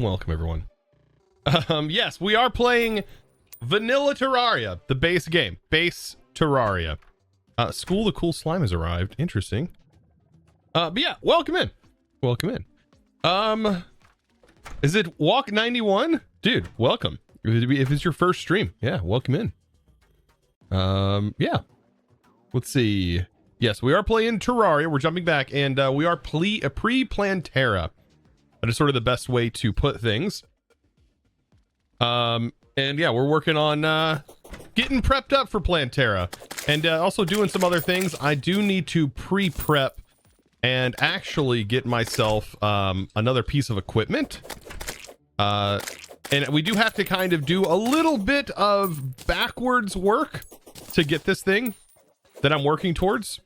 Welcome, everyone. Yes, we are playing Vanilla Terraria, the base game. Base Terraria. School the Cool Slime has arrived. Interesting. But yeah, welcome in. Welcome in. Is it Walk 91? Dude, welcome. If it's your first stream, yeah, welcome in. Yeah. Let's see. Yes, we are playing Terraria. We're jumping back, and we are pre-Plantera. That is sort of the best way to put things. And yeah, we're working on getting prepped up for Plantera, and also doing some other things. I do need to pre-prep and actually get myself another piece of equipment. And we do have to kind of do a little bit of backwards work to get this thing that I'm working towards.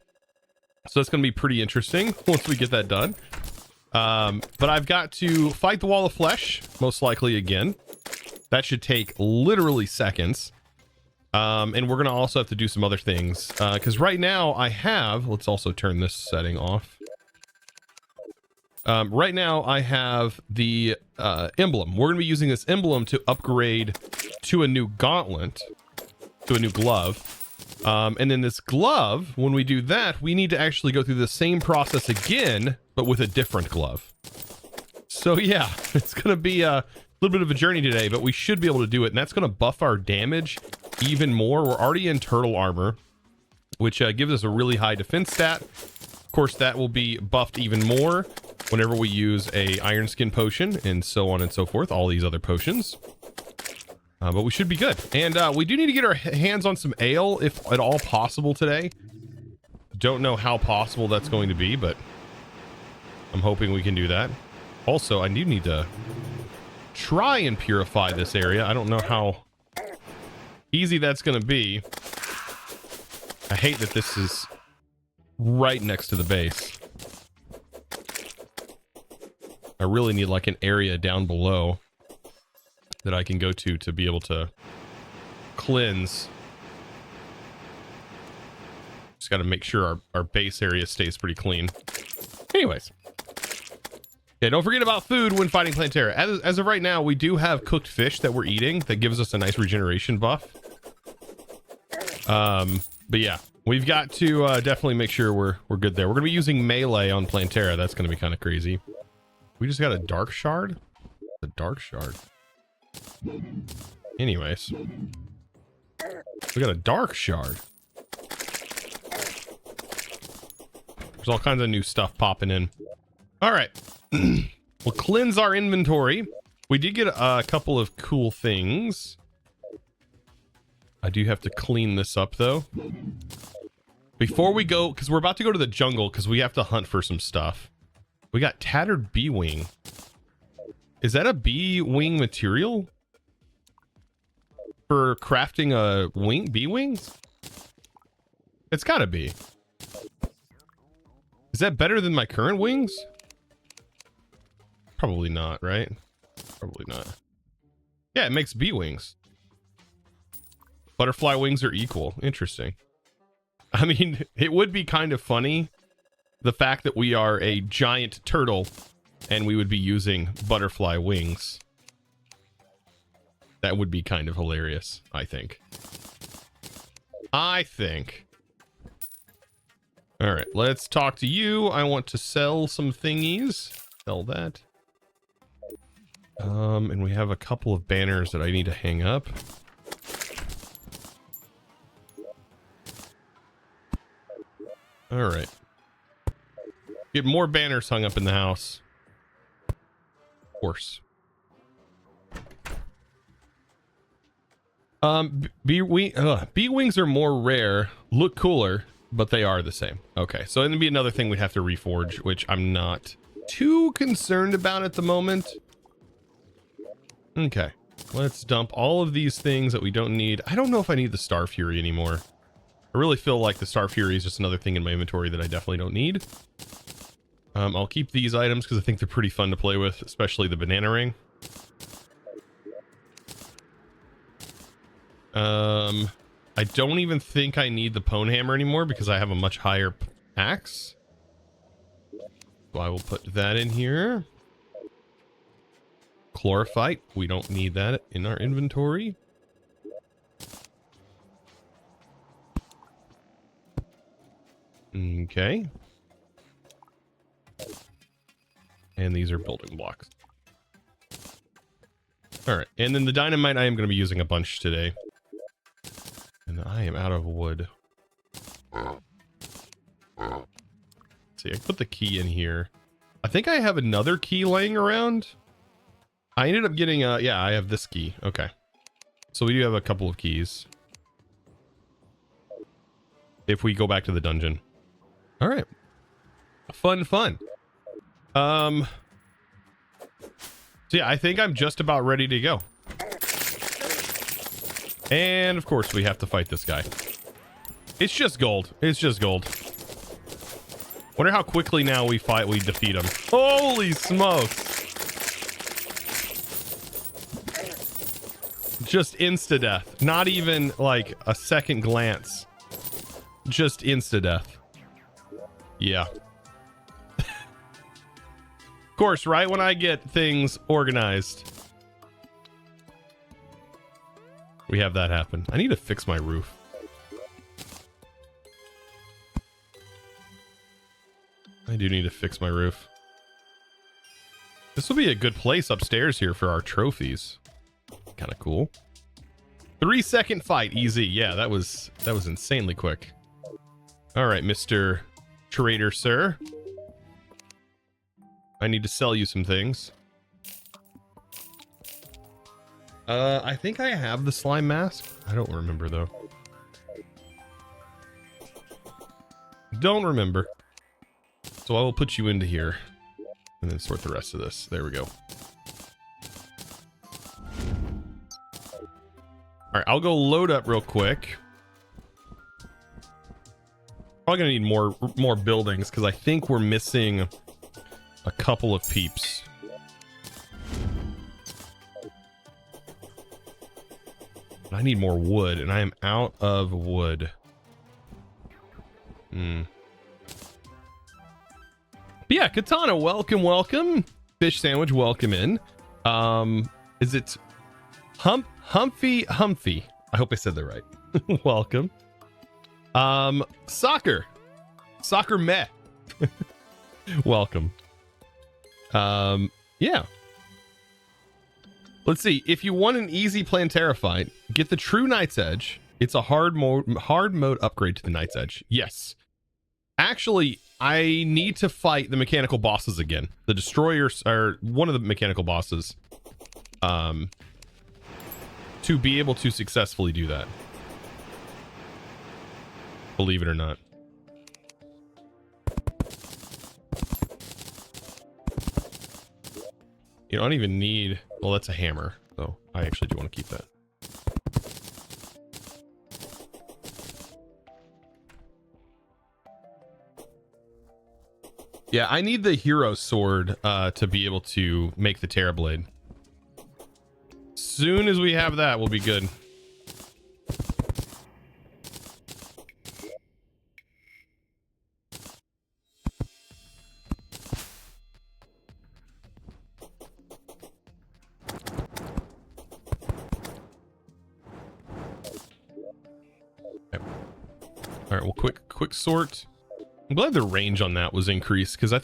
So it's going to be pretty interesting once we get that done. But I've got to fight the wall of flesh, most likely again. That should take literally seconds. And we're going to also have to do some other things. Because right now I have... Let's also turn this setting off. Right now I have the emblem. We're going to be using this emblem to upgrade to a new gauntlet. To a new glove. And then this glove, when we do that, we need to actually go through the same process again, but with a different glove. So yeah, it's going to be a little bit of a journey today, but we should be able to do it. And that's going to buff our damage even more. We're already in turtle armor, which gives us a really high defense stat. Of course, that will be buffed even more whenever we use a iron skin potion and so on and so forth. All these other potions. But we should be good. And we do need to get our hands on some ale, if at all possible today. Don't know how possible that's going to be, but I'm hoping we can do that. Also, I do need to try and purify this area. I don't know how easy that's going to be. I hate that this is right next to the base. I really need like an area down below that I can go to be able to cleanse. Just got to make sure our base area stays pretty clean. Anyways. Yeah, don't forget about food when fighting Plantera. As of right now, we do have cooked fish that we're eating that gives us a nice regeneration buff. But yeah, we've got to definitely make sure we're good there. We're going to be using melee on Plantera. That's going to be kind of crazy. We just got a dark shard? A dark shard. Anyways, we got a dark shard. There's all kinds of new stuff popping in. All right. We'll cleanse our inventory. We did get a couple of cool things. I do have to clean this up though. Before we go, because we're about to go to the jungle because we have to hunt for some stuff. We got tattered bee wing. Is that a bee wing material? For crafting a wing, bee wings? It's gotta be. Is that better than my current wings? Probably not, right? Probably not. Yeah, it makes bee wings. Butterfly wings are equal. Interesting. I mean, it would be kind of funny, the fact that we are a giant turtle and we would be using butterfly wings. That would be kind of hilarious, I think. All right, let's talk to you. I want to sell some thingies. Sell that. And we have a couple of banners that I need to hang up. All right. Get more banners hung up in the house. Of course. Bee wings are more rare, look cooler, but they are the same. Okay, so it'd be another thing we'd have to reforge, which I'm not too concerned about at the moment. Okay, let's dump all of these things that we don't need. I don't know if I need the Star Fury anymore. I really feel like the Star Fury is just another thing in my inventory that I definitely don't need. I'll keep these items because I think they're pretty fun to play with, especially the banana ring. I don't even think I need the Pwn Hammer anymore because I have a much higher axe. So I will put that in here. Chlorophyte. We don't need that in our inventory. Okay. And these are building blocks. All right. And then the dynamite, I am going to be using a bunch today. And I am out of wood. Let's see, I put the key in here. I think I have another key laying around. I ended up getting yeah, I have this key. Okay. So we do have a couple of keys. If we go back to the dungeon. All right. Fun. So yeah, I think I'm just about ready to go. And of course we have to fight this guy. It's just gold. It's just gold. Wonder how quickly now we defeat him. Holy smokes. Just insta-death. Not even like a second glance. Just insta-death. Yeah. Of course, right when I get things organized, we have that happen. I need to fix my roof. I do need to fix my roof. This will be a good place upstairs here for our trophies. Kind of cool. 3-second fight, easy. Yeah, that was insanely quick. All right, Mr. Trader, sir. I need to sell you some things. I think I have the slime mask. I don't remember though. Don't remember. So I will put you into here and then sort the rest of this. There we go. All right, I'll go load up real quick. Probably gonna need more buildings because I think we're missing a couple of peeps. I need more wood, and I am out of wood. But yeah, Katana, welcome. Fish sandwich, welcome in. Is it Humphy? I hope I said that right. Welcome. Soccer meh. Welcome. Yeah. Let's see. If you want an easy Plantera fight, get the True Knight's Edge. It's a hard mode upgrade to the Knight's Edge. Yes. Actually, I need to fight the mechanical bosses again. The destroyers are one of the mechanical bosses. To be able to successfully do that. Believe it or not. You don't even need... Well, that's a hammer, so I actually do want to keep that. Yeah, I need the hero sword to be able to make the Terra Blade. Soon as we have that, we'll be good. All right, well, quick sort. I'm glad the range on that was increased because I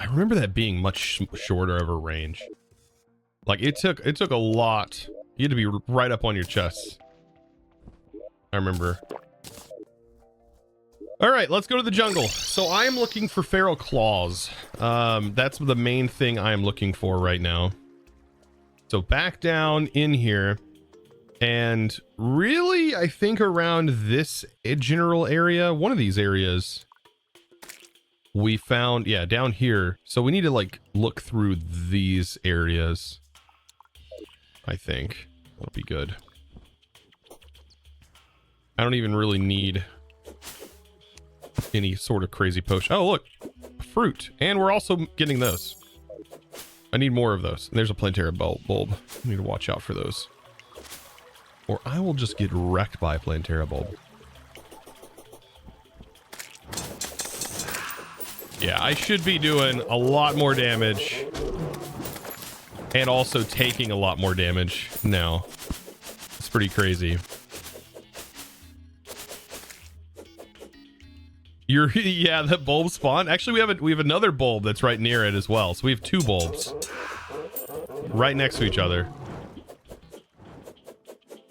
remember that being much shorter of a range. Like it took a lot. You had to be right up on your chest. I remember. All right, let's go to the jungle. So I am looking for feral claws. That's the main thing I am looking for right now. So back down in here. And really, I think around this general area, one of these areas, we found, yeah, down here. So we need to like look through these areas. I think that'll be good. I don't even really need any sort of crazy potion. Oh, look, fruit. And we're also getting those. I need more of those. And there's a Plantera bulb. I need to watch out for those. Or I will just get wrecked by a Plantera bulb. Yeah, I should be doing a lot more damage. and also taking a lot more damage now. It's pretty crazy. Yeah, that bulb spawned. Actually, we have another bulb that's right near it as well. So we have 2 bulbs right next to each other.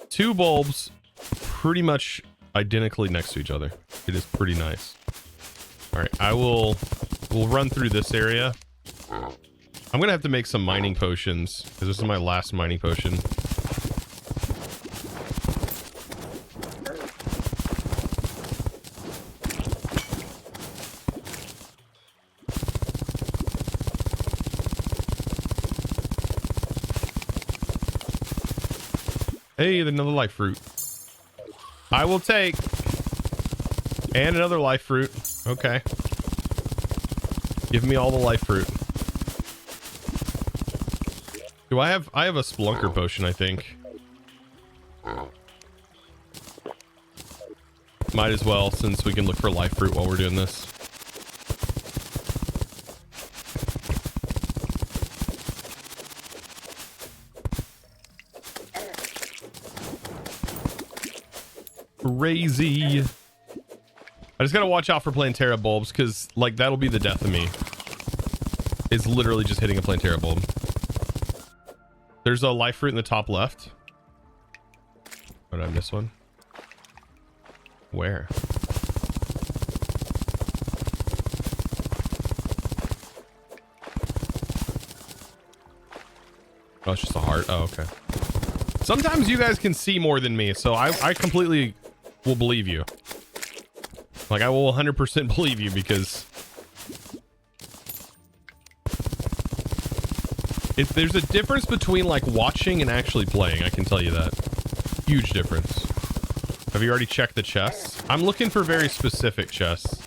2 bulbs pretty much identically next to each other. It is pretty nice. All right, we'll run through this area. I'm gonna have to make some mining potions because this is my last mining potion. Hey, another life fruit. I will take. And another life fruit. Okay. Give me all the life fruit. Do I have a splunker potion, I think. Might as well, since we can look for life fruit while we're doing this. Crazy. I just gotta watch out for Plantera bulbs, because like that'll be the death of me. It's literally just hitting a Plantera bulb. There's a life fruit in the top left. Oh, did I miss one? Where? Oh, it's just a heart. Oh, okay. Sometimes you guys can see more than me, so I completely will believe you. Like, I will 100% believe you, because there's a difference between like watching and actually playing. I can tell you that. Huge difference. Have you already checked the chests? I'm looking for very specific chests.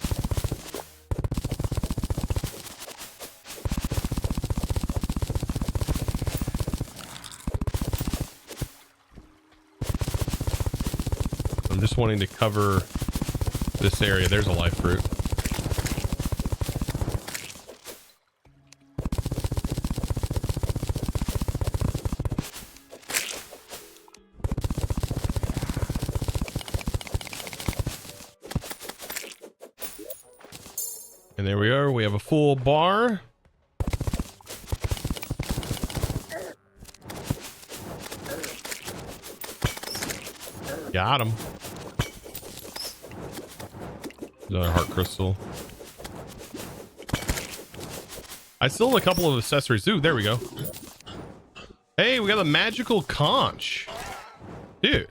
I'm just wanting to cover this area. There's a life fruit. And there we are. We have a full bar. Got him. Another heart crystal. I still have a couple of accessories. Ooh, there we go. Hey, we got a magical conch. Dude.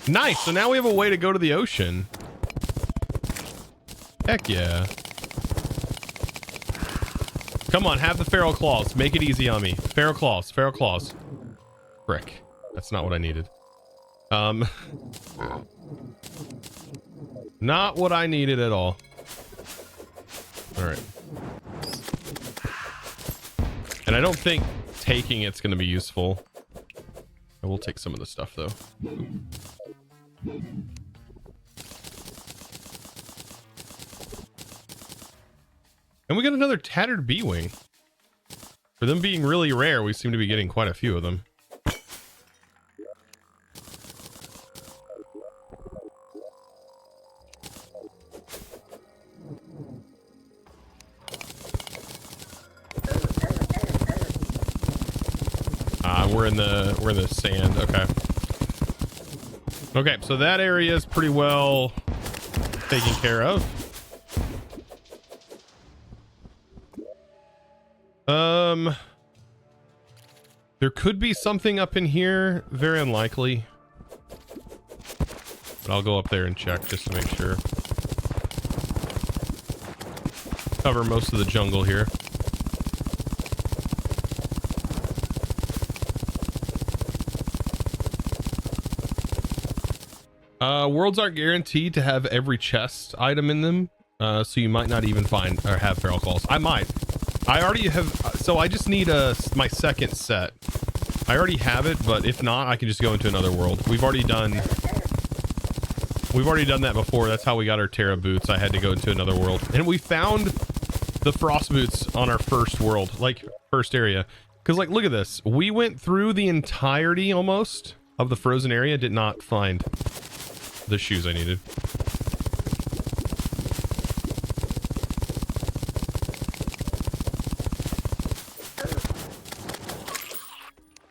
Nice. So now we have a way to go to the ocean. Heck yeah. Come on, have the feral claws. Make it easy on me. Feral claws. Feral claws. Frick. That's not what I needed. Not what I needed at all. All right. And I don't think taking it's going to be useful. I will take some of the stuff though. And we got another tattered bee wing. For them being really rare, we seem to be getting quite a few of them. We're in the sand. Okay. Okay, so that area is pretty well taken care of. There could be something up in here. Very unlikely. But I'll go up there and check just to make sure. Cover most of the jungle here. Worlds aren't guaranteed to have every chest item in them. So you might not even find or have feral claws. I might. I already have, so I just need my second set. I already have it, but if not, I can just go into another world. We've already done that before. That's how we got our Terra boots. I had to go into another world. And we found the frost boots on our first world. Like, first area. Because, like, look at this. We went through the entirety, almost, of the frozen area. Did not find the shoes I needed.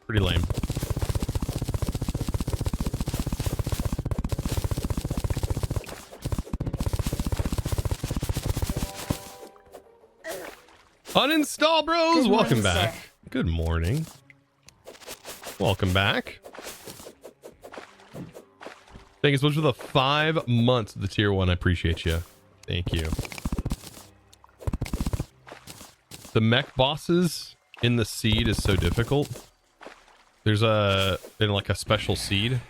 Pretty lame. Uninstall, bros. Welcome back. Sir. Good morning. Welcome back. Thank you so much for the 5 months of the tier 1. I appreciate you. Thank you. The mech bosses in the seed is so difficult. There's like a special seed.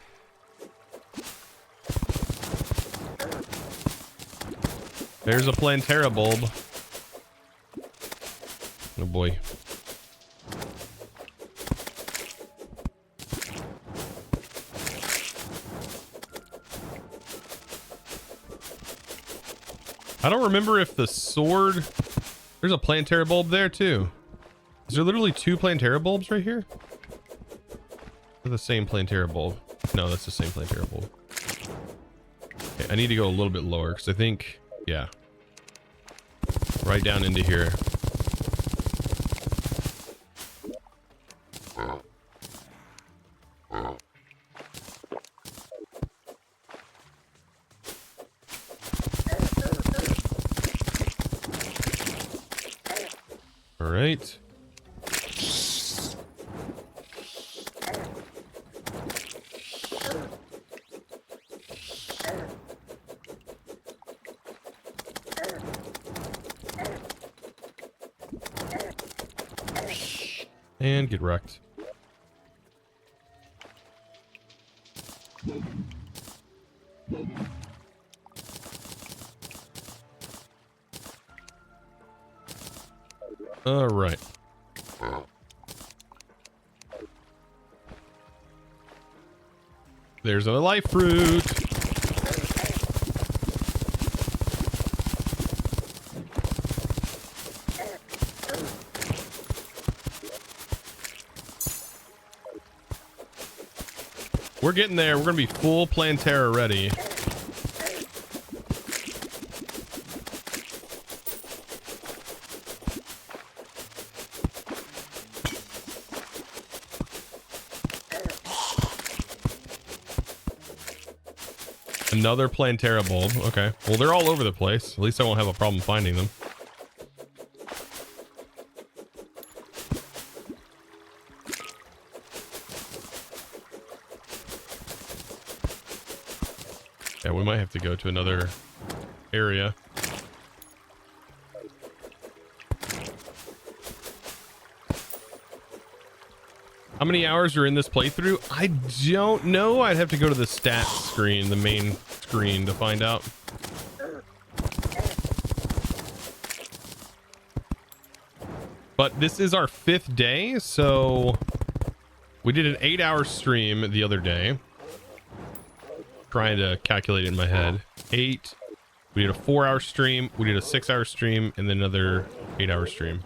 There's a Plantera bulb. Oh boy. I don't remember if the sword... There's a Plantera bulb there too. Is there literally 2 Plantera bulbs right here? Or the same Plantera bulb? No, that's the same Plantera bulb. Okay, I need to go a little bit lower because I think... Yeah. Right down into here. All right. And get wrecked. All right. There's a life fruit. We're getting there. We're going to be full Plantera ready. Another Plantera bulb. Okay. Well, they're all over the place. At least I won't have a problem finding them. Yeah, we might have to go to another area. How many hours are in this playthrough? I don't know. I'd have to go to the stats screen, the main screen, to find out. But this is our 5th day, so we did an 8-hour stream the other day. Trying to calculate it in my head. 8. We did a 4-hour stream. We did a 6-hour stream, and then another 8-hour stream.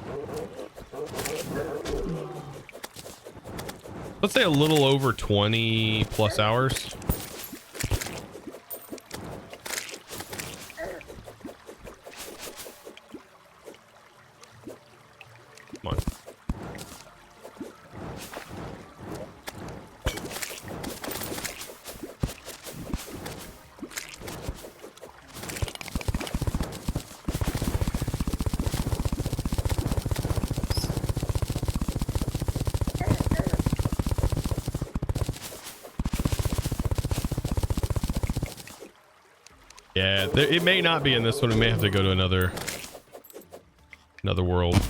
Let's say a little over 20 plus hours. Come on. Yeah, it may not be in this one. We may have to go to another world.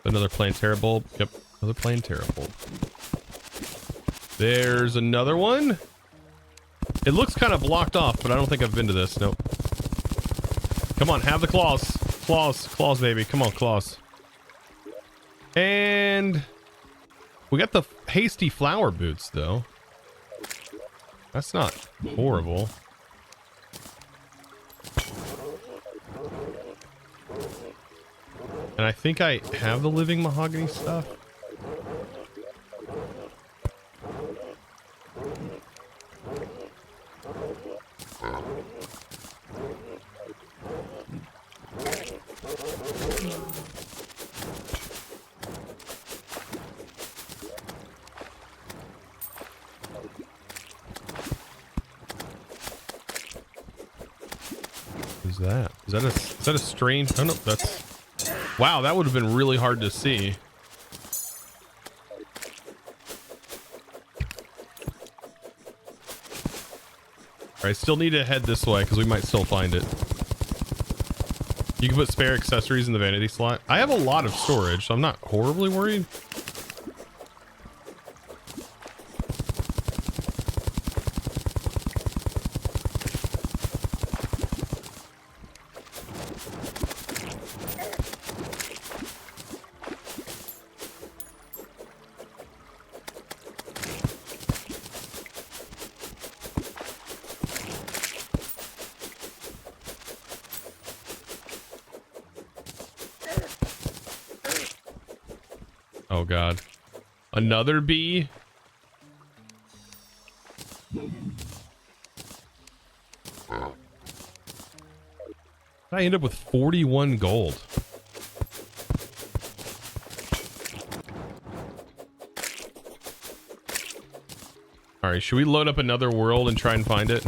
Another Plantera bulb. Yep, another Plantera bulb. There's another one. It looks kind of blocked off, but I don't think I've been to this. Nope. Come on, have the claws. Claws, baby. Come on, claws. And we got the hasty flower boots, though. That's not horrible. And I think I have the living mahogany stuff. Who's that? Is that a strange? Oh no, that's. Wow, that would have been really hard to see. Alright, still need to head this way because we might still find it. You can put spare accessories in the vanity slot. I have a lot of storage, so I'm not horribly worried. Oh god. Another bee? I end up with 41 gold. Alright, should we load up another world and try and find it?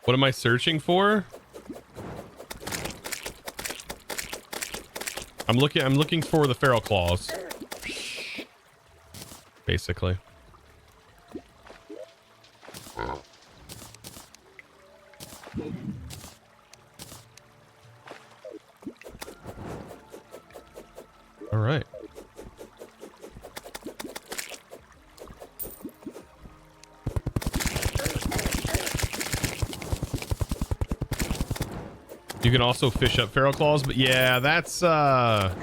What am I searching for? I'm looking for the feral claws. Basically. All right. You can also fish up feral claws, but yeah, that's well,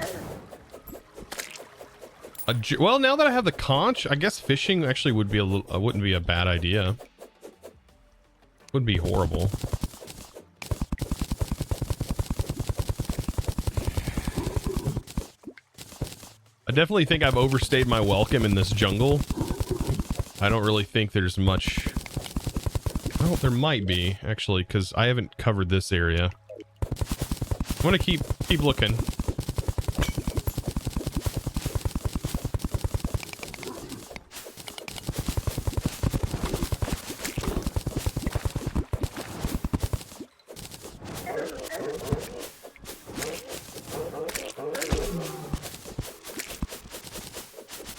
now that I have the conch, I guess fishing actually would be wouldn't be a bad idea. Would be horrible. I definitely think I've overstayed my welcome in this jungle. I don't really think there's much. Well, there might be actually, because I haven't covered this area. I'm gonna keep looking.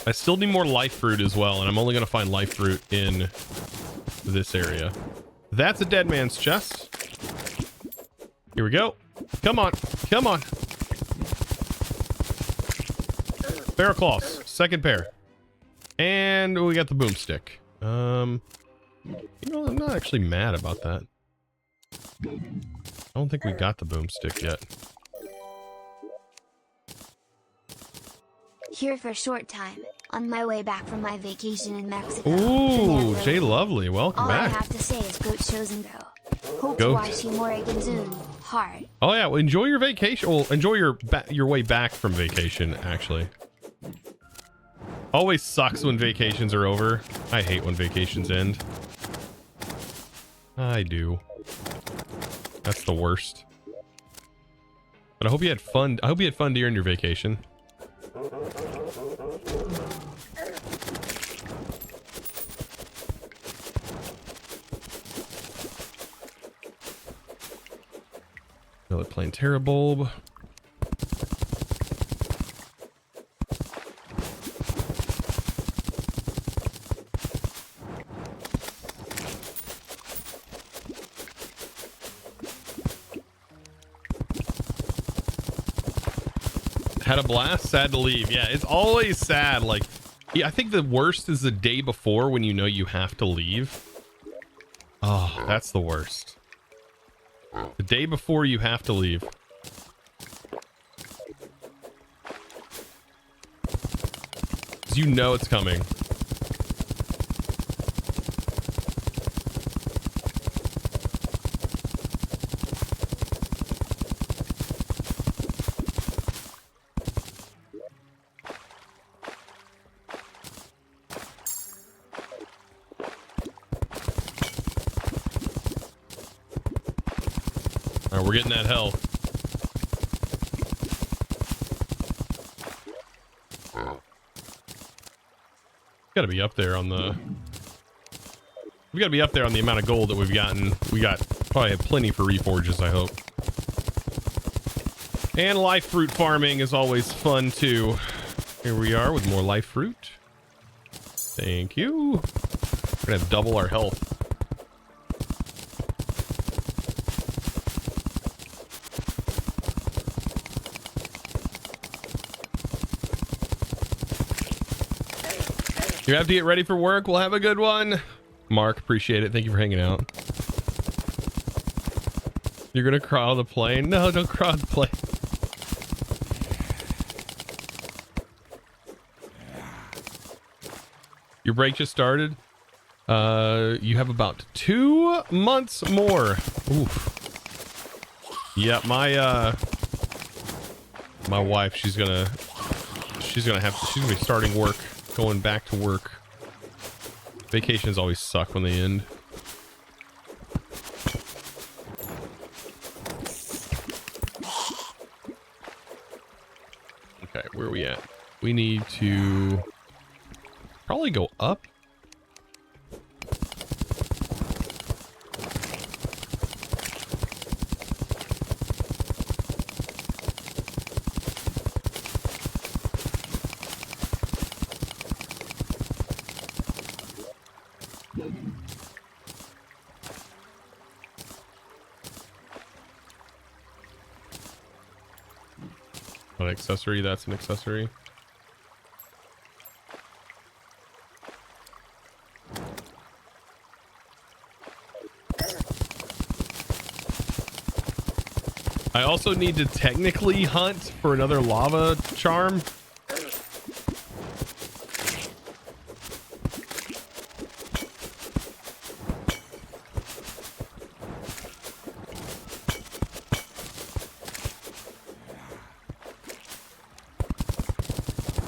I still need more life fruit as well, and I'm only gonna find life fruit in this area. That's a dead man's chest. Here we go. Come on, come on. Feral claws, second pair. And we got the boomstick. You know, I'm not actually mad about that. I don't think we got the boomstick yet. Here for a short time, on my way back from my vacation in Mexico. Ooh, Jay Lovely, welcome All back. I have to say is Goat Chosen Go. Hope Goat. to watch you more again soon. Hard. Oh yeah, well, enjoy your vacation. Well, enjoy your way back from vacation, actually. Always sucks when vacations are over. I hate when vacations end. I do. That's the worst. But I hope you had fun. I hope you had fun during your vacation. Another Plantera bulb. Had a blast, sad to leave. Yeah, it's always sad. Like, Yeah, I think the worst is the day before when you know you have to leave. Oh, that's the worst. The day before you have to leave. You know it's coming. All right, we're getting that health. Got to be up there on the. We got to be up there on the amount of gold that we've gotten. We got probably plenty for reforges, I hope. And life fruit farming is always fun too. Here we are with more life fruit. Thank you. We're gonna have double our health. You have to get ready for work. We'll have a good one. Mark, appreciate it. Thank you for hanging out. You're gonna cry on the plane? No, don't cry on the plane. Your break just started. You have about 2 months more. Oof. Yeah, my wife, she's gonna be starting work, going back to work. Vacations always suck when they end. Okay, where are we at? We need to probably go up. An accessory, that's an accessory. I also need to technically hunt for another lava charm.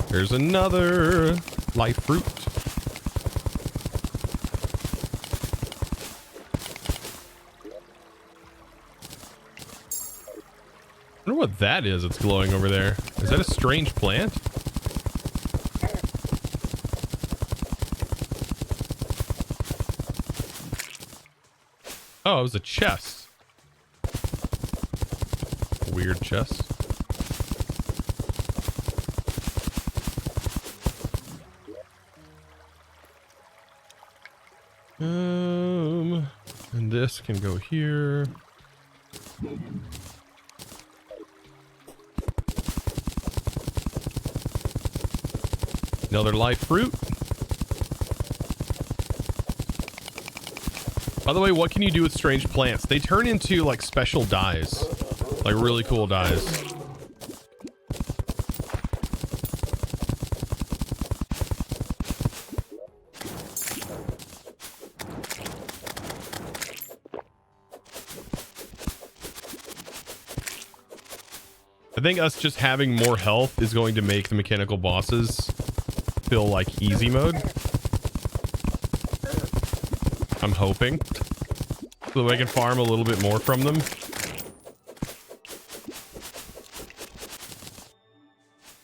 There's another life fruit. I wonder what that is that's glowing over there. Is that a strange plant? Oh, it was a chest. Weird chest. And this can go here. Another life fruit. By the way, what can you do with strange plants? They turn into like special dyes, like really cool dyes. I think us just having more health is going to make the mechanical bosses feel like easy mode. I'm hoping. So that I can farm a little bit more from them.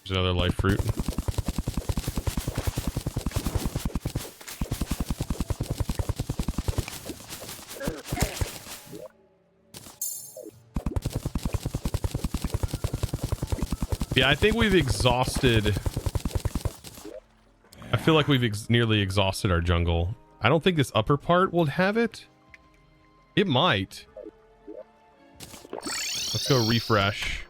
There's another life fruit. Yeah, I think we've exhausted. I feel like we've nearly exhausted our jungle. I don't think this upper part will have it. It might. Let's go refresh.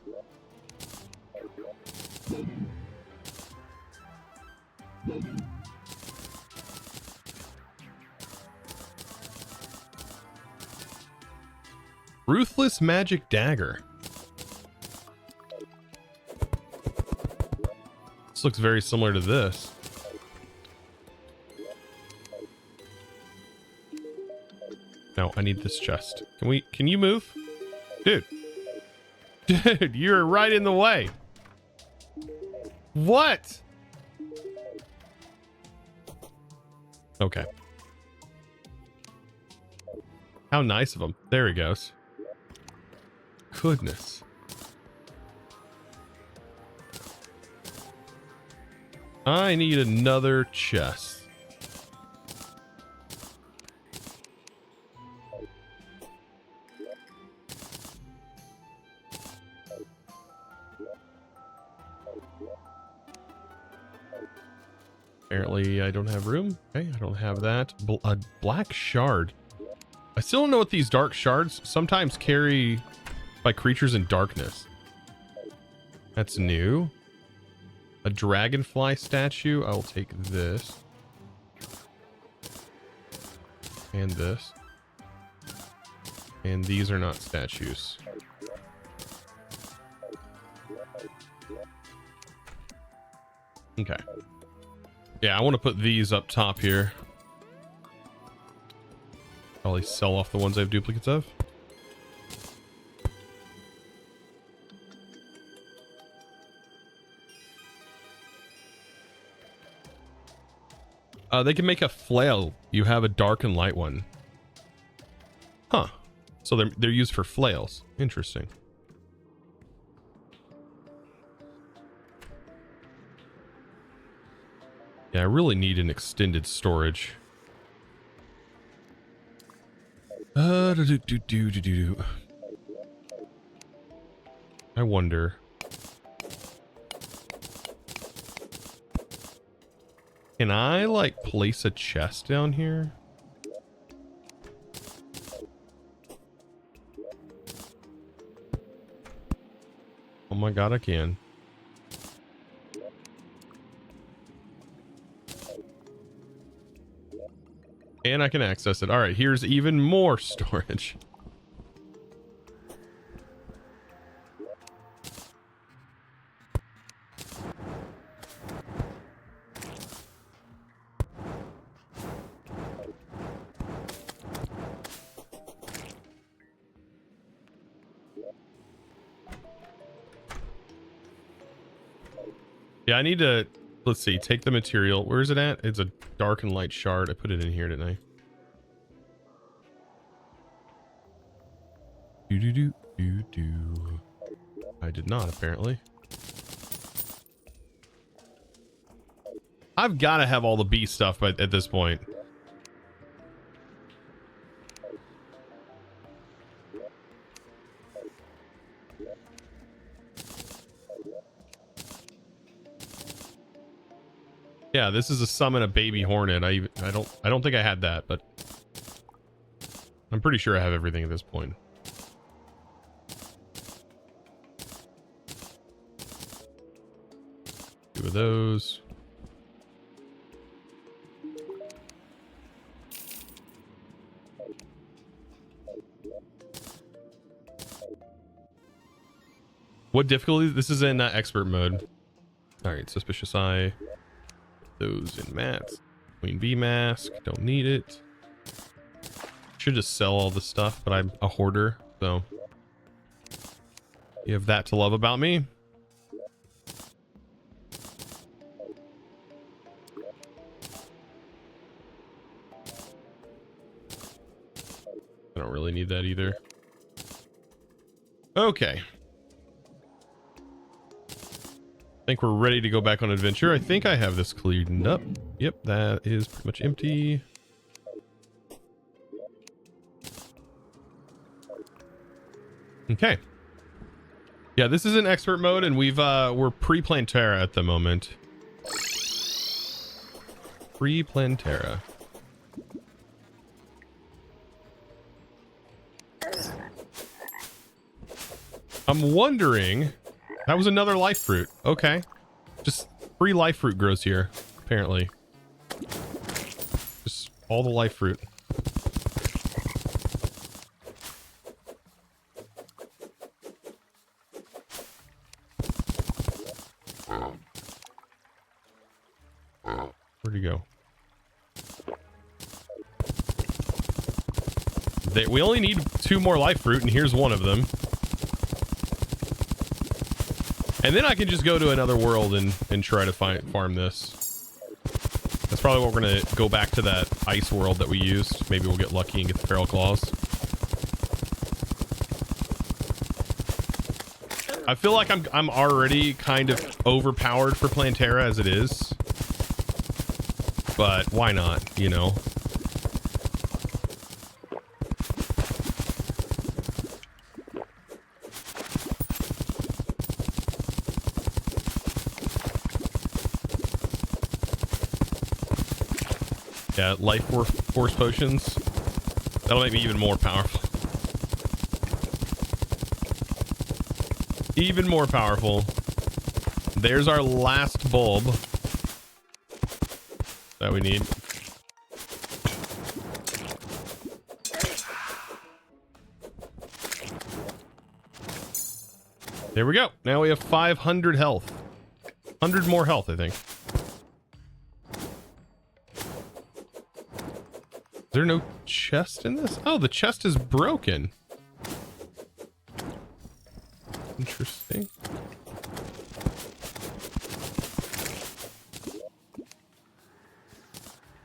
Ruthless magic dagger. This looks very similar to this. No, I need this chest. Can you move? Dude. Dude, you're right in the way. What? Okay. How nice of him. There he goes. Goodness. I need another chest. Apparently I don't have room. Okay, I don't have that. A black shard. I still don't know what these dark shards sometimes carry by creatures in darkness. That's new. A dragonfly statue. I will take this. And this. And these are not statues. Okay. Yeah, I want to put these up top here. Probably sell off the ones I have duplicates of. They can make a flail. You have a dark and light one. Huh. So they're used for flails. Interesting. Yeah, I really need an extended storage. I wonder. Can I like place a chest down here? Oh my god, I can. And I can access it. All right, here's even more storage. Yeah, I need to, let's see, take the material. Where is it at? It's a dark and light shard. I put it in here, didn't I? I did not, apparently. I've got to have all the bee stuff at this point. Yeah, this is a summon a baby hornet. I don't think I had that, but I'm pretty sure I have everything at this point. Two of those. What difficulty? This is in expert mode. All right, suspicious eye. Those in mats. Queen bee mask. Don't need it. Should just sell all the stuff, but I'm a hoarder, so you have that to love about me. I don't really need that either. Okay. I think we're ready to go back on adventure. I think I have this cleaned up. Yep, that is pretty much empty. Okay. Yeah, this is in expert mode, and we're pre-Plantera at the moment. Pre-Plantera. I'm wondering. That was another life fruit. Okay. Just free life fruit grows here, apparently. Just all the life fruit. We only need 2 more life fruit, and here's one of them. And then I can just go to another world and try to farm this. That's probably what we're going to go back to, that ice world that we used. Maybe we'll get lucky and get the feral claws. I feel like I'm already kind of overpowered for Plantera as it is. But why not, you know? Yeah, life force potions. That'll make me even more powerful. Even more powerful. There's our last bulb that we need. There we go. Now we have 500 health. 100 more health, I think. Is there no chest in this? Oh, the chest is broken. Interesting.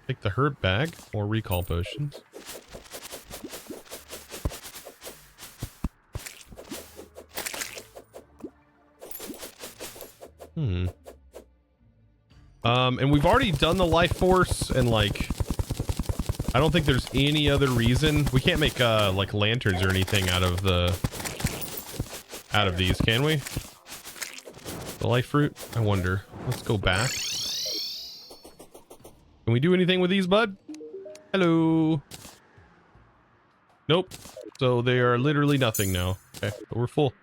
Take the herb bag or recall potions. And we've already done the life force, and like, I don't think there's any other reason. We can't make like lanterns or anything out of these, can we? The life fruit? I wonder. Let's go back. Can we do anything with these, bud? Hello. Nope. So they are literally nothing now. Okay, but we're full.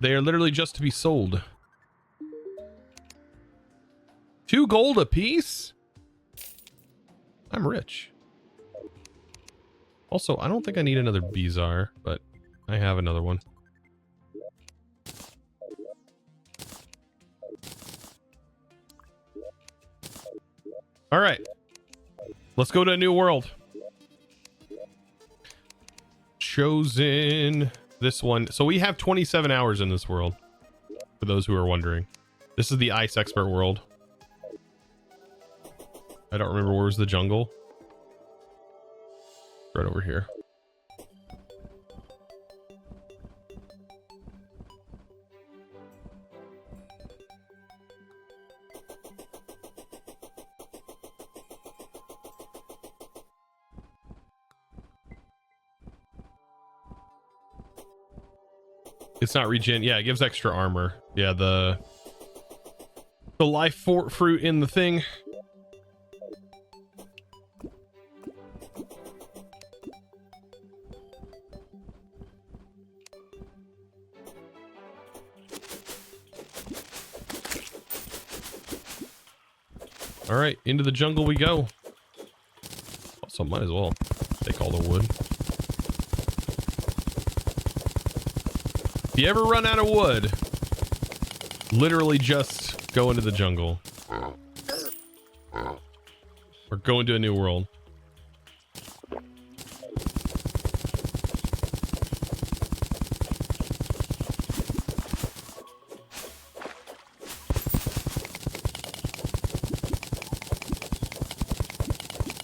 They are literally just to be sold. 2 gold a piece? I'm rich. Also, I don't think I need another Bizarre, but I have another one. All right. Let's go to a new world. Chosen this one. So we have 27 hours in this world, for those who are wondering. This is the ice expert world. I don't remember where's the jungle. Right over here. It's not regen. Yeah, it gives extra armor. Yeah, the life fruit in the thing. All right, into the jungle we go. Also, might as well take all the wood. If you ever run out of wood, literally just go into the jungle. Or go into a new world.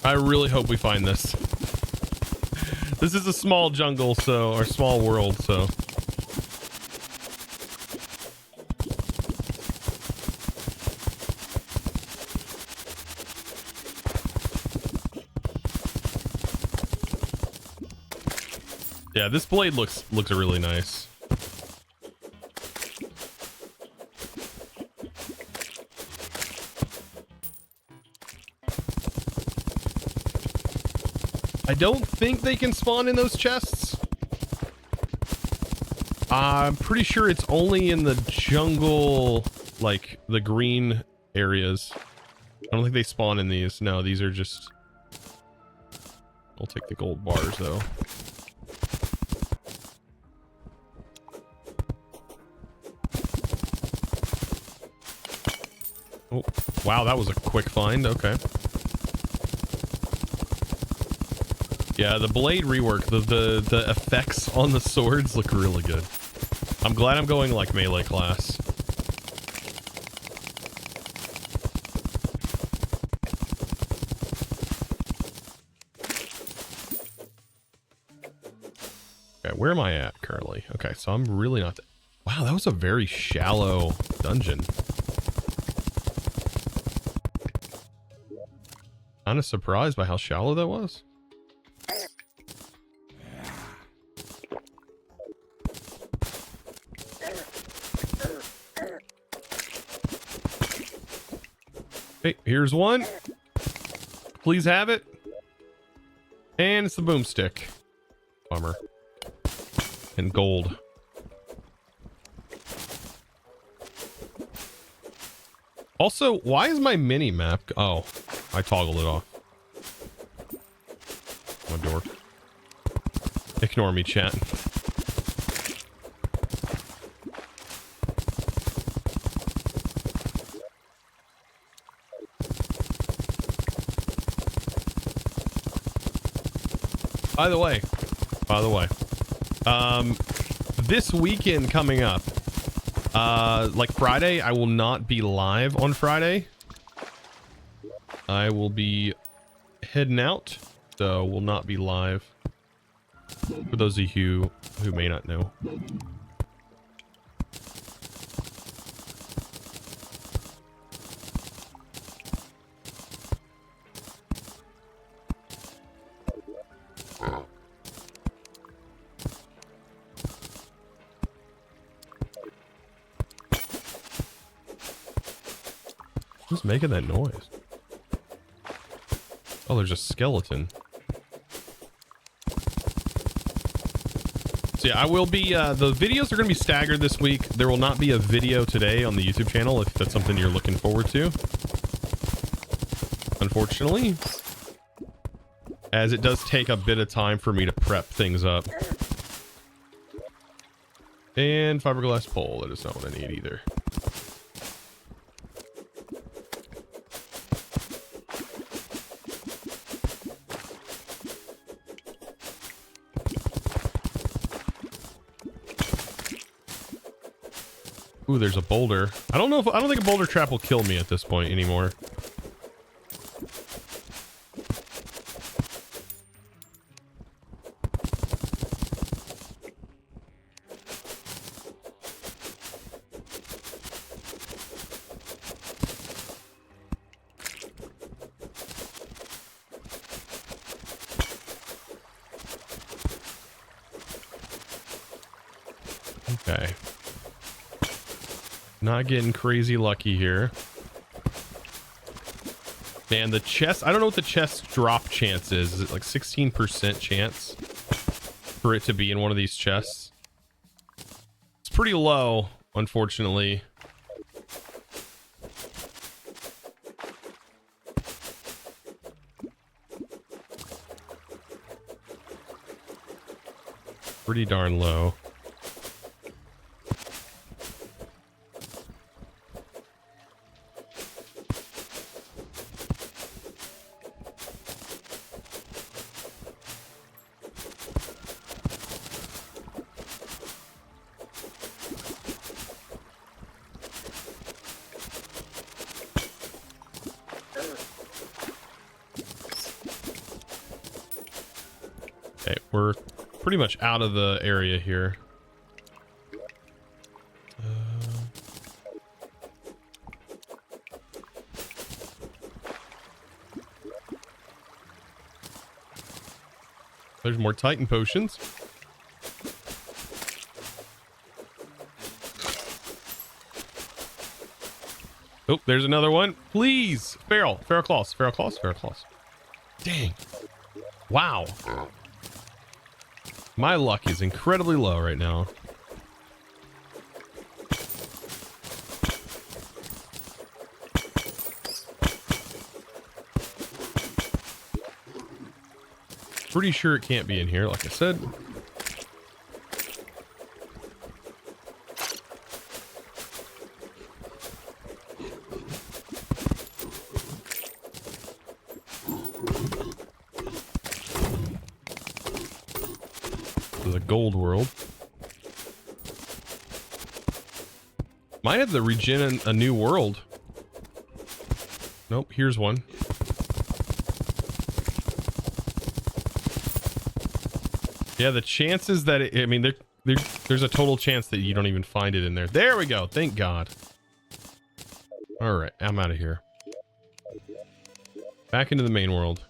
I really hope we find this. This is a small jungle, so, or small world, so. Yeah, this blade looks really nice. I don't think they can spawn in those chests. I'm pretty sure it's only in the jungle, like the green areas. I don't think they spawn in these. No, these are just... I'll take the gold bars though. Oh, wow, that was a quick find. Okay. Yeah, the blade rework, the effects on the swords look really good. I'm glad I'm going like melee class. Okay, where am I at currently? Okay, so I'm really not... Wow, that was a very shallow dungeon. Kind of surprised by how shallow that was. Okay, here's one. Please have it. And it's the boomstick. Bummer. And gold. Also, why is my mini map? Oh, I toggled it off. My door. Ignore me, chat. By the way, this weekend coming up, like Friday, I will not be live on Friday. I will be heading out, so will not be live. For those of you who may not know. Who's making that noise? Oh, there's a skeleton. So yeah, I will be, the videos are going to be staggered this week. There will not be a video today on the YouTube channel if that's something you're looking forward to. Unfortunately. As it does take a bit of time for me to prep things up. And fiberglass pole, that is not what I need either. Ooh, there's a boulder. I don't think a boulder trap will kill me at this point anymore. Okay. Not getting crazy lucky here. Man, the chest, I don't know what the chest drop chance is. Is it like 16% chance for it to be in one of these chests? It's pretty low, unfortunately. Pretty darn low. Okay, we're pretty much out of the area here. There's more Titan potions. Oh, there's another one. Please. Feral claws. Dang. Wow. My luck is incredibly low right now. Pretty sure it can't be in here, like I said. the gold world. Might have to regen a new world. Nope, here's one. Yeah, the chances that it, I mean, there's a total chance that you don't even find it in there. There we go. Thank God. All right, I'm out of here. Back into the main world.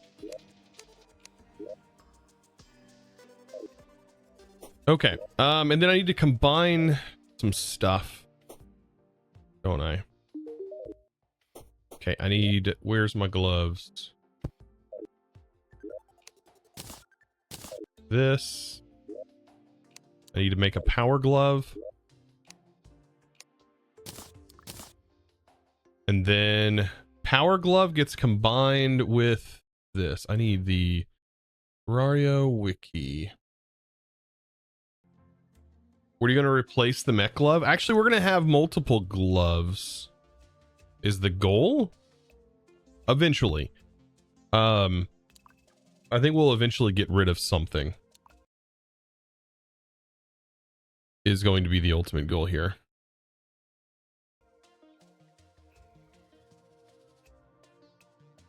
Okay, and then I need to combine some stuff, don't I? Okay, I need, where's my gloves? This. I need to make a power glove. And then power glove gets combined with this. I need the Terraria wiki. What are you going to replace the mech glove? Actually, we're going to have multiple gloves. Is the goal? Eventually. I think we'll eventually get rid of something. Is going to be the ultimate goal here.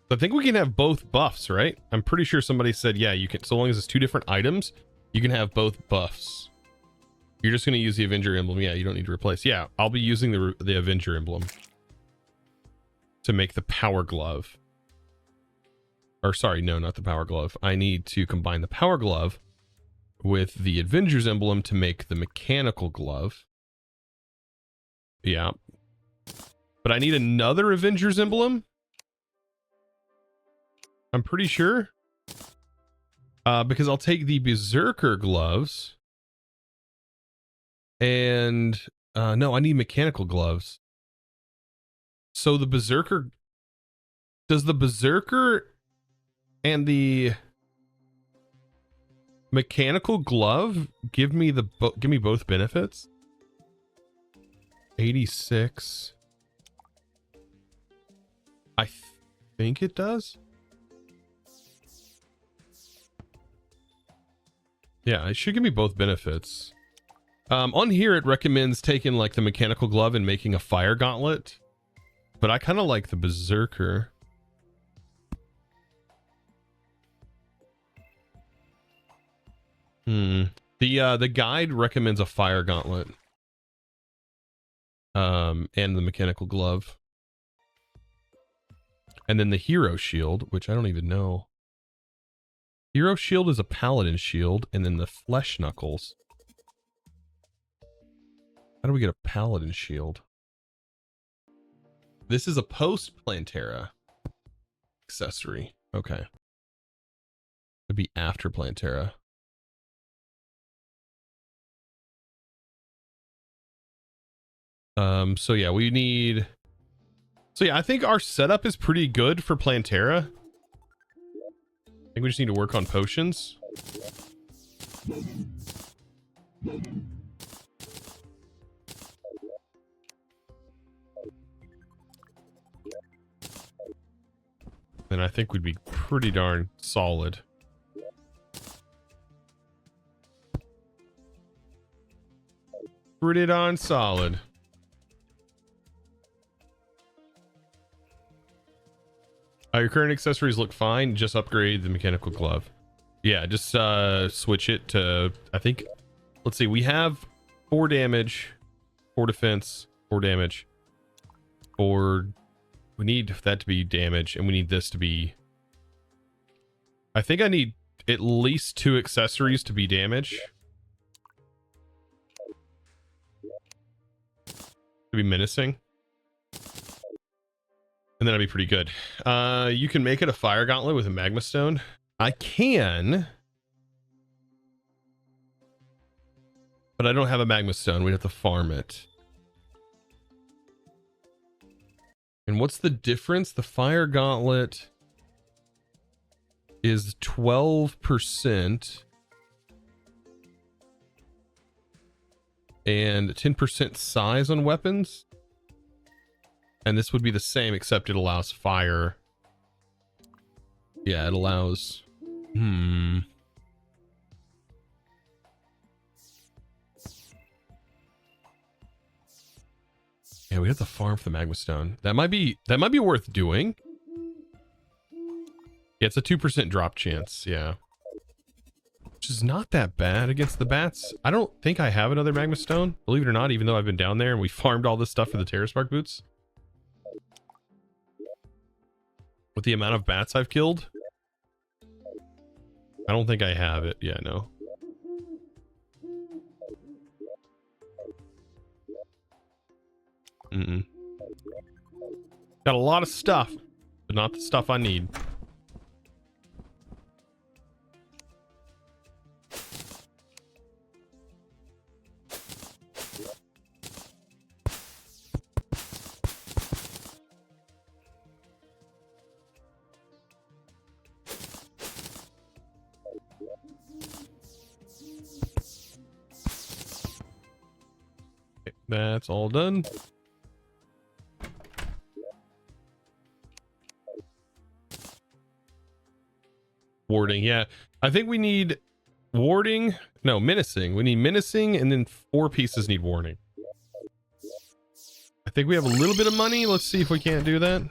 I think we can have both buffs, right? I'm pretty sure somebody said, yeah, you can, so long as it's two different items, you can have both buffs. You're just going to use the Avenger emblem. Yeah, you don't need to replace. Yeah, I'll be using the Avenger emblem to make the power glove. Or sorry, no, not the power glove. I need to combine the power glove with the Avengers emblem to make the mechanical glove. Yeah. But I need another Avengers emblem. I'm pretty sure. Because I'll take the Berserker gloves. And no, I need mechanical gloves. So the Berserker, does the Berserker and the mechanical glove give me both benefits? 86. I think it does. Yeah, it should give me both benefits. On here, it recommends taking like the mechanical glove and making a fire gauntlet. But I kind of like the Berserker. The guide recommends a fire gauntlet. And the mechanical glove. And then the hero shield, which I don't even know. Hero shield is a paladin shield, and then the flesh knuckles. How do we get a paladin shield? This is a post Plantera accessory. Okay. It'd be after Plantera. So yeah, we need... So yeah, I think our setup is pretty good for Plantera. I think we just need to work on potions. Then I think we'd be pretty darn solid. Pretty darn solid. Your current accessories look fine. Just upgrade the mechanical glove. Yeah, just switch it to, I think, let's see, we have 4 damage, 4 defense, 4 damage. We need that to be damage, and we need this to be... I think I need at least 2 accessories to be damage. To be menacing. And then I'd be pretty good. You can make it a fire gauntlet with a magma stone. I can. But I don't have a magma stone. We'd have to farm it. And what's the difference? The fire gauntlet is 12% and 10% size on weapons. And this would be the same, except it allows fire. Yeah, it allows... Yeah, we have to farm for the magma stone. That might be worth doing. Yeah, it's a 2% drop chance. Yeah. Which is not that bad against the bats. I don't think I have another magma stone, believe it or not, even though I've been down there and we farmed all this stuff for the Terra Spark boots. With the amount of bats I've killed, I don't think I have it. Yeah, no. Got a lot of stuff, but not the stuff I need. Okay, that's all done. Warding, yeah. I think we need warding. No, menacing. We need menacing, and then 4 pieces need warning. I think we have a little bit of money. Let's see if we can't do that.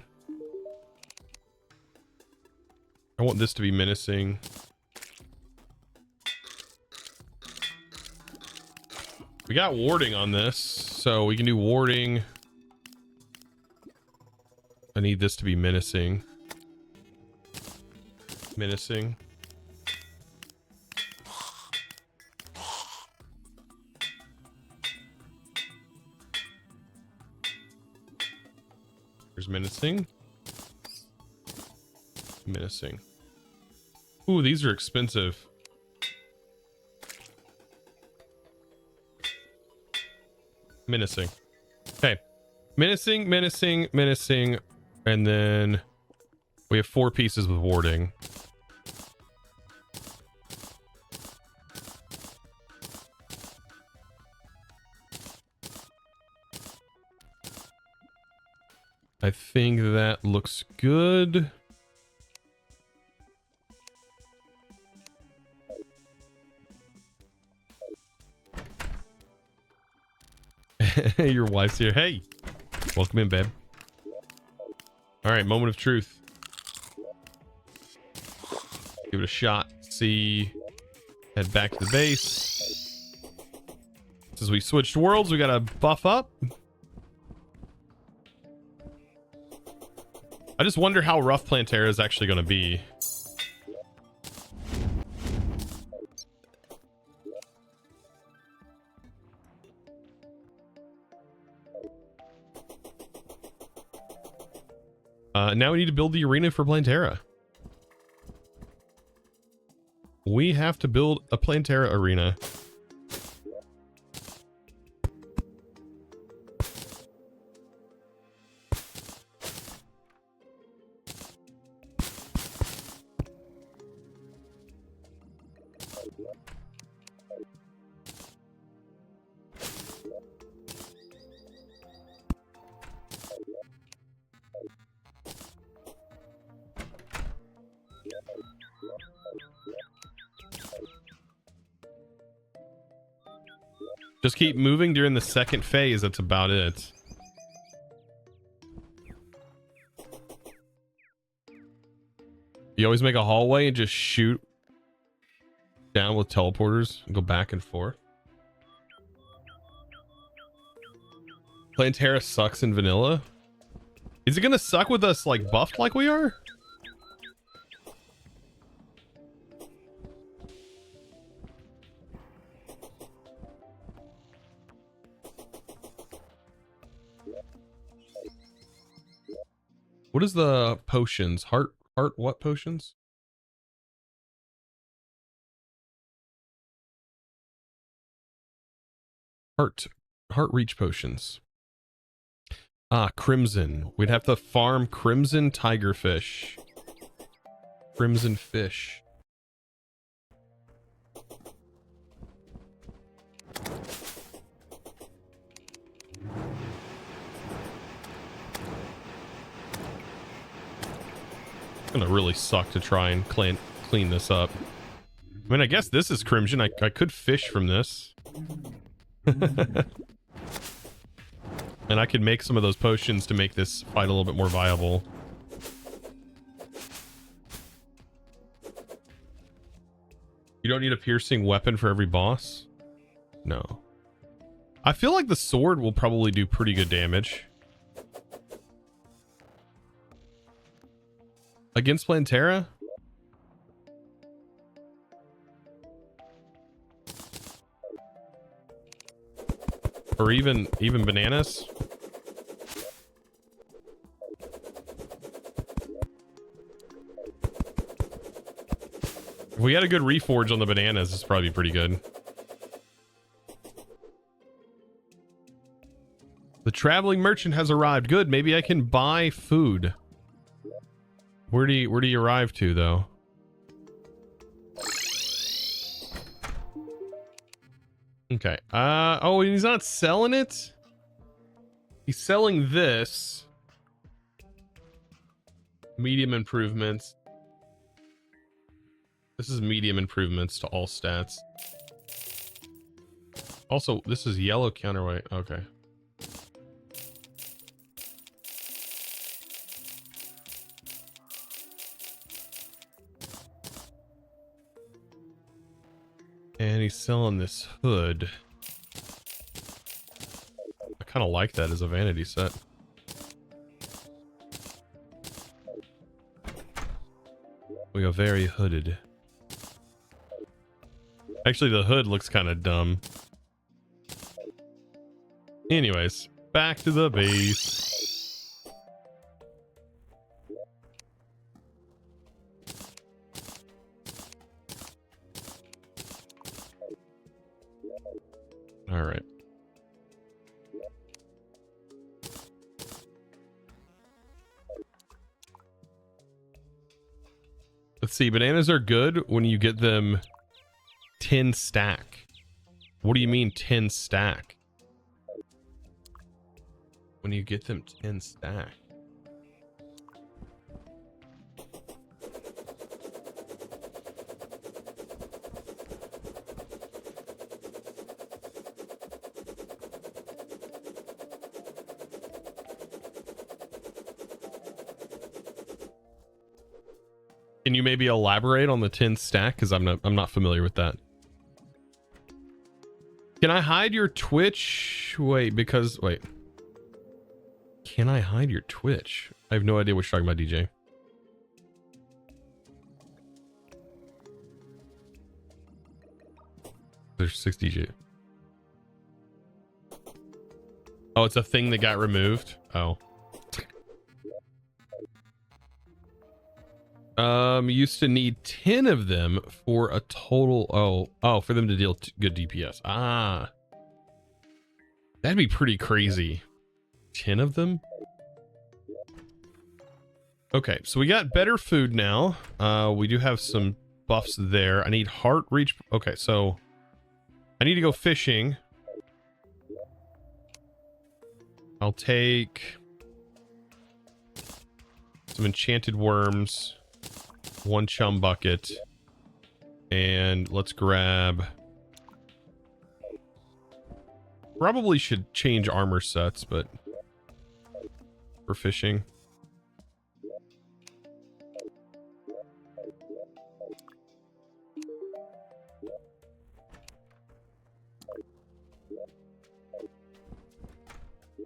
I want this to be menacing. We got warding on this, so we can do warding. I need this to be menacing. Menacing. There's menacing. Menacing. Ooh, these are expensive. Menacing. Okay. Menacing, menacing, menacing. And then we have 4 pieces with warding. I think that looks good. Your wife's here. Hey, welcome in, babe. All right, moment of truth. Give it a shot. See, head back to the base. Since we switched worlds, we gotta buff up. I just wonder how rough Plantera is actually going to be. Now we need to build the arena for Plantera. We have to build a Plantera arena. Just keep moving during the second phase. That's about it. You always make a hallway and just shoot down with teleporters and go back and forth. Plantera sucks in vanilla. Is it gonna suck with us like buffed like we are? What is the potions? Heart what potions? Heart reach potions. Ah, crimson. We'd have to farm crimson tigerfish. Crimson fish. Gonna really suck to try and clean this up. I mean, I guess this is crimson. I could fish from this. And I could make some of those potions to make this fight a little bit more viable. You don't need a piercing weapon for every boss? No. I feel like the sword will probably do pretty good damage. Against Plantera? Or even bananas? If we had a good reforge on the bananas, this would probably be pretty good. The traveling merchant has arrived. Good, maybe I can buy food. Where do you arrive to, though? Okay. Oh, he's not selling it? He's selling this. Medium improvements. This is medium improvements to all stats. Also, this is yellow counterweight. Okay. And he's selling this hood. I kind of like that as a vanity set. We go very hooded. Actually, the hood looks kind of dumb. Anyways, back to the base. All right. Let's see. Bananas are good when you get them 10 stack. What do you mean 10 stack? When you get them 10 stack. Can you maybe elaborate on the 10 stack? Because I'm not familiar with that. Can I hide your Twitch? Wait. Can I hide your Twitch? I have no idea what you're talking about, DJ. There's 6 DJ. Oh, it's a thing that got removed? Oh. Used to need 10 of them for a total. Oh, for them to deal good DPS. Ah, that'd be pretty crazy. 10 of them. Okay, so we got better food now. We do have some buffs there. I need heart reach. Okay, so I need to go fishing. I'll take some enchanted worms. 1 chum bucket, and let's grab. Probably should change armor sets, but for fishing.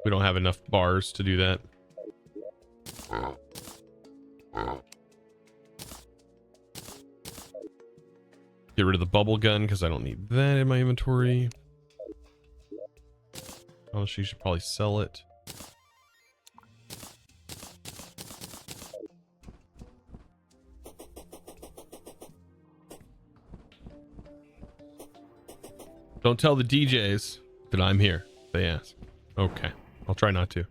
We don't have enough bars to do that. Get rid of the bubble gun because I don't need that in my inventory. Oh, she should probably sell it. Don't tell the DJs that I'm here. They ask. Okay. I'll try not to.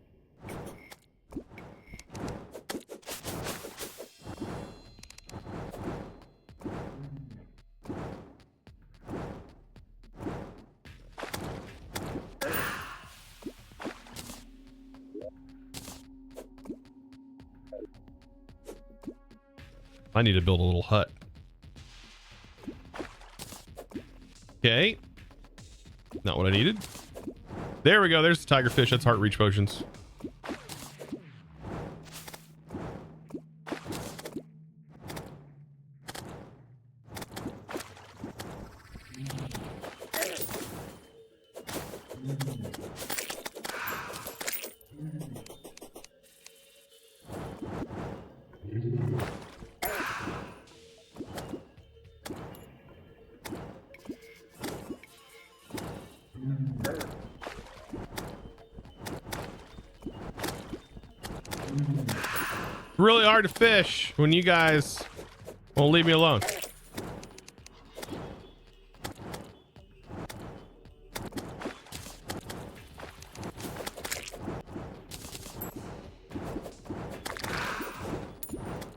I need to build a little hut. Okay. Not what I needed. There we go. There's the tigerfish. That's heart reach potions. Really hard to fish when you guys won't leave me alone.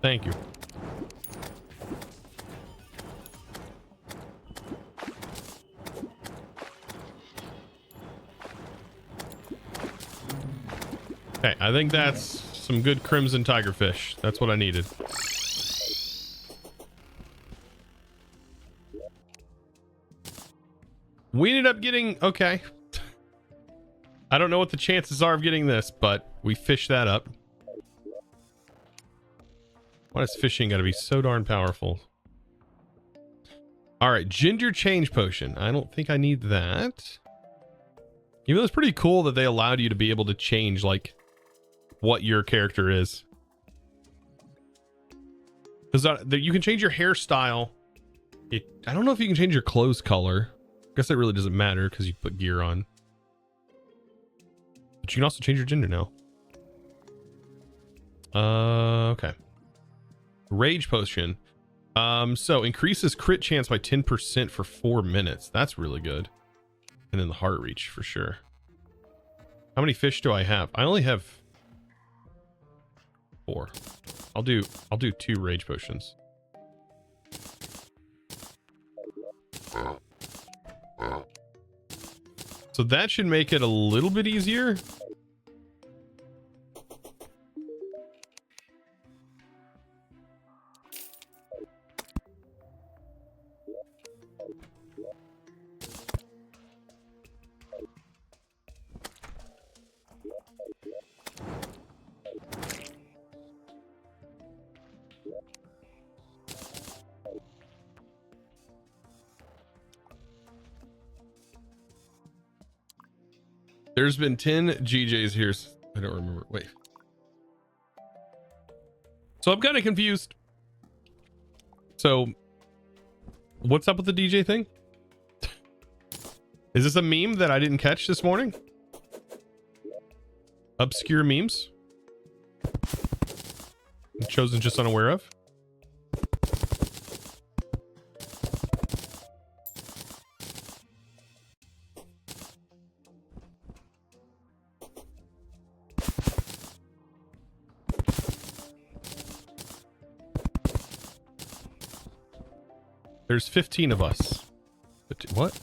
Thank you. Okay, I think that's some good crimson tigerfish. That's what I needed. We ended up getting... Okay. I don't know what the chances are of getting this, but we fished that up. Why does fishing gotta be so darn powerful? Alright, ginger change potion. I don't think I need that. Even though it's pretty cool that they allowed you to be able to change, like, what your character is. Because you can change your hairstyle. I don't know if you can change your clothes color. I guess it really doesn't matter because you put gear on. But you can also change your gender now. Okay. Rage potion. So increases crit chance by 10% for 4 minutes. That's really good. And then the heart reach for sure. How many fish do I have? I only have 4. I'll do 2 rage potions. So that should make it a little bit easier. There's been 10 GJs here. I don't remember. Wait. So I'm kind of confused. So what's up with the DJ thing? Is this a meme that I didn't catch this morning? Obscure memes? Chosen just unaware of? There's 15 of us. What?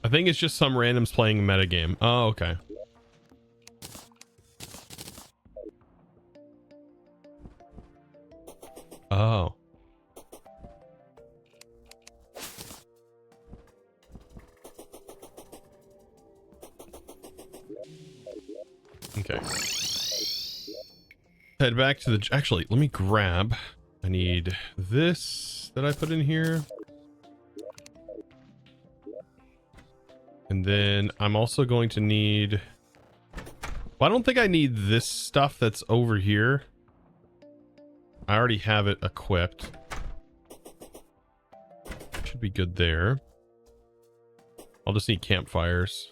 I think it's just some randoms playing a metagame. Oh, okay. Oh. Okay. Head back to the... Actually, let me grab... I need this that I put in here. And then I'm also going to need... Well, I don't think I need this stuff that's over here. I already have it equipped. Should be good there. I'll just need campfires.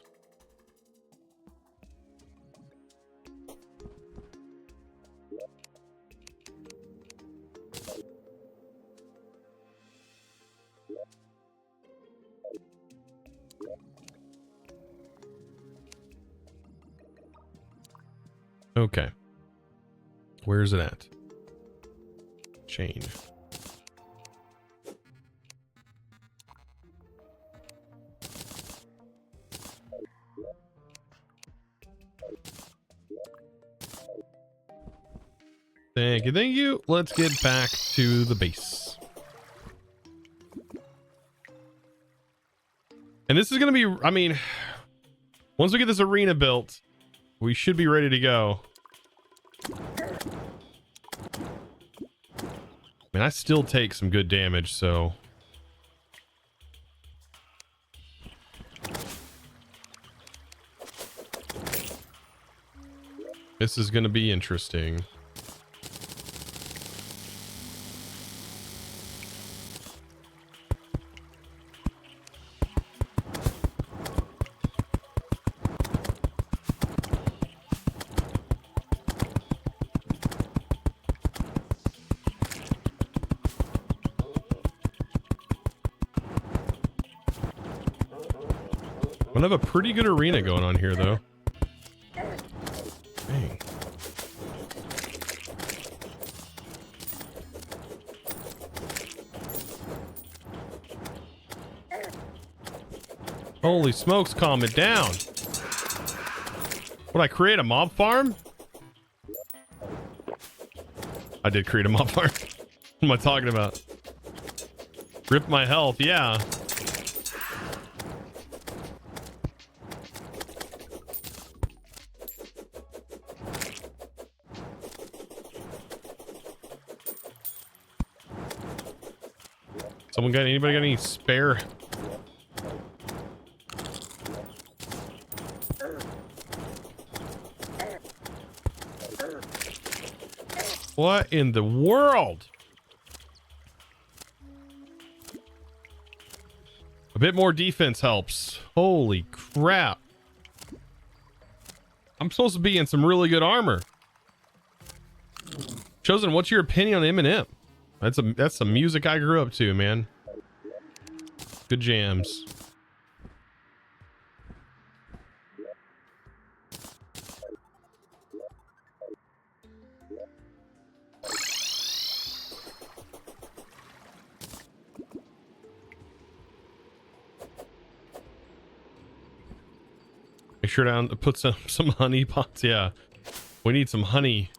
Okay. Where's it at? Change. Thank you, thank you. Let's get back to the base. And this is going to be, I mean, once we get this arena built, we should be ready to go. I mean, I still take some good damage, so. This is going to be interesting. I have a pretty good arena going on here, though. Dang. Holy smokes, calm it down. Would I create a mob farm? I did create a mob farm. What am I talking about? Rip my health, yeah. Anybody got any spare? What in the world? A bit more defense helps. Holy crap. I'm supposed to be in some really good armor. Chosen, what's your opinion on Eminem? That's some music I grew up to, man. Good jams. Make sure to put some honey pots. Yeah, we need some honey.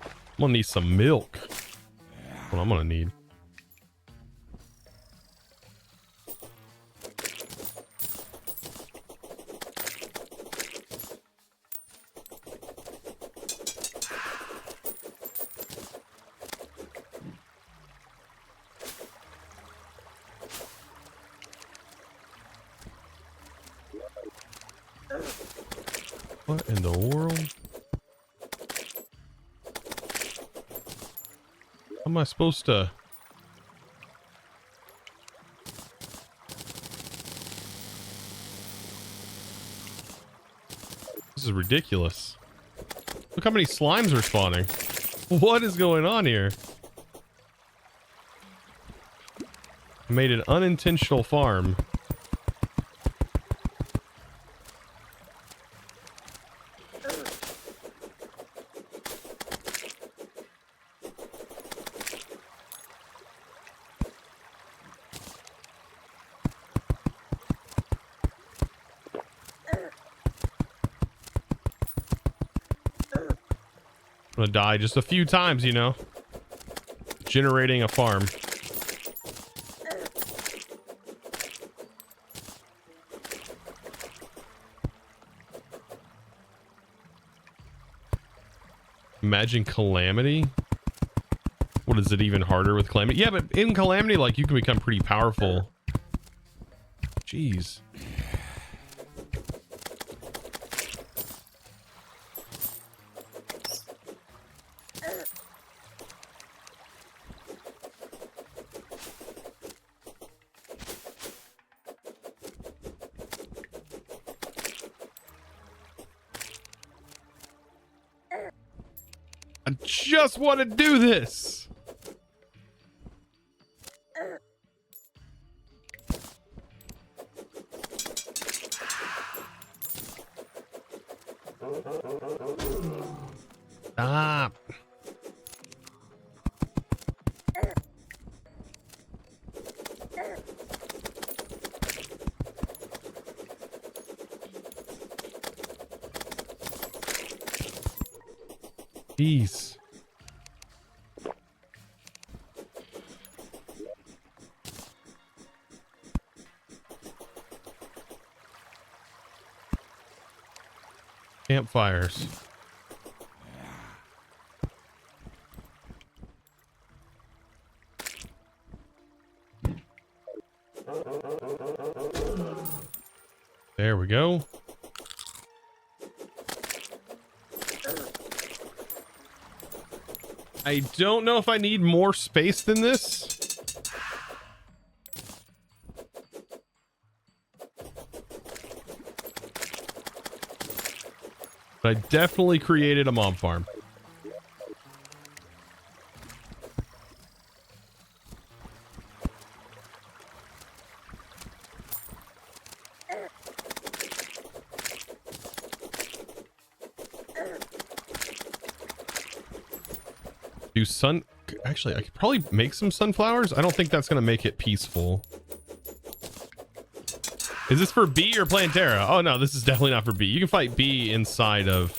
I'm gonna need some milk. What I'm gonna need. What in the world? How am I supposed to? This is ridiculous. Look how many slimes are spawning. What is going on here? I made an unintentional farm. I'm gonna die just a few times, you know. Generating a farm. Imagine Calamity. What is it even harder with Calamity? Yeah, but in Calamity, like, you can become pretty powerful. Jeez. I just want to do this. Stop. Jeez. Campfires. There we go. I don't know if I need more space than this. But I definitely created a mob farm. Actually, I could probably make some sunflowers. I don't think that's gonna make it peaceful. Is this for bee or Plantera? Oh no, this is definitely not for bee. You can fight bee inside of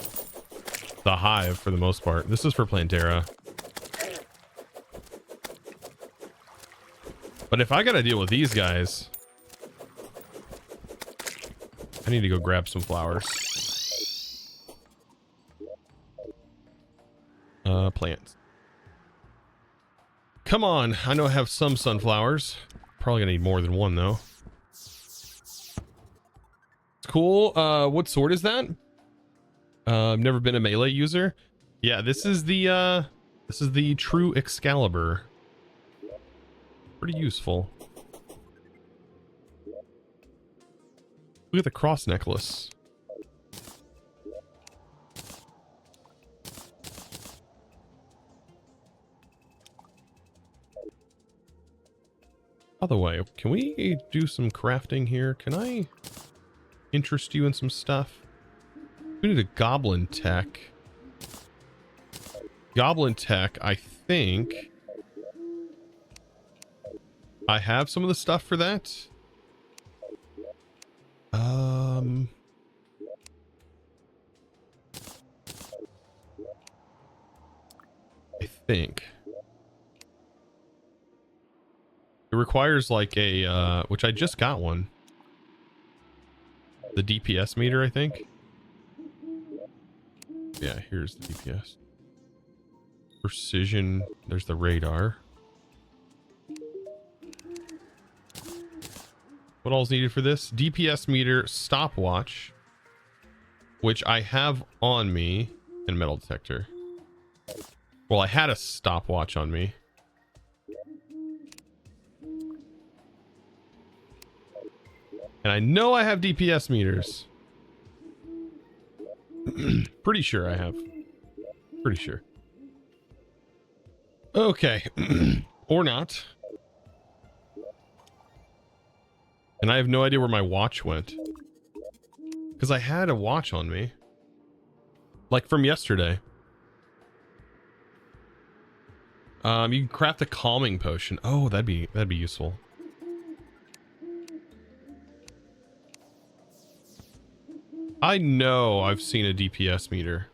the hive for the most part. This is for Plantera. But if I gotta deal with these guys, I need to go grab some flowers. Plants. Come on, I know I have some sunflowers. Probably gonna need more than one though. It's cool. What sword is that? I've never been a melee user. Yeah, this is the true Excalibur. Pretty useful. Look at the cross necklace. By the way, can we do some crafting here? Can I interest you in some stuff? We need a goblin tech. Goblin tech, I think I have some of the stuff for that. I think it requires like a which I just got one. The DPS meter, I think. Yeah, here's the DPS. Precision, there's the radar. What all's needed for this? DPS meter, stopwatch, which I have on me, and metal detector. Well, I had a stopwatch on me. And I know I have DPS meters. Pretty sure I have. Pretty sure. Okay. Or not. And I have no idea where my watch went. Because I had a watch on me. Like from yesterday. You can craft a calming potion. Oh, that'd be useful. I know I've seen a DPS meter.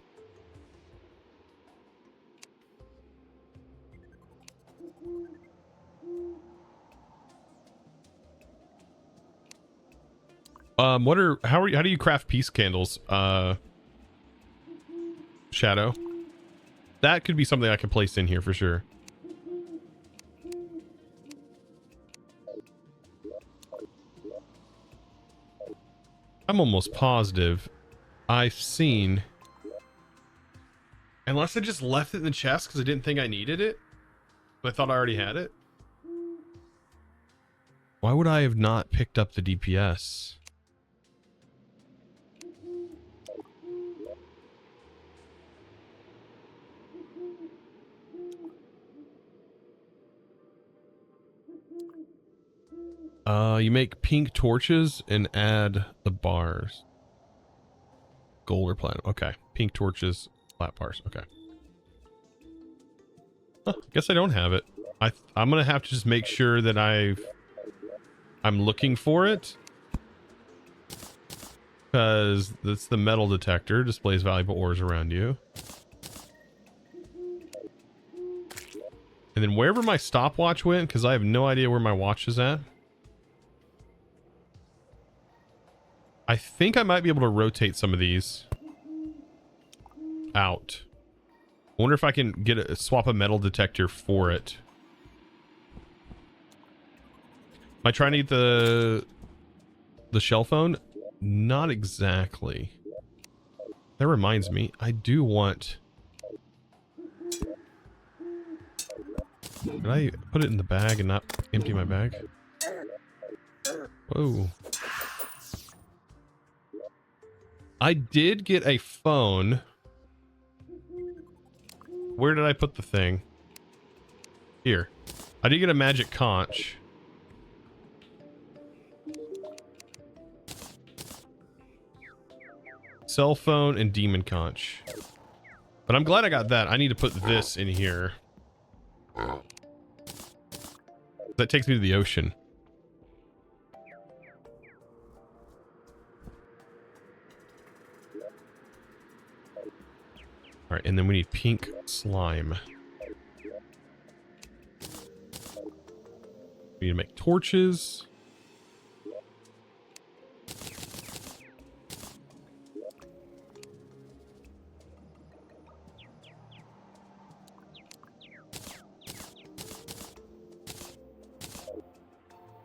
How do you craft peace candles? Shadow. That could be something I can place in here for sure. I'm almost positive I've seen, unless I just left it in the chest because I didn't think I needed it, but I thought I already had it. Why would I have not picked up the DPS? You make pink torches and add the bars. Gold or platinum. Okay. Pink torches, flat bars. Okay. Guess I don't have it. I'm gonna have to just make sure that I'm looking for it, because that's the metal detector, displays valuable ores around you. And then wherever my stopwatch went, because I have no idea where my watch is at. I think I might be able to rotate some of these out. I wonder if I can get swap a metal detector for it. Am I trying to get the shell phone? Not exactly. That reminds me, I do want... Did I put it in the bag and not empty my bag? Whoa. I did get a phone. Where did I put the thing? Here. I did get a magic conch. Cell phone and demon conch. But I'm glad I got that. I need to put this in here. That takes me to the ocean. All right, and then we need pink slime. We need to make torches.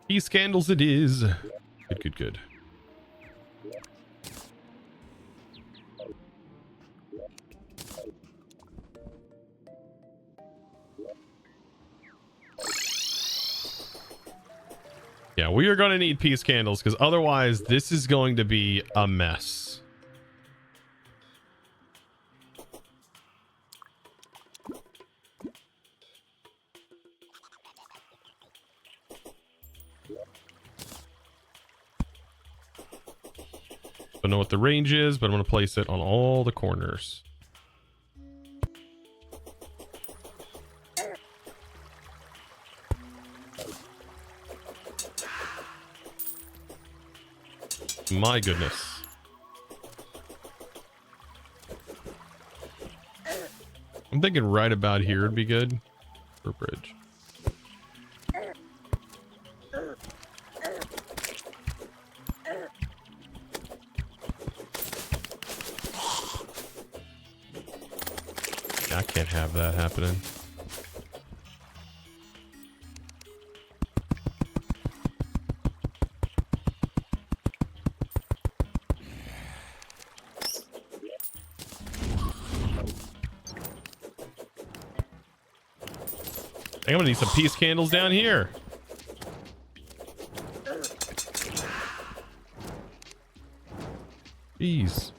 Peace candles it is. Good, good, good. Yeah, we are going to need peace candles, because otherwise this is going to be a mess. Don't know what the range is, but I'm going to place it on all the corners. My goodness. I'm thinking right about here would be good for a bridge. I can't have that happening. I'm gonna need some peace candles down here. Jeez.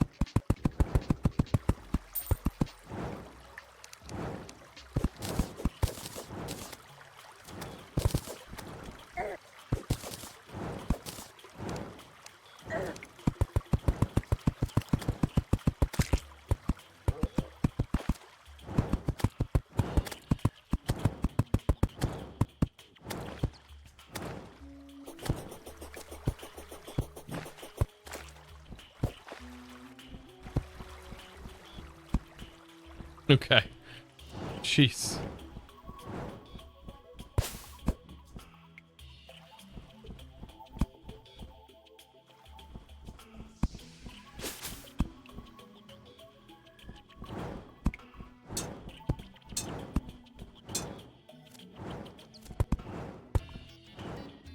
Okay. Jeez.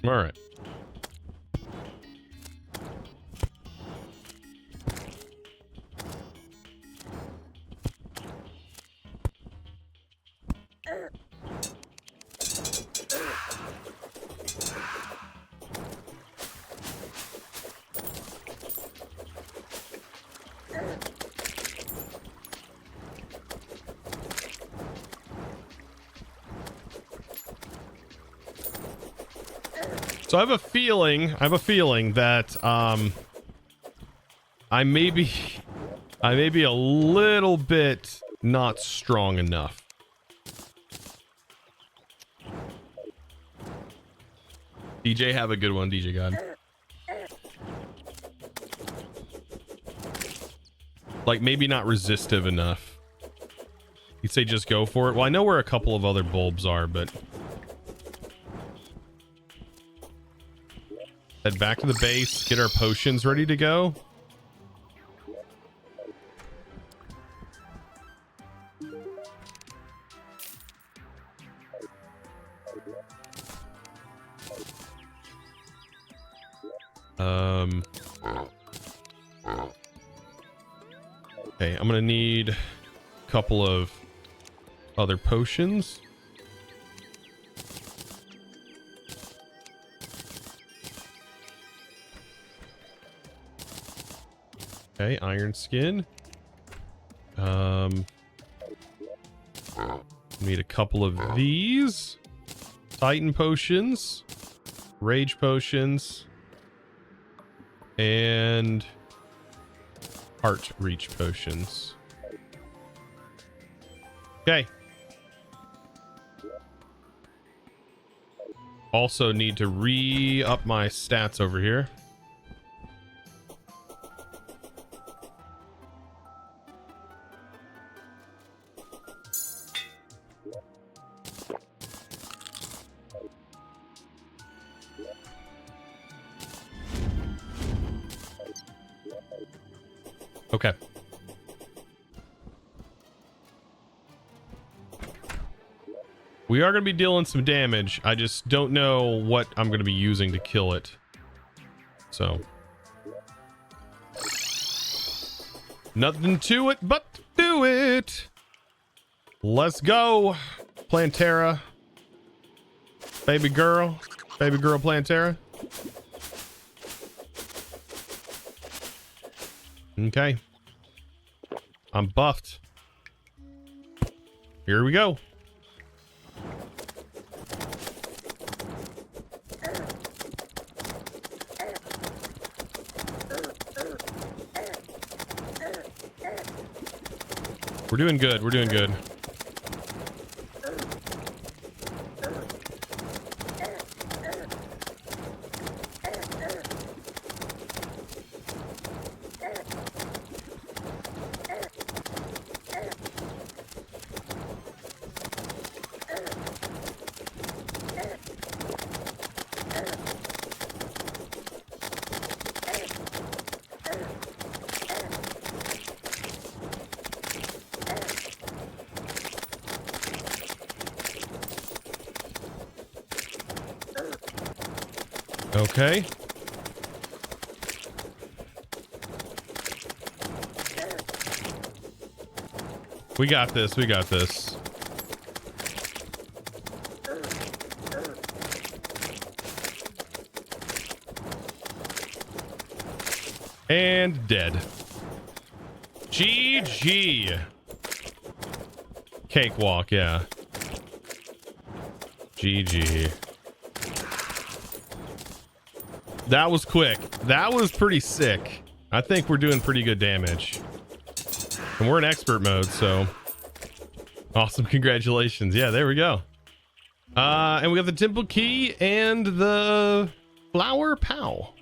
All right. So I have a feeling that I may be a little bit not strong enough. DJ, have a good one, DJ God. Like, maybe not resistive enough. You'd say just go for it. Well, I know where a couple of other bulbs are, but... Head back to the base, get our potions ready to go. Okay, I'm gonna need a couple of other potions. Okay, iron skin. Need a couple of these. Titan potions. Rage potions. And heart reach potions. Okay. Also need to re-up my stats over here. Okay. We are going to be dealing some damage. I just don't know what I'm going to be using to kill it. So. Nothing to it but to do it. Let's go, Plantera. Baby girl. Baby girl Plantera. Okay. I'm buffed. Here we go. We're doing good. We're doing good. Okay. We got this. We got this. And dead. GG. Cakewalk, yeah. GG. That was quick. That was pretty sick. I think we're doing pretty good damage. And we're in expert mode, so awesome. Congratulations. Yeah, there we go. And we got the temple key and the flower pow.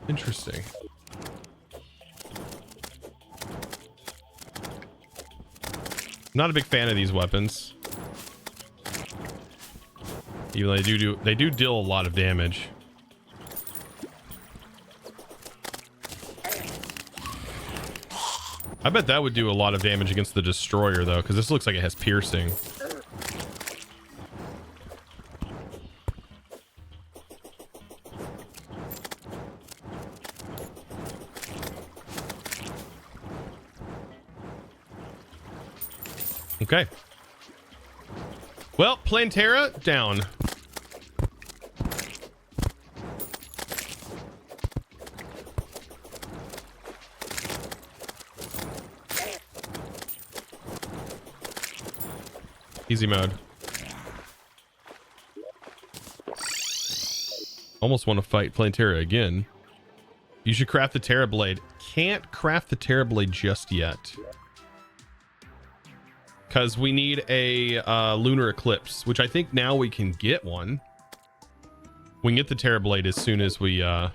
Interesting. Not a big fan of these weapons. Even though they do deal a lot of damage. I bet that would do a lot of damage against the destroyer though, because this looks like it has piercing. Okay. Well, Plantera down. Easy mode. Almost want to fight Plantera again. You should craft the Terra Blade. Can't craft the Terra Blade just yet. because we need a lunar eclipse, which I think now we can get one. We can get the Terrorblade as soon as we as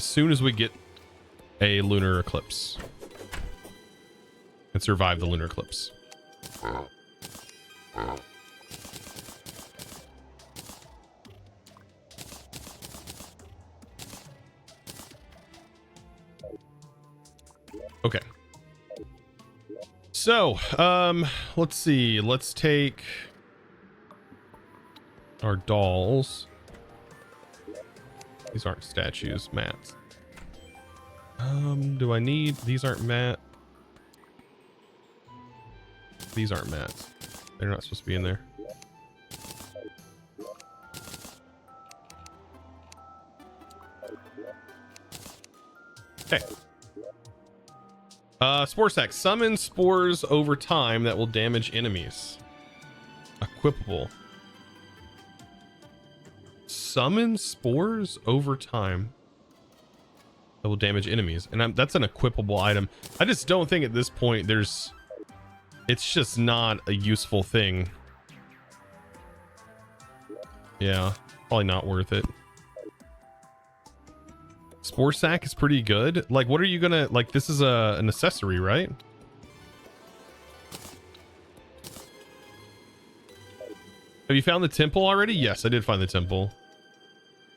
soon as we get a lunar eclipse and survive the lunar eclipse. Okay. So, let's see. Let's take our dolls. These aren't statues, mats. Do I need... These aren't mat. These aren't mats. They're not supposed to be in there. Okay. Spore sack. Summon spores over time that will damage enemies. Equipable. Summon spores over time that will damage enemies. And that's an equipable item. I just don't think at this point there's... It's just not a useful thing. Yeah, probably not worth it. Spore sack is pretty good. Like, what are you gonna... Like, this is an accessory, right? Have you found the temple already? Yes, I did find the temple.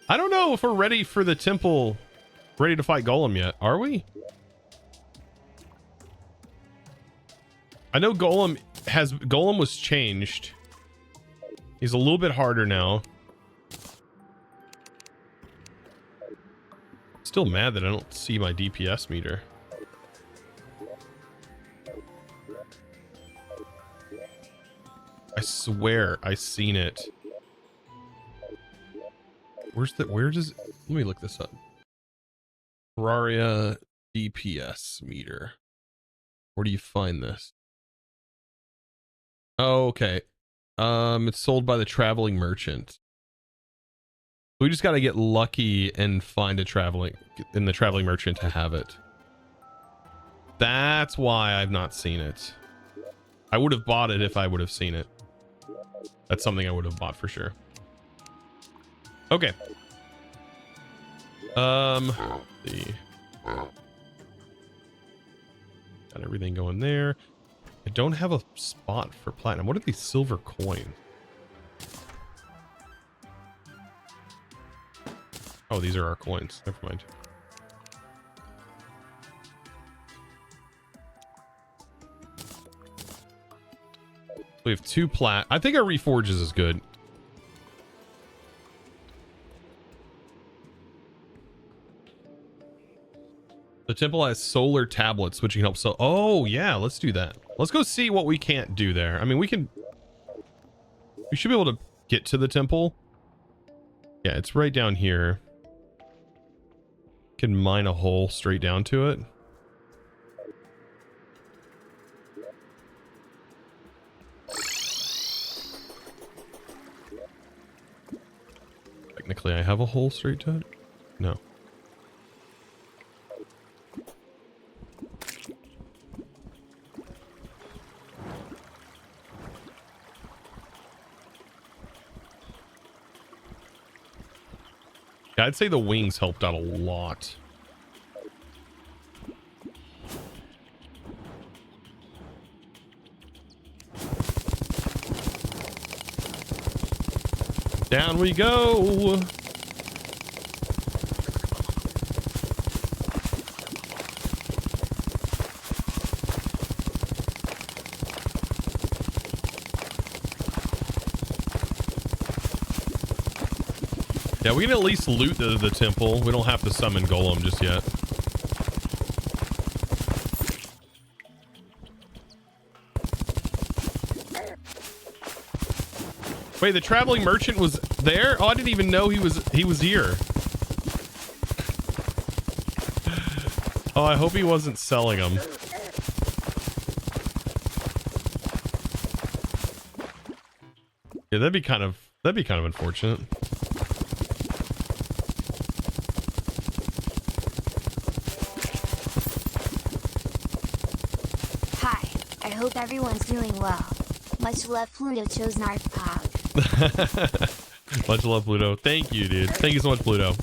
I don't know if we're ready for the temple, ready to fight Golem yet. Are we? I know Golem was changed. He's a little bit harder now. Still mad that I don't see my DPS meter. I swear I seen it. Where does, let me look this up. Terraria DPS meter. Where do you find this? Oh, okay. It's sold by the traveling merchant. We just got to get lucky and find the traveling merchant to have it. That's why I've not seen it. I would have bought it if I would have seen it. That's something I would have bought for sure. Okay. Let's see. Got everything going there. I don't have a spot for platinum. What are these silver coins? Oh, these are our coins. Never mind. We have 2 plat. I think our reforges is good. The temple has solar tablets, which can help. So, oh yeah, let's do that. Let's go see what we can't do there. I mean, we should be able to get to the temple. Yeah, it's right down here. Can mine a hole straight down to it. Technically, I have a hole straight to it. No. Yeah, I'd say the wings helped out a lot. Down we go. Yeah, we can at least loot the temple. We don't have to summon Golem just yet. Wait, the traveling merchant was there? Oh, I didn't even know he was here. Oh, I hope he wasn't selling them. Yeah, that'd be kind of unfortunate. Hope everyone's doing well. Much love, Pluto ChosenLIVE Pop. Much love, Pluto. Thank you, dude. Thank you so much, Pluto.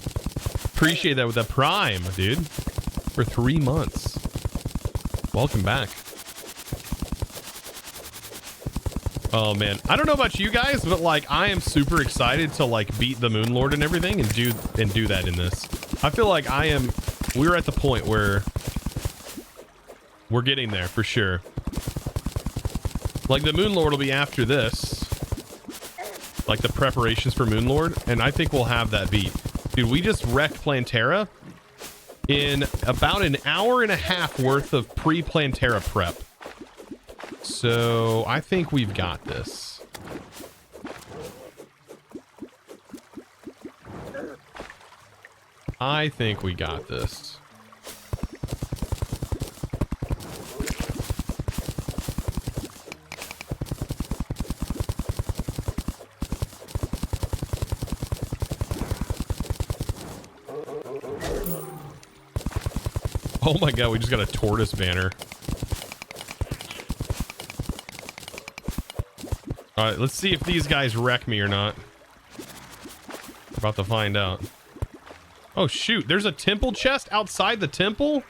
Appreciate that with that Prime, dude. For 3 months. Welcome back. Oh man, I don't know about you guys, but like I am super excited to like beat the Moon Lord and everything and do that in this. I feel like we're at the point where we're getting there for sure. Like the Moon Lord will be after this. Like the preparations for Moon Lord, and I think we'll have that beat. Dude, we just wrecked Plantera in about an hour and a half worth of pre-Plantera prep. So I think we've got this. I think we got this. Oh my god, we just got a tortoise banner. Alright, let's see if these guys wreck me or not. We're about to find out. Oh shoot, there's a temple chest outside the temple?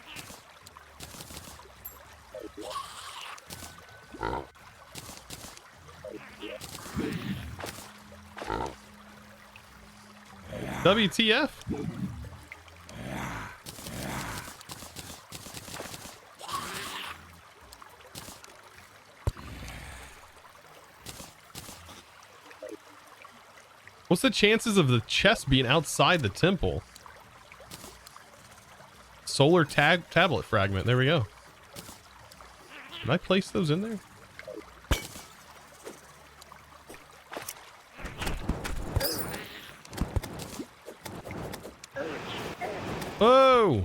WTF? What's the chances of the chest being outside the temple? Solar tablet fragment. There we go. Can I place those in there? Oh!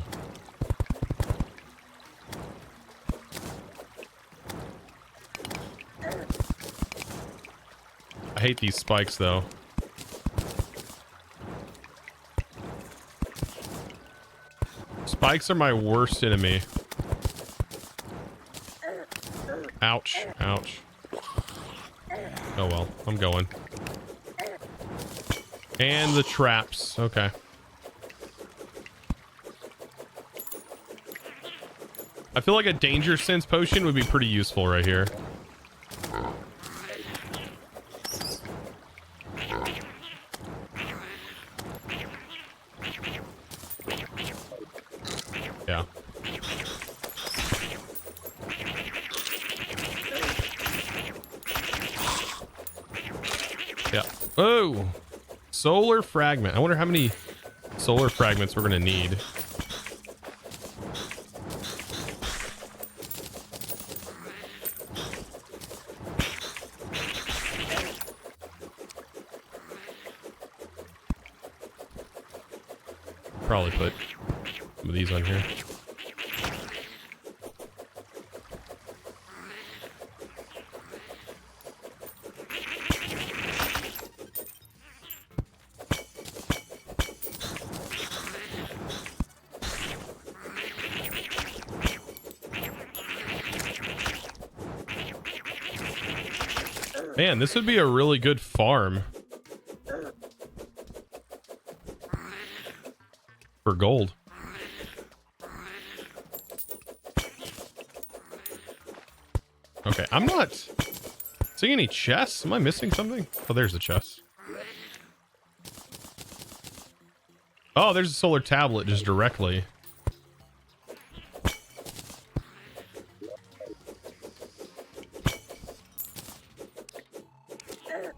I hate these spikes though. Spikes are my worst enemy. Ouch. Ouch. Oh well, I'm going. And the traps. Okay. I feel like a danger sense potion would be pretty useful right here. Yeah. Yeah. Oh! Solar fragment. I wonder how many solar fragments we're gonna need. Probably put some of these on here. Man, this would be a really good farm for gold. Okay, I'm not seeing any chests. Am I missing something? Oh, there's the chest. Oh, there's a solar tablet just directly.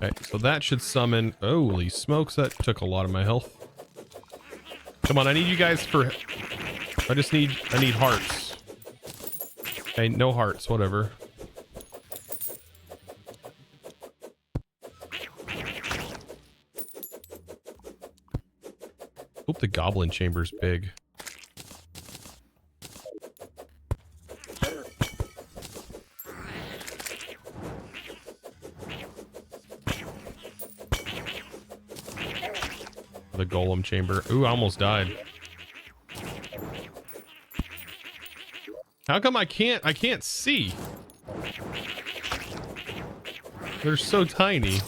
Okay, so that should summon... Holy smokes, that took a lot of my health. Come on, I need you guys for... I need hearts. Okay, no hearts, whatever. Hope the goblin chamber's big. The golem chamber. Ooh, I almost died. How come I can't see? They're so tiny.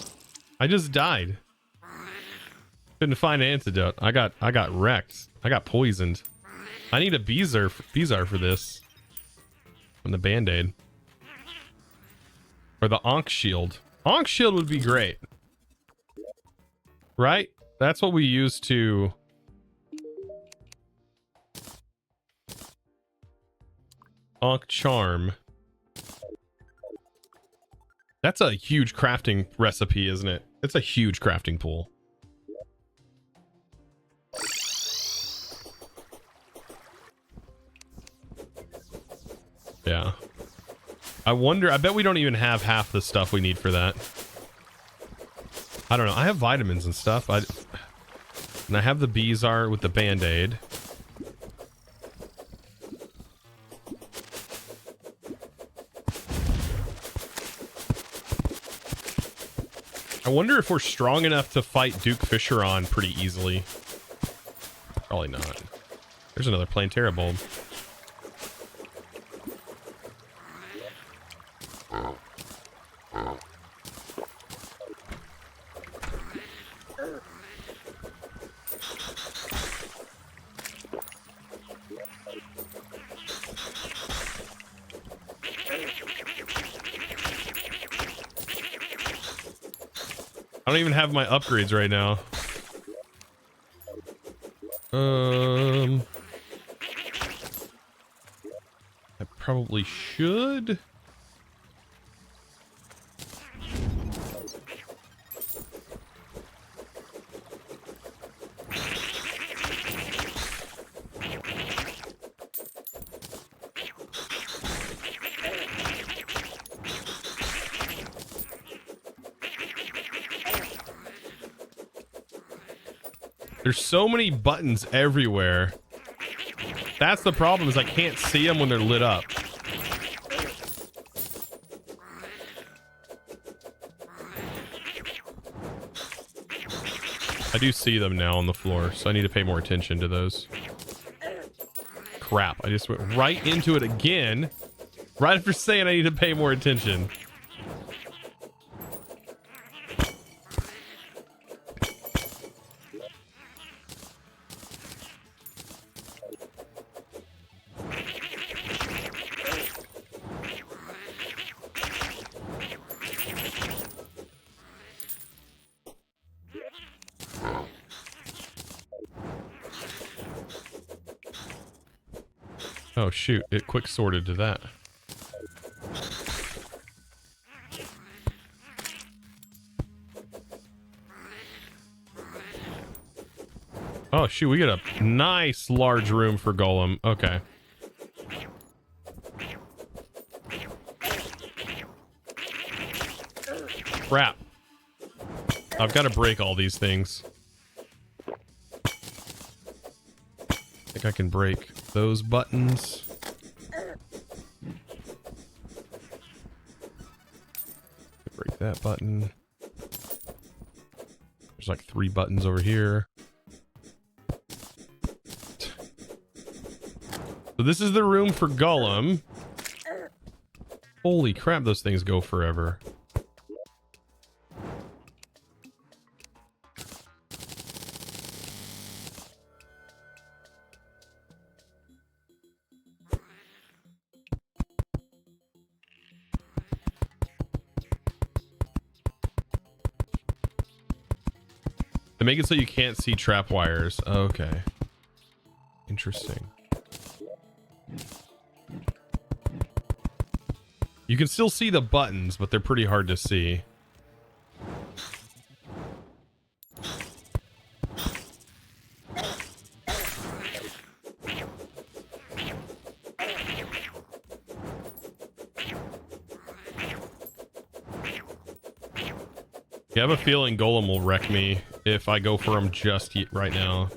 I just died. Couldn't find an antidote. I got wrecked. I got poisoned. I need a Beezar for this. And the Band-Aid. Or the Ankh Shield. Ankh Shield would be great. Right? That's what we use to... Ankh Charm. That's a huge crafting recipe, isn't it? It's a huge crafting pool. Yeah. I wonder, I bet we don't even have half the stuff we need for that. I don't know. I have vitamins and stuff. And I have the Beezar with the Band-Aid. I wonder if we're strong enough to fight Duke Fisheron pretty easily. Probably not. There's another Plantera bulb. I don't even have my upgrades right now. I probably should. There's so many buttons everywhere. That's the problem, is I can't see them when they're lit up. I do see them now on the floor, so I need to pay more attention to those. Crap, I just went right into it again. Right after saying I need to pay more attention. Oh shoot, it quick sorted to that. Oh shoot, we get a nice large room for Golem. Okay. Crap. I've got to break all these things. I think I can break those buttons. Break that button. There's like 3 buttons over here. So this is the room for Golem. Holy crap, those things go forever. They make it so you can't see trap wires. Okay. Interesting. You can still see the buttons, but they're pretty hard to see. Yeah, I have a feeling Golem will wreck me if I go for him just right now.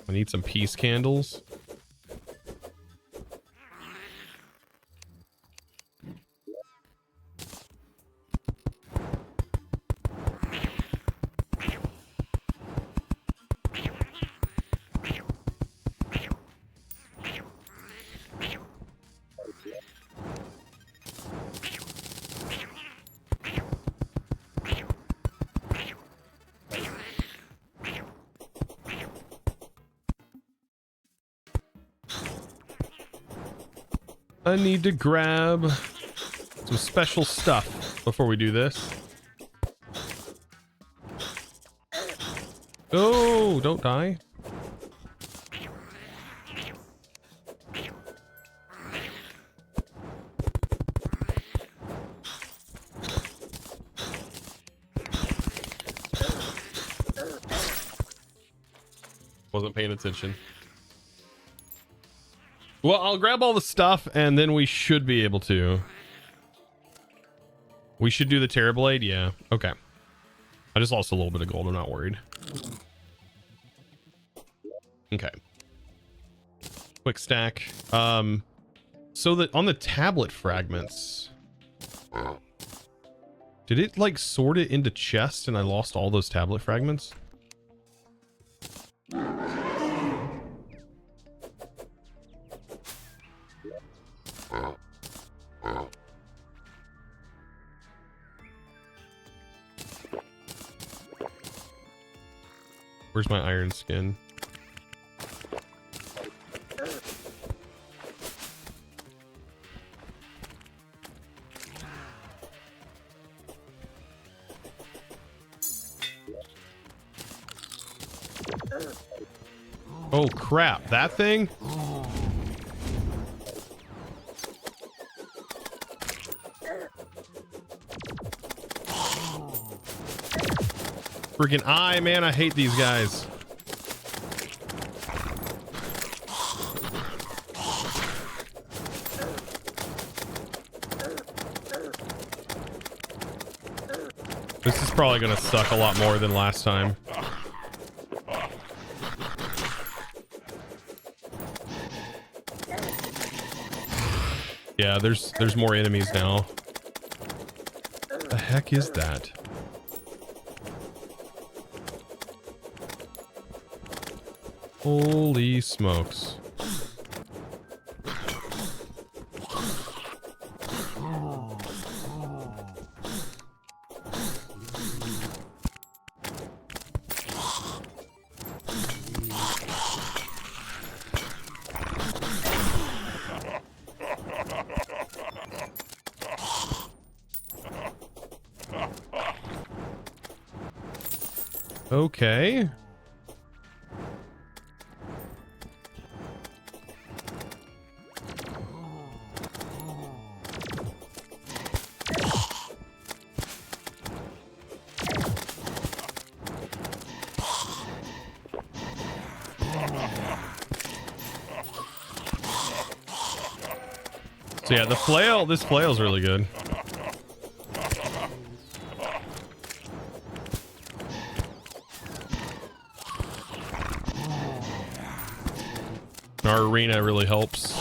I need some peace candles. I need to grab some special stuff before we do this. Oh, don't die. Wasn't paying attention. Well, I'll grab all the stuff and then we should be able to. We should do the Terra Blade, yeah. Okay. I just lost a little bit of gold, I'm not worried. Okay. Quick stack. So that on the tablet fragments, did it like sort it into chests and I lost all those tablet fragments? Where's my iron skin? Oh crap, that thing? Freaking eye, man, I hate these guys. This is probably gonna suck a lot more than last time. Yeah, there's more enemies now. The heck is that? Holy smokes. Okay. So yeah, the flail, this flail's really good. Our arena really helps.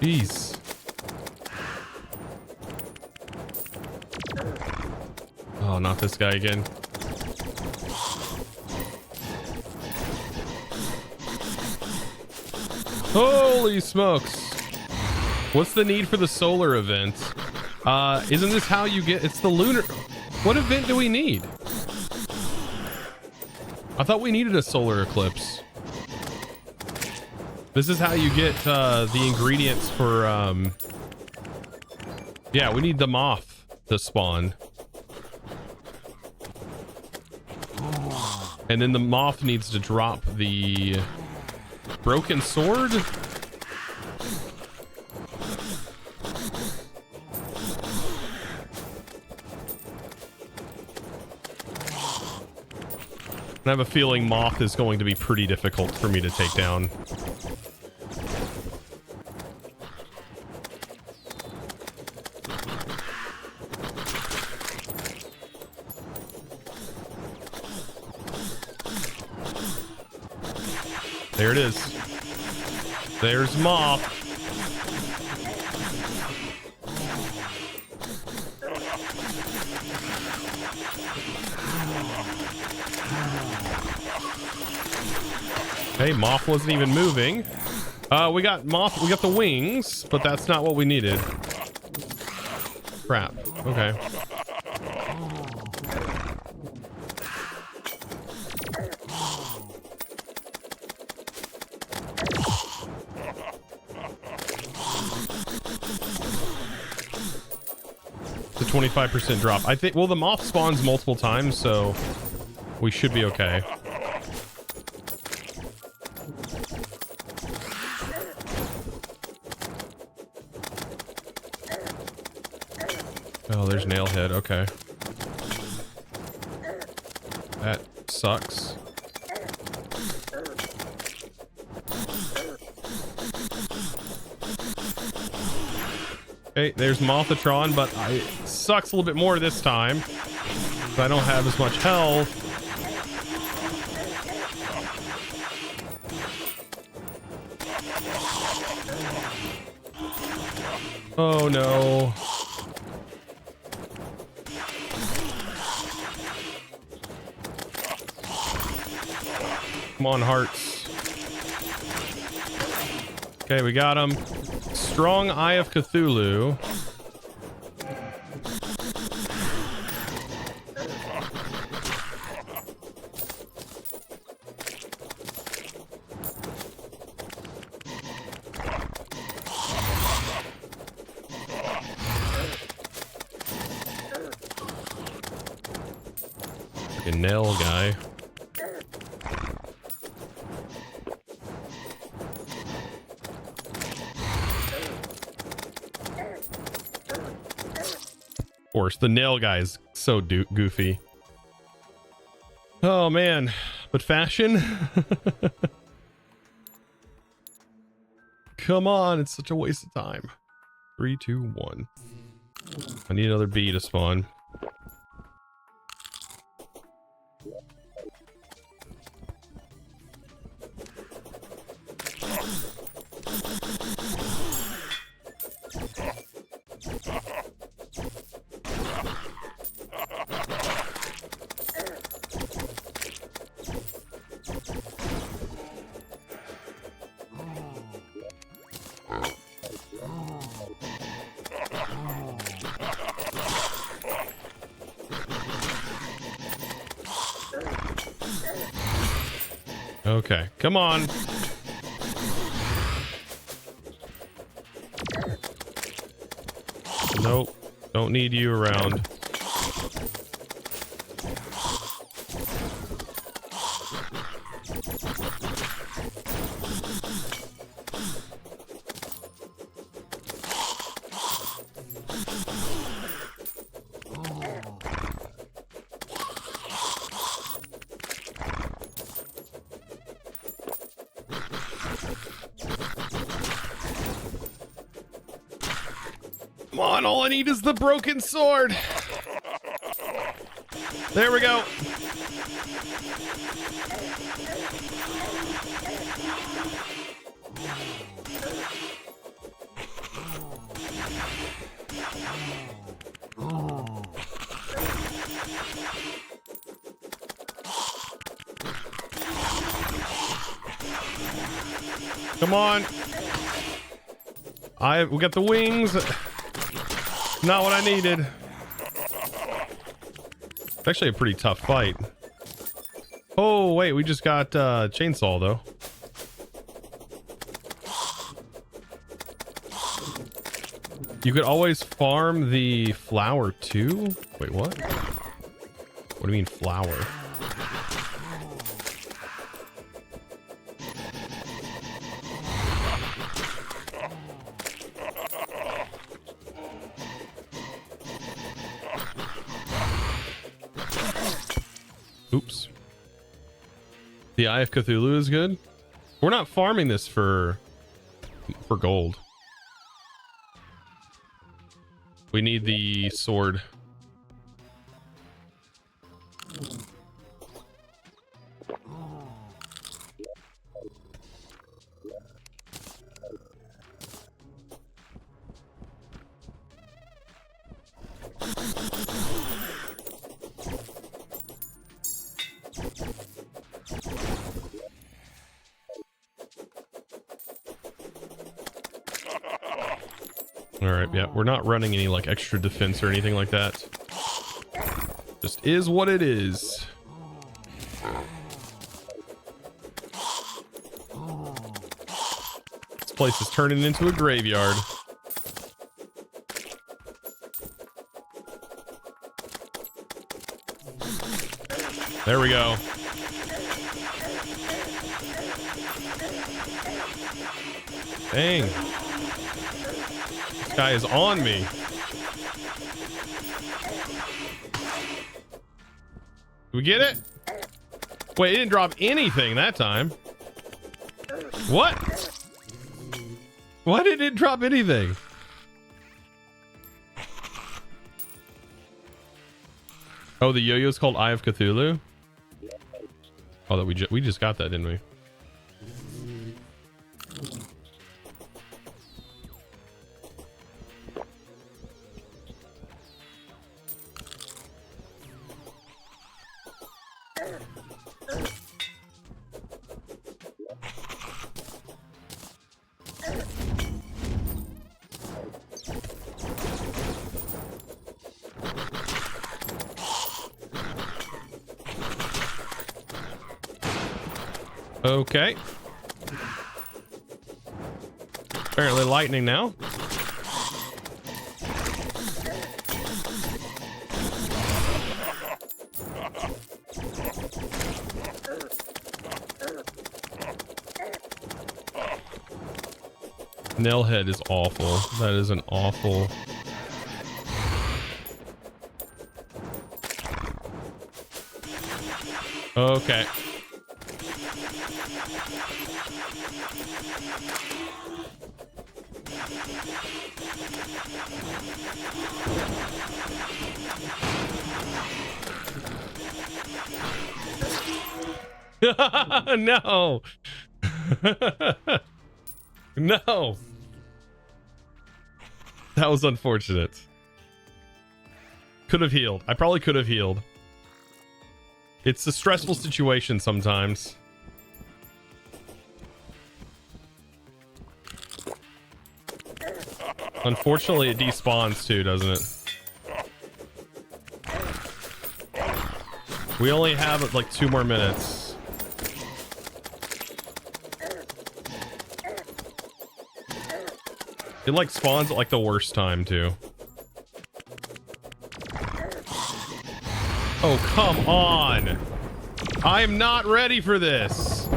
Jeez. Oh, not this guy again. Holy smokes. What's the need for the solar event? Isn't this how you get... It's the lunar... What event do we need? I thought we needed a solar eclipse. This is how you get the ingredients for... Yeah, we need the moth to spawn. And then the moth needs to drop the broken sword. I have a feeling moth is going to be pretty difficult for me to take down. There it is. There's moth. Hey, moth wasn't even moving. We got moth. We got the wings, but that's not what we needed. Crap. Okay. The 25% drop. I think. Well, the moth spawns multiple times, so we should be okay. Oh, there's Nailhead. Okay. That sucks. Okay, there's Mothatron, but it sucks a little bit more this time. I don't have as much health. Oh no. Come on, hearts. Okay, we got him. Strong Eye of Cthulhu. Fucking nail guy. Of course, the nail guy's so goofy. Oh man, but fashion? Come on, it's such a waste of time. 3, 2, 1. I need another bee to spawn. Okay, come on. Nope, don't need you around. Come on, all I need is the broken sword. There we go. Come on. We got the wings. Not what I needed. It's actually a pretty tough fight. Oh wait, we just got chainsaw though. You could always farm the flower too. Wait, what? What do you mean flower? Oops. The Eye of Cthulhu is good. We're not farming this for gold. We need the sword. All right, yeah, we're not running any like extra defense or anything like that. Just is what it is. This place is turning into a graveyard. There we go. Dang. This guy is on me. Did we get it? Wait, it didn't drop anything that time. What? Why did it drop anything? Oh, the yo-yo's called Eye of Cthulhu? Oh, that we just got that, didn't we? Okay. Apparently lightning now. Nailhead is awful. That is an awful... Okay. No. No. That was unfortunate. Could have healed. I probably could have healed. It's a stressful situation sometimes. Unfortunately, it despawns too, doesn't it? We only have like 2 more minutes. It like spawns at like the worst time too. Oh, come on. I am not ready for this.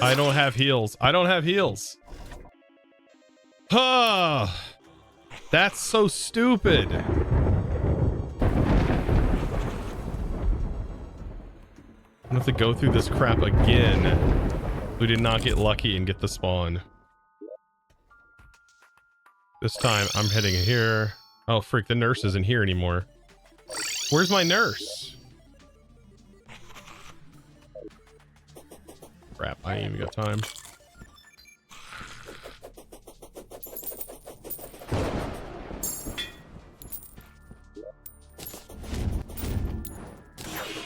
I don't have heals. I don't have heals. Ah, that's so stupid. I have to go through this crap again. We did not get lucky and get the spawn. This time I'm heading here. Oh, freak, the nurse isn't here anymore. Where's my nurse? Crap, I ain't even got time.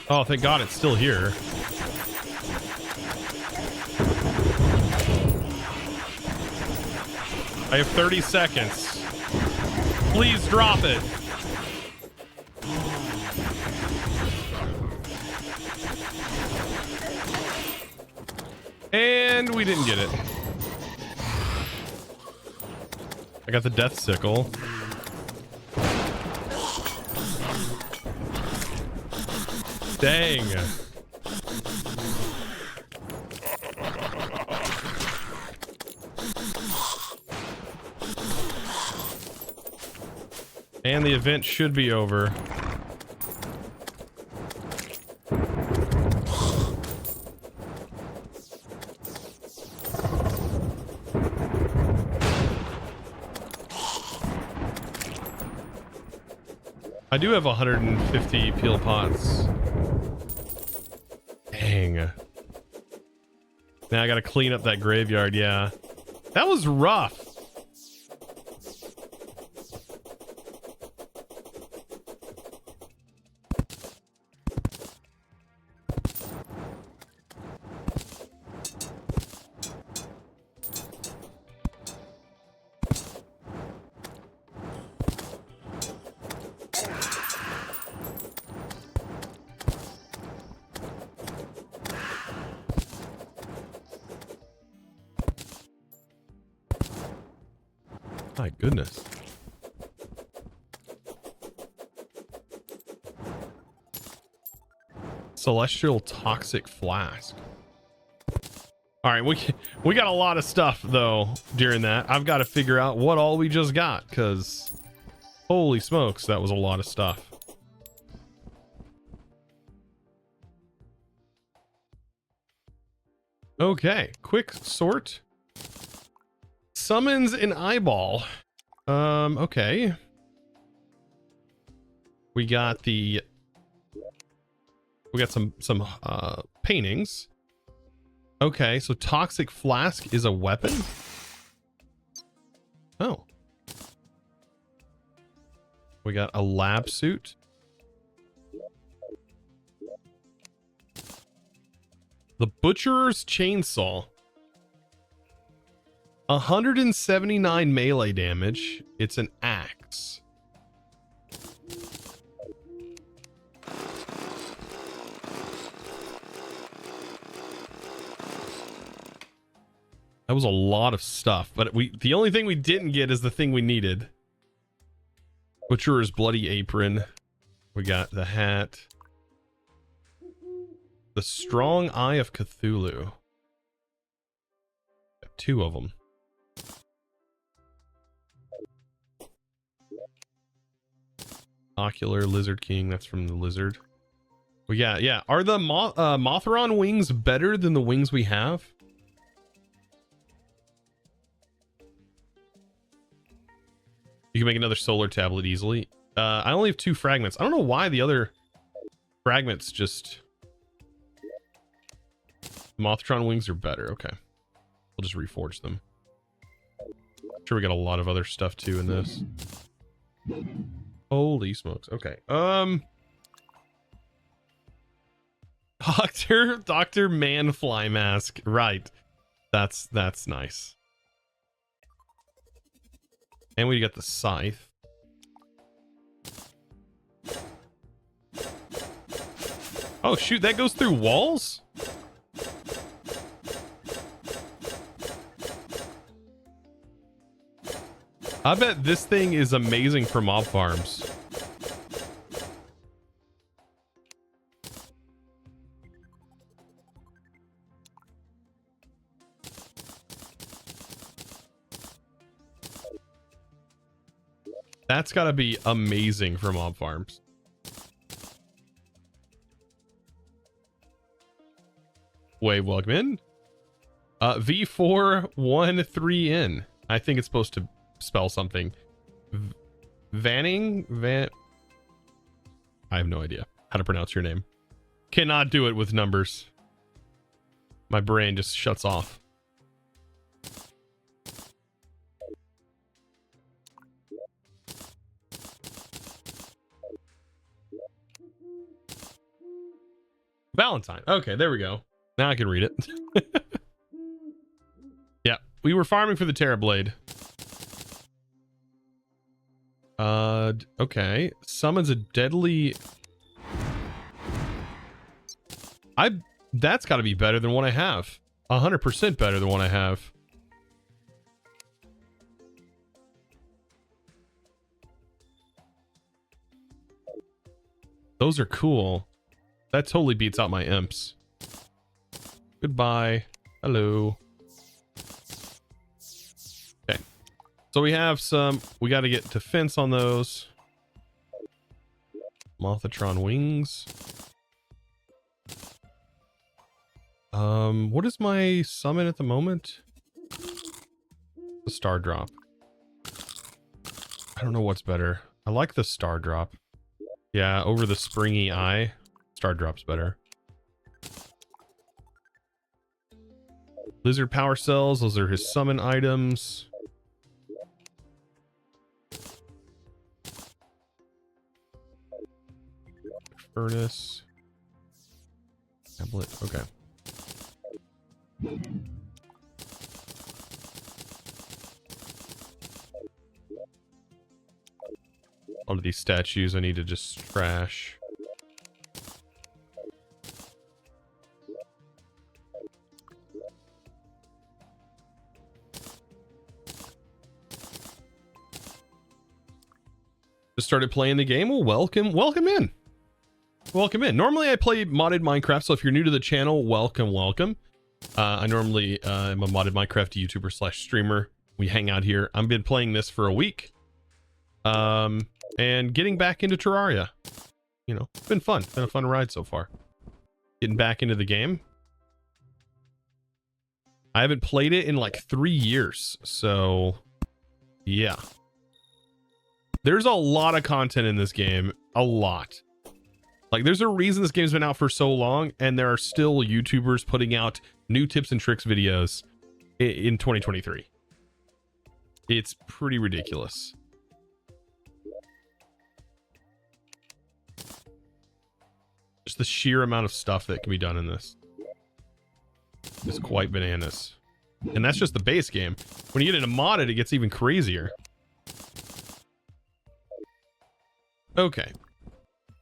Oh, thank God it's still here. I have 30 seconds. Please drop it. And we didn't get it. I got the death sickle. Dang. And the event should be over. I do have 150 peel pots. Dang. Now I gotta clean up that graveyard, yeah. That was rough. My goodness. Celestial Toxic Flask. All right, we got a lot of stuff though during that. I've got to figure out what all we just got, because holy smokes, that was a lot of stuff. Okay, quick sort. Summons an eyeball. Okay. We got some paintings. Okay, so Toxic Flask is a weapon. Oh. We got a lab suit. The Butcherer's Chainsaw. 179 melee damage. It's an axe. That was a lot of stuff, but the only thing we didn't get is the thing we needed. Butcherer's Bloody Apron. We got the hat. The Strong Eye of Cthulhu. Got 2 of them. Ocular Lizard King. That's from the lizard. Well, yeah. Are the Mothron wings better than the wings we have? You can make another solar tablet easily. I only have 2 fragments. I don't know why the other fragments just... Mothron wings are better. Okay. We'll just reforge them. I'm sure we got a lot of other stuff too in this. Holy smokes. Okay. Dr. Manfly mask. Right. That's nice. And we got the scythe. Oh shoot, that goes through walls? I bet this thing is amazing for mob farms. That's gotta be amazing for mob farms. Wave welcome in. V413N. I think it's supposed to spell something. I have no idea how to pronounce your name. Cannot do it with numbers. My brain just shuts off. Valentine. Okay, there we go. Now I can read it. Yeah, we were farming for the Terrorblade. Okay. Summons a deadly... That's got to be better than what I have. 100% better than what I have. Those are cool. That totally beats out my imps. Goodbye. Hello. Okay. So we have some... We got to get defense on those. Mothatron wings. What is my summon at the moment? The star drop. I don't know what's better. I like the star drop. Yeah, over the springy eye. Star drop's better. Lizard power cells. Those are his summon items. Furnace. Tablet. Okay. All of these statues I need to just trash. just started playing the game, well, welcome in. Welcome in. Normally I play modded Minecraft, so if you're new to the channel, welcome. I normally am a modded Minecraft YouTuber / streamer. We hang out here. I've been playing this for a week. And getting back into Terraria. You know, it's been fun. It's been a fun ride so far. Getting back into the game. I haven't played it in like 3 years, so yeah. There's a lot of content in this game. A lot. Like, there's a reason this game's been out for so long, and there are still YouTubers putting out new tips and tricks videos in 2023. It's pretty ridiculous. Just the sheer amount of stuff that can be done in this is quite bananas. And that's just the base game. When you get into modded, it gets even crazier. Okay.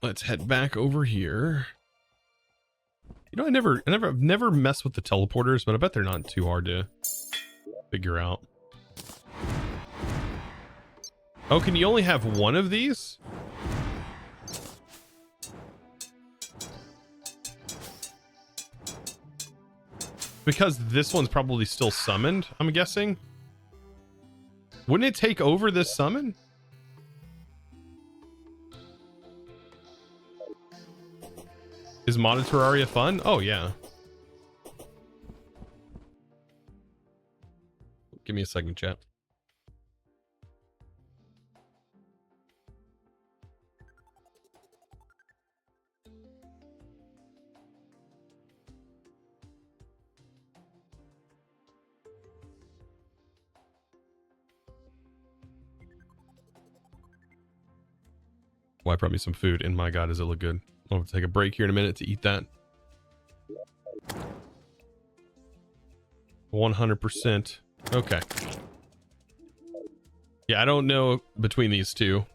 Let's head back over here. You know, I've never messed with the teleporters, but I bet they're not too hard to figure out. Oh, can you only have one of these? Because this one's probably still summoned, I'm guessing. Wouldn't it take over this summon? Is modded Terraria fun? Oh, yeah. Give me a second, chat. Well, I brought me some food, and my god, does it look good. I'll have to take a break here in a minute to eat that. 100%. Okay. Yeah, I don't know between these two.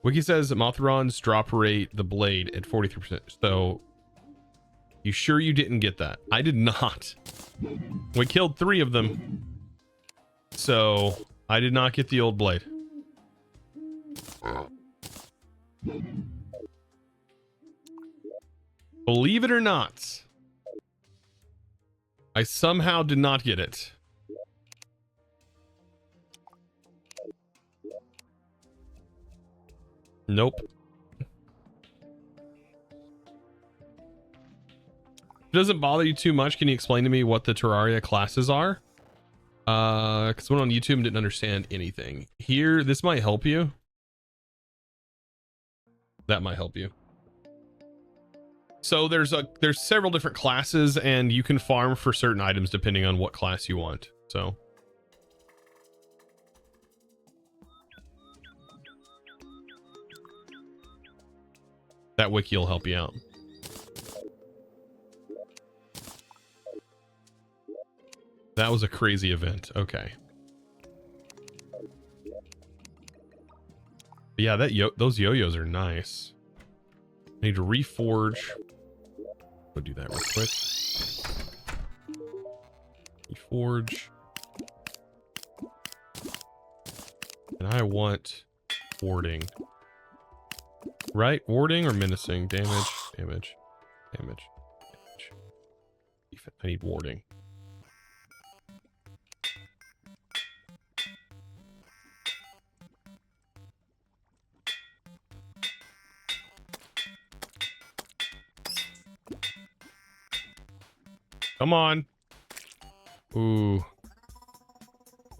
Wiki says Mothron's drop rate the blade at 43%. So, you sure you didn't get that? I did not. We killed 3 of them. So, I did not get the old blade. Believe it or not, I somehow did not get it. Nope. It doesn't bother you too much. Can you explain to me what the Terraria classes are? Because someone on YouTube didn't understand anything. Here, this might help you. That might help you. So there's several different classes, and you can farm for certain items depending on what class you want. So that wiki will help you out. That was a crazy event. Okay. Yeah, those yo-yos are nice. I need to reforge. Go do that real quick. Reforge. And I want warding. Right? Warding or menacing? Damage. I need warding. Come on. Ooh.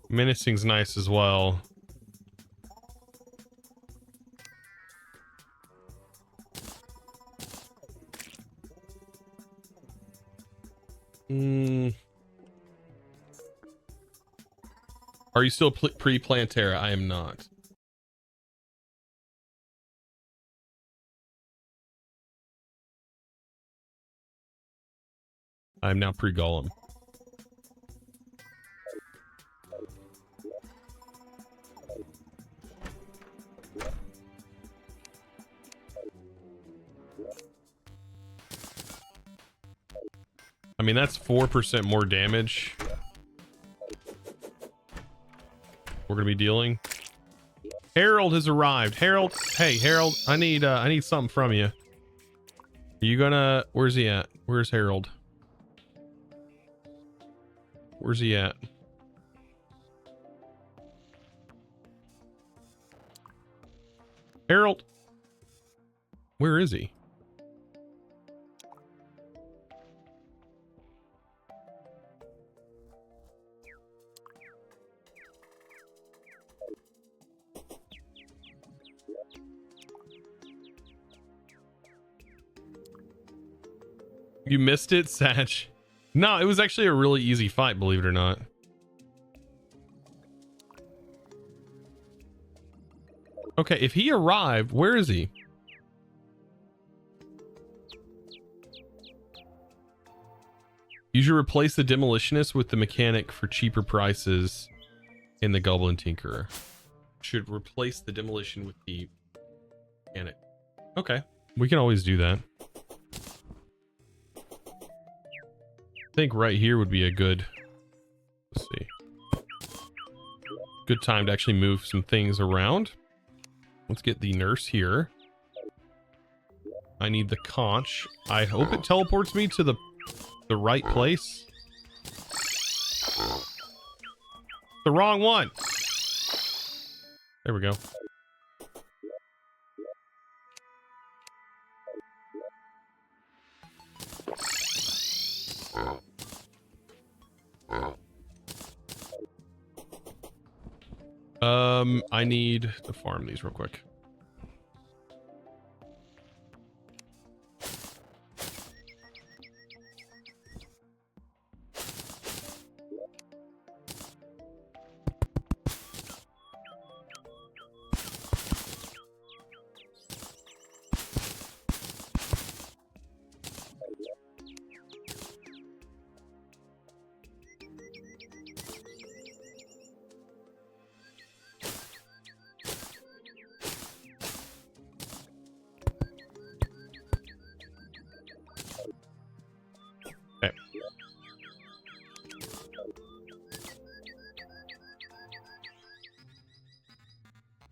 Menacing's nice as well. Are you still pre-Plantera? I am not. I'm now pre-Golem. I mean, that's 4% more damage we're gonna be dealing. Harold has arrived. Harold, hey Harold, I need something from you. Are you gonna? Where's he at? Where's Harold? Where's he at? Harold, where is he? You missed it, Satch? No, it was actually a really easy fight, believe it or not. Okay, if he arrived, where is he? You should replace the demolitionist with the mechanic for cheaper prices in the Goblin Tinkerer. Should replace the demolition with the mechanic. Okay, we can always do that. I think right here would be a good, let's see, good time to actually move some things around. Let's get the nurse here. I need the conch. I hope it teleports me to the right place. The wrong one. There we go. I need to farm these real quick.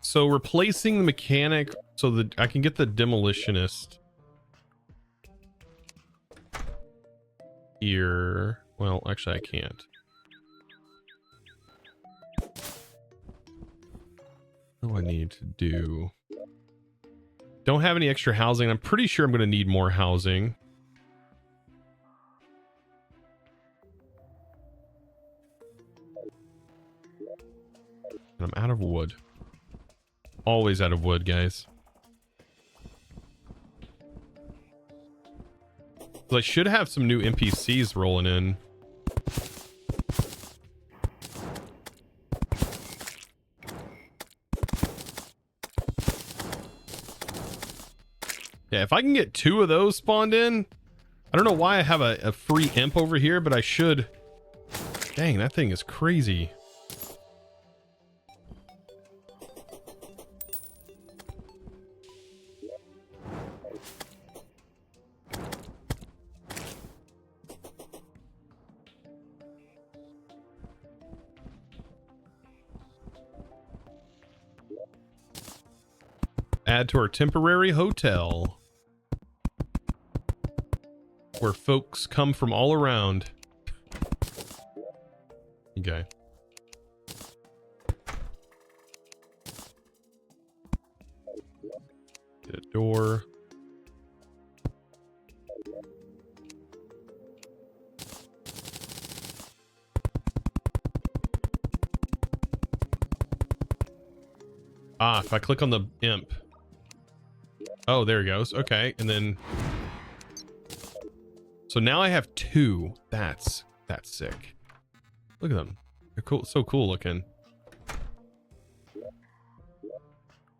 So replacing the mechanic so that I can get the demolitionist here. Well, actually I can't. What do I need to do? Don't have any extra housing. I'm pretty sure I'm going to need more housing. And I'm out of wood. Always out of wood, guys. So I should have some new NPCs rolling in. Yeah, if I can get 2 of those spawned in. I don't know why I have a free imp over here, but I should. Dang, that thing is crazy. Add to our temporary hotel, where folks come from all around. Okay. Get a door. Ah, if I click on the imp. Oh, there he goes. Okay, and then so now I have 2. That's sick. Look at them. They're cool, so cool looking.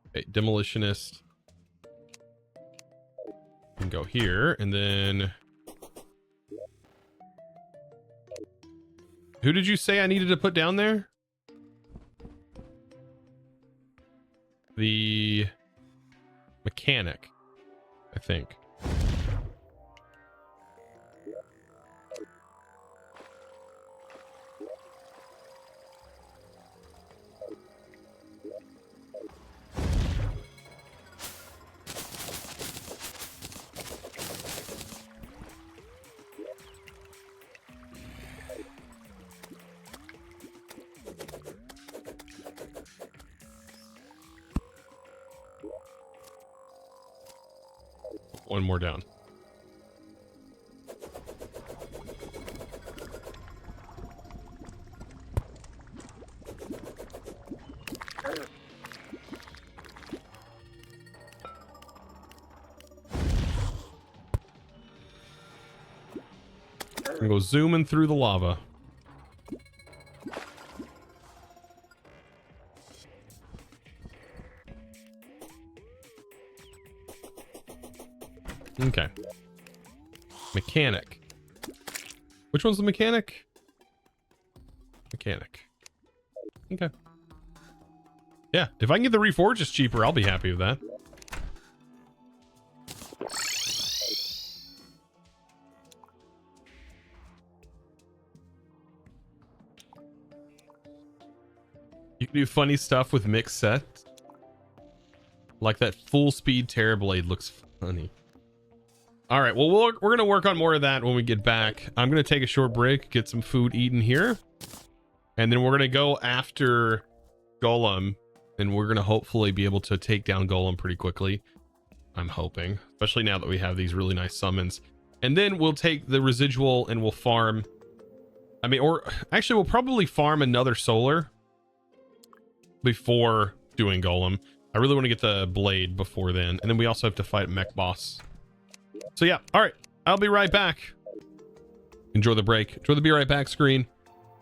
Okay, demolitionist. Can go here, and then who did you say I needed to put down there? The mechanic, I think. one more down. I'm gonna go zooming through the lava. Okay. Mechanic. Which one's the mechanic? Mechanic. Okay. Yeah, if I can get the reforge just cheaper, I'll be happy with that. You can do funny stuff with mixed sets. Like that full speed Terrorblade looks funny. All right, well, we're going to work on more of that when we get back. I'm going to take a short break, get some food eaten here. And then we're going to go after Golem. And we're going to hopefully be able to take down Golem pretty quickly. I'm hoping, especially now that we have these really nice summons. And then we'll take the residual and we'll farm. I mean, or actually we'll probably farm another solar before doing Golem. I really want to get the blade before then. And then we also have to fight mech boss. So yeah, all right, I'll be right back. Enjoy the break. Enjoy the be right back screen.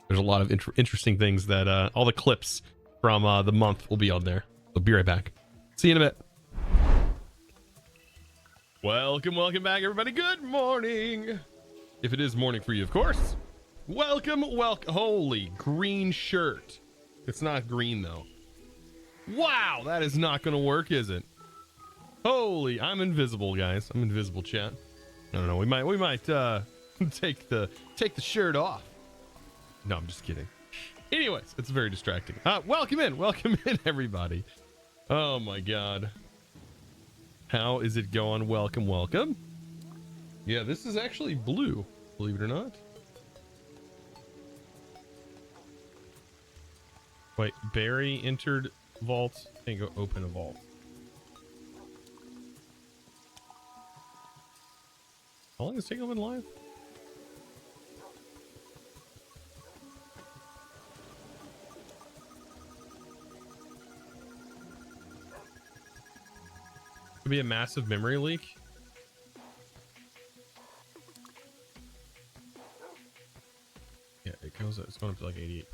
There's a lot of interesting things that all the clips from the month will be on there. So be right back. See you in a bit. Welcome back, everybody. Good morning. If it is morning for you, of course. Welcome. Holy green shirt. It's not green though. Wow, that is not going to work, is it? Holy, I'm invisible, guys. I'm invisible, chat. I don't know. We might take the shirt off. No, I'm just kidding. Anyways, it's very distracting. Welcome in, everybody. Oh my God. How is it going? Welcome. Yeah, this is actually blue, believe it or not. Wait, Barry entered vault and go open a vault. How long is it taking live? Could be a massive memory leak. Yeah, it's going up to like 88%.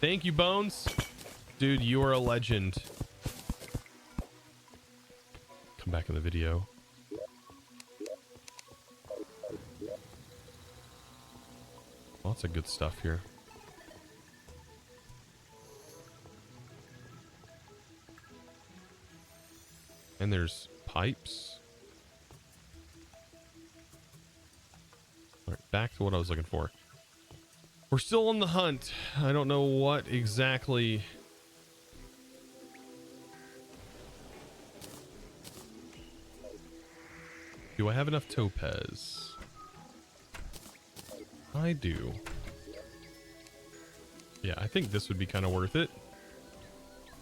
Thank you, Bones. Dude, you are a legend. Come back in the video. Lots of good stuff here. And there's pipes. All right, back to what I was looking for. We're still on the hunt. I don't know what exactly. Do I have enough topaz? I do. Yeah, I think this would be kind of worth it.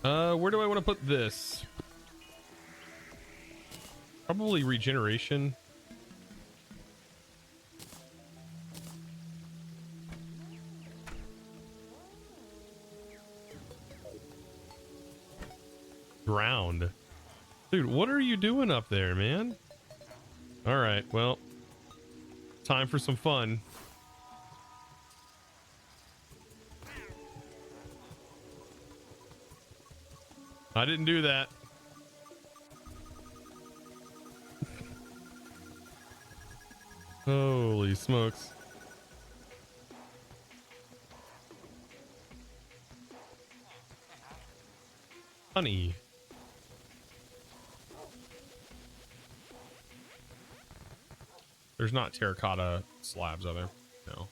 Where do I want to put this? Probably regeneration. Ground. Dude, what are you doing up there, man? All right, well, time for some fun. I didn't do that. Holy smokes. Honey. There's not terracotta slabs, are there? No.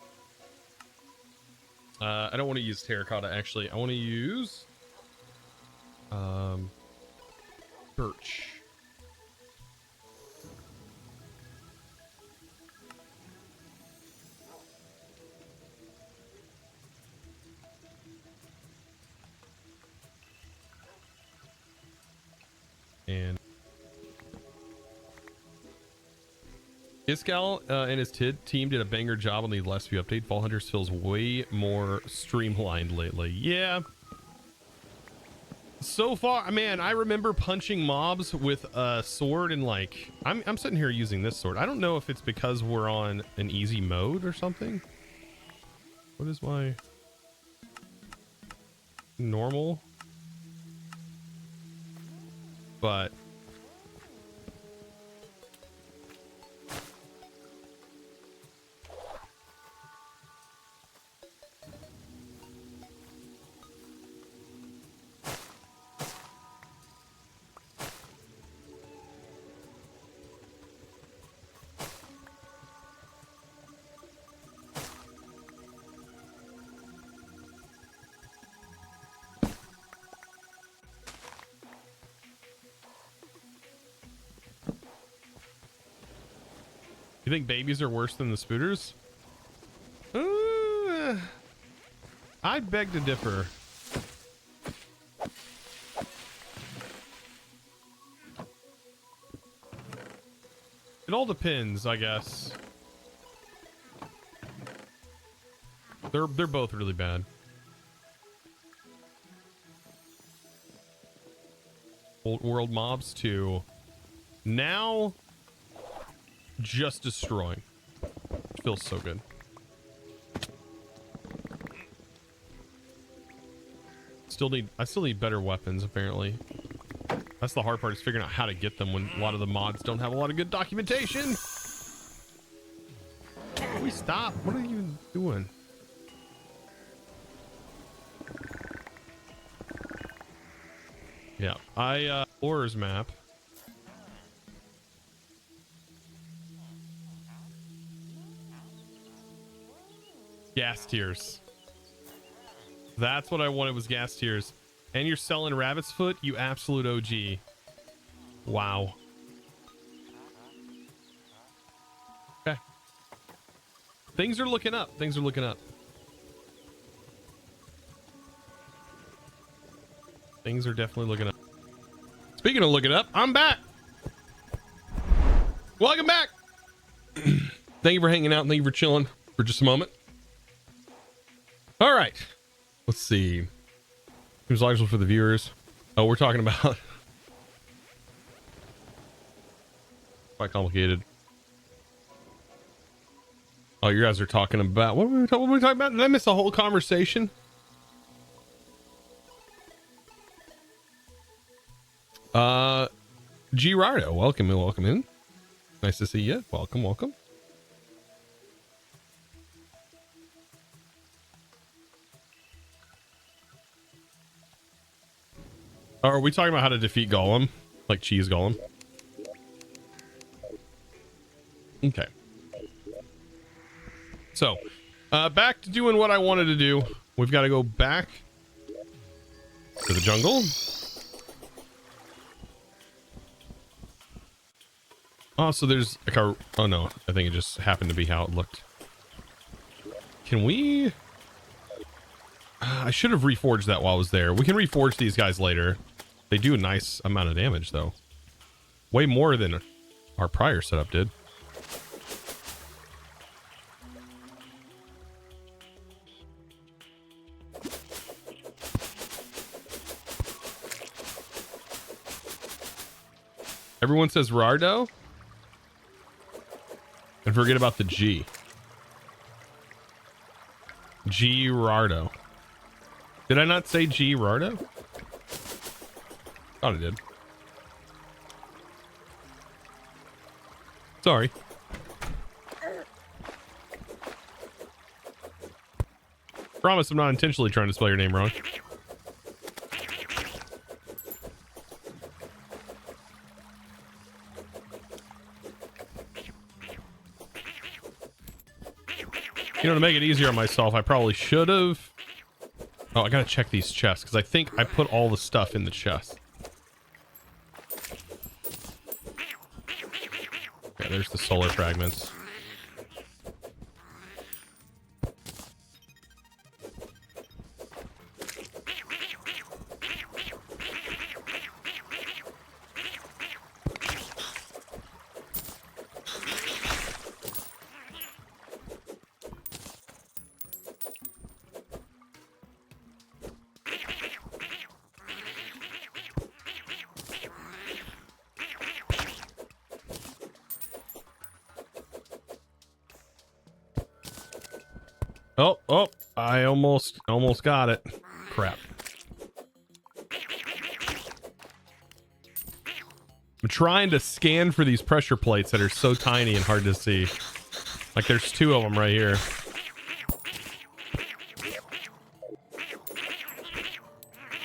I don't want to use terracotta, actually. I want to use birch. And Iskal and his team did a banger job on the last few update. Fall Hunters feels way more streamlined lately. Yeah. So far, man, I remember punching mobs with a sword and like, I'm sitting here using this sword. I don't know if it's because we're on an easy mode or something. What is my normal? But you think babies are worse than the spooters? I beg to differ. It all depends, I guess. They're both really bad. Old world mobs too. Now just destroying. It feels so good. I still need better weapons, apparently. That's the hard part, is figuring out how to get them when a lot of the mods don't have a lot of good documentation. Can we stop? What are you doing? Yeah, Explorer's map. Gas tiers. That's what I wanted, was gas tiers. And you're selling rabbit's foot, you absolute OG. Wow. Okay. Things are looking up. Things are looking up. Things are definitely looking up. Speaking of looking up, I'm back. Welcome back. Thank you for hanging out. Thank you for chilling for just a moment. All right. Let's see. Seems logical for the viewers. Oh, we're talking about quite complicated. Oh, you guys are talking about what were we talking about? Did I miss a whole conversation? Girardo, welcome in. Nice to see you. Welcome. Are we talking about how to defeat Golem? Like cheese Golem? Okay. So, back to doing what I wanted to do. We've got to go back to the jungle. Oh, so there's like a... Oh no, I think it just happened to be how it looked. Can we... I should have reforged that while I was there. We can reforge these guys later. They do a nice amount of damage, though. Way more than our prior setup did. Everyone says Rardo. And forget about the G. Girardo. Did I not say Girardo? Thought I did. Sorry. Promise I'm not intentionally trying to spell your name wrong. You know, to make it easier on myself, I probably should have... Oh, I gotta check these chests, because I think I put all the stuff in the chest. Yeah, there's the solar fragments. Oh, I almost got it. Crap. I'm trying to scan for these pressure plates that are so tiny and hard to see. Like there's 2 of them right here.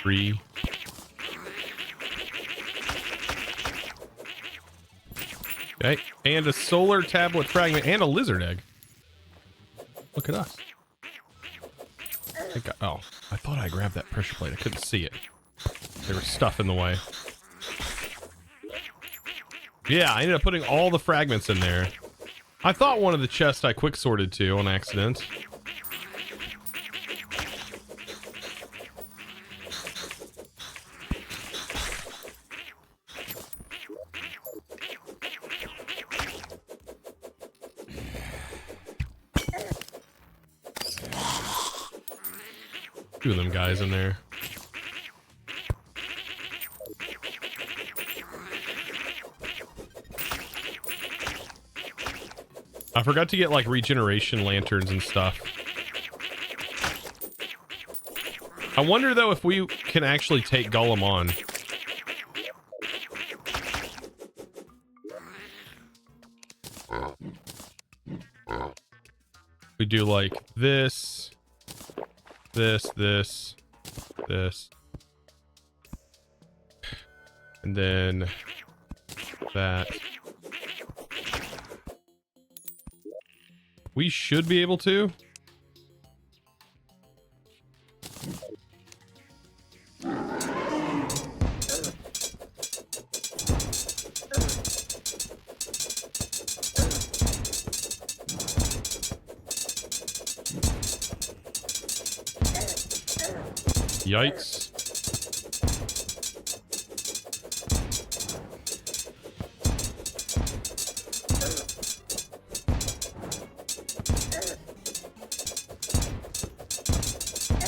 Three. Okay, and a solar tablet fragment and a lizard egg. Look at us. Oh, I thought I grabbed that pressure plate. I couldn't see it. There was stuff in the way. Yeah, I ended up putting all the fragments in there. I thought one of the chests I quick sorted to on accident. Two of them guys in there. I forgot to get like regeneration lanterns and stuff. I wonder though if we can actually take Golem on. We do like this, this, and then that. We should be able to. Yikes.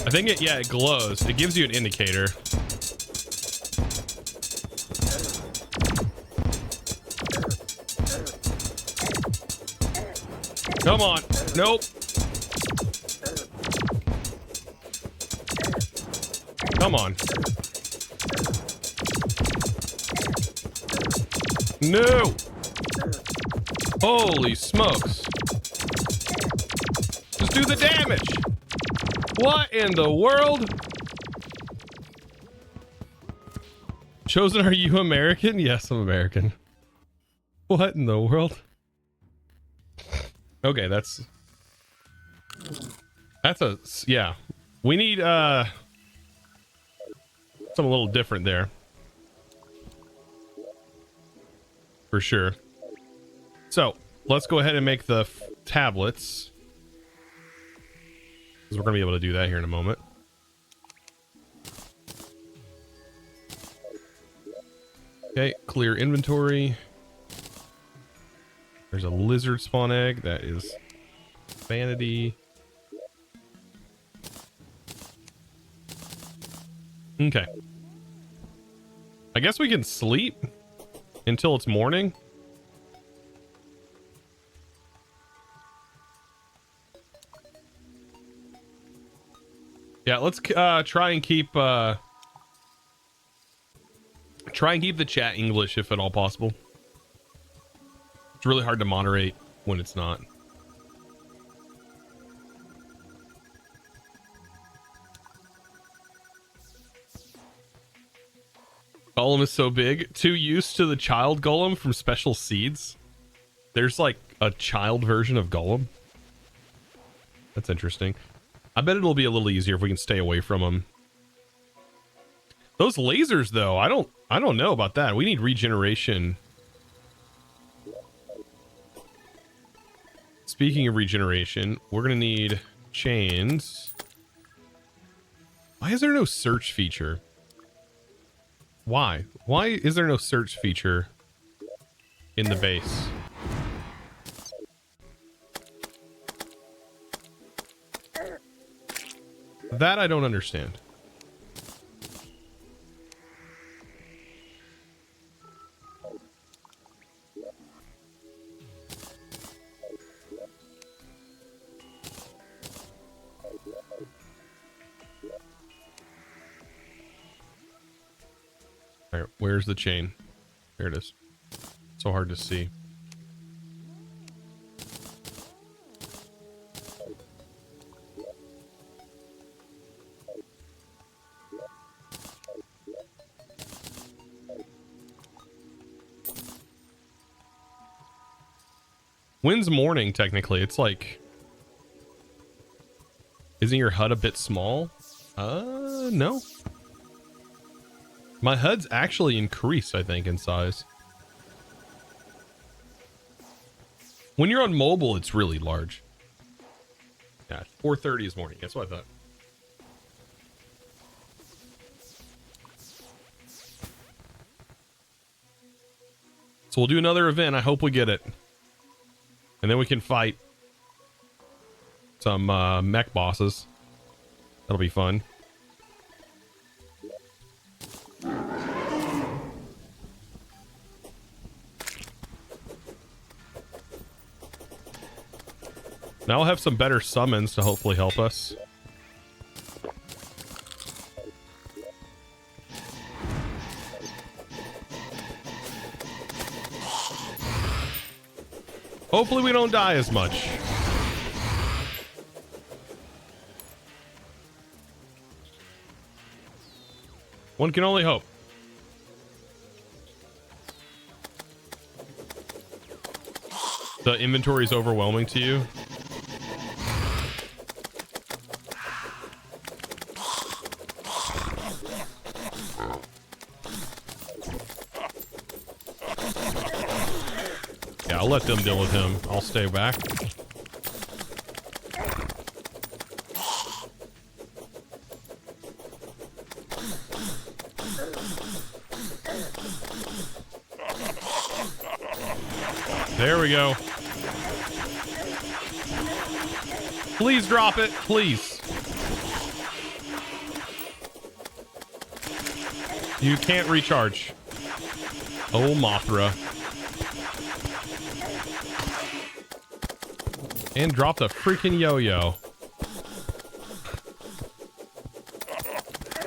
I think it glows. It gives you an indicator. Come on. Nope. Come on. No. Holy smokes. Just do the damage. What in the world? Chosen, are you American? Yes, I'm American. What in the world? Okay, that's a, yeah. We need, something a little different there. For sure. So, let's go ahead and make the tablets. Because we're going to be able to do that here in a moment. Okay, clear inventory. There's a lizard spawn egg. That is vanity. Okay. I guess we can sleep until it's morning. Yeah, let's try and keep the chat English if at all possible. It's really hard to moderate when it's not. Golem is so big. Too used to the child golem from Special Seeds. There's like a child version of Golem. That's interesting. I bet it'll be a little easier if we can stay away from them. Those lasers though, I don't know about that. We need regeneration. Speaking of regeneration, we're gonna need chains. Why is there no search feature? Why is there no search feature in the base? That I don't understand. All right, where's the chain? There it is. So hard to see. When's morning, technically? It's like... Isn't your HUD a bit small? No. My HUD's actually increased, I think, in size. When you're on mobile, it's really large. Yeah, 4:30 is morning. That's what I thought. So we'll do another event. I hope we get it. And then we can fight some mech bosses. That'll be fun. Now I'll have some better summons to hopefully help us. Hopefully we don't die as much. One can only hope. The inventory is overwhelming to you. Yeah, I'll let them deal with him. I'll stay back. There we go. Please drop it, please. You can't recharge. Oh, Mothra. And drop the freaking yo-yo.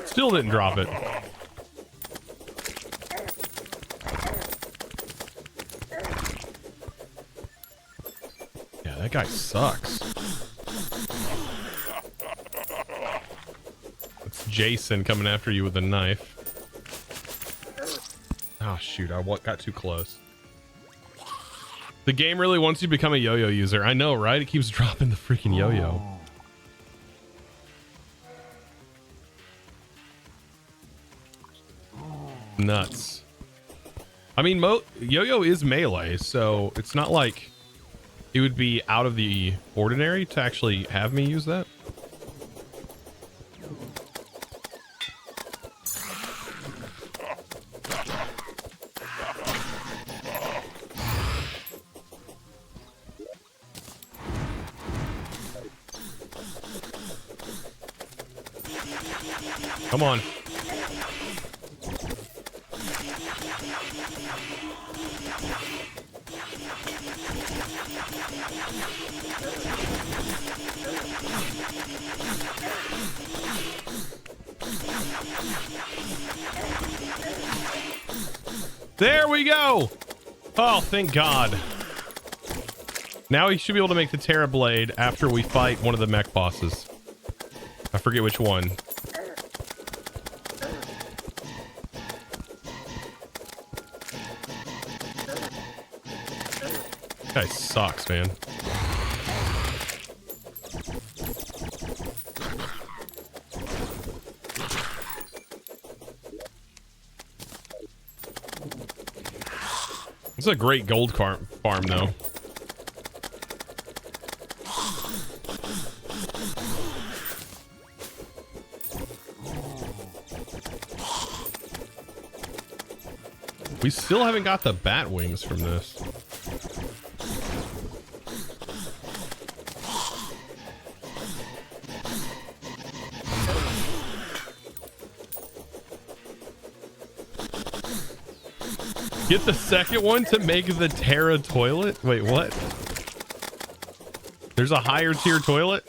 Still didn't drop it. Yeah, that guy sucks. It's Jason coming after you with a knife. Oh, shoot. I got too close. The game really wants you to become a yo-yo user. I know, right? It keeps dropping the freaking yo-yo. Nuts. I mean, yo-yo is melee, so it's not like it would be out of the ordinary to actually have me use that. Come on. There we go. Oh, thank God. Now we should be able to make the Terra Blade after we fight one of the mech bosses. I forget which one. This guy sucks, man. It's a great gold farm though. We still haven't got the bat wings from this. Get the second one to make the Terra toilet? Wait, what? There's a higher tier toilet?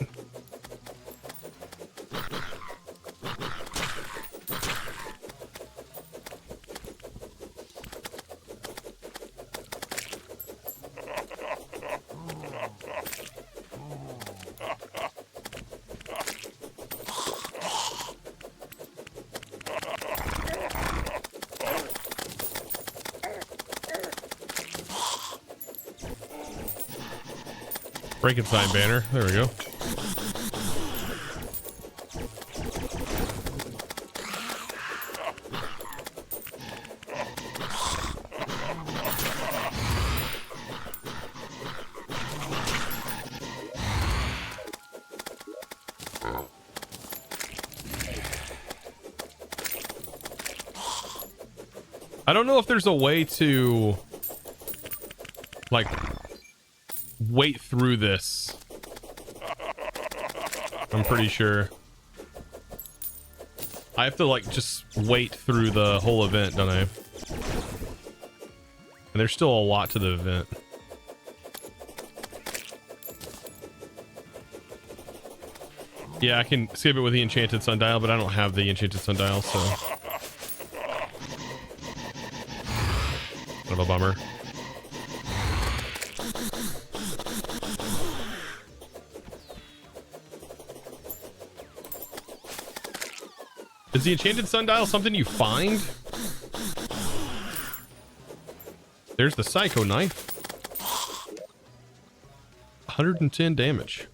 Frankenstein banner. There we go. I don't know if there's a way to like wait through this. I'm pretty sure I have to like just wait through the whole event, don't I? And there's still a lot to the event. Yeah, I can skip it with the enchanted sundial, but I don't have the enchanted sundial, so kind of a bummer. Is the enchanted sundial something you find? There's the psycho knife. 110 damage.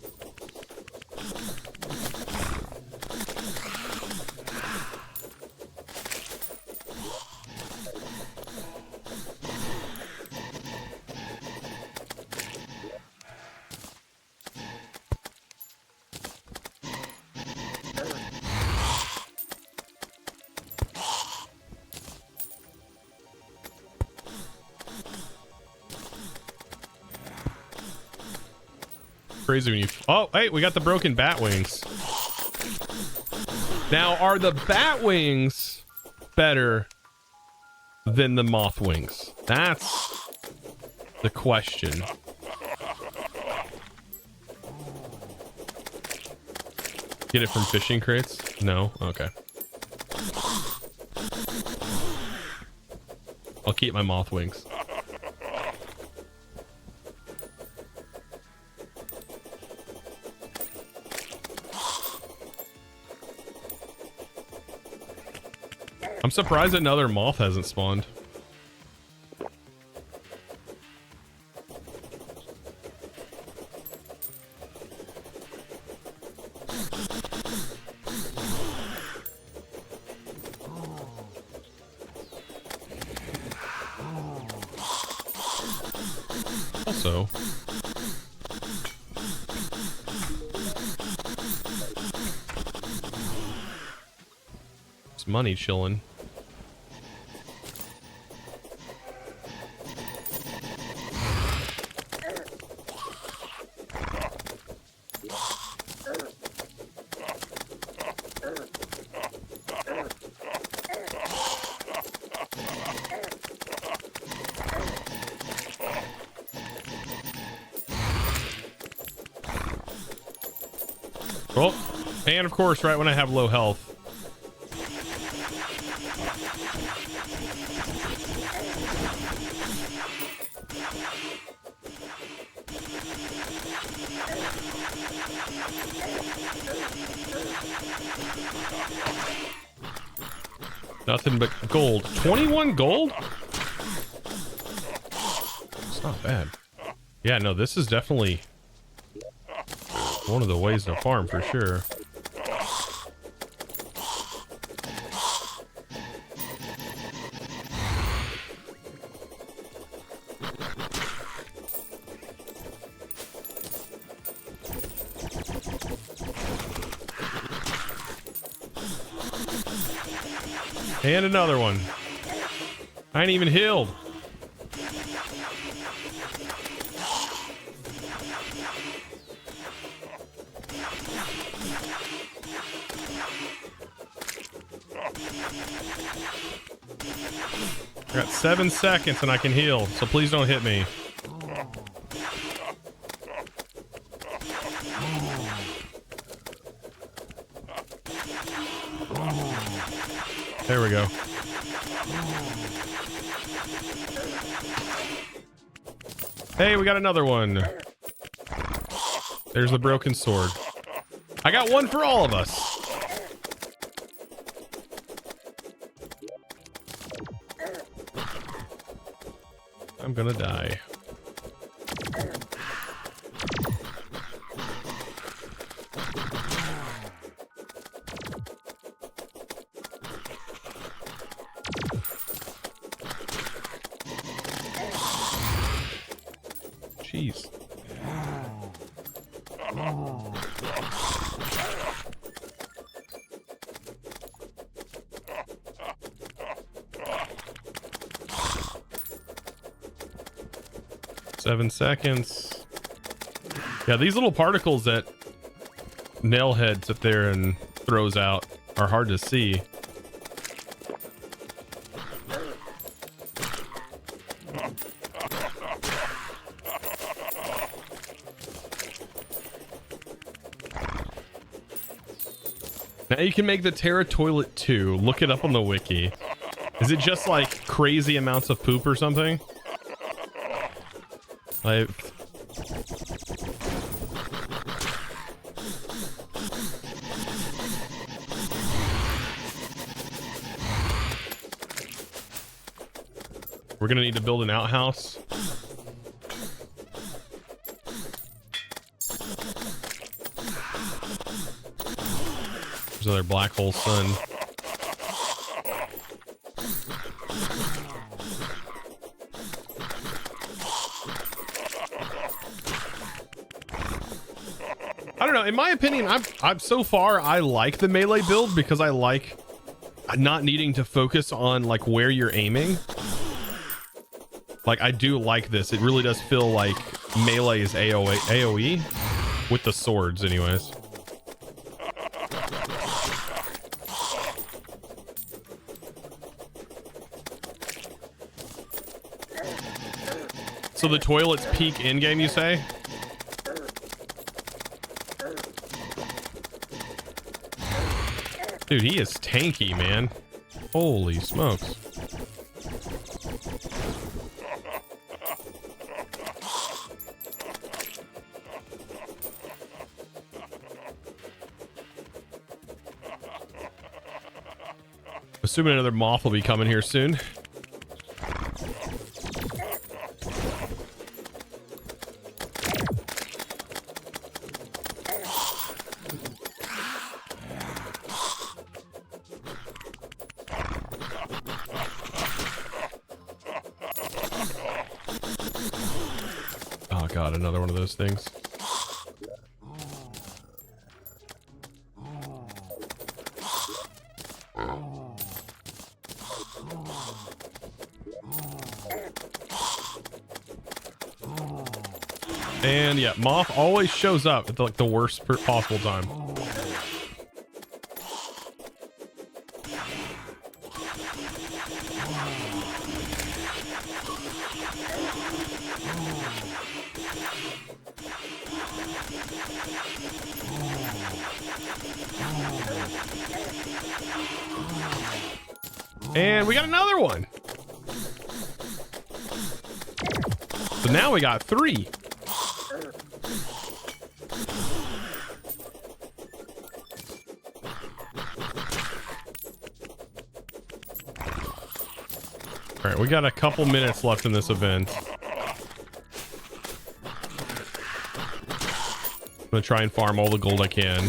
Crazy when you... Oh, hey, we got the broken bat wings. Now, are the bat wings better than the moth wings? That's the question. Get it from fishing crates? No? Okay. I'll keep my moth wings. I'm surprised another moth hasn't spawned. Also, it's money chilling. Oh, and of course, right when I have low health. Nothing but gold. 21 gold? It's not bad. Yeah, no, this is definitely one of the ways to farm for sure. And another one. I ain't even healed. I got 7 seconds and I can heal, so please don't hit me. There we go. Hey, we got another one. There's the broken sword. I got one for all of us. I'm gonna die. Jeez. Seven seconds. Yeah, these little particles that Nailhead sits there and throws out are hard to see. Now you can make the Terra toilet too. Look it up on the wiki. Is it just like crazy amounts of poop or something? Like, we're gonna need to build an outhouse. There's another black hole sun. I don't know. In my opinion, I'm so far I like the melee build because I like not needing to focus on like where you're aiming. Like I do like this. It really does feel like melee is AOE with the swords anyways. So the toilets peak in game, you say? Dude, he is tanky, man. Holy smokes. Assuming another moth will be coming here soon. Oh god, another one of those things. And yeah, moth always shows up at like the worst possible time. And we got another one. So now we got 3. All right, we got a couple minutes left in this event. I'm gonna try and farm all the gold I can.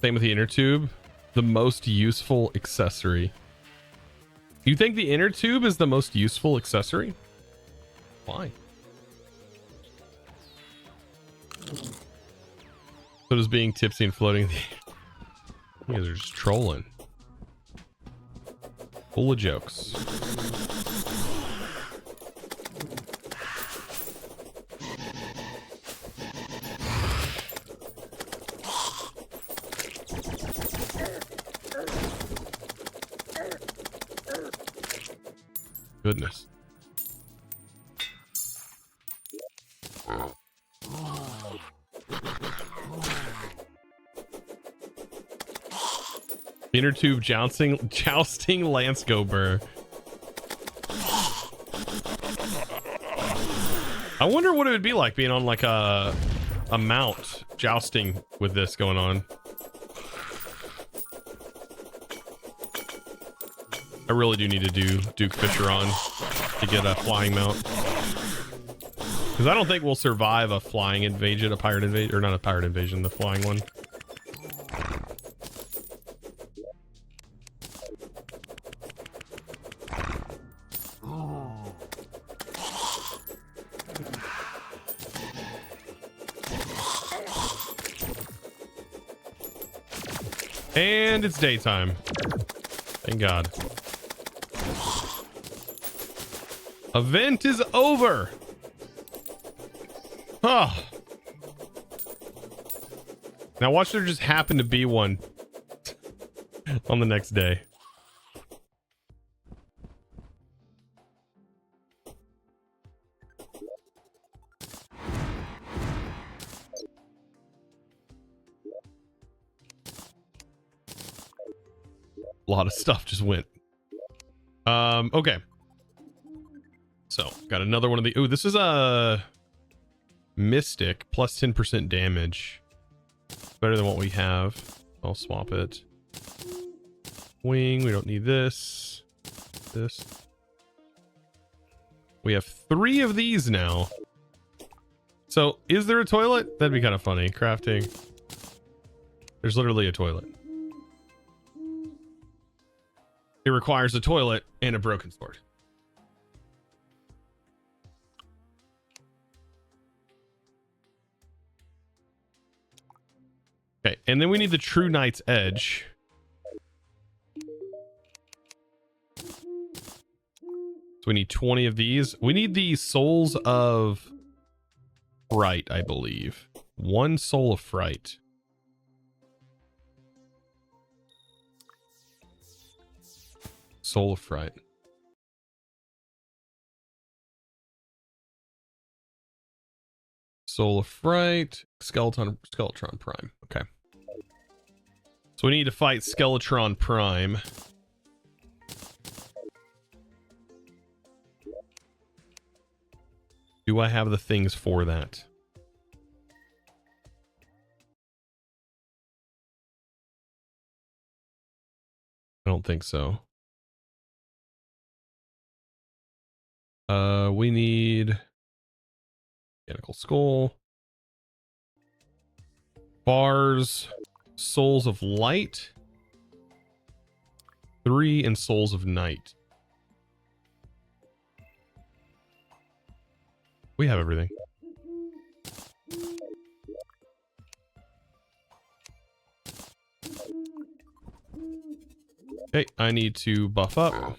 Same with the inner tube. The most useful accessory. You think the inner tube is the most useful accessory? Why? So does being tipsy and floating. You guys are just trolling. Full of jokes. Goodness. Inner tube jousting Lancegober. I wonder what it would be like being on like a mount jousting with this going on. I really do need to do Duke Fisher on to get a flying mount. Because I don't think we'll survive a flying invasion, a pirate invasion, or not a pirate invasion, the flying one. And it's daytime. Thank God. Event is over. Oh. Now watch there just happen to be one on the next day. A lot of stuff just went. Okay. So, got another one of the... Ooh, this is a Mystic, plus 10% damage. Better than what we have. I'll swap it. Wing, we don't need this. This. We have 3 of these now. So, is there a toilet? That'd be kind of funny. Crafting. There's literally a toilet. It requires a toilet and a broken sword. Okay, and then we need the True Knight's Edge. So we need 20 of these. We need the Souls of Fright, I believe. 1 Soul of Fright. Soul of Fright. Soul of Fright. Skeletron Prime. Okay. So we need to fight Skeletron Prime. Do I have the things for that? I don't think so. We need Mechanical Skull, Bars, Souls of Light, 3, and Souls of Night. We have everything. Okay, I need to buff up.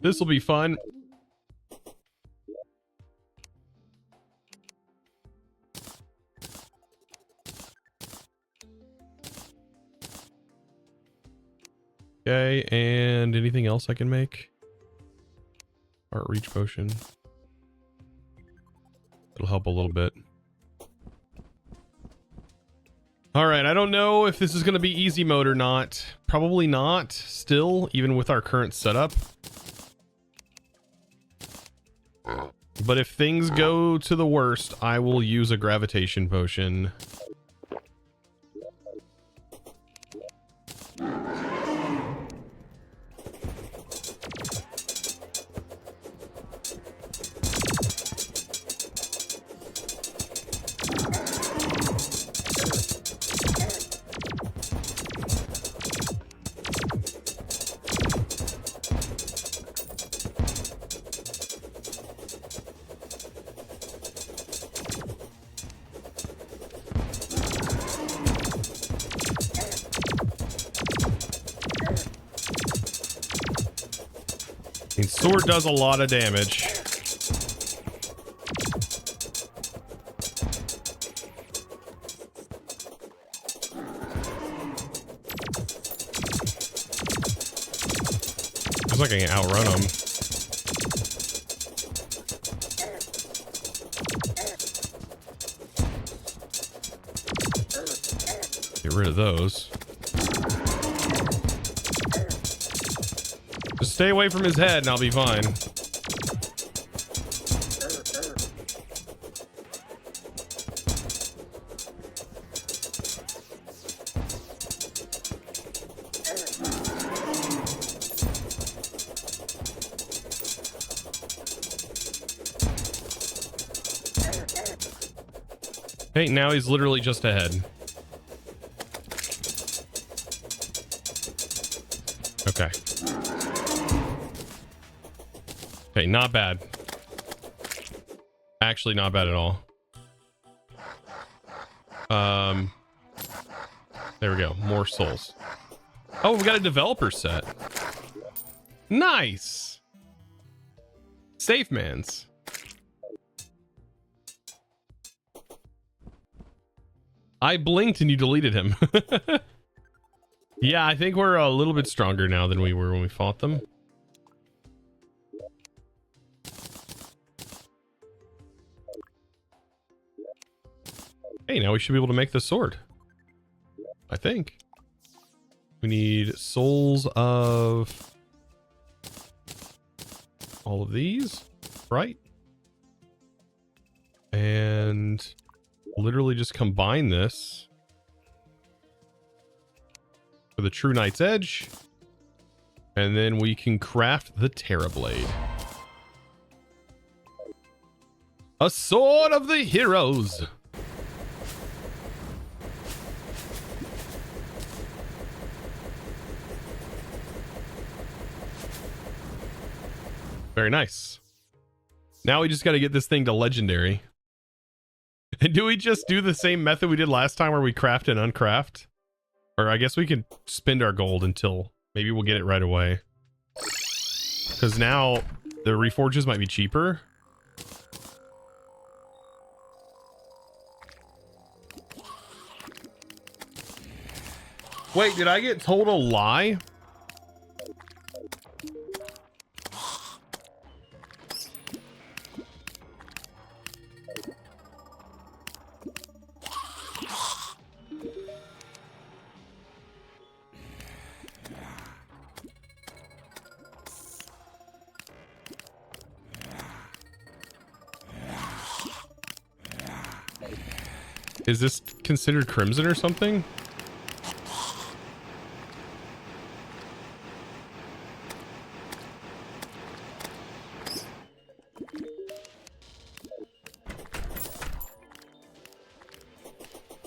This will be fun. Okay, and anything else I can make? Heart Reach Potion. It'll help a little bit. Alright, I don't know if this is going to be easy mode or not. Probably not, still, even with our current setup. But if things go to the worst, I will use a gravitation potion. Sword does a lot of damage. Looks like I can outrun them. Get rid of those. Just stay away from his head and I'll be fine. Hey, now he's literally just ahead. Okay. Okay, not bad. Actually, not bad at all. There we go. More souls. Oh, we got a developer set. Nice. Safe man's. I blinked and you deleted him. Yeah, I think we're a little bit stronger now than we were when we fought them. Hey, now we should be able to make the sword. I think. We need souls of all of these, right? And literally just combine this for the True Knight's Edge. And then we can craft the Terrablade. A sword of the heroes. Very nice. Now we just got to get this thing to legendary. And do we just do the same method we did last time where we craft and uncraft? Or I guess we can spend our gold until maybe we'll get it right away. Because now the reforges might be cheaper. Wait, did I get told a lie? Is this considered crimson or something?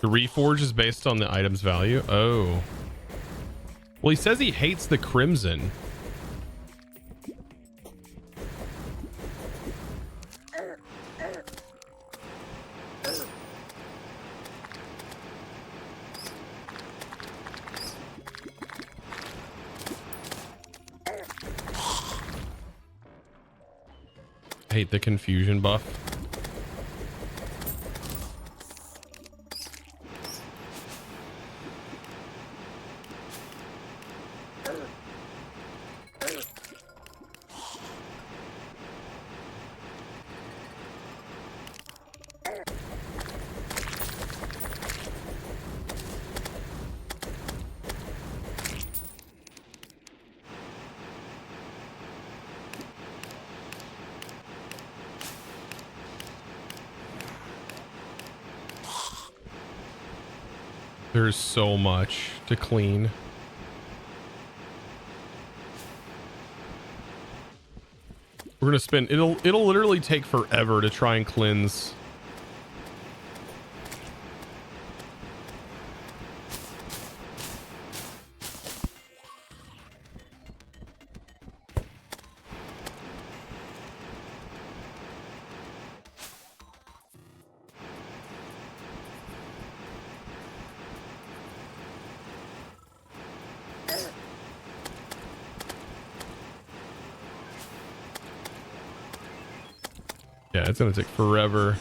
The reforge is based on the item's value. Oh. Well, he says he hates the crimson. I hate the confusion buff. There's so much to clean. We're gonna spend it'll literally take forever to try and cleanse. Yeah, it's gonna take forever.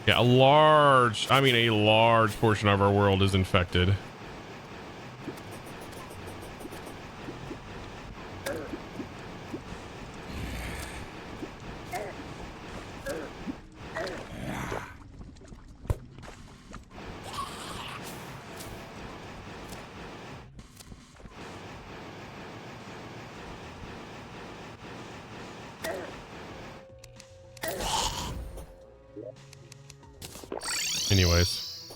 Yeah, a large portion of our world is infected. Anyways.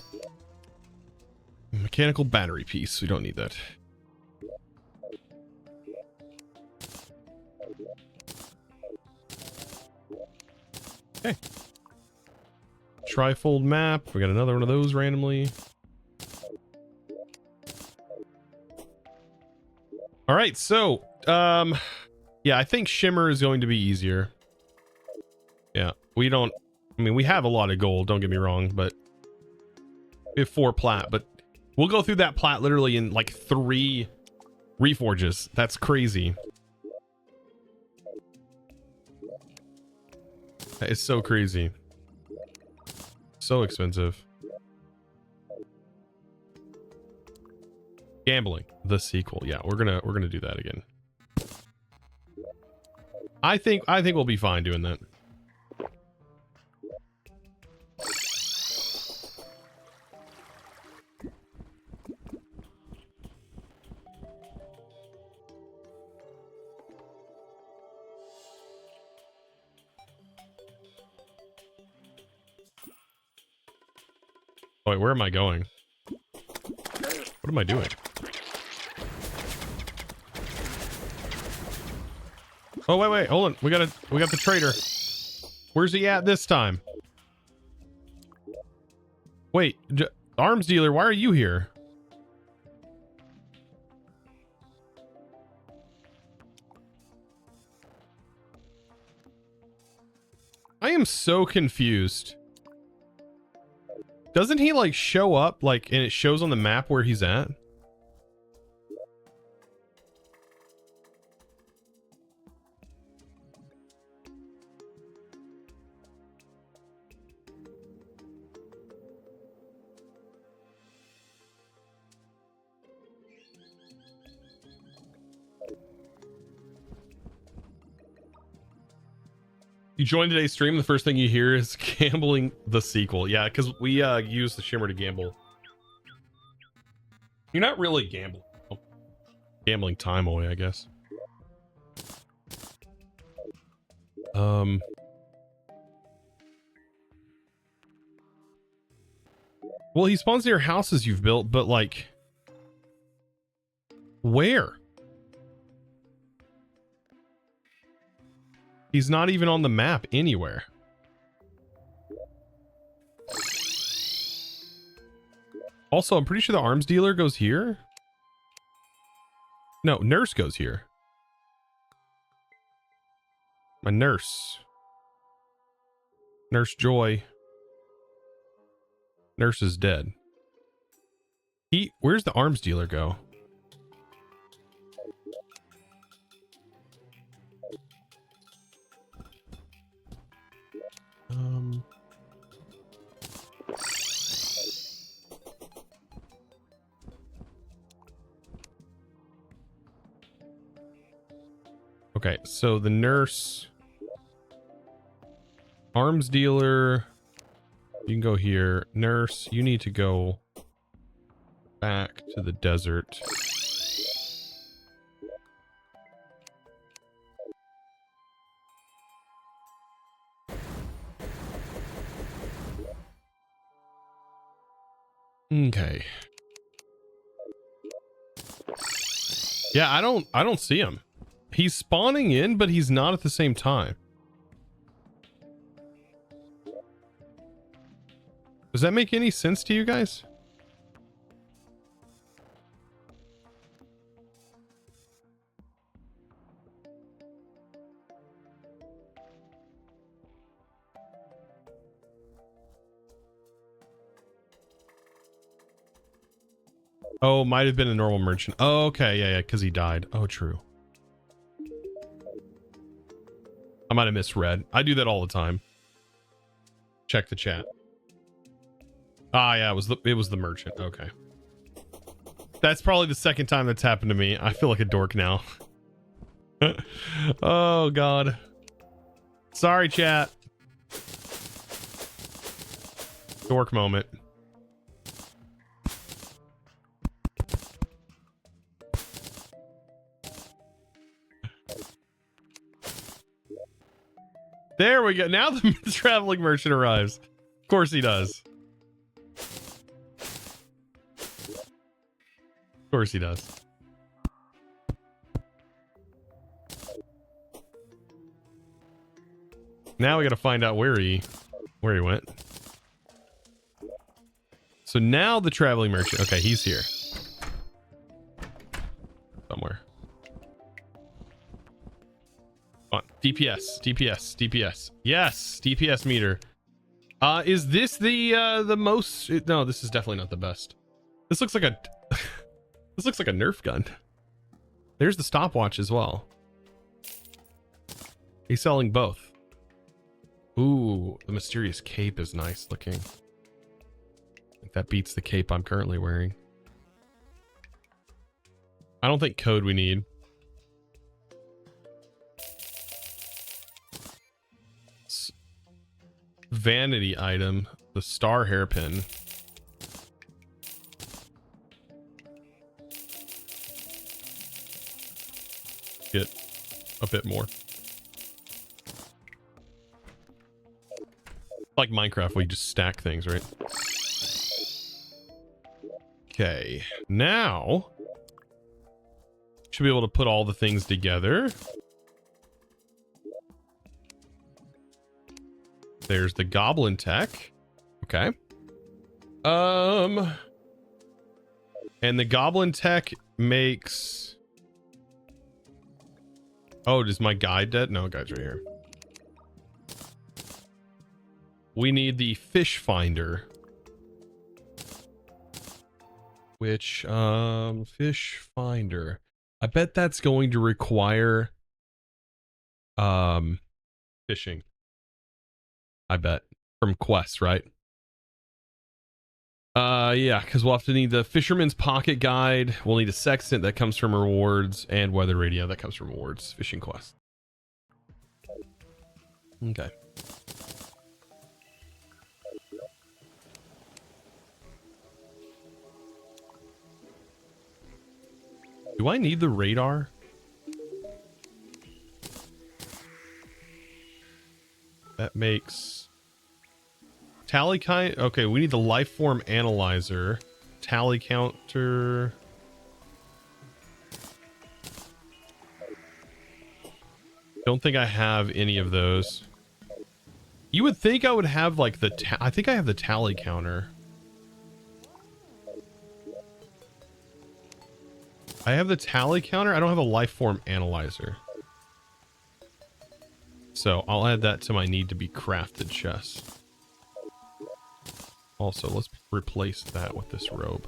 Mechanical battery piece. We don't need that. Okay. Trifold map. We got another one of those randomly. All right, so yeah, I think Shimmer is going to be easier. Yeah, we don't, I mean, we have a lot of gold, don't get me wrong, but we have 4 plat, but we'll go through that plat literally in like 3 reforges. That's crazy. That is so crazy. So expensive. Gambling, the sequel. Yeah, we're gonna do that again. I think we'll be fine doing that. Wait, where am I going? What am I doing? Oh, wait, hold on. We got the trader. Where's he at this time? Wait, arms dealer, why are you here? I am so confused. Doesn't he like show up like and it shows on the map where he's at? You join today's stream, the first thing you hear is gambling the sequel. Yeah, because we use the Shimmer to gamble. You're not really gambling. Oh, gambling time away, I guess. Well, he spawns near houses you've built, but like, where? He's not even on the map anywhere. Also, I'm pretty sure the arms dealer goes here. No, nurse goes here. My nurse. Nurse Joy. Nurse is dead. Where's the arms dealer go? Okay, so the nurse, arms dealer, you can go here. Nurse, you need to go back to the desert. Okay. Yeah, I don't see him. He's spawning in, but he's not at the same time. Does that make any sense to you guys? Oh, might have been a normal merchant. Oh, okay, yeah, because he died. Oh, true. I might have misread. I do that all the time. Check the chat. Ah, yeah, it was the merchant. Okay. That's probably the second time that's happened to me. I feel like a dork now. Oh, God. Sorry, chat. Dork moment. There we go. Now the traveling merchant arrives. Of course he does. Of course he does. Now we got to find out where he went. So now the traveling merchant. Okay, he's here. Somewhere. Come on. DPS, DPS, DPS. Yes, DPS meter. Is this the most? No, this is definitely not the best. This looks like a this looks like a Nerf gun. There's the stopwatch as well. He's selling both. Ooh, the mysterious cape is nice looking. I think that beats the cape I'm currently wearing. I don't think code we need. Vanity item, the star hairpin. Get a bit more. Like Minecraft, where you just stack things, right? Okay, now should be able to put all the things together. There's the goblin tech. Okay. And the goblin tech makes... Oh, is my guide dead? No, guide's right here. We need the fish finder. Which, fish finder. I bet that's going to require, fishing. I bet. From quests, right? Yeah, because we'll have to need the Fisherman's Pocket Guide. We'll need a sextant that comes from rewards, and weather radio that comes from rewards. Fishing quest. Okay. Do I need the radar? That makes tally kind. Okay, we need the life form analyzer, tally counter. Don't think I have any of those. You would think I would have like the I think I have the tally counter. I have the tally counter. I don't have a life form analyzer. So I'll add that to my need to be crafted chest. Also, let's replace that with this robe.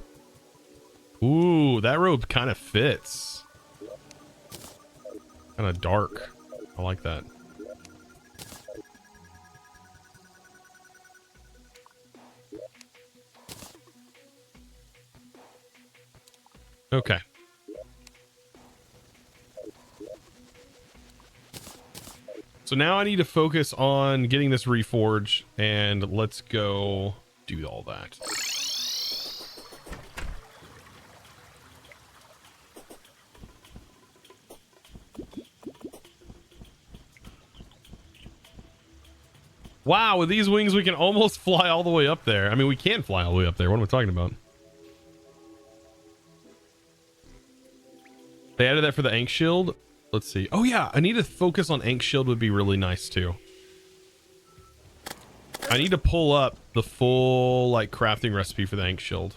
Ooh, that robe kind of fits. Kind of dark. I like that. Okay. So now I need to focus on getting this reforged, and let's go do all that. Wow, with these wings we can almost fly all the way up there. I mean, we can fly all the way up there. What am I talking about? They added that for the Ankh shield. Let's see. Oh yeah, I need to focus on Ankh shield would be really nice too. I need to pull up the full like crafting recipe for the Ankh shield.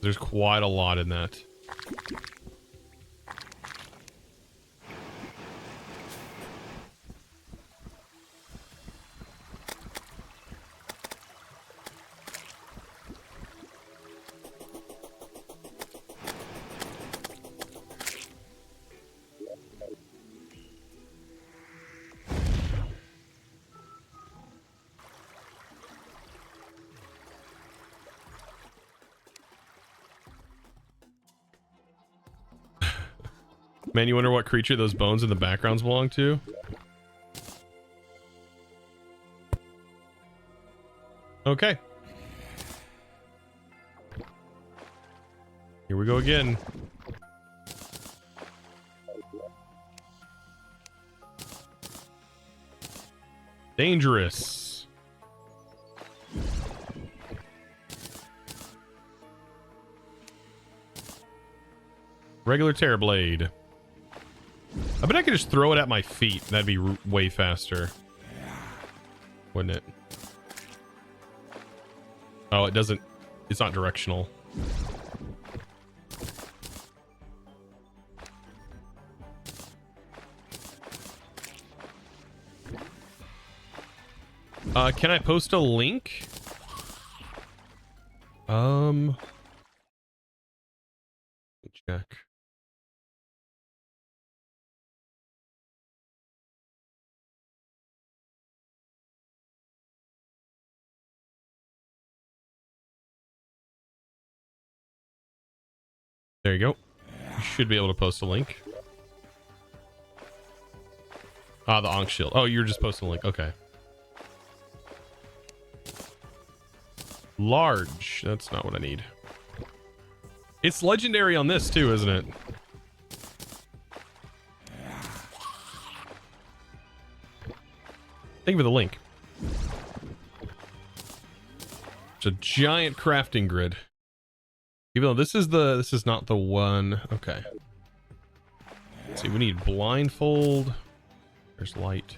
There's quite a lot in that. Man, you wonder what creature those bones in the backgrounds belong to? Okay. Here we go again. Dangerous. Regular Terrorblade. I bet I could just throw it at my feet. That'd be way faster. Wouldn't it? Oh, it doesn't. It's not directional. Can I post a link? Let me check. There you go. You should be able to post a link. Ah, the Ankh shield. Oh, you're just posting a link. Okay. Large. That's not what I need. It's legendary on this too, isn't it? Thank you for the link. It's a giant crafting grid. Even though this is not the one. Okay. Let's see, we need blindfold. There's light.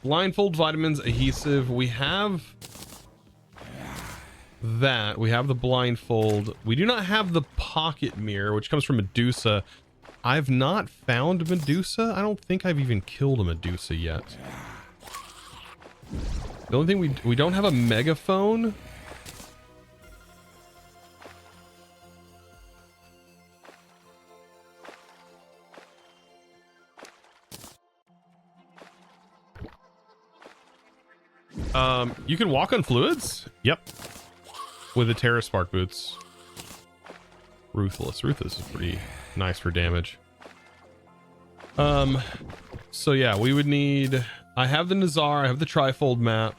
Blindfold, vitamins, adhesive. We have that. We have the blindfold. We do not have the pocket mirror, which comes from Medusa. I've not found Medusa. I don't think I've even killed a Medusa yet. The only thing we don't have a megaphone. You can walk on fluids? Yep. With the Terra Spark boots. Ruthless. Ruthless is pretty nice for damage. So yeah, we would need... I have the Nazar, I have the trifold map.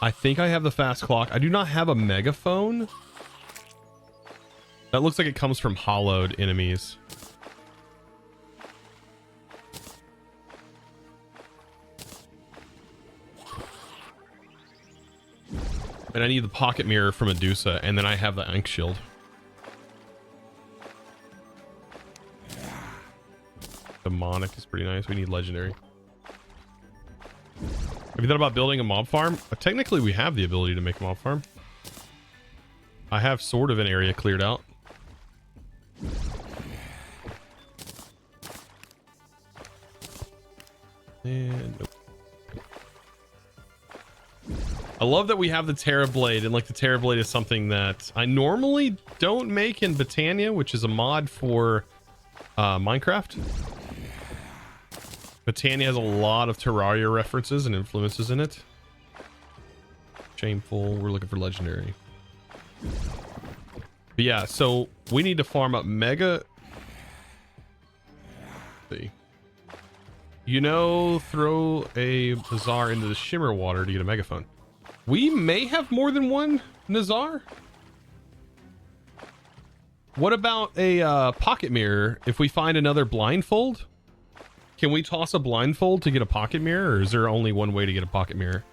I think I have the fast clock. I do not have a megaphone. That looks like it comes from hollowed enemies. And I need the pocket mirror from Medusa, and then I have the Ankh shield. Demonic is pretty nice. We need legendary. Have you thought about building a mob farm? Technically, we have the ability to make a mob farm. I have sort of an area cleared out. And nope. I love that we have the Terra Blade, and like the Terra Blade is something that I normally don't make in Botania, which is a mod for Minecraft. Botania has a lot of Terraria references and influences in it. Shameful. We're looking for legendary. But yeah, so we need to farm up mega. Let's see. You know, throw a Nazar into the shimmer water to get a megaphone. We may have more than one Nazar. What about a pocket mirror? If we find another blindfold, can we toss a blindfold to get a pocket mirror, or is there only one way to get a pocket mirror?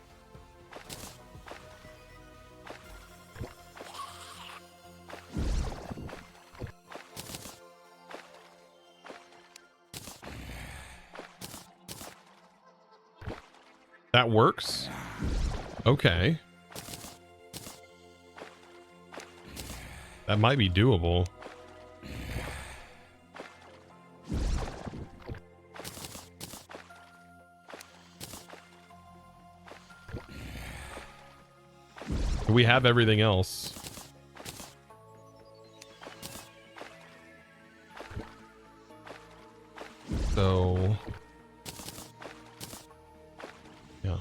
That works. Okay. That might be doable. We have everything else. So... yeah.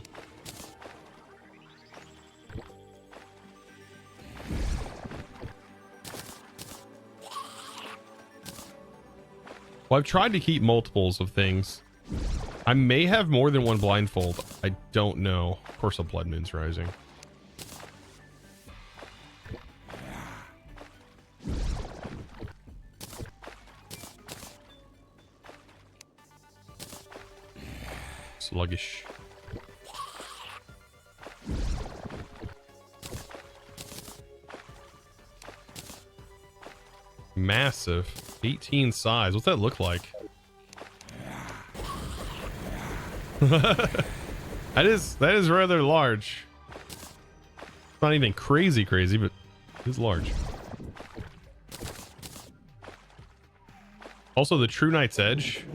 Well, I've tried to keep multiples of things. I may have more than one blindfold. I don't know. Of course, a blood moon's rising. Sluggish. Massive. 18 size. What's that look like? That is rather large. It's not anything crazy, but it's large. Also, the True Knight's Edge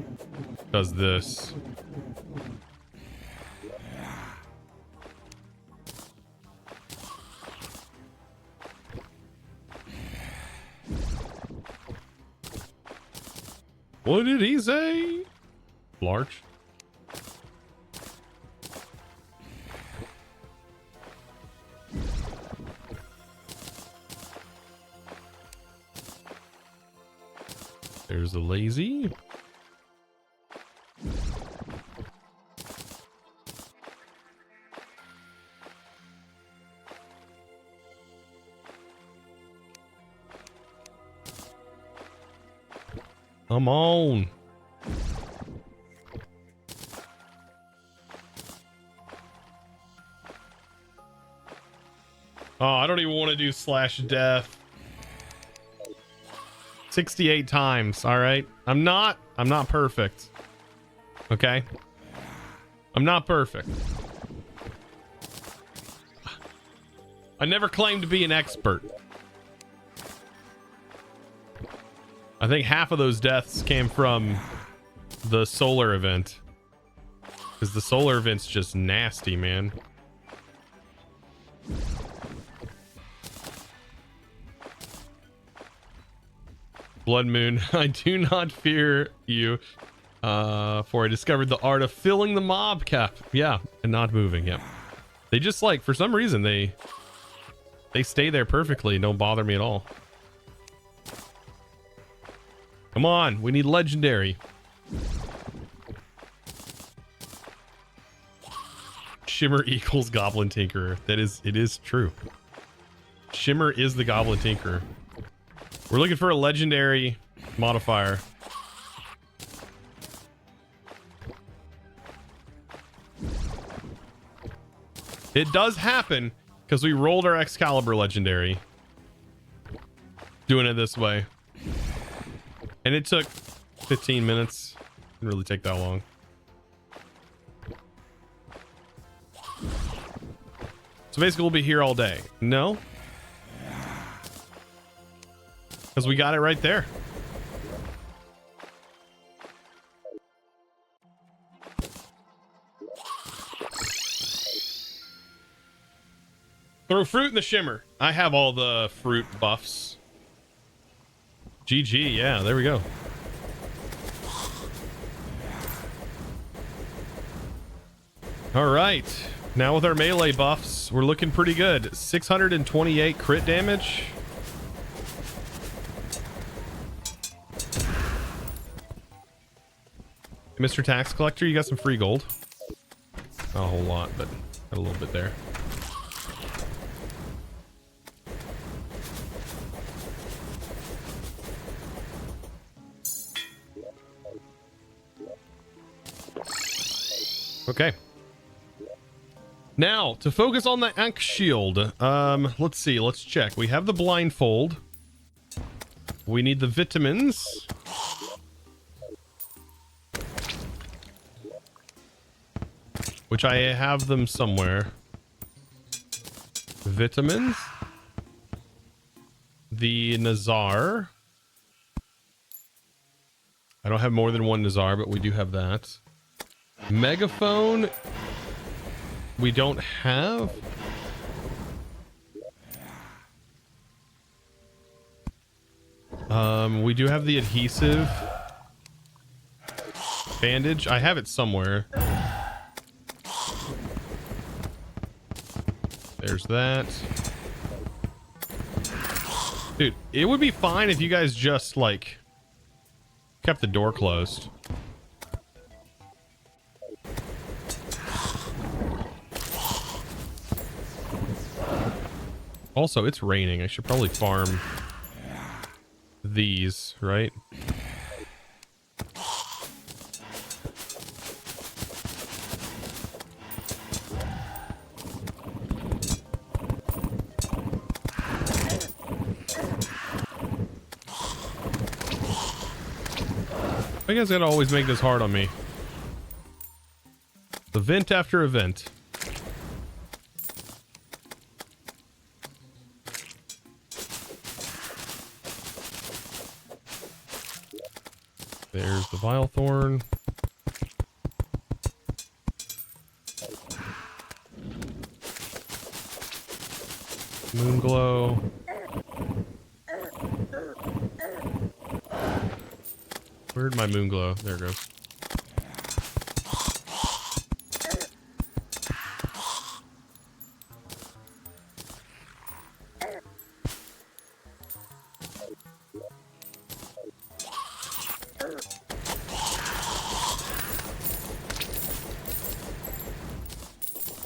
does this. What did he say? Large. There's the lazy. Come on. Oh, I don't even want to do slash death. 68 times. All right. I'm not perfect. Okay. I'm not perfect. I never claimed to be an expert. I think half of those deaths came from the solar event. Because the solar event's just nasty, man. Blood Moon, I do not fear you. For I discovered the art of filling the mob cap. Yeah, and not moving. Yeah. They just like, for some reason, they stay there perfectly. Don't bother me at all. Come on, we need legendary. Shimmer equals Goblin Tinkerer. It is true. Shimmer is the Goblin Tinkerer. We're looking for a legendary modifier. It does happen because we rolled our Excalibur legendary. Doing it this way. And it took 15 minutes. Didn't really take that long. So basically we'll be here all day. No? Because we got it right there. Throw fruit in the shimmer. I have all the fruit buffs. GG, yeah, there we go. All right, now with our melee buffs, we're looking pretty good. 628 crit damage. Mr. Tax Collector, you got some free gold. Not a whole lot, but got a little bit there. Okay. Now, to focus on the Ankh Shield, let's see, let's check. We have the blindfold. We need the vitamins. Which I have them somewhere. Vitamins. The Nazar. I don't have more than one Nazar, but we do have that. Megaphone. We don't have. We do have the adhesive bandage. I have it somewhere. There's that. Dude, it would be fine if you guys just, like, kept the door closed. Also, it's raining. I should probably farm these, right? You guys gotta always make this hard on me. Event after event. There's the vile thorn. Moon glow. Where'd my moon glow? There it goes.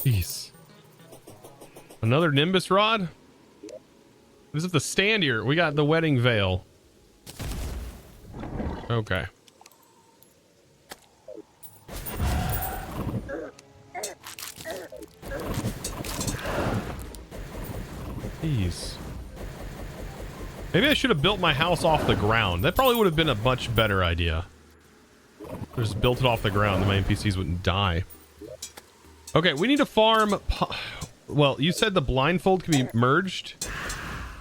Jeez. Another Nimbus rod? This is the stand here. We got the wedding veil. Okay. Jeez. Maybe I should have built my house off the ground. That probably would have been a much better idea. Just built it off the ground, then my NPCs wouldn't die. Okay, we need to farm... Well, you said the blindfold can be merged.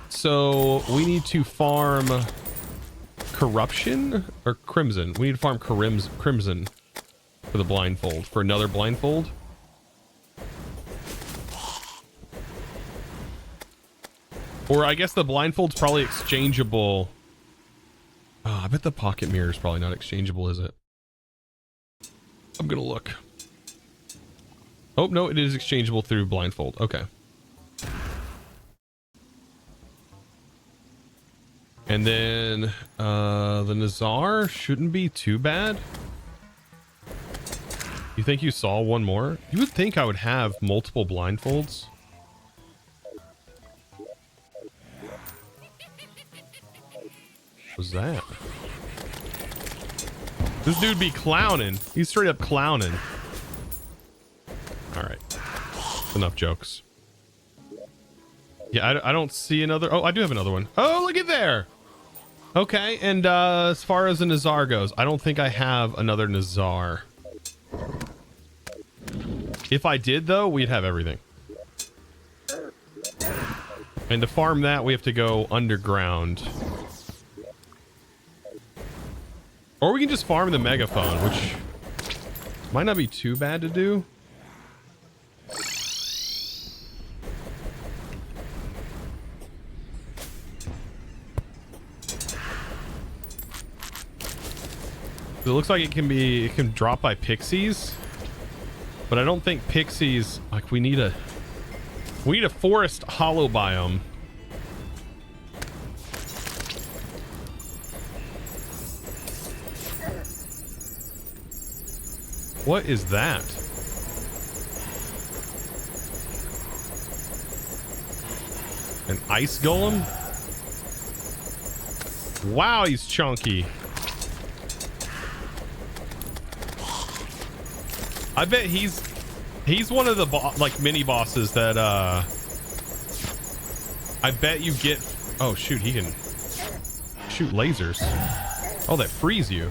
So we need to farm corruption or crimson. We need to farm crimson for the blindfold, for another blindfold. Or I guess the blindfold's probably exchangeable. Oh, I bet the pocket mirror is probably not exchangeable, is it? I'm gonna look. Oh, no, it is exchangeable through blindfold. Okay. And then the Nazar shouldn't be too bad. You think you saw one more? You would think I would have multiple blindfolds. What was that? This dude be clowning. He's straight up clowning. All right. Enough jokes. Yeah, I don't see another. Oh, I do have another one. Oh, look at there. Okay, and as far as the Nazar goes, I don't think I have another Nazar. If I did, though, we'd have everything. And to farm that, we have to go underground. Or we can just farm the megaphone, which might not be too bad to do. It looks like it can drop by pixies, but I don't think pixies, like we need a forest hollow biome. What is that? An ice golem? Wow, he's chunky. I bet he's one of the like mini bosses that I bet you get. Oh shoot, he can shoot lasers. Oh, that frees you.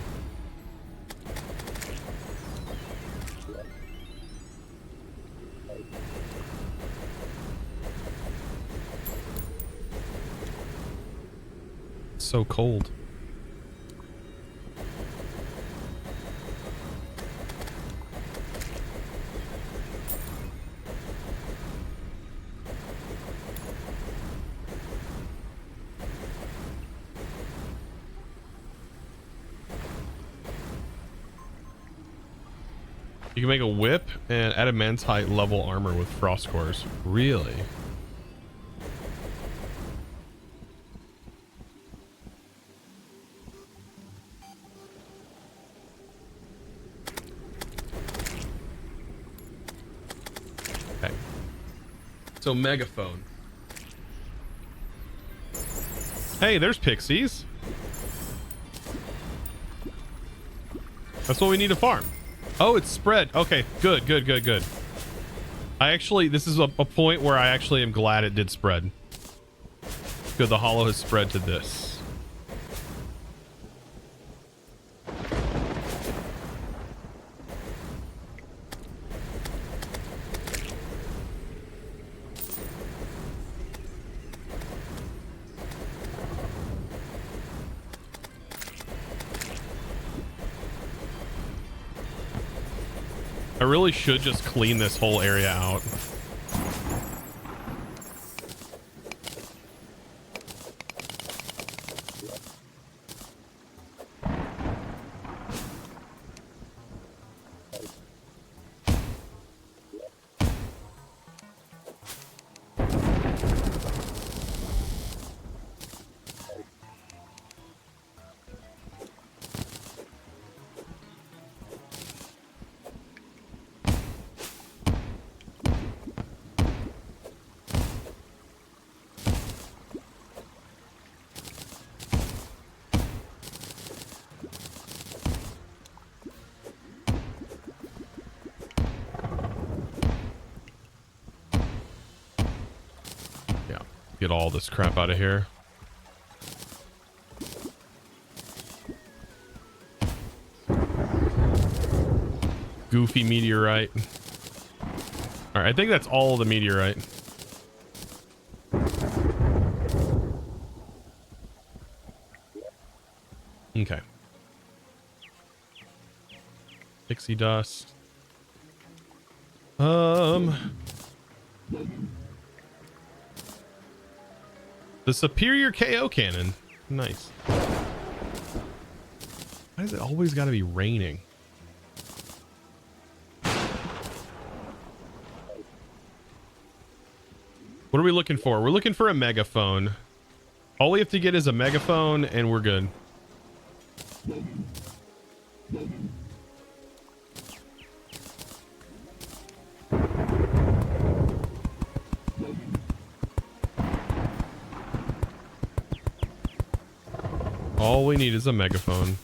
It's so cold. You can make a whip and adamantite level armor with frost cores. Really? Okay. So megaphone. Hey, there's pixies. That's what we need to farm. Oh, it's spread. Okay, good. I actually, this is a point where I actually am glad it did spread. Good, the hollow has spread to this. I really should just clean this whole area out. Get all this crap out of here. Goofy meteorite. All right, I think that's all the meteorite. Okay. Pixie dust. The superior KO cannon. Nice. Why does it always got to be raining? What are we looking for? We're looking for a megaphone. All we have to get is a megaphone and we're good. All we need is a megaphone.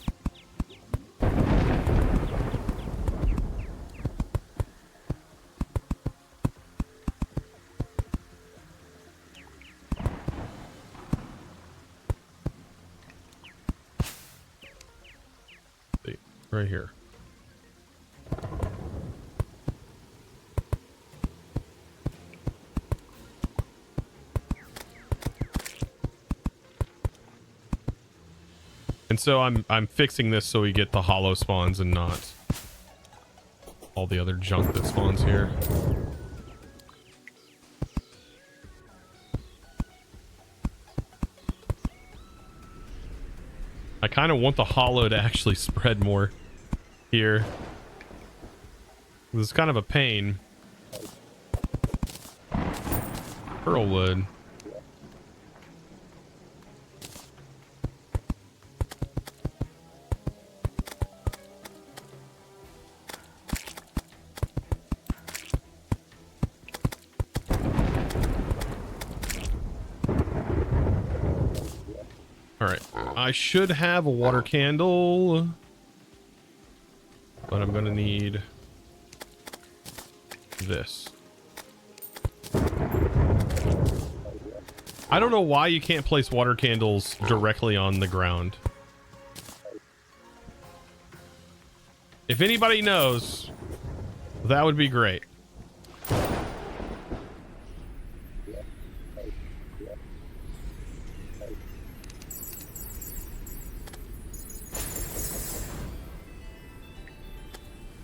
See, right here. And so I'm fixing this so we get the hollow spawns and not all the other junk that spawns here. I kind of want the hollow to actually spread more here. This is kind of a pain. Pearlwood. I should have a water candle, but I'm gonna need this. I don't know why you can't place water candles directly on the ground. If anybody knows, that would be great.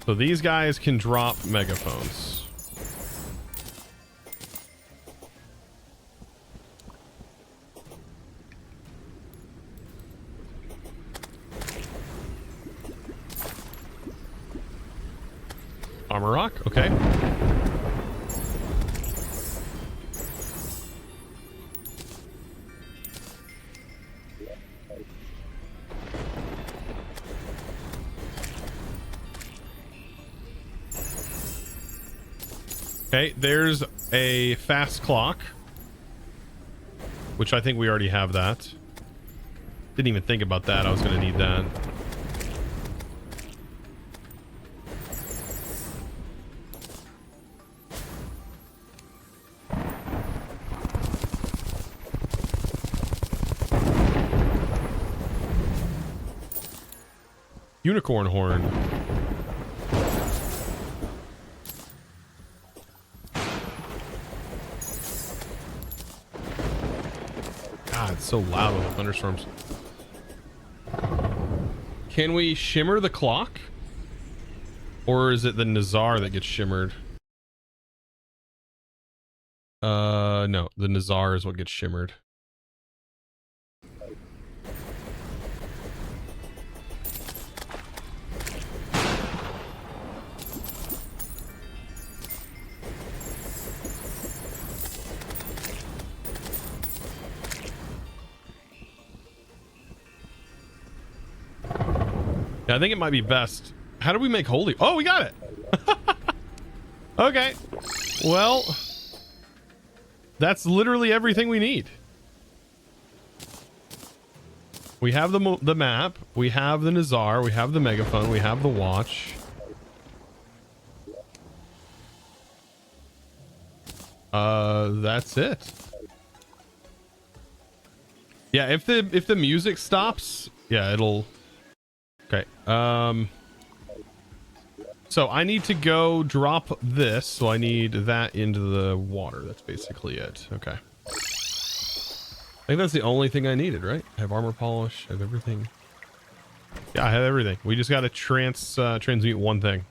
So these guys can drop megaphones. Armor rock, okay. Okay, there's a fast clock, which I think we already have that. Didn't even think about that. I was going to need that. Unicorn horn. It's so loud with the thunderstorms. Can we shimmer the clock? Or is it the Nazar that gets shimmered? No, the Nazar is what gets shimmered. Yeah, I think it might be best. How do we make holy? Oh, we got it. Okay. Well, that's literally everything we need. We have the map. We have the Nazar. We have the megaphone. We have the watch. That's it. Yeah, if the music stops, yeah, it'll. Okay. So I need to go drop this. So I need that into the water. That's basically it. Okay. I think that's the only thing I needed, right? I have armor polish. I have everything. Yeah, I have everything. We just got to transmute one thing.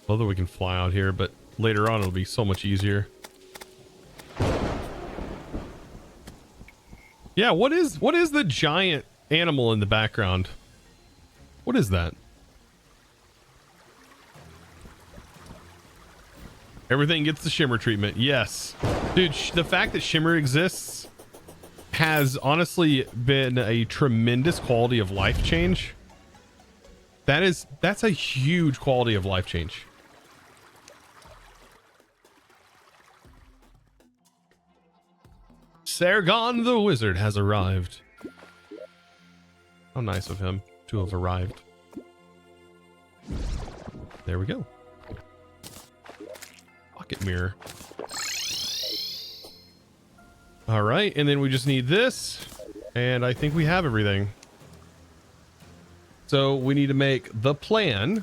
Love that we can fly out here, but later on it'll be so much easier. Yeah, what is the giant animal in the background? What is that? Everything gets the shimmer treatment. Yes. Dude, the fact that shimmer exists has honestly been a tremendous quality of life change. That's a huge quality of life change. Sargon the Wizard has arrived. How nice of him to have arrived. There we go. Pocket mirror. All right, and then we just need this, and I think we have everything. So we need to make the plan.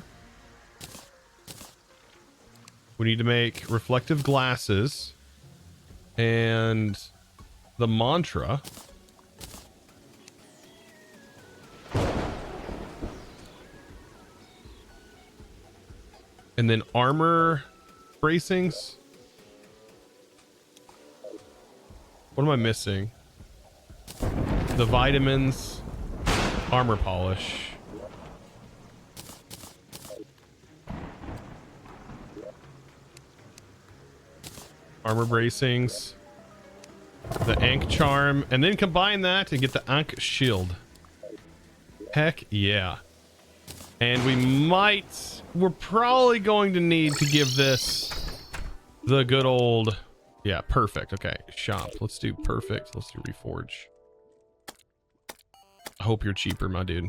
We need to make reflective glasses and the mantra. And then armor bracings. What am I missing? The vitamins, armor polish. Armor bracings. The Ankh charm, and then combine that and get the Ankh shield. Heck yeah. And we're probably going to need to give this the good old, yeah, perfect. Okay, shop. Let's do perfect. Let's do reforge. I hope you're cheaper, my dude.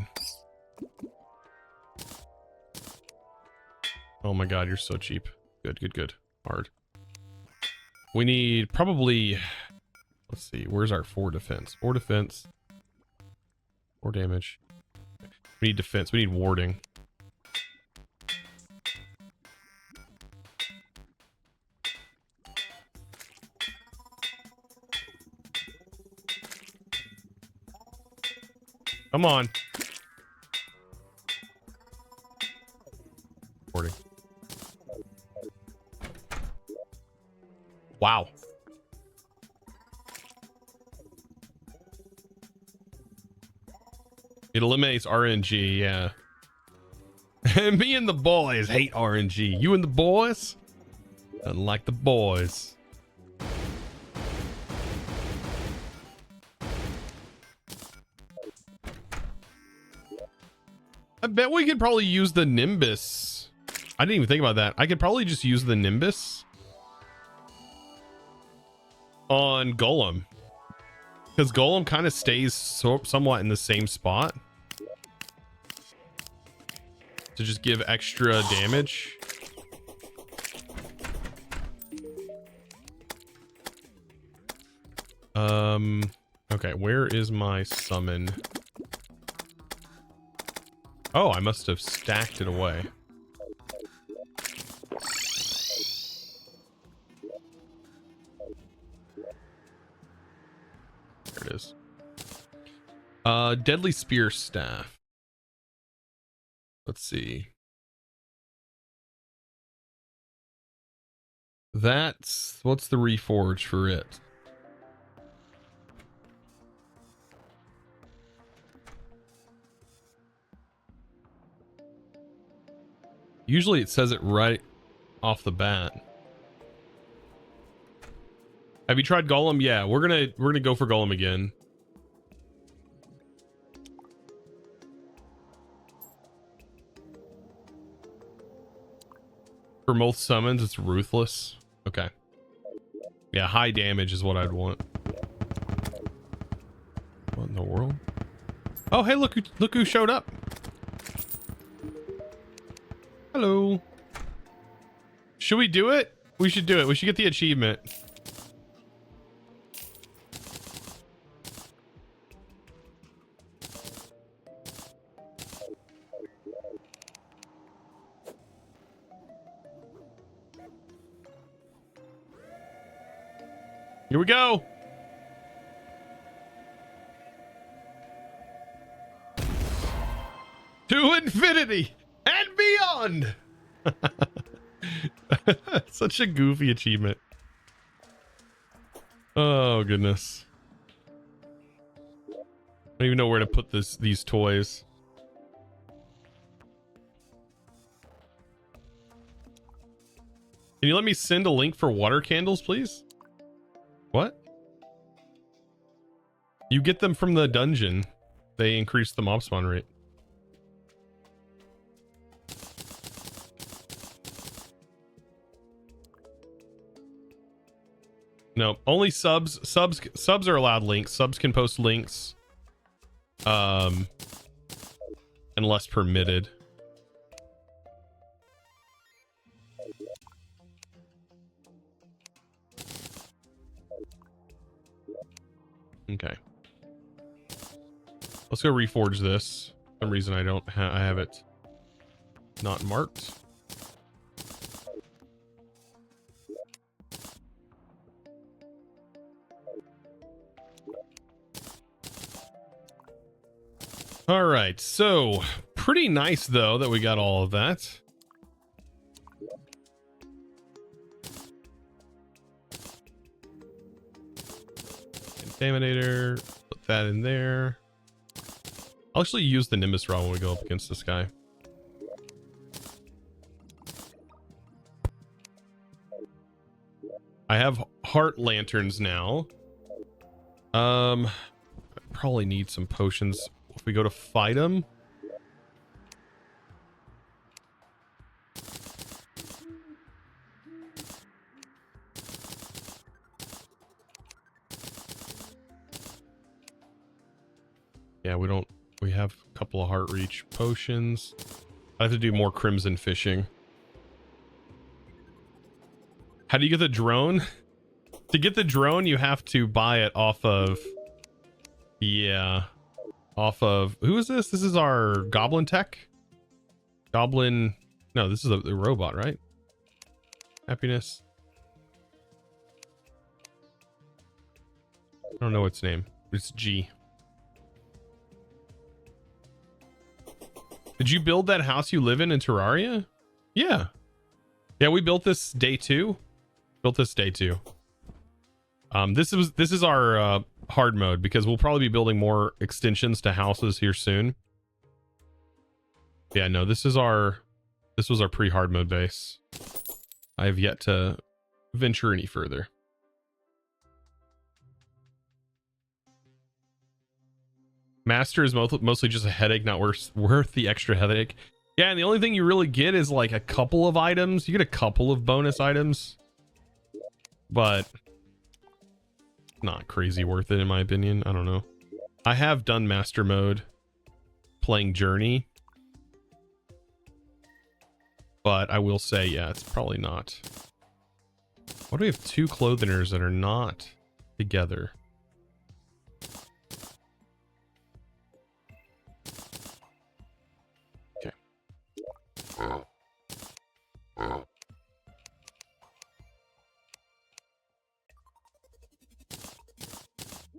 Oh my god, you're so cheap. Good, good, good. Hard. We need probably... Let's see, where's our 4 defense? 4 defense. 4 damage. We need defense. We need warding. Come on. Warding. Wow. It eliminates RNG, yeah. Me and the boys hate RNG. You and the boys? Unlike the boys. I bet we could probably use the Nimbus. I didn't even think about that. I could probably just use the Nimbus on Golem. Because Golem kind of stays somewhat in the same spot. To just give extra damage. Okay, where is my summon? Oh, I must have stacked it away. There it is. Deadly Spear Staff. Let's see. That's... what's the reforge for it? Usually it says it right off the bat. Have you tried Golem? Yeah, we're gonna go for Golem again. For most summons, it's Ruthless. Okay. Yeah, high damage is what I'd want. What in the world? Oh, hey, look who showed up. Hello. Should we do it? We should do it. We should get the achievement. Here we go. To infinity and beyond. Such a goofy achievement. Oh goodness. I don't even know where to put these toys. Can you let me send a link for water candles, please? What? You get them from the dungeon. They increase the mob spawn rate. No, only subs are allowed links. Subs can post links. Unless permitted. Okay. Let's go reforge this. For some reason I don't I have it not marked. All right, so pretty nice though that we got all of that. Contaminator, put that in there. I'll actually use the Nimbus Rod when we go up against this guy. I have heart lanterns now. I probably need some potions if we go to fight him. Yeah, we have a couple of heart reach potions. I have to do more crimson fishing. How do you get the drone? To get the drone, you have to buy it off of... yeah. Off of... who is this? This is our Goblin Tech? Goblin... no, this is the robot, right? Happiness. I don't know its name. It's G. Did you build that house you live in Terraria? Yeah. Yeah, we built this day 2. Built this day 2. This is our hard mode because we'll probably be building more extensions to houses here soon. Yeah, no, this was our pre-hard mode base. I have yet to venture any further. Master is mostly just a headache, not worth the extra headache. Yeah, and the only thing you really get is like a couple of items. You get a couple of bonus items, but not crazy worth it in my opinion. I don't know. I have done master mode playing Journey, but I will say, yeah, it's probably not. Why do we have 2 clothingers that are not together?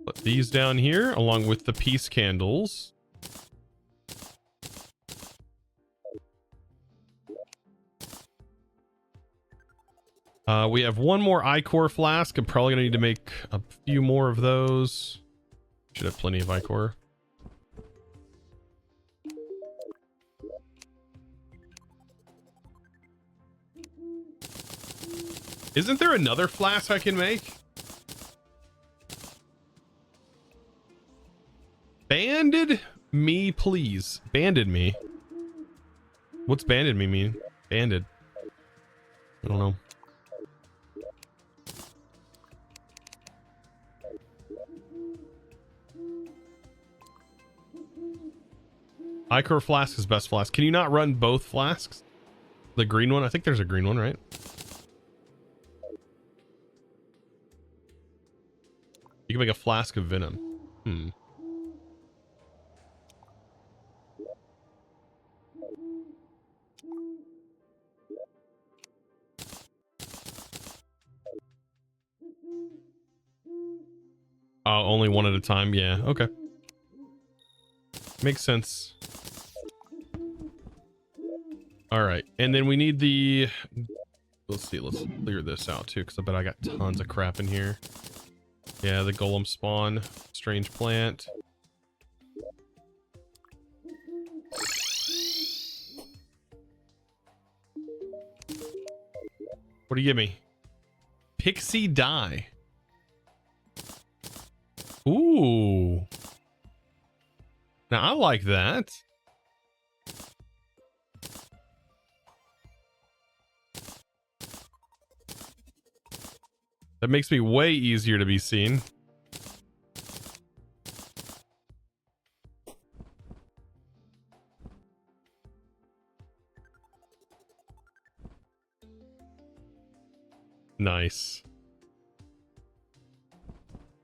Put these down here along with the peace candles. We have one more ichor flask. I'm probably gonna need to make a few more of those. Should have plenty of ichor. Isn't there another flask I can make? Banded me, please. Banded me. What's banded me mean? Banded. I don't know. Ichor flask is best flask. Can you not run both flasks? The green one? I think there's a green one, right? You can make a flask of venom. Oh, only one at a time? Yeah, okay. Makes sense. All right, and then we need the... Let's see, let's clear this out too, because I bet I got tons of crap in here. Yeah, the golem spawn, strange plant. What do you give me? Pixie dye. Ooh. Now I like that. That makes me way easier to be seen. Nice.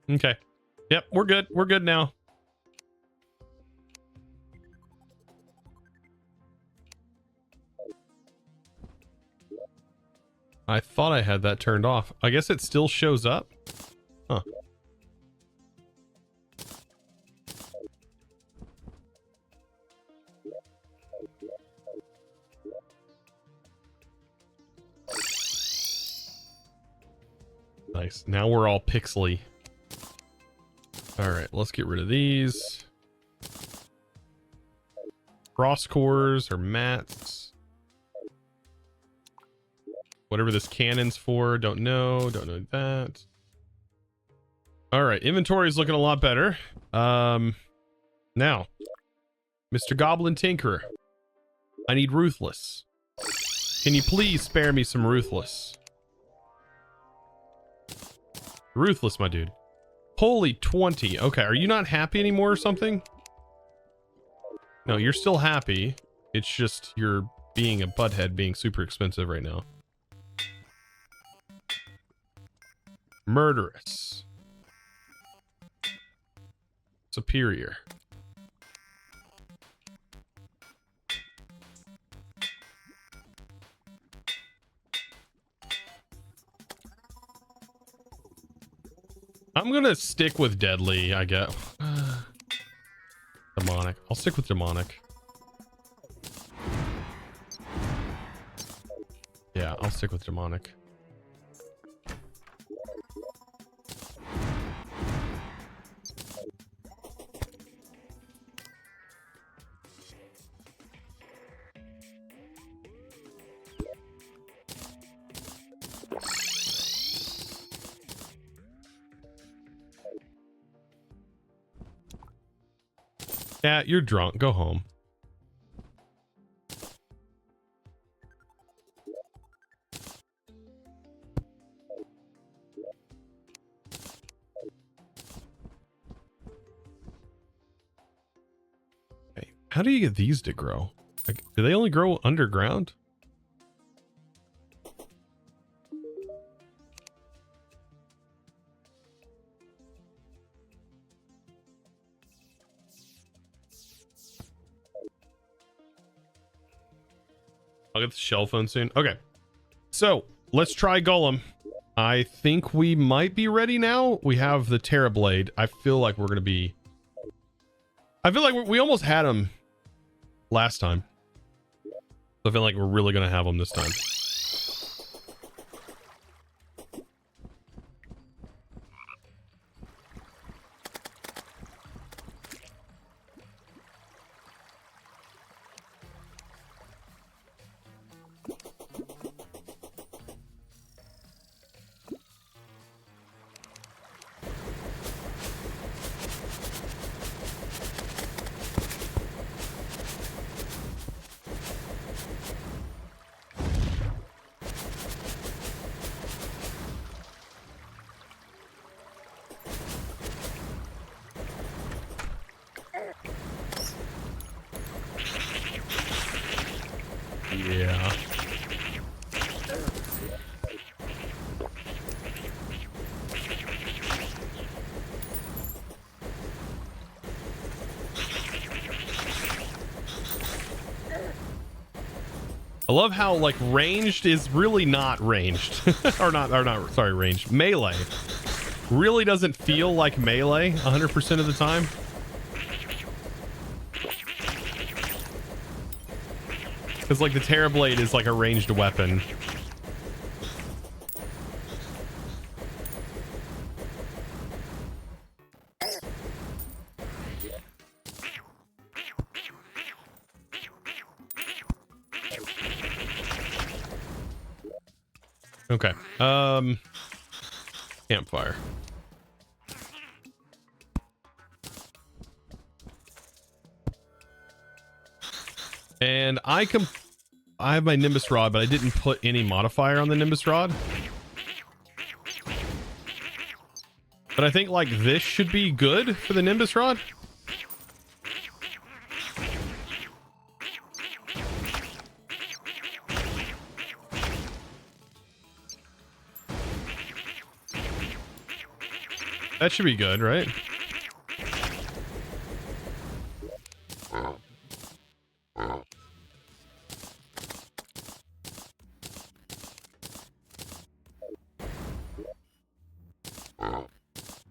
Okay. Yep, we're good. We're good now. I thought I had that turned off. I guess it still shows up. Huh. Nice. Now we're all pixely. All right, let's get rid of these. Cross cores or mats. Whatever this cannon's for, don't know that. All right, inventory is looking a lot better. Now, Mr. Goblin Tinkerer, I need Ruthless. Can you please spare me some Ruthless? Ruthless, my dude. Holy 20. Okay, are you not happy anymore or something? No, you're still happy. It's just you're being a butthead, being super expensive right now. Murderous. Superior. I'm gonna stick with deadly, I guess. Demonic. I'll stick with demonic. Yeah, I'll stick with demonic. Yeah, you're drunk. Go home. Hey, how do you get these to grow? Like, do they only grow underground? I'll get the shell phone soon. Okay. So let's try Golem. I think we might be ready now. We have the Terra Blade. I feel like we're going to be... I feel like we almost had him last time. I feel like we're really going to have him this time. Yeah. I love how like ranged is really not ranged sorry, ranged. Melee really doesn't feel like melee 100% of the time. Because like the Terra Blade is like a ranged weapon. Okay. Campfire. And I have my Nimbus Rod, but I didn't put any modifier on the Nimbus Rod. But I think like this should be good for the Nimbus Rod. That should be good, right?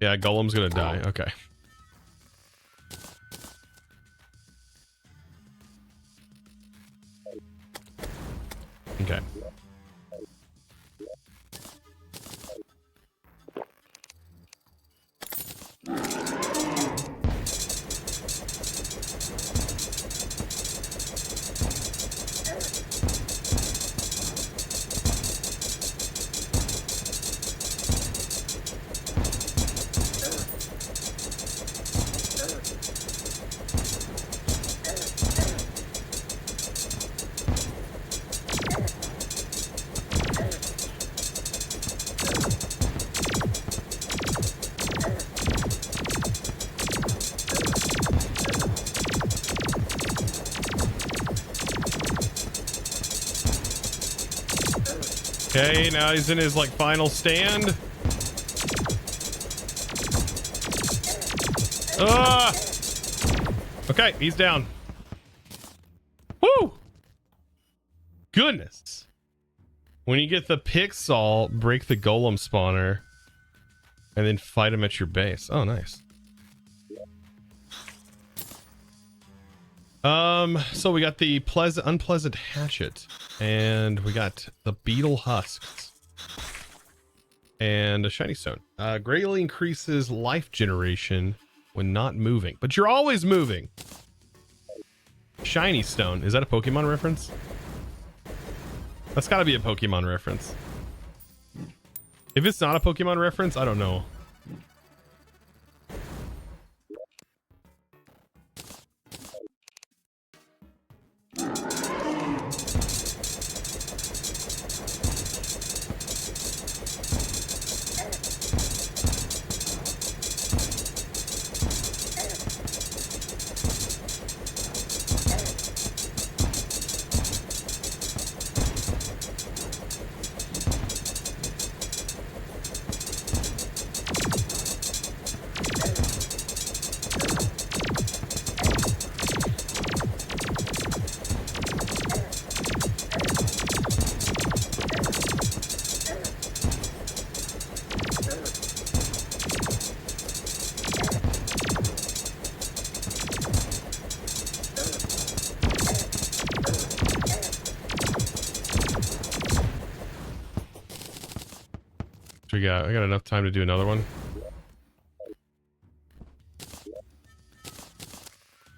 Yeah, Golem's gonna die. Okay. Okay. Okay, now he's in his like final stand. Ah! Okay, he's down. Woo! Goodness. When you get the Pixel, break the Golem spawner and then fight him at your base. Oh, nice. So we got the unpleasant hatchet, and we got the beetle husks and a shiny stone. Greatly increases life generation when not moving, but you're always moving. Shiny stone. Is that a Pokemon reference? That's gotta be a Pokemon reference. If it's not a Pokemon reference, I don't know. We got enough time to do another one.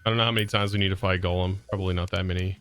I don't know how many times we need to fight Golem. Probably not that many.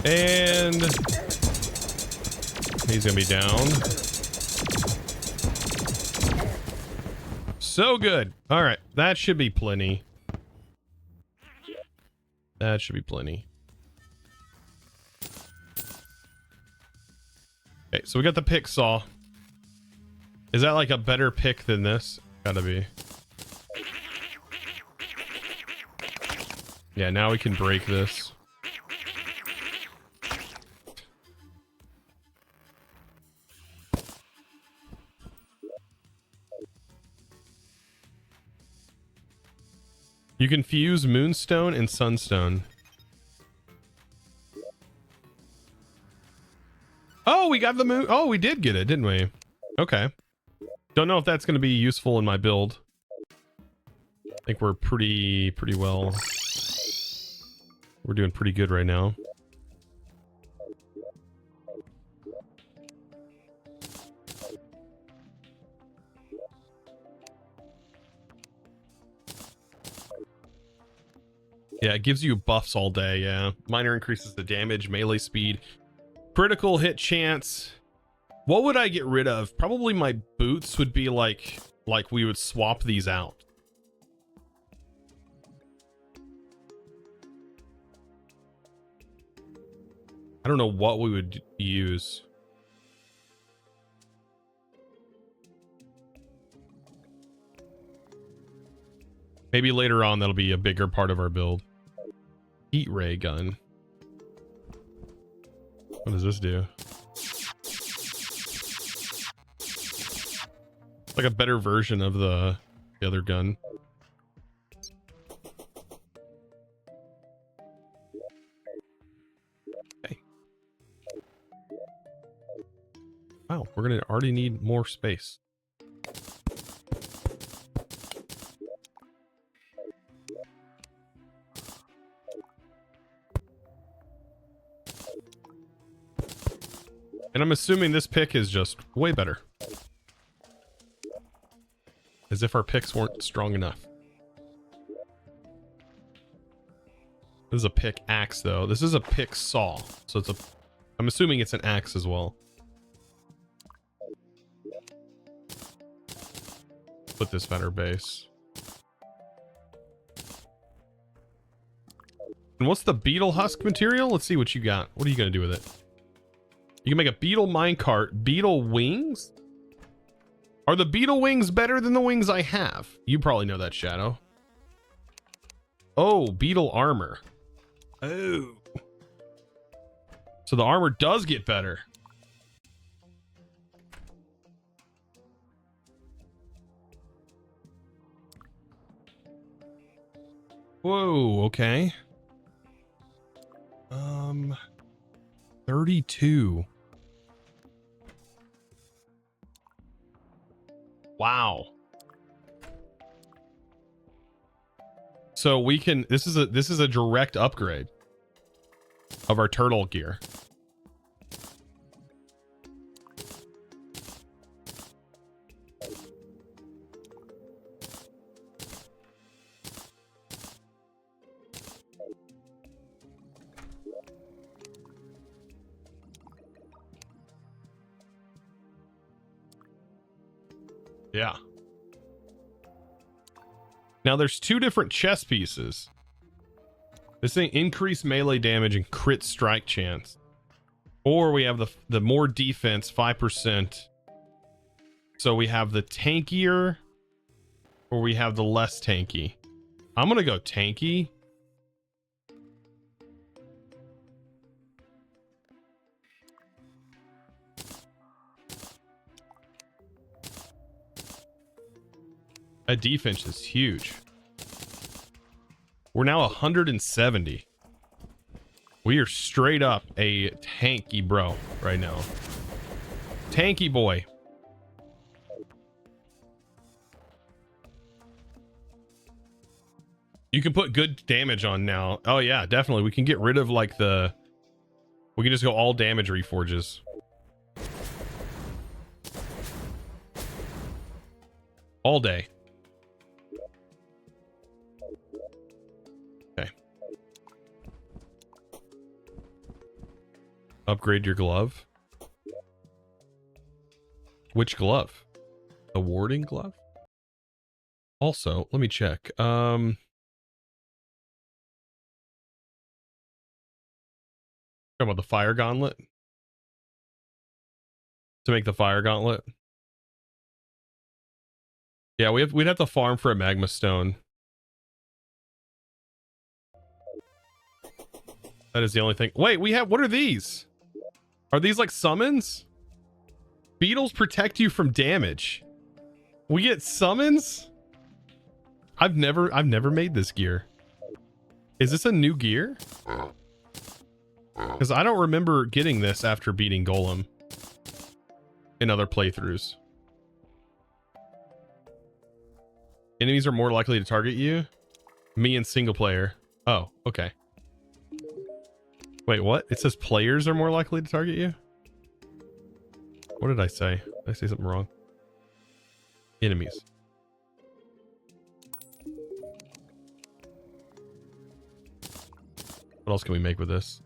And he's gonna be down. So good. All right, that should be plenty. That should be plenty. Okay, so we got the pick saw. Is that like a better pick than this? Gotta be. Yeah, now we can break this. You can fuse moonstone and sunstone. Oh, we got the moon. Oh, we did get it, didn't we? Okay. Don't know if that's going to be useful in my build. I think we're pretty well. We're doing pretty good right now. Yeah, it gives you buffs all day, yeah. Minor increases the damage, melee speed, critical hit chance. What would I get rid of? Probably my boots would be like we would swap these out. I don't know what we would use. Maybe later on that'll be a bigger part of our build. Heat ray gun. What does this do? It's like a better version of the other gun. Okay. Wow, we're gonna already need more space. And I'm assuming this pick is just way better. As if our picks weren't strong enough. This is a pick axe though. This is a pick saw. So it's a... I'm assuming it's an axe as well. Put this better base. And what's the beetle husk material? Let's see what you got. What are you going to do with it? You can make a beetle minecart. Beetle wings? Are the beetle wings better than the wings I have? You probably know that, Shadow. Oh, beetle armor. Oh. So the armor does get better. Whoa, okay. 32. Wow. So we can, this is a direct upgrade of our turtle gear. Yeah. Now there's two different chest pieces. This thing increase melee damage and crit strike chance. Or we have the more defense, 5%. So we have the tankier or we have the less tanky? I'm gonna go tanky. That defense is huge. We're now 170. We are straight up a tanky bro right now. Tanky boy. You can put good damage on now. Oh yeah, definitely. We can get rid of like we can just go all damage reforges. All day. Okay. Upgrade your glove. Which glove? The warding glove? Also, let me check. Talking about the fire gauntlet. To make the fire gauntlet. Yeah, we'd have to farm for a magma stone. That is the only thing. Wait, what are these? Are these like summons? Beetles protect you from damage. We get summons? I've never made this gear. Is this a new gear? Because I don't remember getting this after beating Golem in other playthroughs. Enemies are more likely to target you. Me in single player. Oh, okay. Wait, what? It says players are more likely to target you? What did I say? Did I say something wrong? Enemies. What else can we make with this?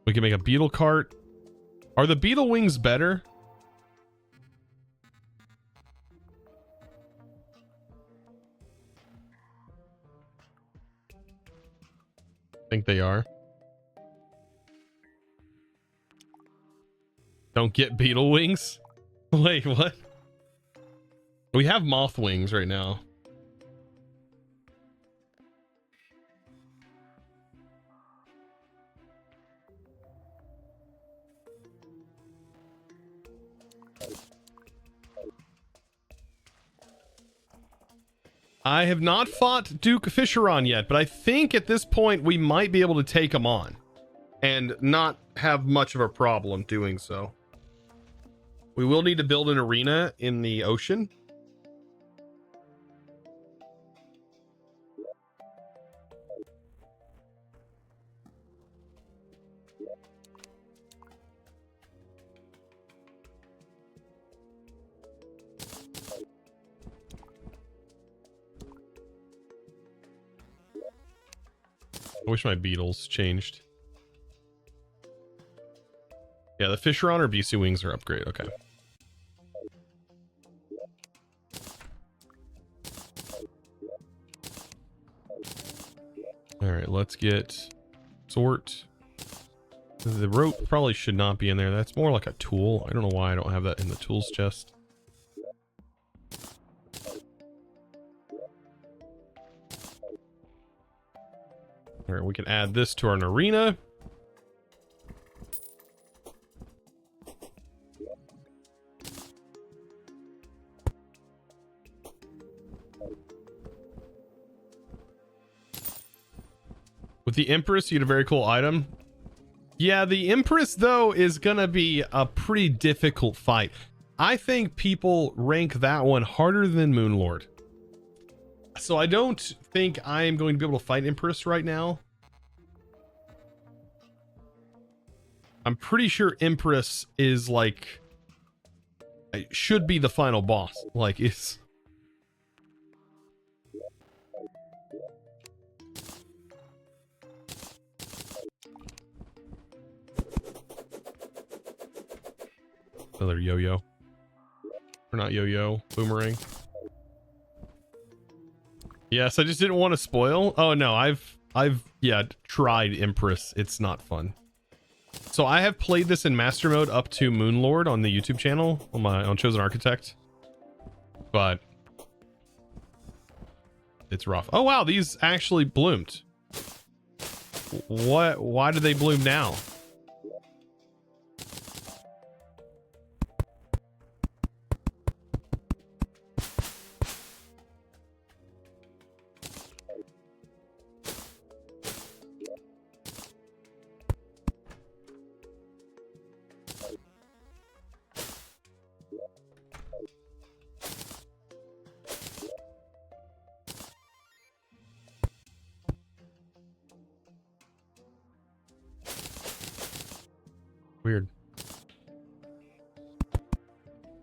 We can make a beetle cart. Are the beetle wings better? I think they are. Don't get beetle wings? Wait, what? We have moth wings right now. I have not fought Duke Fisheron yet, but I think at this point we might be able to take him on and not have much of a problem doing so. We will need to build an arena in the ocean. I wish my beetles changed. Yeah, the Fisheron or BC wings are upgrade. Okay. All right, let's get sort. The rope probably should not be in there. That's more like a tool. I don't know why I don't have that in the tools chest. All right, we can add this to our arena. With the Empress, you get a very cool item. Yeah, the Empress, though, is going to be a pretty difficult fight. I think people rank that one harder than Moonlord. So I don't think I am going to be able to fight Empress right now. I'm pretty sure Empress is like... it should be the final boss. Like, it's... another yo-yo. Or not yo-yo, boomerang. Yes, I just didn't want to spoil. Oh no, I've yeah, tried Empress. It's not fun. So I have played this in master mode up to Moonlord on the YouTube channel on Chosen Architect. but it's rough. Oh wow, these actually bloomed. What? Why did they bloom now? Weird.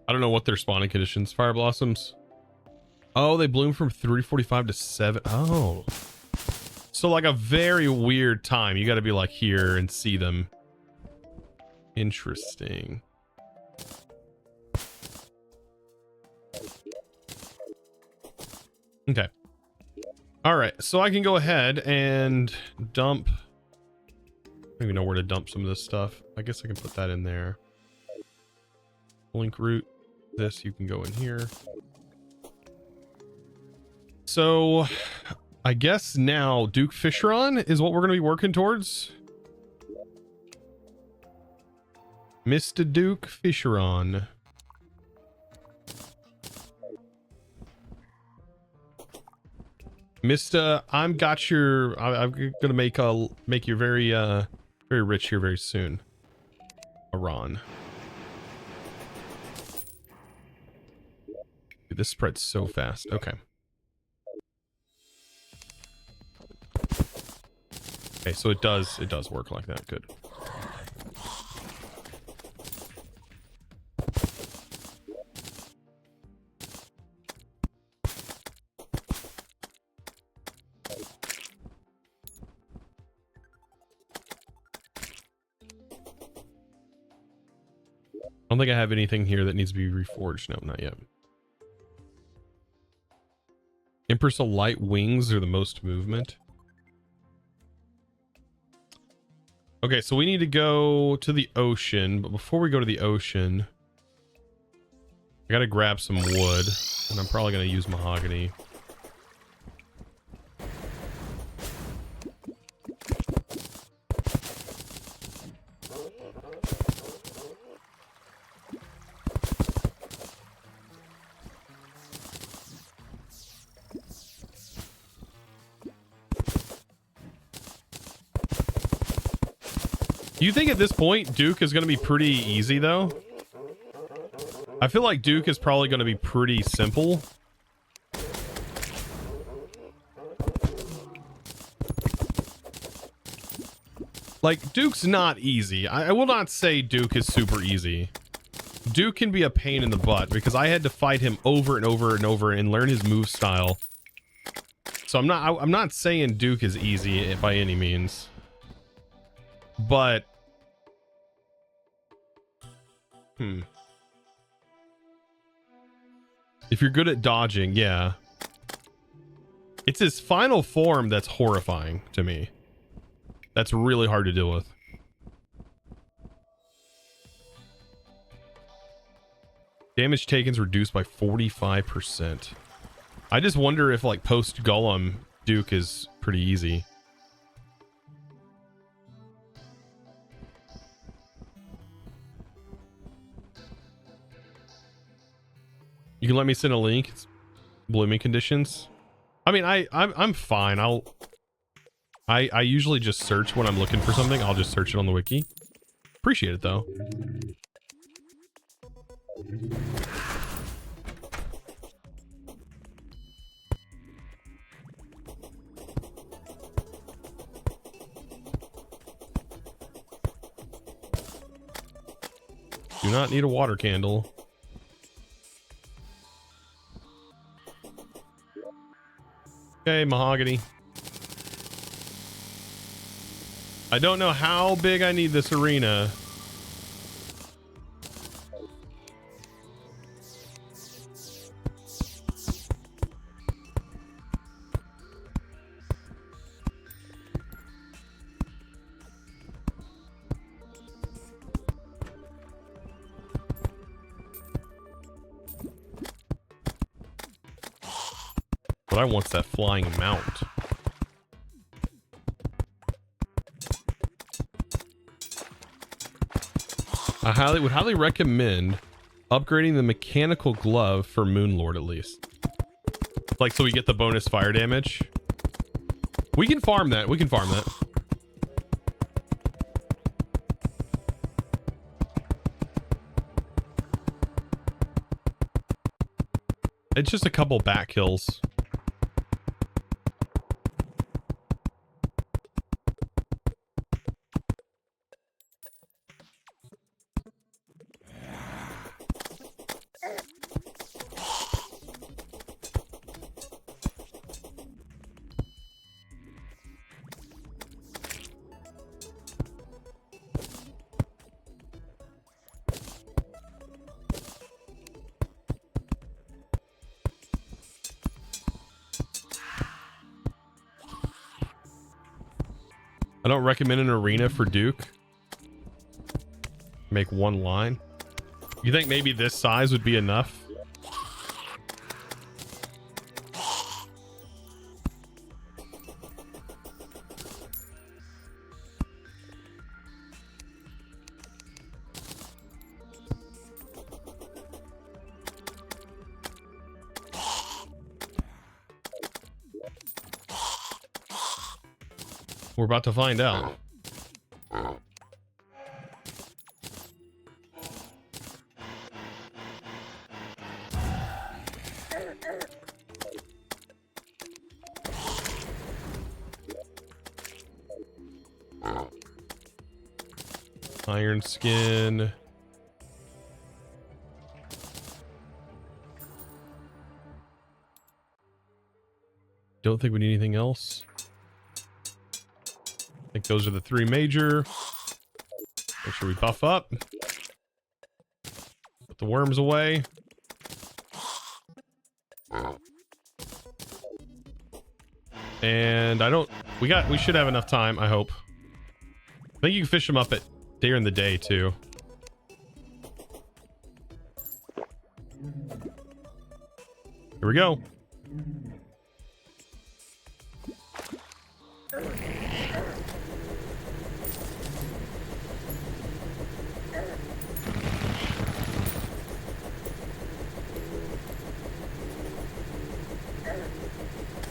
I don't know what their spawning conditions. Fire blossoms. Oh, they bloom from 3:45 to 7. Oh. So like a very weird time. You got to be like here and see them. Interesting. Okay. All right. So I can go ahead and dump. I don't even know where to dump some of this stuff. I guess I can put that in there. Link root. This, you can go in here. So I guess now Duke Fisheron is what we're going to be working towards. Mr. Duke Fisheron. Mr. I'm gonna make you very very rich here very soon. Iran. Dude, this spreads so fast. Okay. Okay, so it does work like that. Good. I don't think I have anything here that needs to be reforged. No, not yet. Empress of Light wings are the most movement. Okay, so we need to go to the ocean, but before we go to the ocean, I gotta grab some wood, and I'm probably gonna use mahogany. Do you think at this point Duke is going to be pretty easy though? I feel like Duke is probably going to be pretty simple. Like Duke's not easy. I will not say Duke is super easy. Duke can be a pain in the butt because I had to fight him over and over and over and learn his move style. So I'm not saying Duke is easy by any means. But if you're good at dodging, yeah. It's his final form that's horrifying to me. That's really hard to deal with. Damage taken's reduced by 45%. I just wonder if like post Golem Duke is pretty easy. You can let me send a link. It's blooming conditions. I mean, I'm fine. I usually just search when I'm looking for something. I'll just search it on the wiki. Appreciate it though. Do not need a water candle. Okay, mahogany. I don't know how big I need this arena. What I want's that flying mount. I would highly recommend upgrading the mechanical glove for Moonlord at least. Like, so we get the bonus fire damage. We can farm that. We can farm that. It's just a couple back kills. I don't recommend an arena for Duke. Make one line. You think maybe this size would be enough? We're about to find out. Iron skin. Don't think we need anything else. I think those are the three major. Make sure we buff up. Put the worms away. And we should have enough time, I hope. I think you can fish them up at during the day too. Here we go.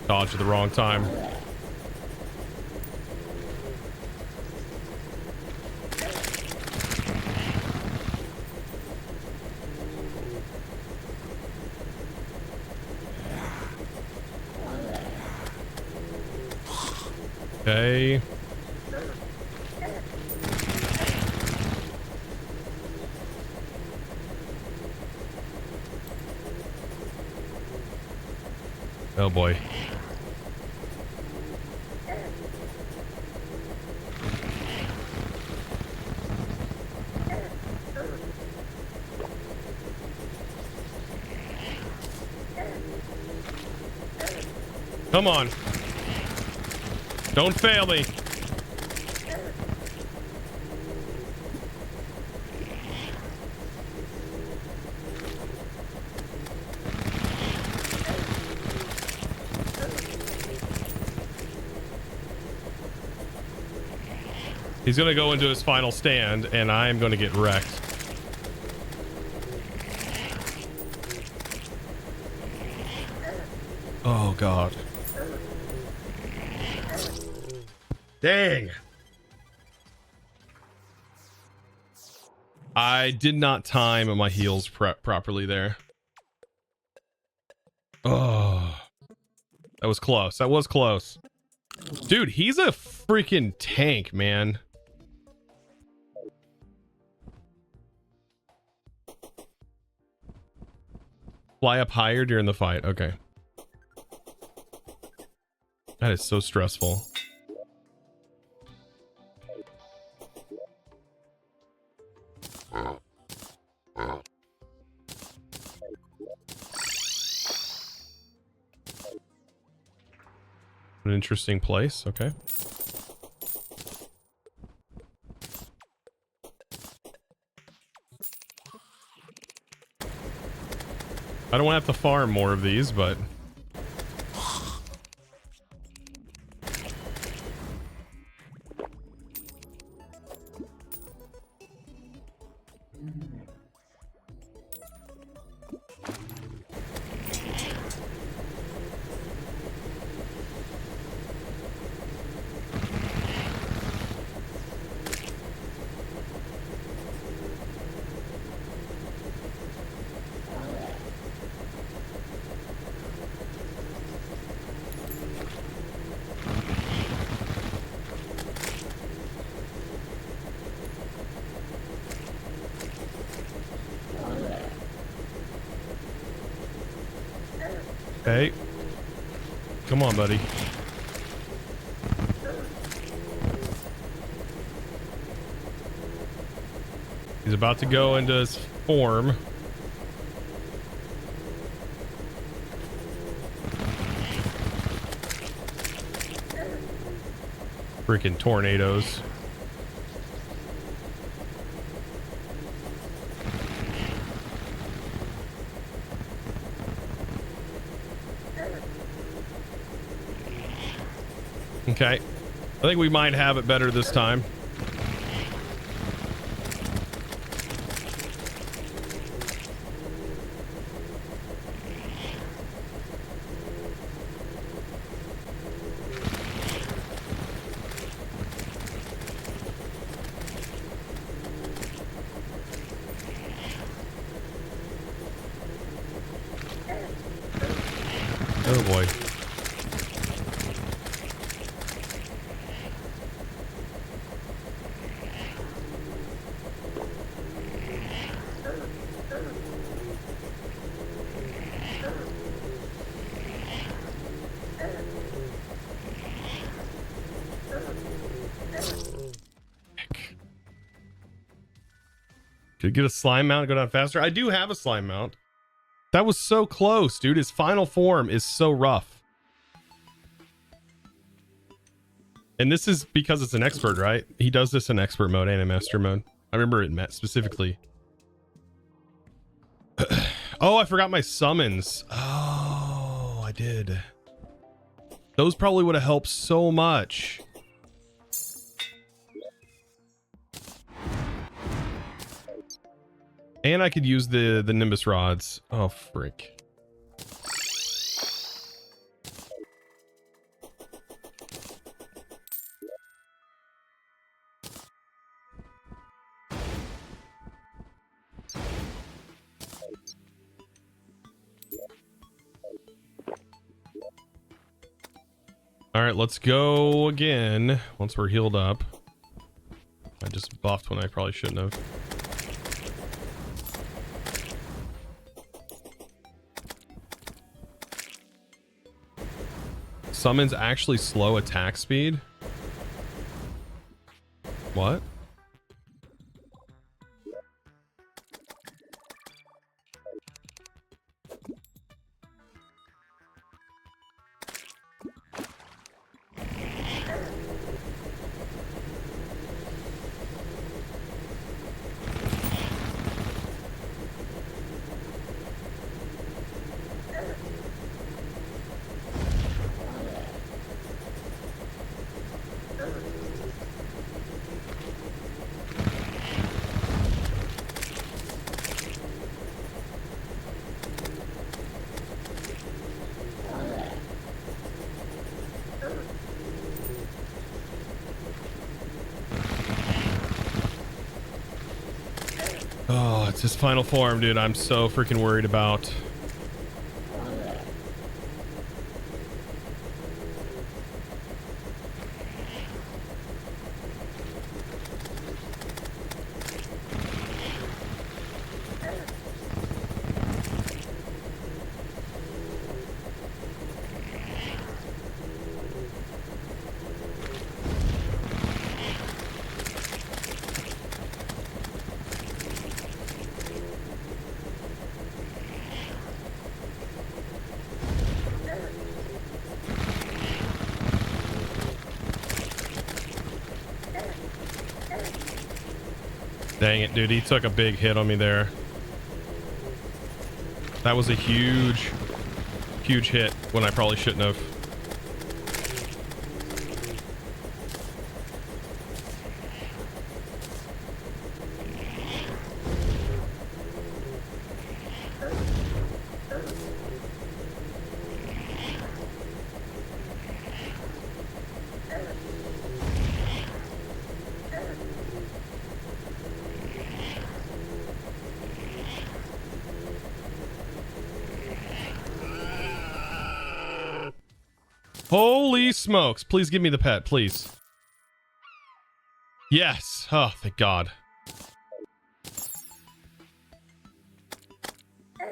Dodge at the wrong time. Okay. Oh boy. Come on. Don't fail me. He's going to go into his final stand, and I am going to get wrecked. Oh, God. Dang. I did not time my heals properly there. Oh. That was close. That was close. Dude, he's a freaking tank, man. Fly up higher during the fight. Okay. That is so stressful. An interesting place. Okay. I don't want to have to farm more of these, but Okay. Come on, buddy. He's about to go into his form. Freaking tornadoes. Okay. I think we might have it better this time. Oh boy. Could get a slime mount and go down faster. I do have a slime mount. That was so close, dude. His final form is so rough. And this is because it's an expert, right? He does this in expert mode and in master mode. I remember it met specifically. Oh, I forgot my summons. Oh, I did. Those probably would have helped so much. And I could use the Nimbus rods. Oh, frick. All right, let's go again once we're healed up. I just buffed when I probably shouldn't have. Summons actually slow attack speed? What? Oh, it's his final form, dude. I'm so freaking worried about. Dang it, dude. He took a big hit on me there. That was a huge, huge hit when I probably shouldn't have. Holy smokes. Please give me the pet, please. Yes. Oh, thank God.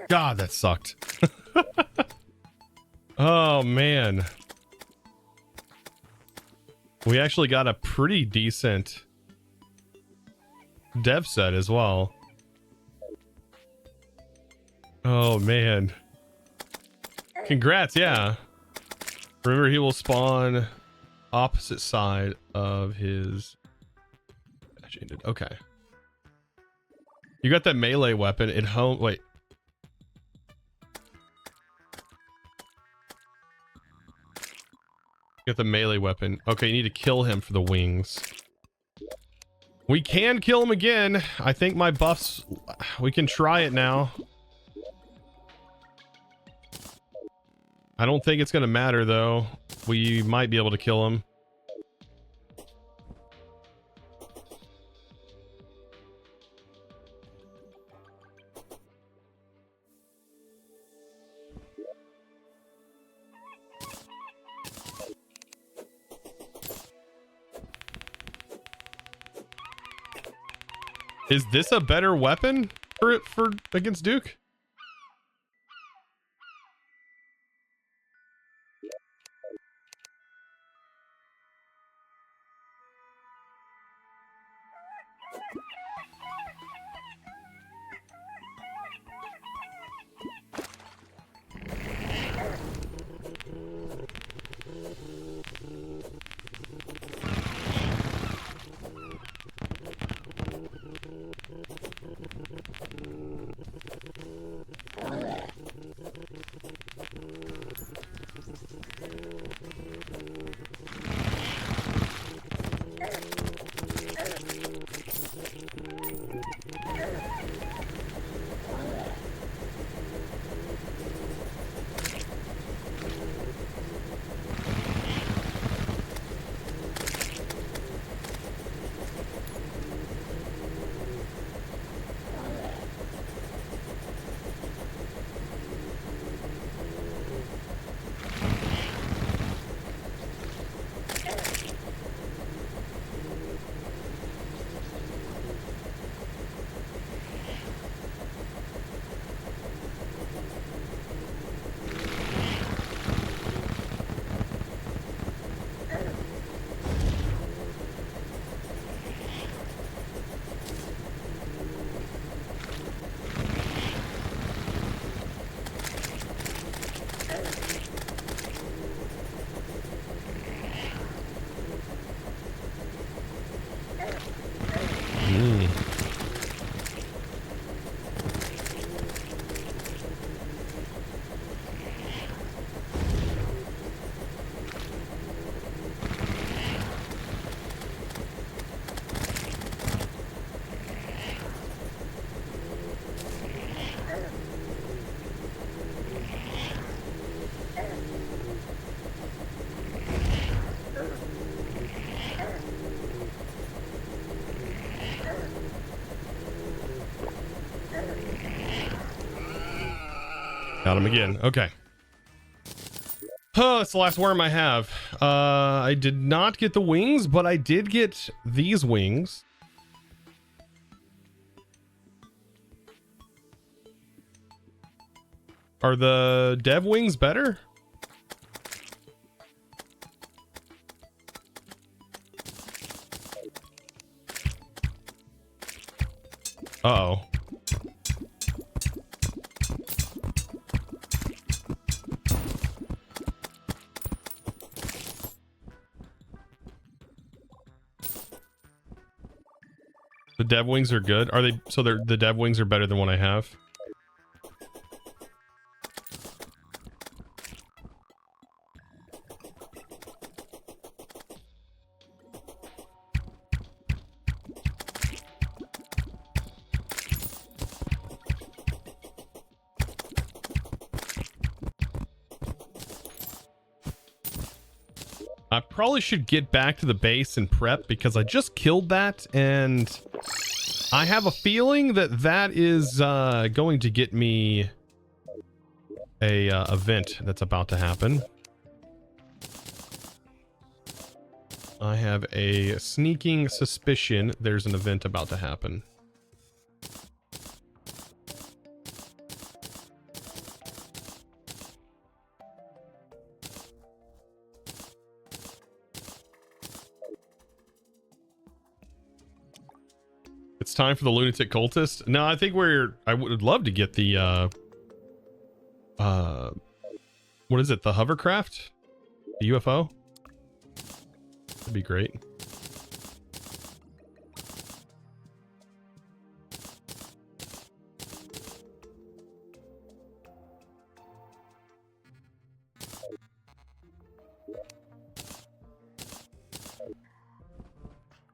God, that sucked. Oh, man. We actually got a pretty decent dev set as well. Oh, man. Congrats, yeah. Remember, he will spawn opposite side of his... Okay. You got that melee weapon at home. Wait. You got the melee weapon. Okay, you need to kill him for the wings. We can kill him again. I think my buffs... We can try it now. I don't think it's going to matter, though. We might be able to kill him. Is this a better weapon for against Duke? Got him again. Okay. Oh, that's the last worm I have. I did not get the wings, but I did get these wings. Are the dev wings better? Uh-oh. The dev wings are good. Are they? So the dev wings are better than what I have. I probably should get back to the base and prep because I just killed that and I have a feeling that that is going to get me a event that's about to happen. I have a sneaking suspicion there's an event about to happen. It's time for the lunatic cultist. No, I think I would love to get the what is it? The hovercraft? The UFO? That'd be great.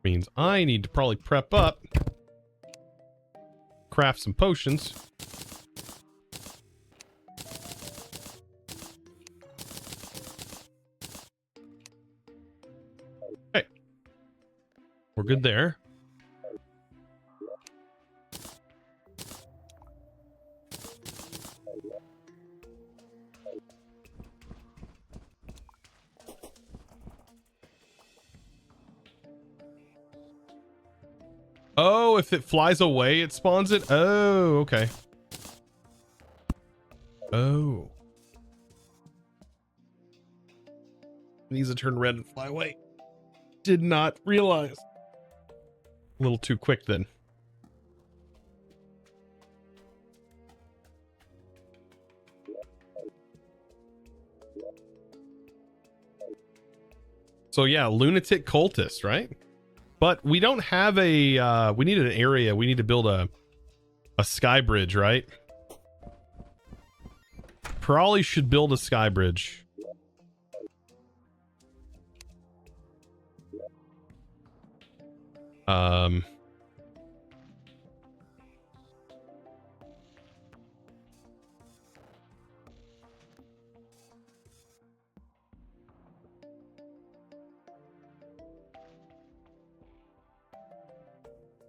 Means I need to probably prep up, craft some potions. Okay, we're good there. Oh, if it flies away, it spawns it. Oh, okay. Oh. It needs to turn red and fly away. Did not realize. A little too quick then. So yeah, lunatic cultist, right? But we don't have a, we need an area. We need to build a sky bridge, right? Probably should build a sky bridge.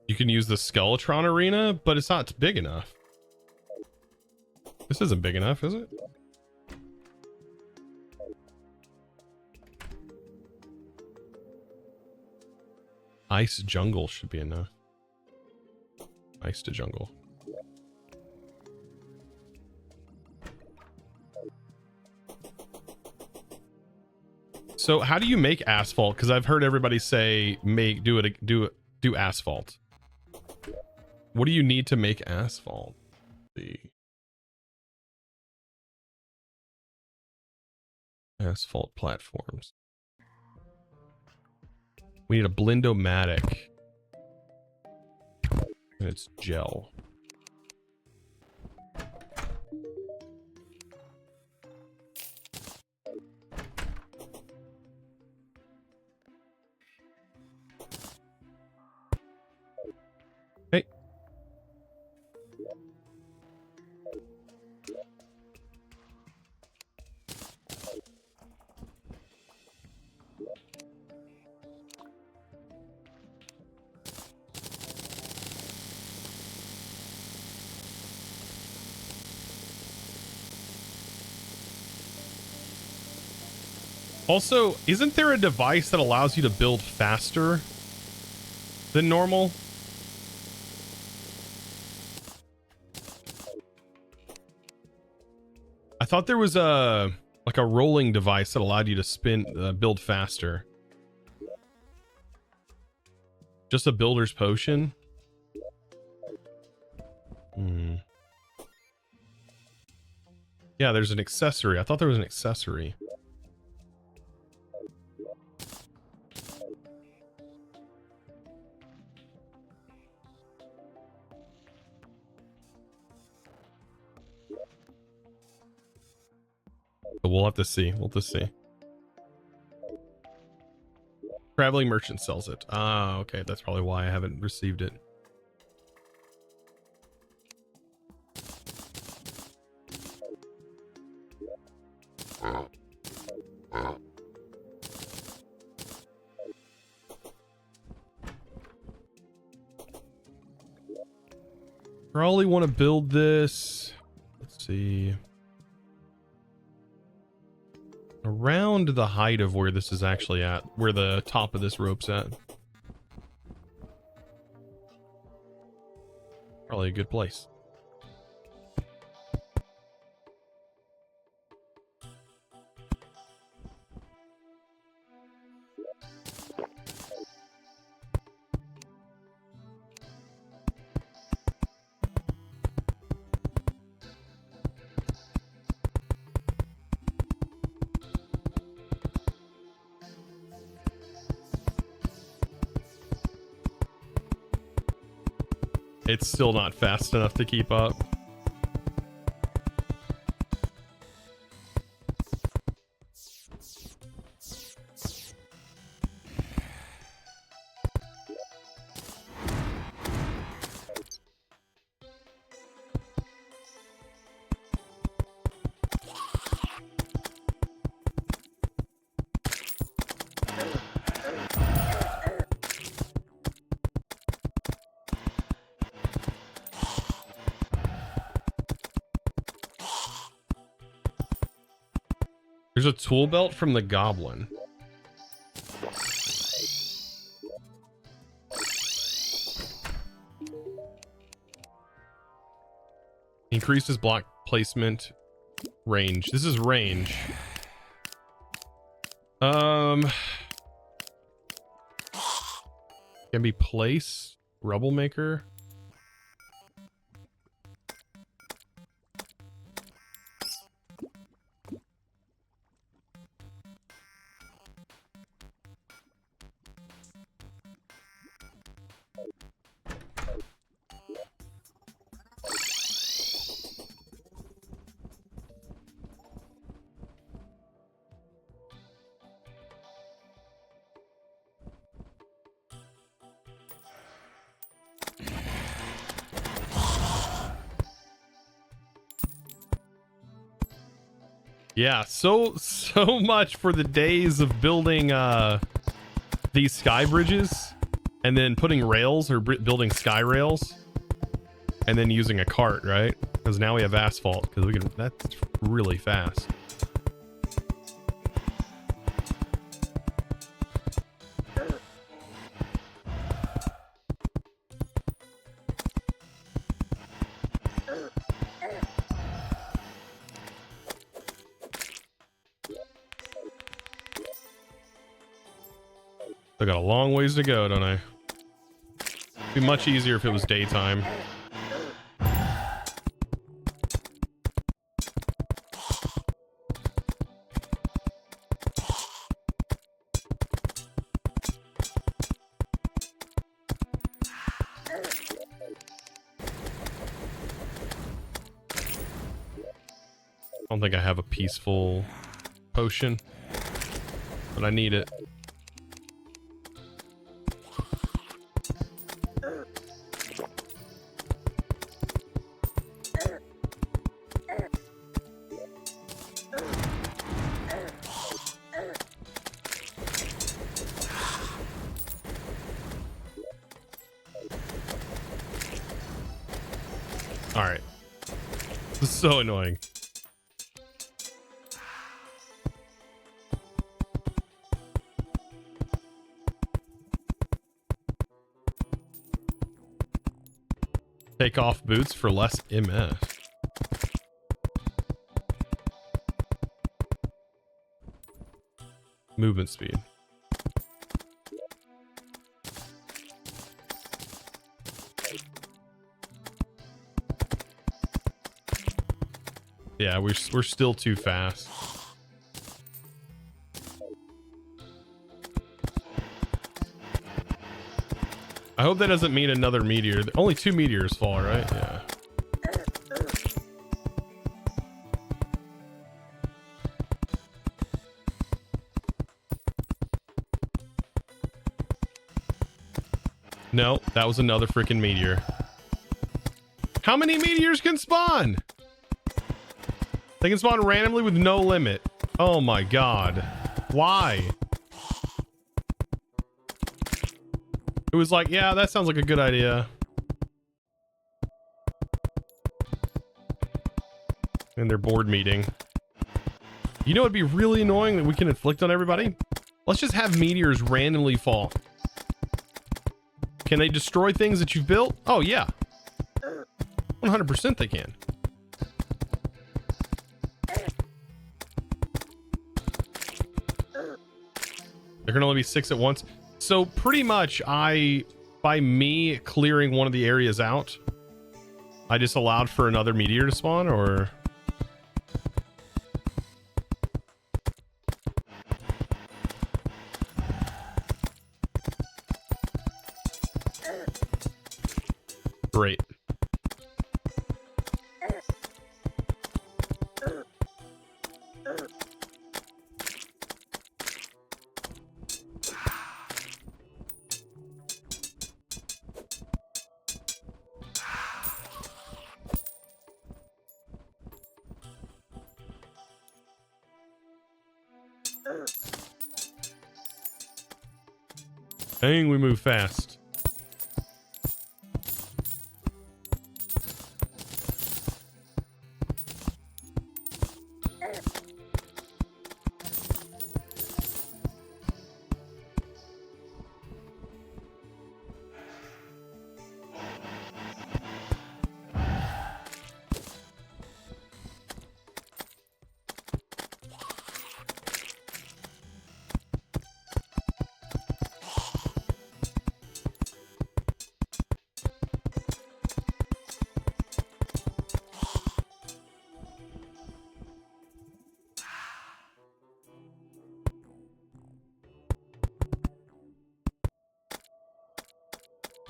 You can use the Skeletron arena, but it's not big enough. This isn't big enough, is it? Ice jungle should be enough. Ice to jungle. So how do you make asphalt? Because I've heard everybody say do asphalt. What do you need to make asphalt? Let's see. Asphalt platforms. We need a Blindomatic. And it's gel. Hey. Also, isn't there a device that allows you to build faster than normal? I thought there was a rolling device that allowed you to build faster. Just a builder's potion? Yeah, there's an accessory. I thought there was an accessory. But we'll have to see. We'll have to see. Traveling merchant sells it. Ah, okay. That's probably why I haven't received it. Probably want to build this. Let's see. Around the height of where this is actually at, where the top of this rope's at. Probably a good place. It's still not fast enough to keep up. There's a tool belt from the goblin. Increases block placement range. This is range. Can be place, rubble maker. Yeah, so much for the days of building these sky bridges and then putting rails or building sky rails and then using a cart, right? Because now we have asphalt because we can. That's really fast. I got a long ways to go, don't I? It'd be much easier if it was daytime. I don't think I have a peaceful potion, but I need it. All right. This is so annoying. Take off boots for less MS. Movement speed. Yeah, we're still too fast. I hope that doesn't mean another meteor. Only 2 meteors fall, right? Yeah. No, that was another freaking meteor. How many meteors can spawn? They can spawn randomly with no limit. Oh my god. Why? It was like, yeah, that sounds like a good idea. And their board meeting. You know, it'd be really annoying that we can inflict on everybody. Let's just have meteors randomly fall. Can they destroy things that you've built? Oh, yeah. 100% they can. There can only be 6 at once. So pretty much by me clearing one of the areas out, I just allowed for another meteor to spawn, or... Great. Dang, we move fast.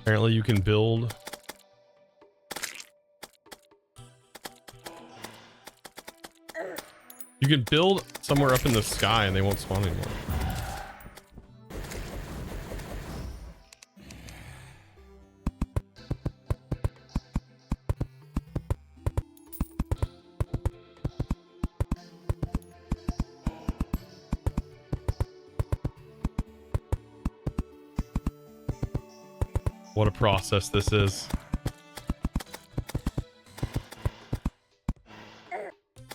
Apparently you can build. You can build somewhere up in the sky and they won't spawn anymore. What a process this is.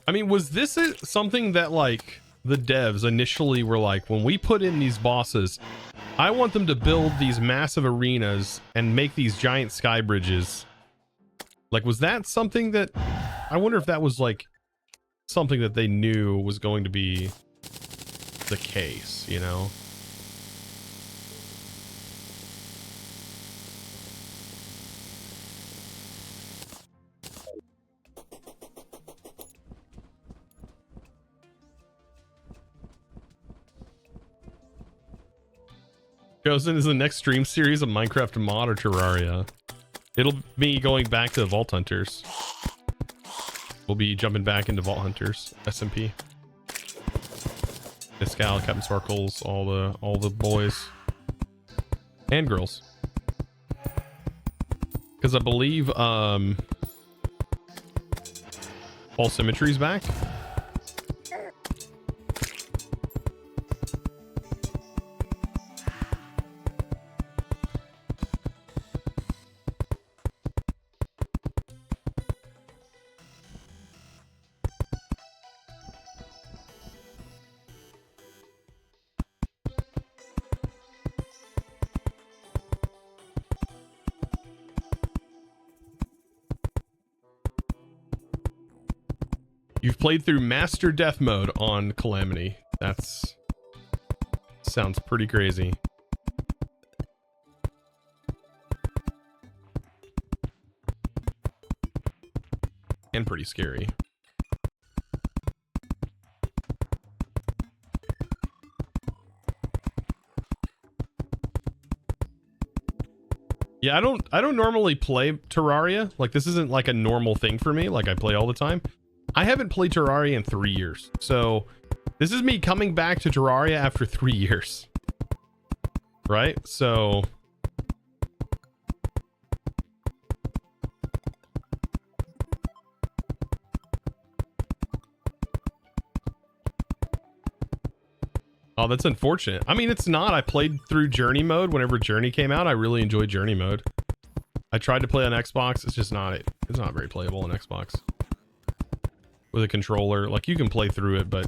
I mean, was this something that like the devs initially were like, when we put in these bosses, I want them to build these massive arenas and make these giant sky bridges. Like, was that something that, I wonder if that was like something that they knew was going to be the case, you know? Chosen is the next stream series of Minecraft mod or Terraria. It'll be going back to Vault Hunters. We'll be jumping back into Vault Hunters, SMP. Niscal, Captain Sparkles, all the boys and girls. Because I believe False Symmetry's back. You've played through Master Death Mode on Calamity. That's... sounds pretty crazy. And pretty scary. Yeah, I don't normally play Terraria. Like, this isn't like a normal thing for me. Like, I play all the time. I haven't played Terraria in 3 years. So, this is me coming back to Terraria after 3 years. Right? So... oh, that's unfortunate. I mean, it's not. I played through Journey mode whenever Journey came out. I really enjoyed Journey mode. I tried to play on Xbox. It's just not it. It's not very playable on Xbox. With a controller. Like, you can play through it, but...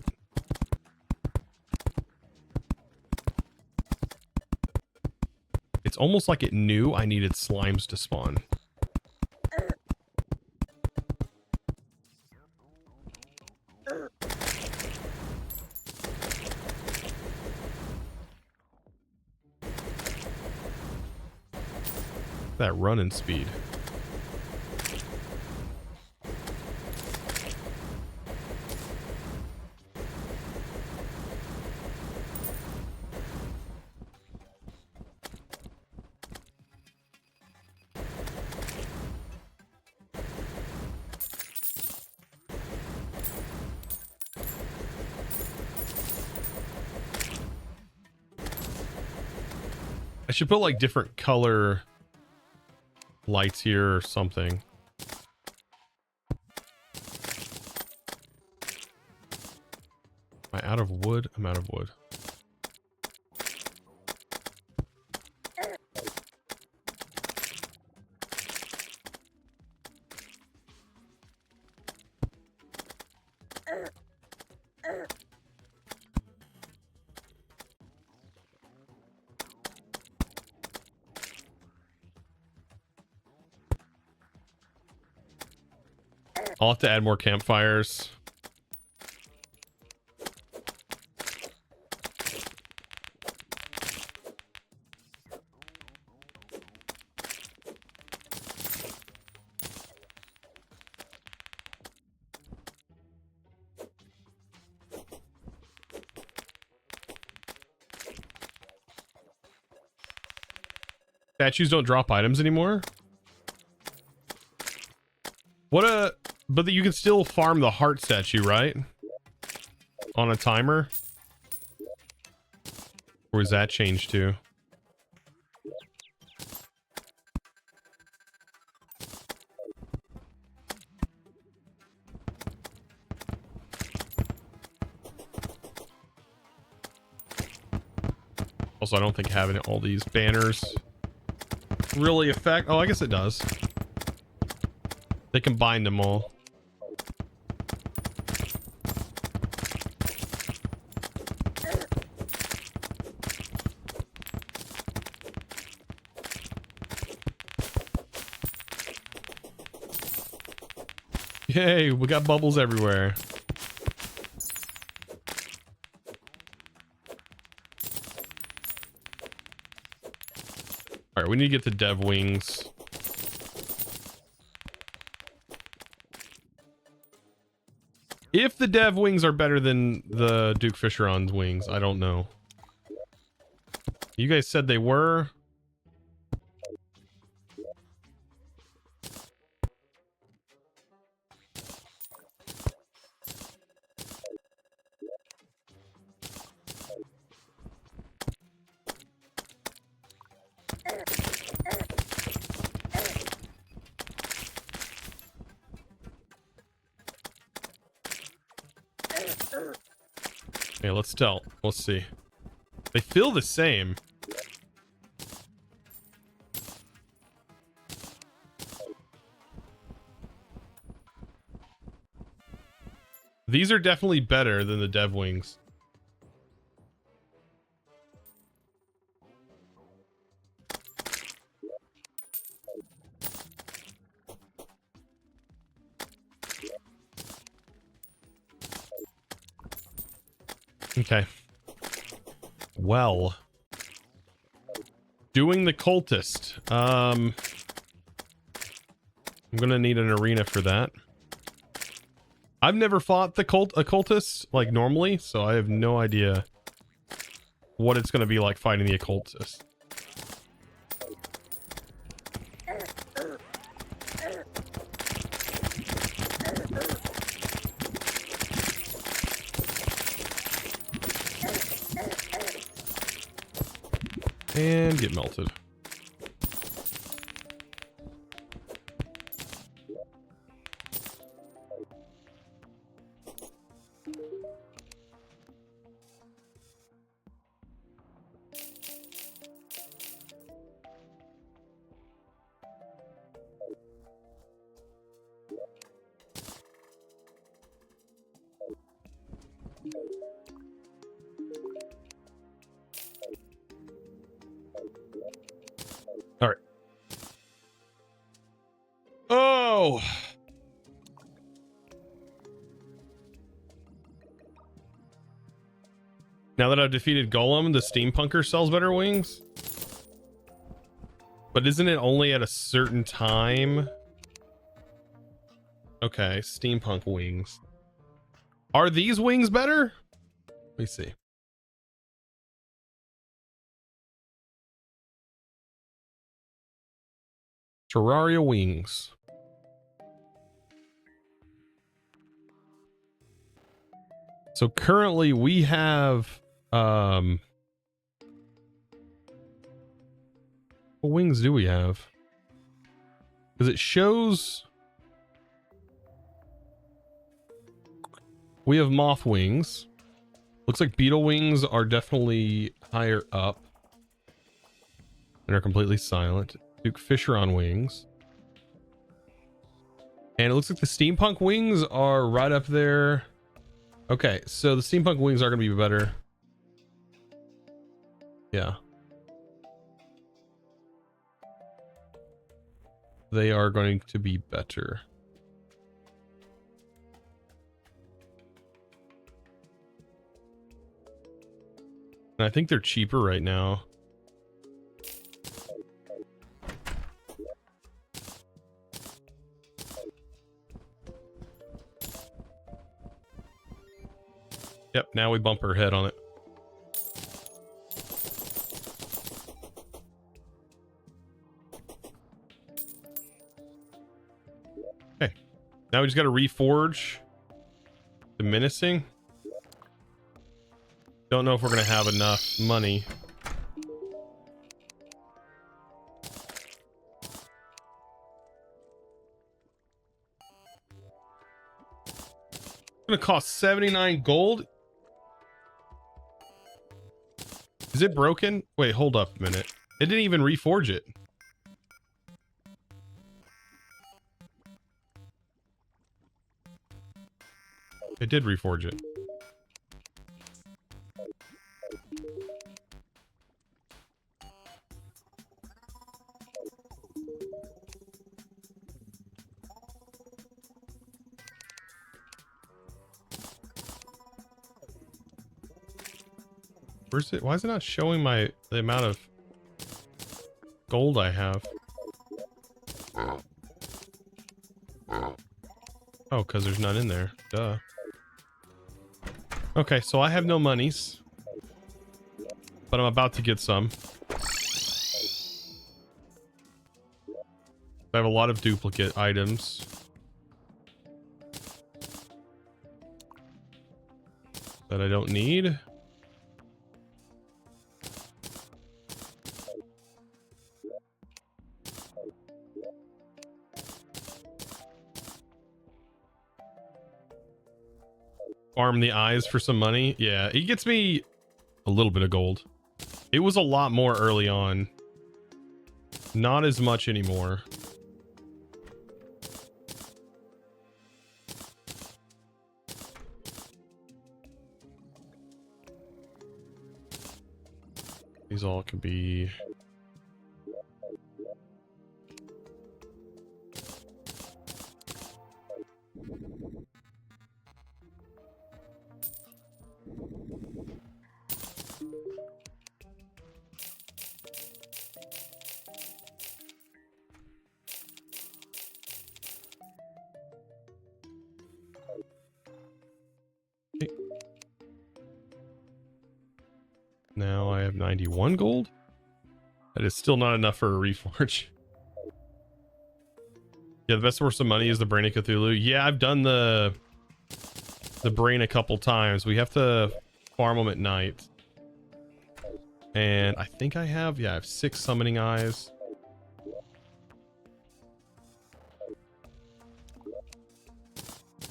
it's almost like it knew I needed slimes to spawn. That running speed. I should put like different color lights here or something. Am I out of wood? I'm out of wood. I'll have to add more campfires. Statues don't drop items anymore? But you can still farm the heart statue, right? On a timer? Or is that changed too? Also, I don't think having all these banners really affect... Oh, I guess it does. They combined them all. Yay, we got bubbles everywhere. All right, we need to get the dev wings. If the dev wings are better than the Duke Fisheron's wings, I don't know. You guys said they were. Okay, let's tell. Let's see. They feel the same. These are definitely better than the dev wings. Okay. Well. Doing the cultist. I'm gonna need an arena for that. I've never fought the occultist like normally, so I have no idea what it's gonna be like fighting the occultist. And get melted. All right. Oh. Now that I've defeated Golem, the steampunker sells better wings. But isn't it only at a certain time? Okay, steampunk wings. Are these wings better? Let me see. Terraria wings. So currently we have What wings do we have? Because it shows we have moth wings. Looks like beetle wings are definitely higher up and are completely silent. Duke Fisher on wings. And it looks like the steampunk wings are right up there. Okay, so the steampunk wings are going to be better. Yeah. They are going to be better. And I think they're cheaper right now. Yep, now we bump her head on it. Okay. Now we just got to reforge the menacing. Don't know if we're going to have enough money. It's going to cost 79 gold. Is it broken? Wait, hold up a minute. It didn't even reforge it. It did reforge it. Where's it? Why is it not showing the amount of gold I have? Oh, because there's none in there. Duh. Okay, so I have no monies, but I'm about to get some. I have a lot of duplicate items that I don't need. Farm the eyes for some money. Yeah, it gets me a little bit of gold. It was a lot more early on. Not as much anymore. These all can be... Now I have 91 gold. That is still not enough for a reforge. Yeah, the best source of money is the Brain of Cthulhu. Yeah, I've done the brain a couple times. We have to farm them at night. And I think I have 6 summoning eyes.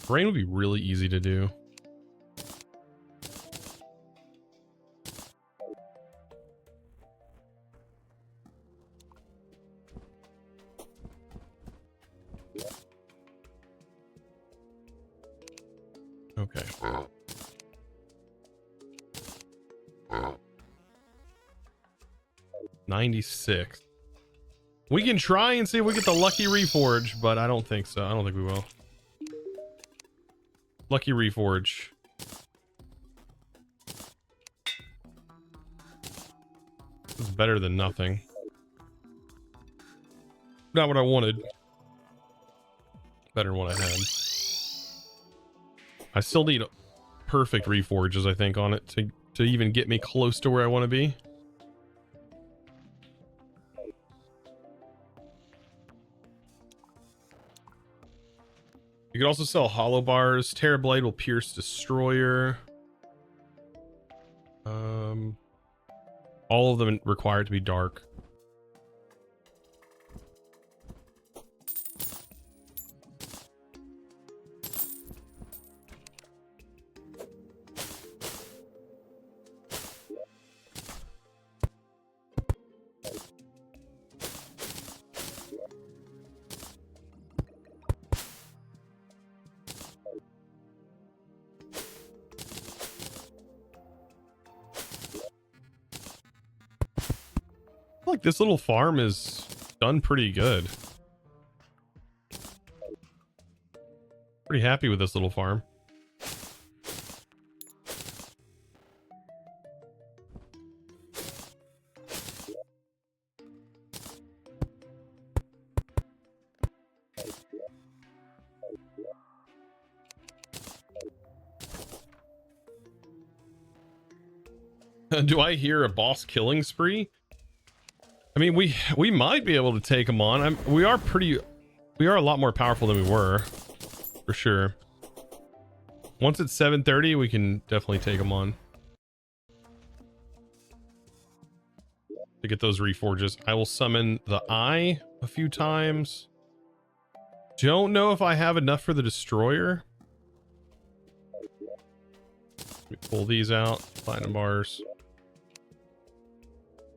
Brain would be really easy to do. Okay. $96. We can try and see if we get the lucky reforge, but I don't think so. I don't think we will. Lucky reforge. This is better than nothing. Not what I wanted. Better than what I had. I still need perfect reforges, I think, on it to even get me close to where I want to be. You could also sell hollow bars. Terra Blade will pierce Destroyer. All of them require it to be dark. like this little farm is done pretty good. Pretty happy with this little farm. Do I hear a boss killing spree? I mean, we might be able to take him on. We are a lot more powerful than we were, for sure. Once it's 7:30, we can definitely take him on. To get those reforges, I will summon the eye a few times. Don't know if I have enough for the destroyer. Let me pull these out. Platinum bars.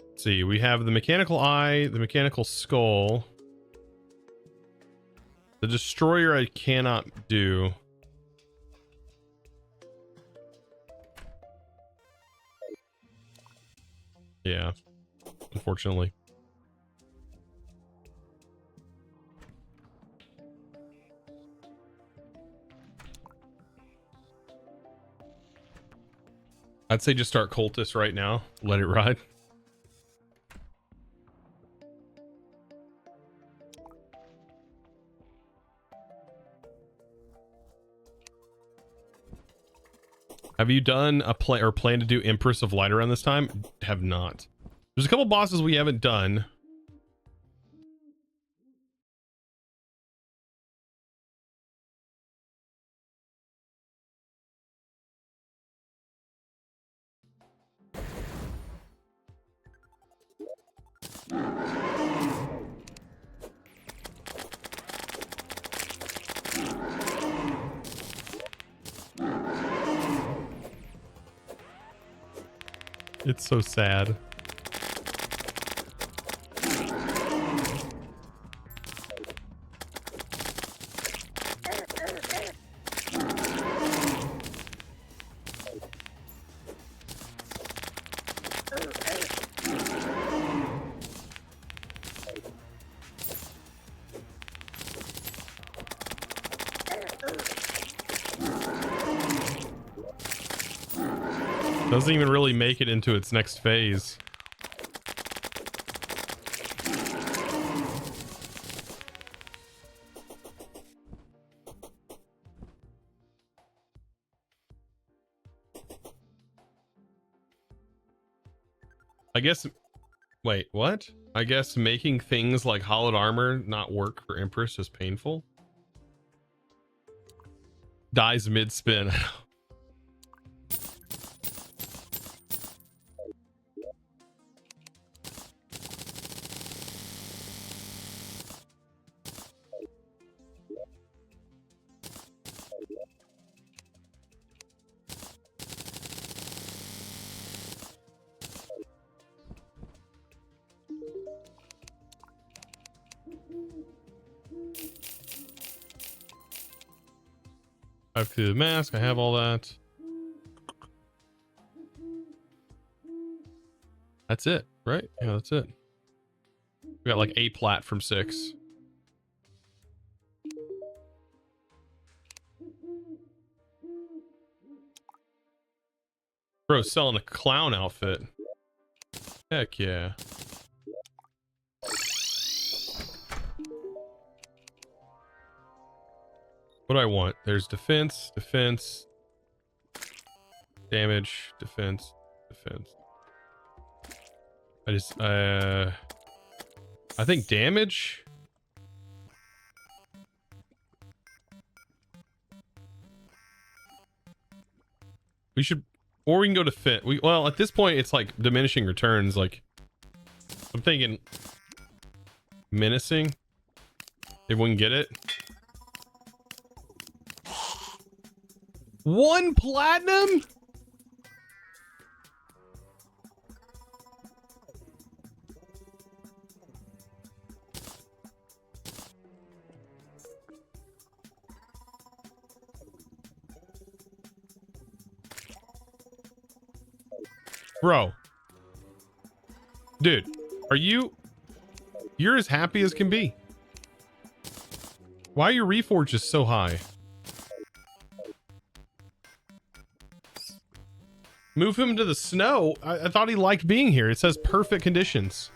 Let's see, we have the mechanical eye, the mechanical skull. The destroyer I cannot do. Yeah, unfortunately. I'd say just start Cultist right now. Let it ride. Have you done a plan to do Empress of Light around this time? Have not. There's a couple bosses we haven't done. It's so sad. Doesn't even really make it into its next phase. I guess... Wait, what? I guess making things like hollowed armor not work for Empress is painful. Dies mid-spin. I have the mask, I have all that. That's it, right? Yeah, that's it. We got like a plat from 6. Bro, selling a clown outfit. Heck yeah. What do I want? There's defense, defense, damage, defense, defense. I think damage. We should, or we can go to fit. Well, at this point, it's like diminishing returns. Like, I'm thinking menacing. If we can get it. 1 platinum? Bro. Dude, You're as happy as can be. Why are your reforges so high? Move him to the snow. I thought he liked being here. It says perfect conditions.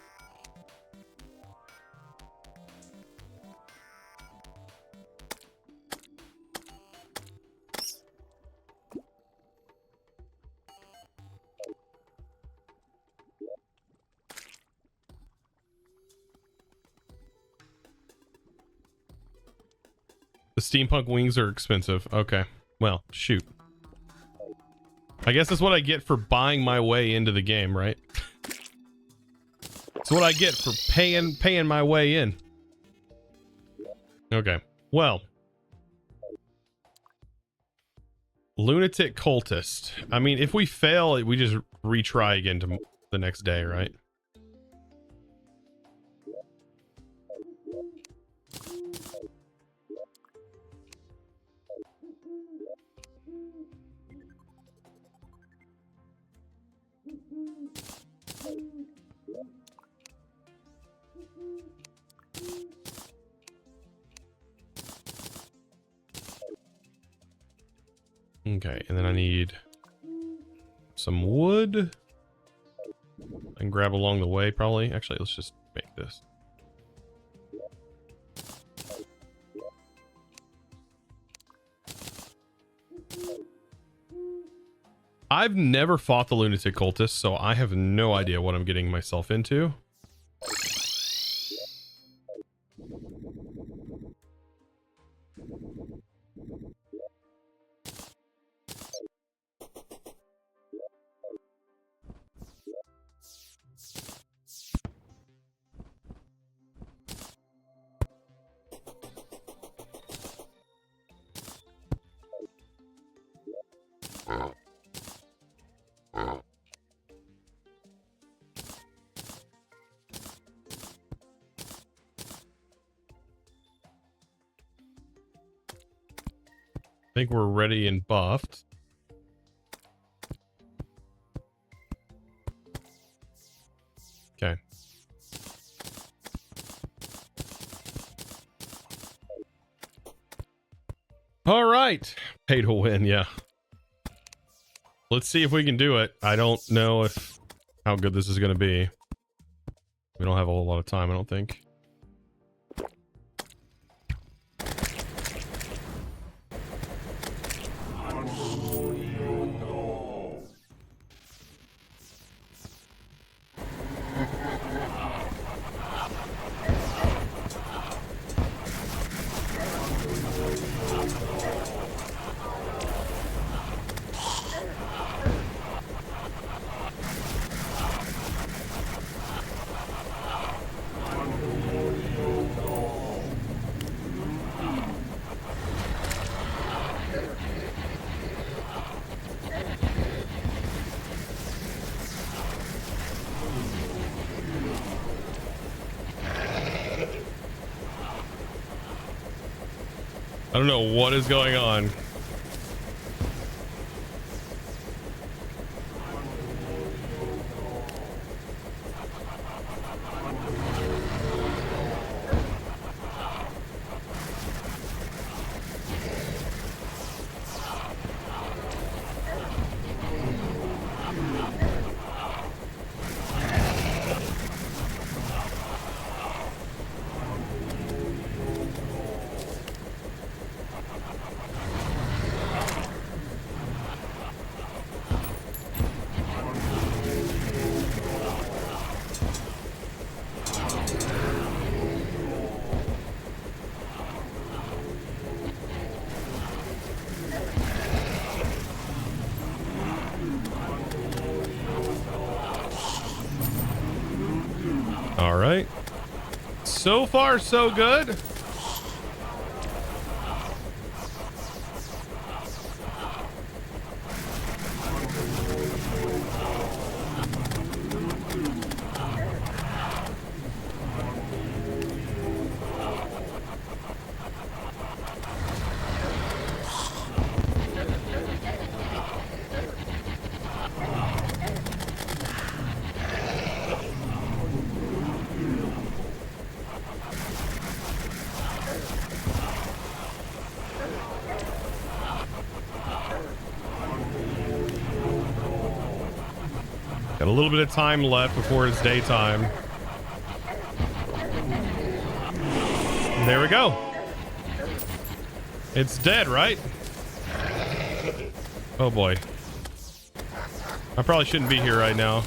The steampunk wings are expensive. Okay. Well, shoot. I guess that's what I get for buying my way into the game, right? It's what I get for paying my way in. Okay. Well. Lunatic cultist. I mean, if we fail, we just retry again to the next day, right? Okay, and then I need some wood. I can grab along the way, probably. Actually, let's just make this. I've never fought the lunatic cultist, so I have no idea what I'm getting myself into. I think we're ready and buffed. Okay. All right. Pay to win, yeah. Let's see if we can do it. I don't know how good this is going to be. We don't have a whole lot of time, I don't think. I don't know what is going on. All right. So far, so good. Got a little bit of time left before it's daytime. There we go. It's dead, right? Oh boy. I probably shouldn't be here right now.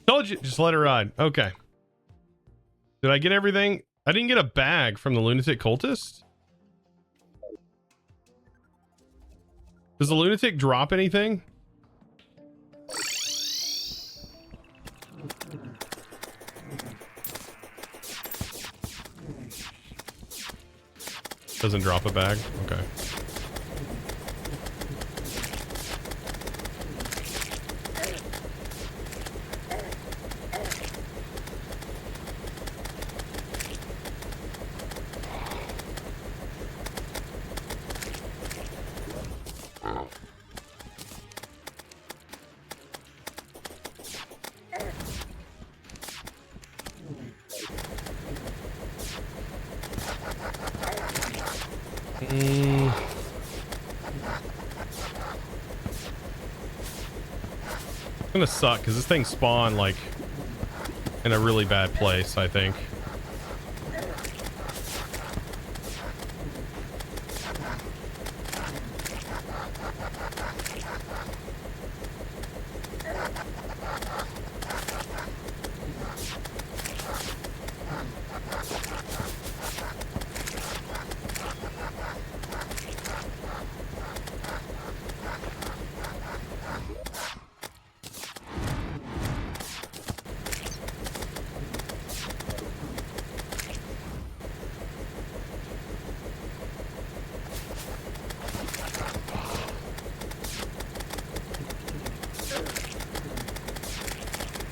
Told you, just let it ride. Okay. Did I get everything? I didn't get a bag from the lunatic cultist. Does the lunatic drop anything? Doesn't drop a bag? Okay. It's gonna suck because this thing spawned like in a really bad place, I think.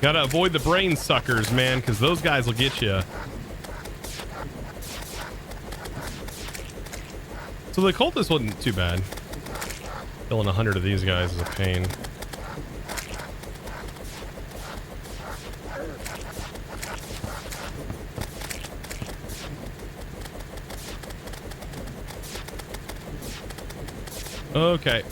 Gotta avoid the brain suckers, man, because those guys will get you. So the cultist wasn't too bad. Killing 100 of these guys is a pain. Okay.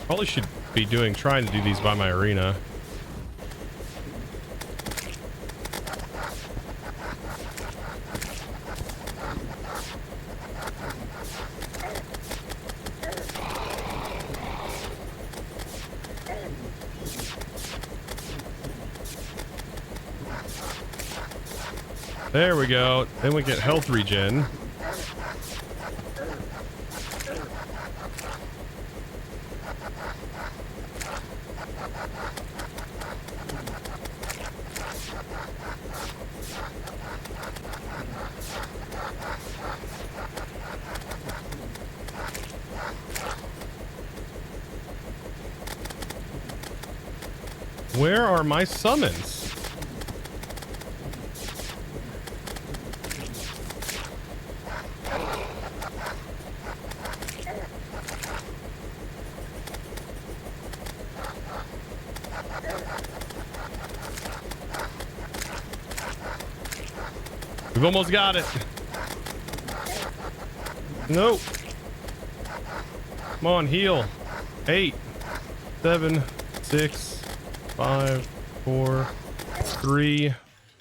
Probably should be trying to do these by my arena. There we go. Then we get health regen. Where are my summons? We've almost got it. Nope. Come on, heal. 8, 7, 6, 5, 4, 3. Of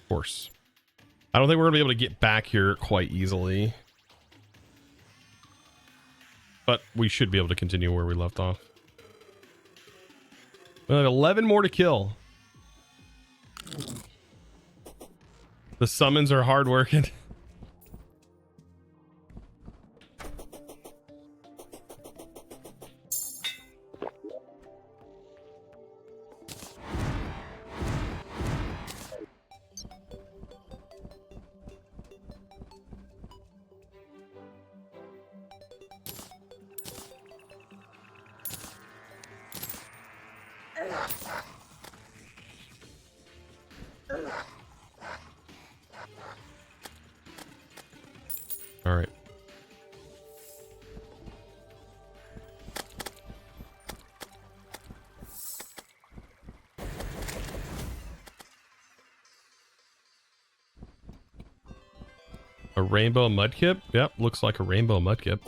course. I don't think we're gonna be able to get back here quite easily, but we should be able to continue where we left off. We have 11 more to kill. The summons are hard working. All right. A rainbow mudkip? Yep, looks like a rainbow mudkip.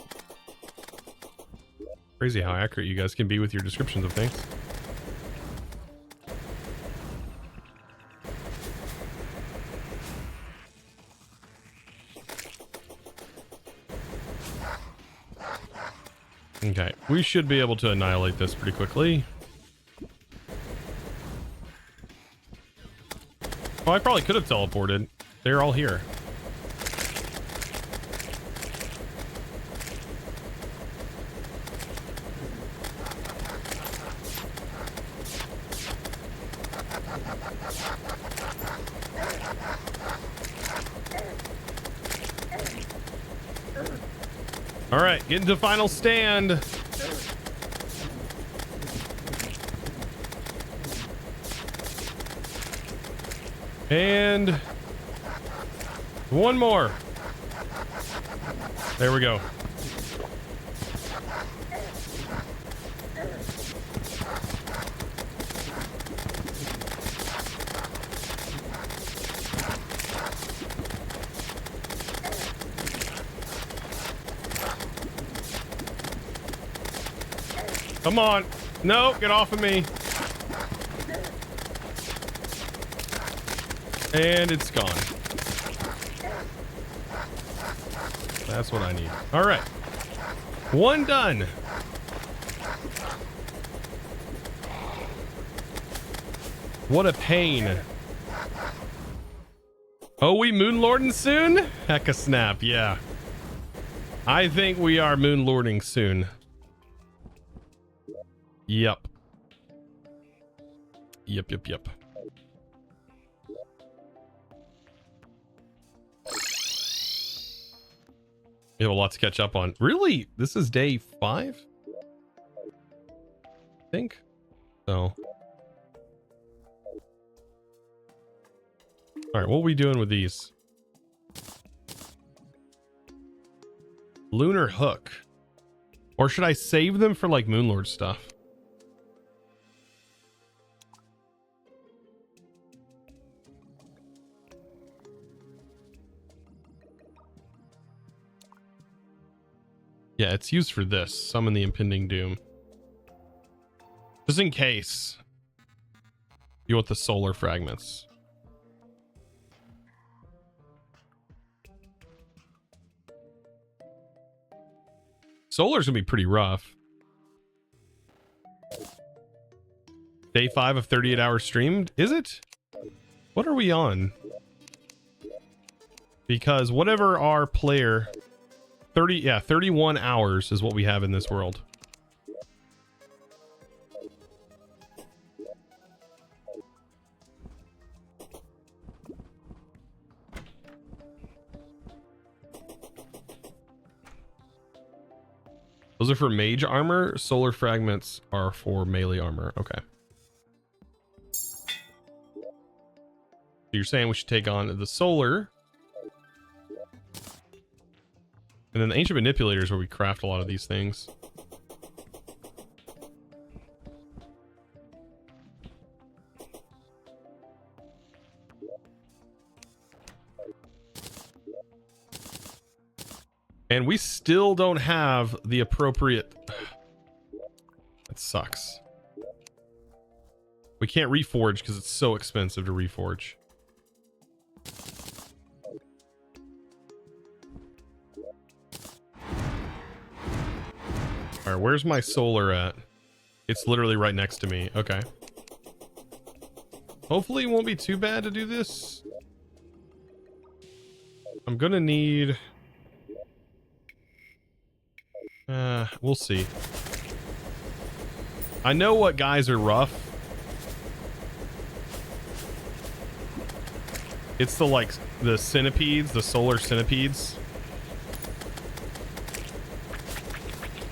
Crazy how accurate you guys can be with your descriptions of things. Okay, we should be able to annihilate this pretty quickly. Oh, I probably could have teleported. They're all here. All right, get into final stand. And one more. There we go. Come on. No, get off of me. And it's gone. That's what I need. All right. One done. What a pain. Oh, we moonlording soon? Hecka snap, yeah. I think we are moonlording soon. Yep. Yep. We have a lot to catch up on. Really? This is day 5? I think. So. Alright, what are we doing with these? Lunar hook. Or should I save them for like Moonlord stuff? Yeah, it's used for this. Summon the impending doom. Just in case you want the solar fragments. Solar's gonna be pretty rough. Day 5 of 38 hours streamed? Is it? What are we on? Because whatever our player... 31 hours is what we have in this world. Those are for mage armor. Solar fragments are for melee armor. Okay. So you're saying we should take on the solar. And then the ancient manipulators where we craft a lot of these things. And we still don't have the appropriate... That sucks. We can't reforge because it's so expensive to reforge. All right, where's my solar at? It's literally right next to me. Okay. Hopefully it won't be too bad to do this. I'm gonna need... we'll see. I know what guys are rough. It's the, like, the centipedes, the solar centipedes.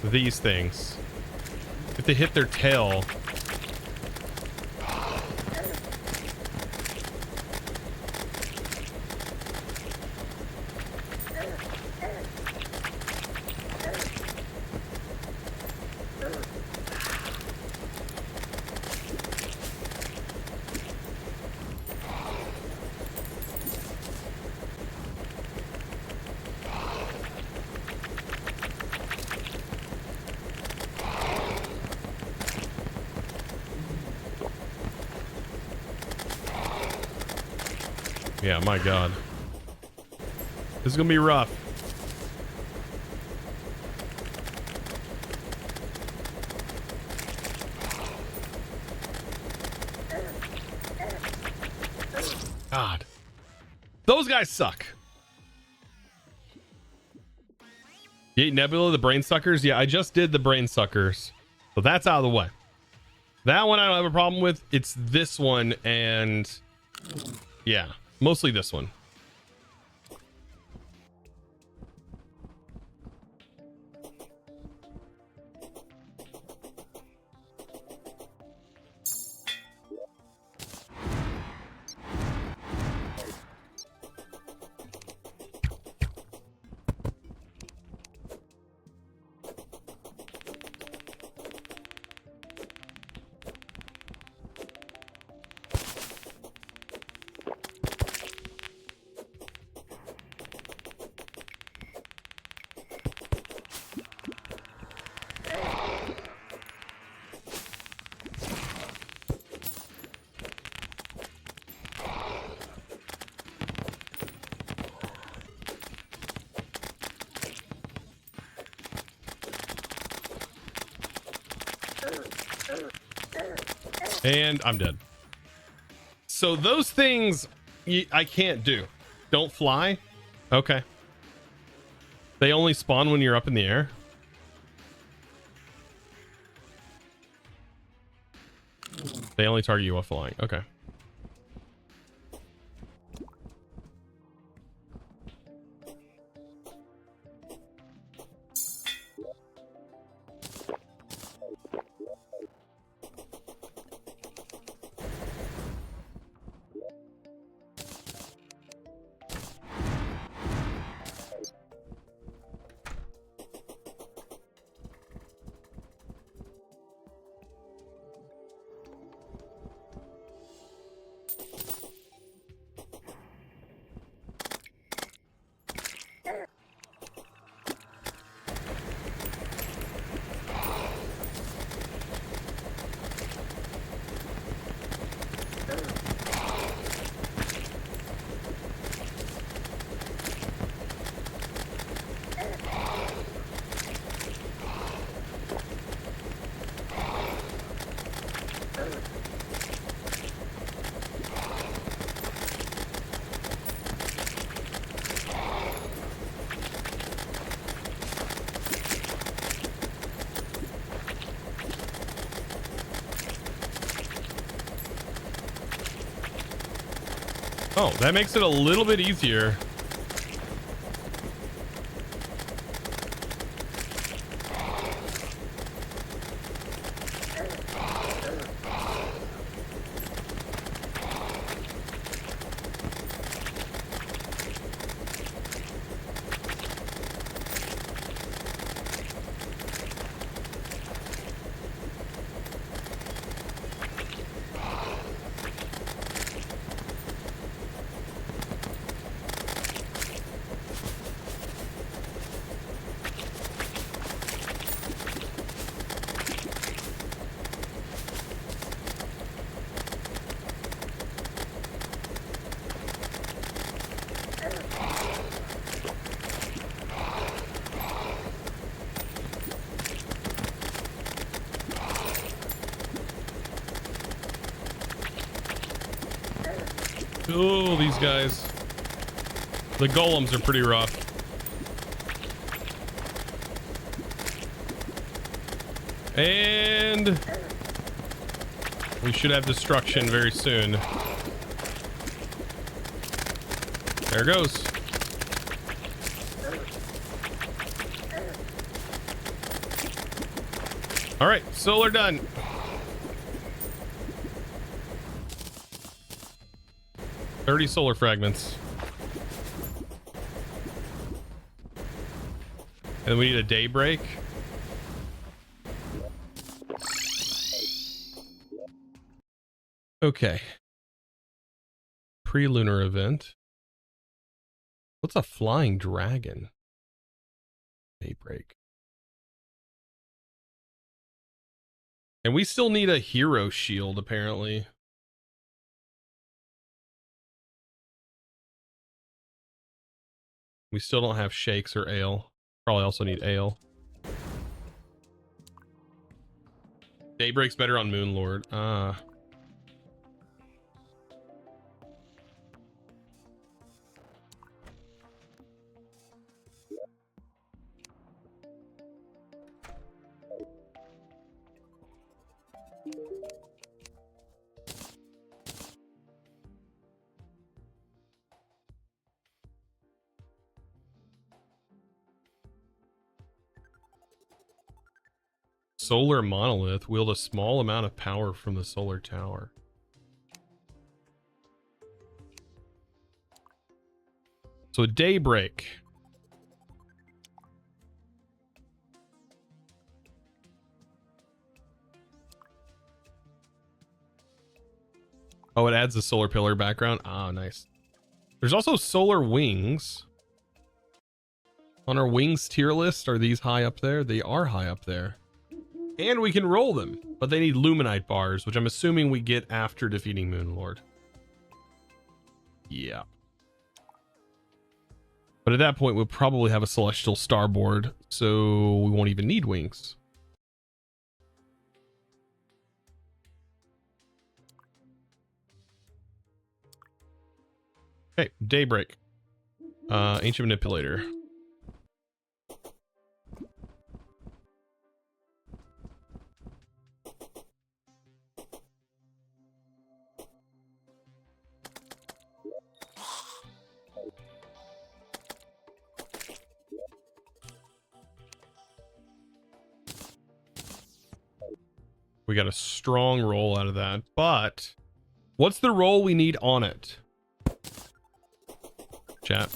These things. If they hit their tail... Yeah, my God. This is gonna be rough. God. Those guys suck. You ate Nebula, the brain suckers? Yeah, I just did the brain suckers. So that's out of the way. That one I don't have a problem with. It's this one and yeah, mostly this one. And I'm dead. So those things I can't do. Don't fly? Okay. They only spawn when you're up in the air? They only target you while flying. Okay. Oh, that makes it a little bit easier. Oh, these guys. The golems are pretty rough. And we should have destruction very soon. There it goes. All right, solar done. $30 solar fragments. And we need a day break. Okay. Pre-lunar event. What's a flying dragon? Daybreak. And we still need a hero shield, apparently. We still don't have shakes or ale. Probably also need ale. Daybreak's better on Moonlord. Solar monolith wield a small amount of power from the solar tower. So Daybreak. Oh, it adds the solar pillar background. Ah, nice. There's also solar wings. On our wings tier list, are these high up there? They are high up there. And we can roll them, but they need luminite bars, which I'm assuming we get after defeating Moonlord. Yeah. But at that point, we'll probably have a celestial starboard, so we won't even need wings. Okay, Daybreak. Ancient Manipulator. We got a strong roll out of that, but what's the roll we need on it? Chat.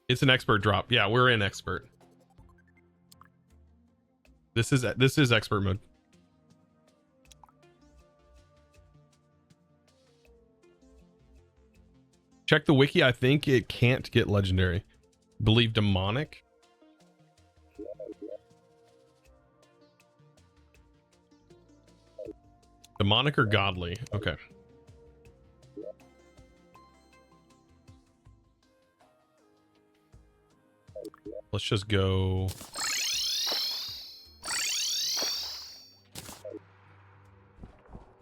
It's an expert drop. Yeah, we're in expert. This is expert mode. Check the wiki. I think it can't get legendary. Believe demonic. Demonic or godly? Okay. Let's just go.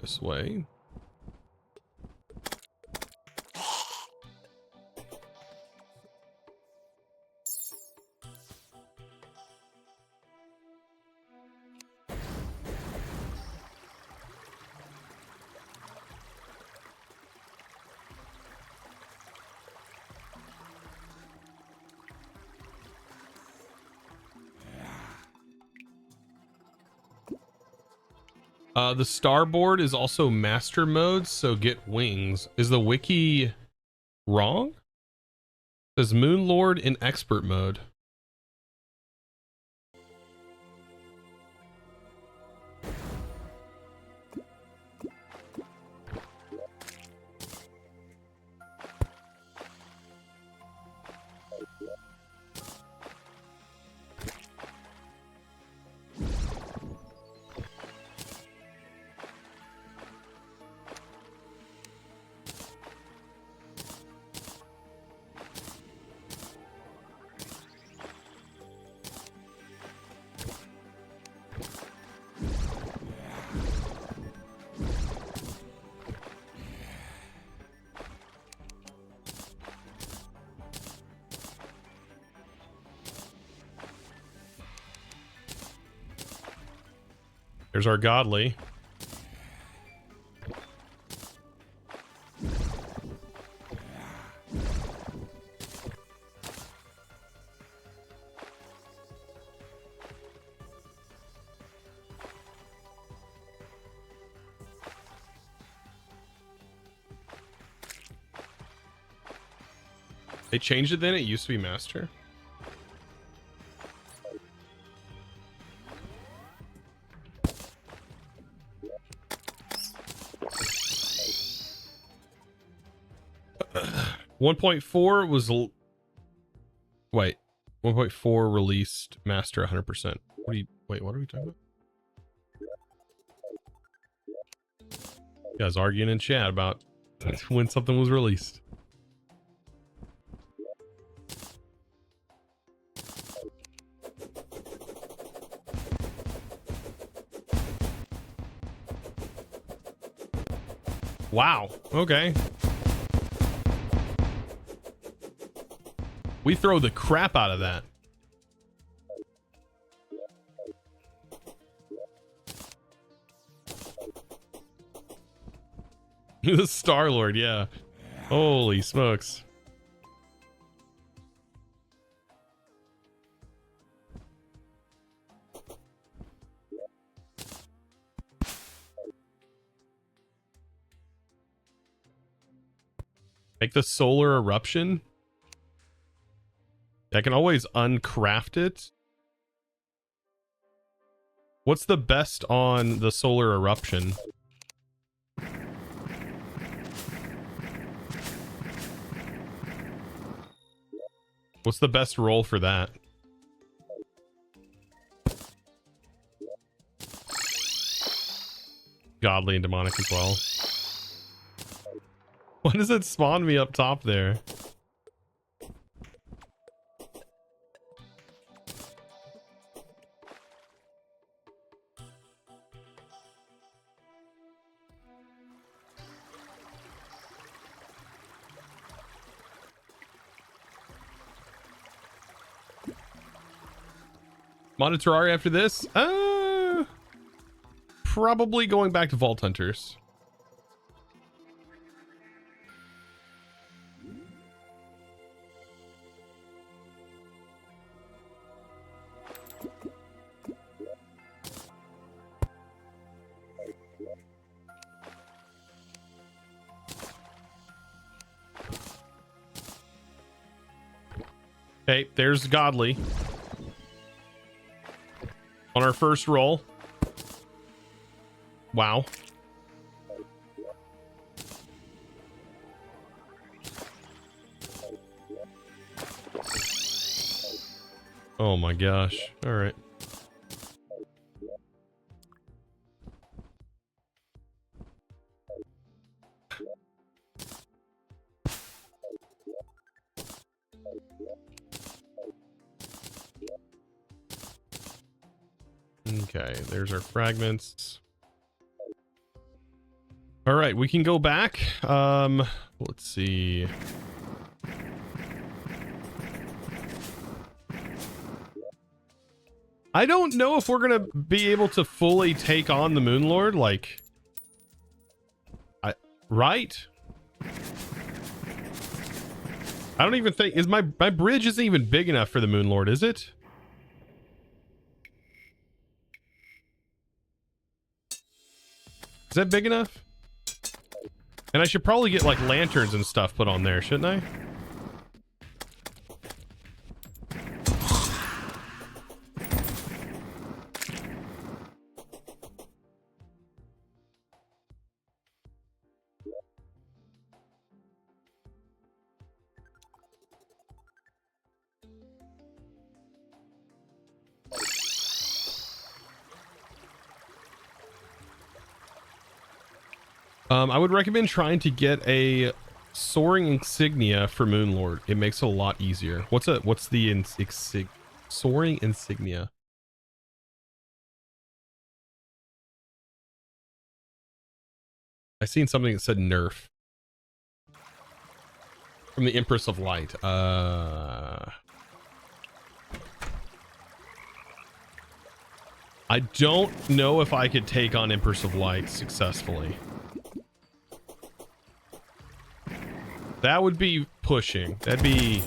This way. The starboard is also master mode, so get wings. Is the wiki wrong? It says Moonlord in expert mode. There's our godly. They changed it then? It used to be master. One 1.4 was wait, 1.4 released master 100%. What are we talking about? You guys arguing in chat about when something was released. Wow. Okay. We throw the crap out of that. The Star-Lord, yeah. Holy smokes. Make the solar eruption. I can always uncraft it. What's the best on the solar eruption? What's the best roll for that? Godly and demonic as well. Why does it spawn me up top there? Modded Terraria after this? Probably going back to Vault Hunters. Okay, there's Godly. On our first roll. Wow. Oh my gosh. All right. Okay, there's our fragments. All right, we can go back. Let's see. I don't know if we're gonna be able to fully take on the Moon Lord, like, right? I don't even think my bridge isn't even big enough for the Moon Lord, is it? Is that big enough? And I should probably get like lanterns and stuff put on there, shouldn't I? I would recommend trying to get a soaring insignia for Moonlord. It makes it a lot easier. What's the soaring insignia? I seen something that said nerf from the Empress of Light. I don't know if I could take on Empress of Light successfully. That would be pushing. That'd be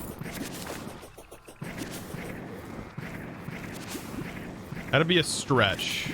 a stretch.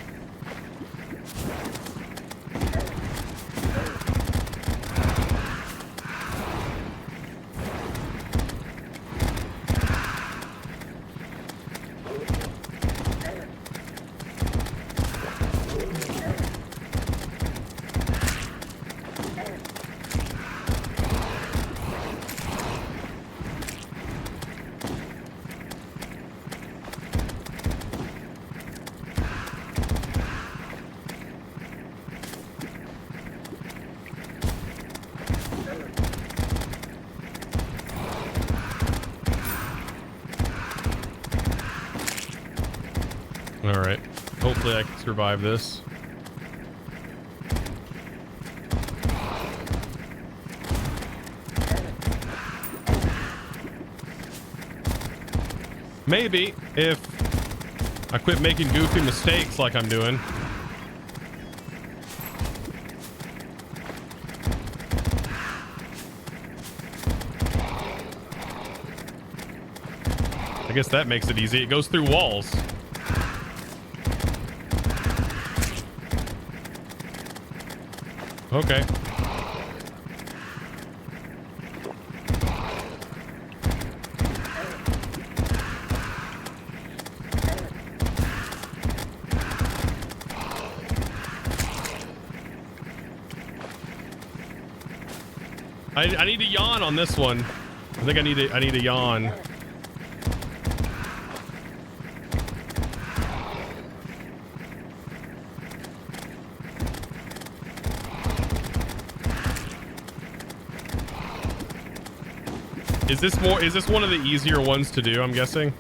Hopefully I can survive this. Maybe if I quit making goofy mistakes like I'm doing. I guess that makes it easy. It goes through walls. Okay. I need to yawn on this one. I think I need a yawn. Is this one of the easier ones to do, I'm guessing?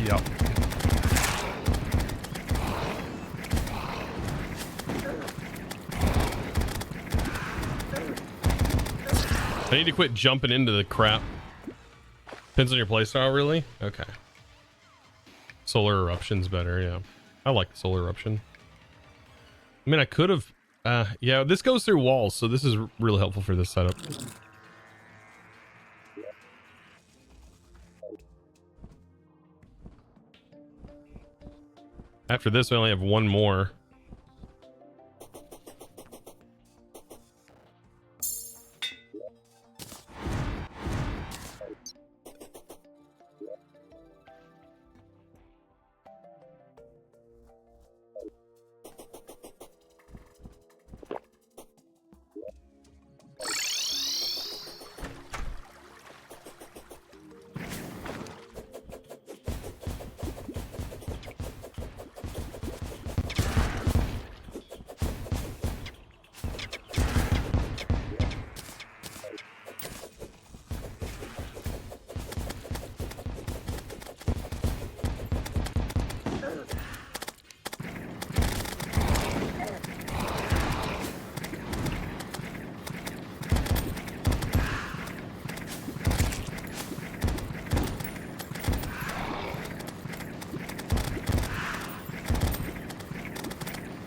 Yep. I need to quit jumping into the crap. Depends on your playstyle, really? Okay. Solar eruption's better, yeah. I like the solar eruption. I mean, I could have... yeah, this goes through walls, so this is really helpful for this setup. After this, I only have one more.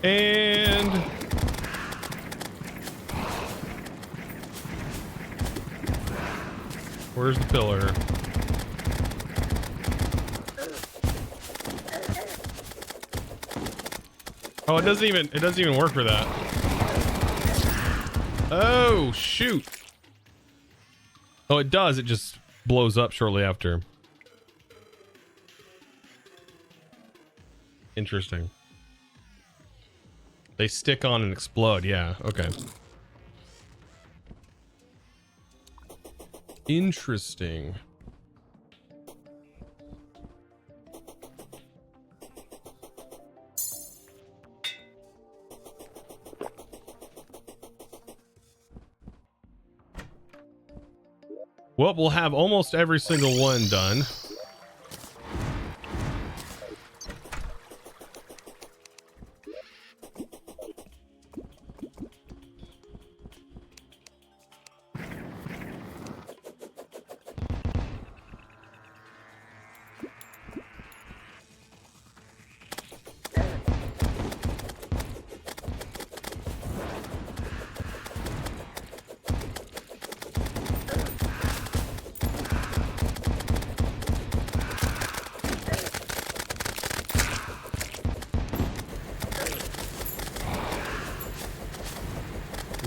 And where's the pillar? Oh, it doesn't even work for that. Oh, shoot. Oh, it does. It just blows up shortly after. Interesting. They stick on and explode. Yeah, okay. Interesting. Well, we'll have almost every single one done.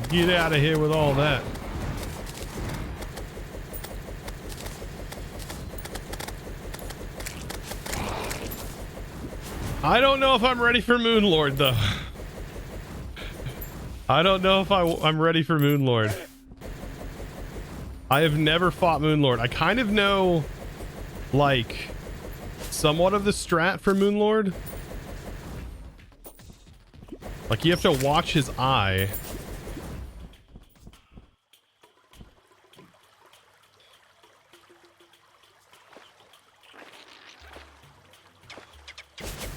Get out of here with all that. I don't know if I'm ready for Moonlord though. I don't know if I'm ready for Moonlord. I have never fought Moonlord. I kind of know, like, somewhat of the strat for Moonlord. Like, you have to watch his eye.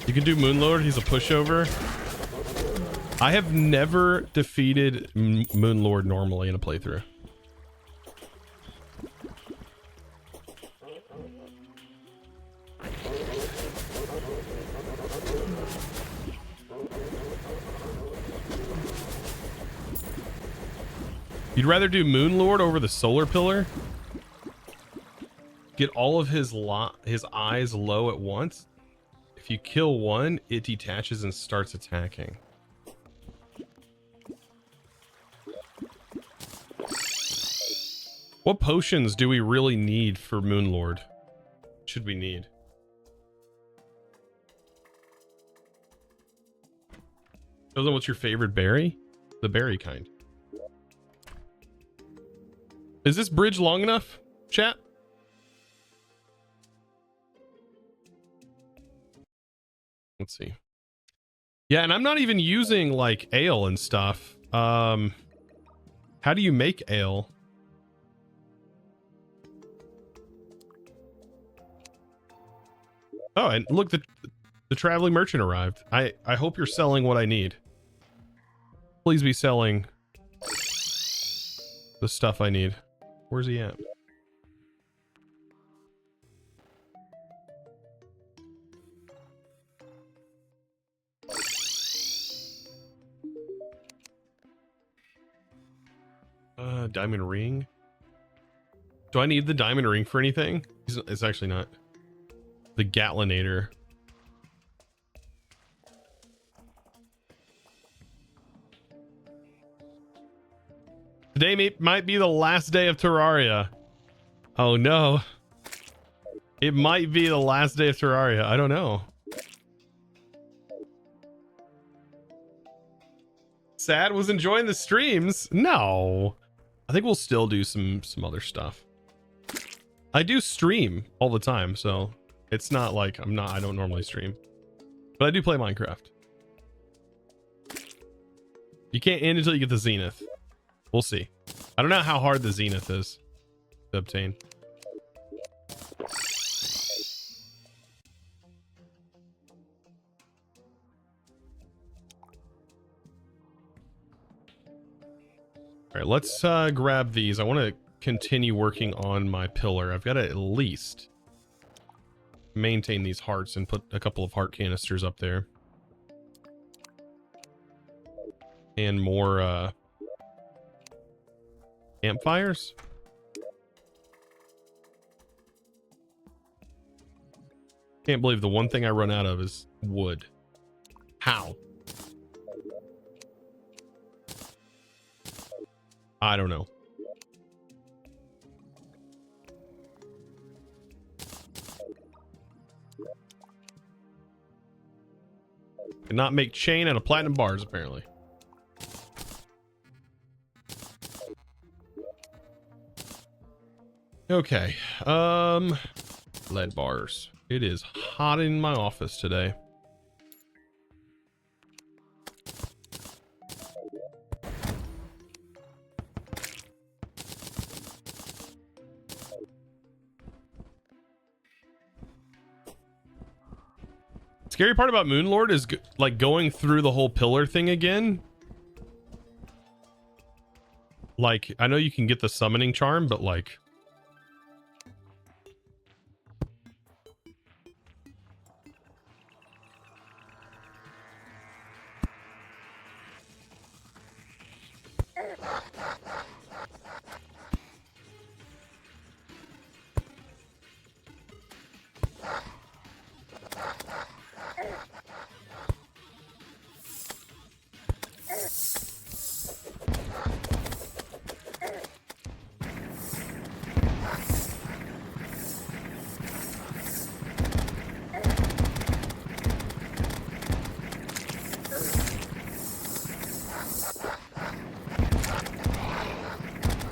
You can do Moonlord. He's a pushover. I have never defeated Moonlord normally in a playthrough. You'd rather do Moonlord over the Solar Pillar? Get all of his eyes low at once? If you kill one, it detaches and starts attacking. What potions do we really need for Moonlord? Should we need? Chosen, what's your favorite berry? The berry kind. Is this bridge long enough, chat? Let's see. Yeah, and I'm not even using like ale and stuff. How do you make ale? Oh, and look, the traveling merchant arrived. I hope you're selling what I need. Please be selling the stuff I need. Where's he at? Diamond ring. Do I need the diamond ring for anything? It's actually not. The Gatlinator. Today might be the last day of Terraria. Oh no. It might be the last day of Terraria. I don't know. Sad was enjoying the streams. No. I think we'll still do some other stuff. I do stream all the time, so it's not like I don't normally stream. But I do play Minecraft. You can't end until you get the Zenith. We'll see. I don't know how hard the Zenith is to obtain. All right, let's grab these. I want to continue working on my pillar. I've got to at least maintain these hearts and put a couple of heart canisters up there. And more campfires. Can't believe the one thing I run out of is wood. How? I don't know. Cannot make chain out of platinum bars, apparently. Okay. Lead bars. It is hot in my office today. Scary part about Moonlord is like going through the whole pillar thing again. Like, I know you can get the summoning charm, but like...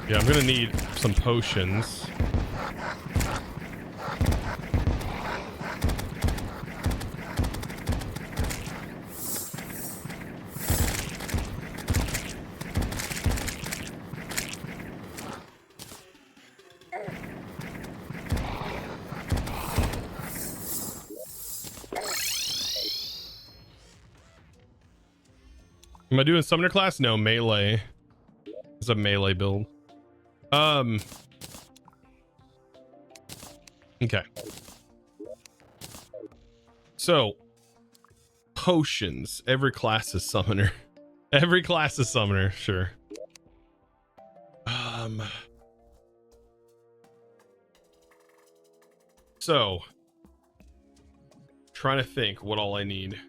Yeah, I'm gonna need some potions. Am I doing summoner class? No, melee. It's a melee build. Okay. So, potions. Every class is summoner. Every class is summoner, sure. So, trying to think what all I need.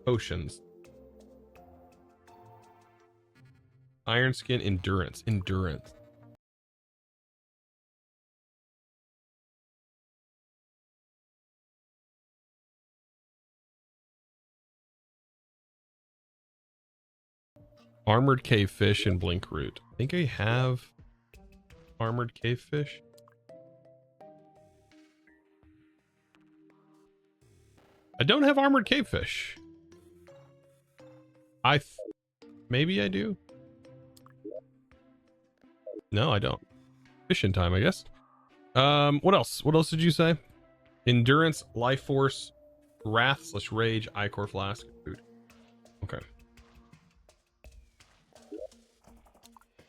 Potions. Iron skin, endurance. Endurance. Armored cave fish and blink root. I think I have armored cave fish. I don't have armored cave fish. Maybe I do. No, I don't. Fishing time, I guess. What else? What else did you say? Endurance, life force, wrath / rage, ichor flask, food. Okay.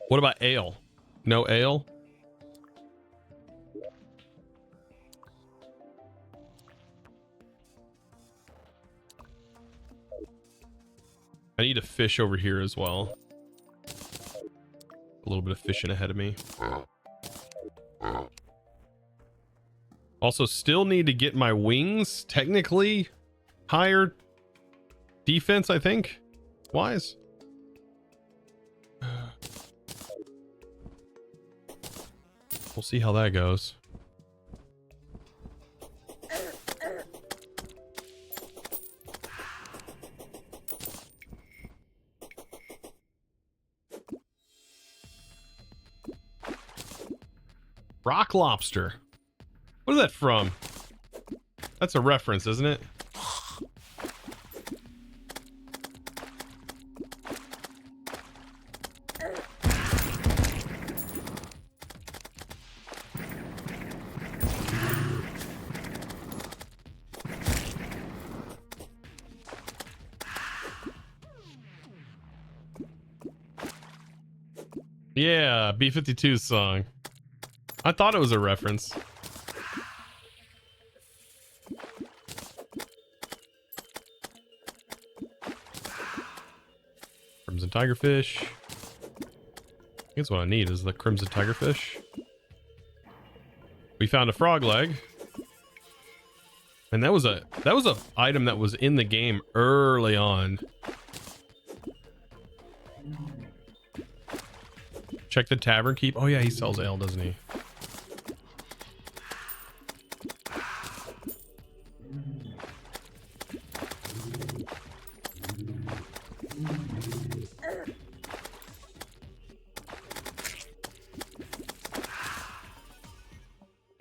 What about ale? No ale? I need a fish over here as well. A little bit of fishing ahead of me. Also, still need to get my wings technically higher defense, I think. Wise. We'll see how that goes. Rock lobster. What is that from? That's a reference, isn't it? Yeah, B-52's song. I thought it was a reference. Crimson tigerfish. I guess what I need is the crimson tigerfish. We found a frog leg. And that was a item that was in the game early on. Check the tavern keep. Oh yeah, he sells ale, doesn't he?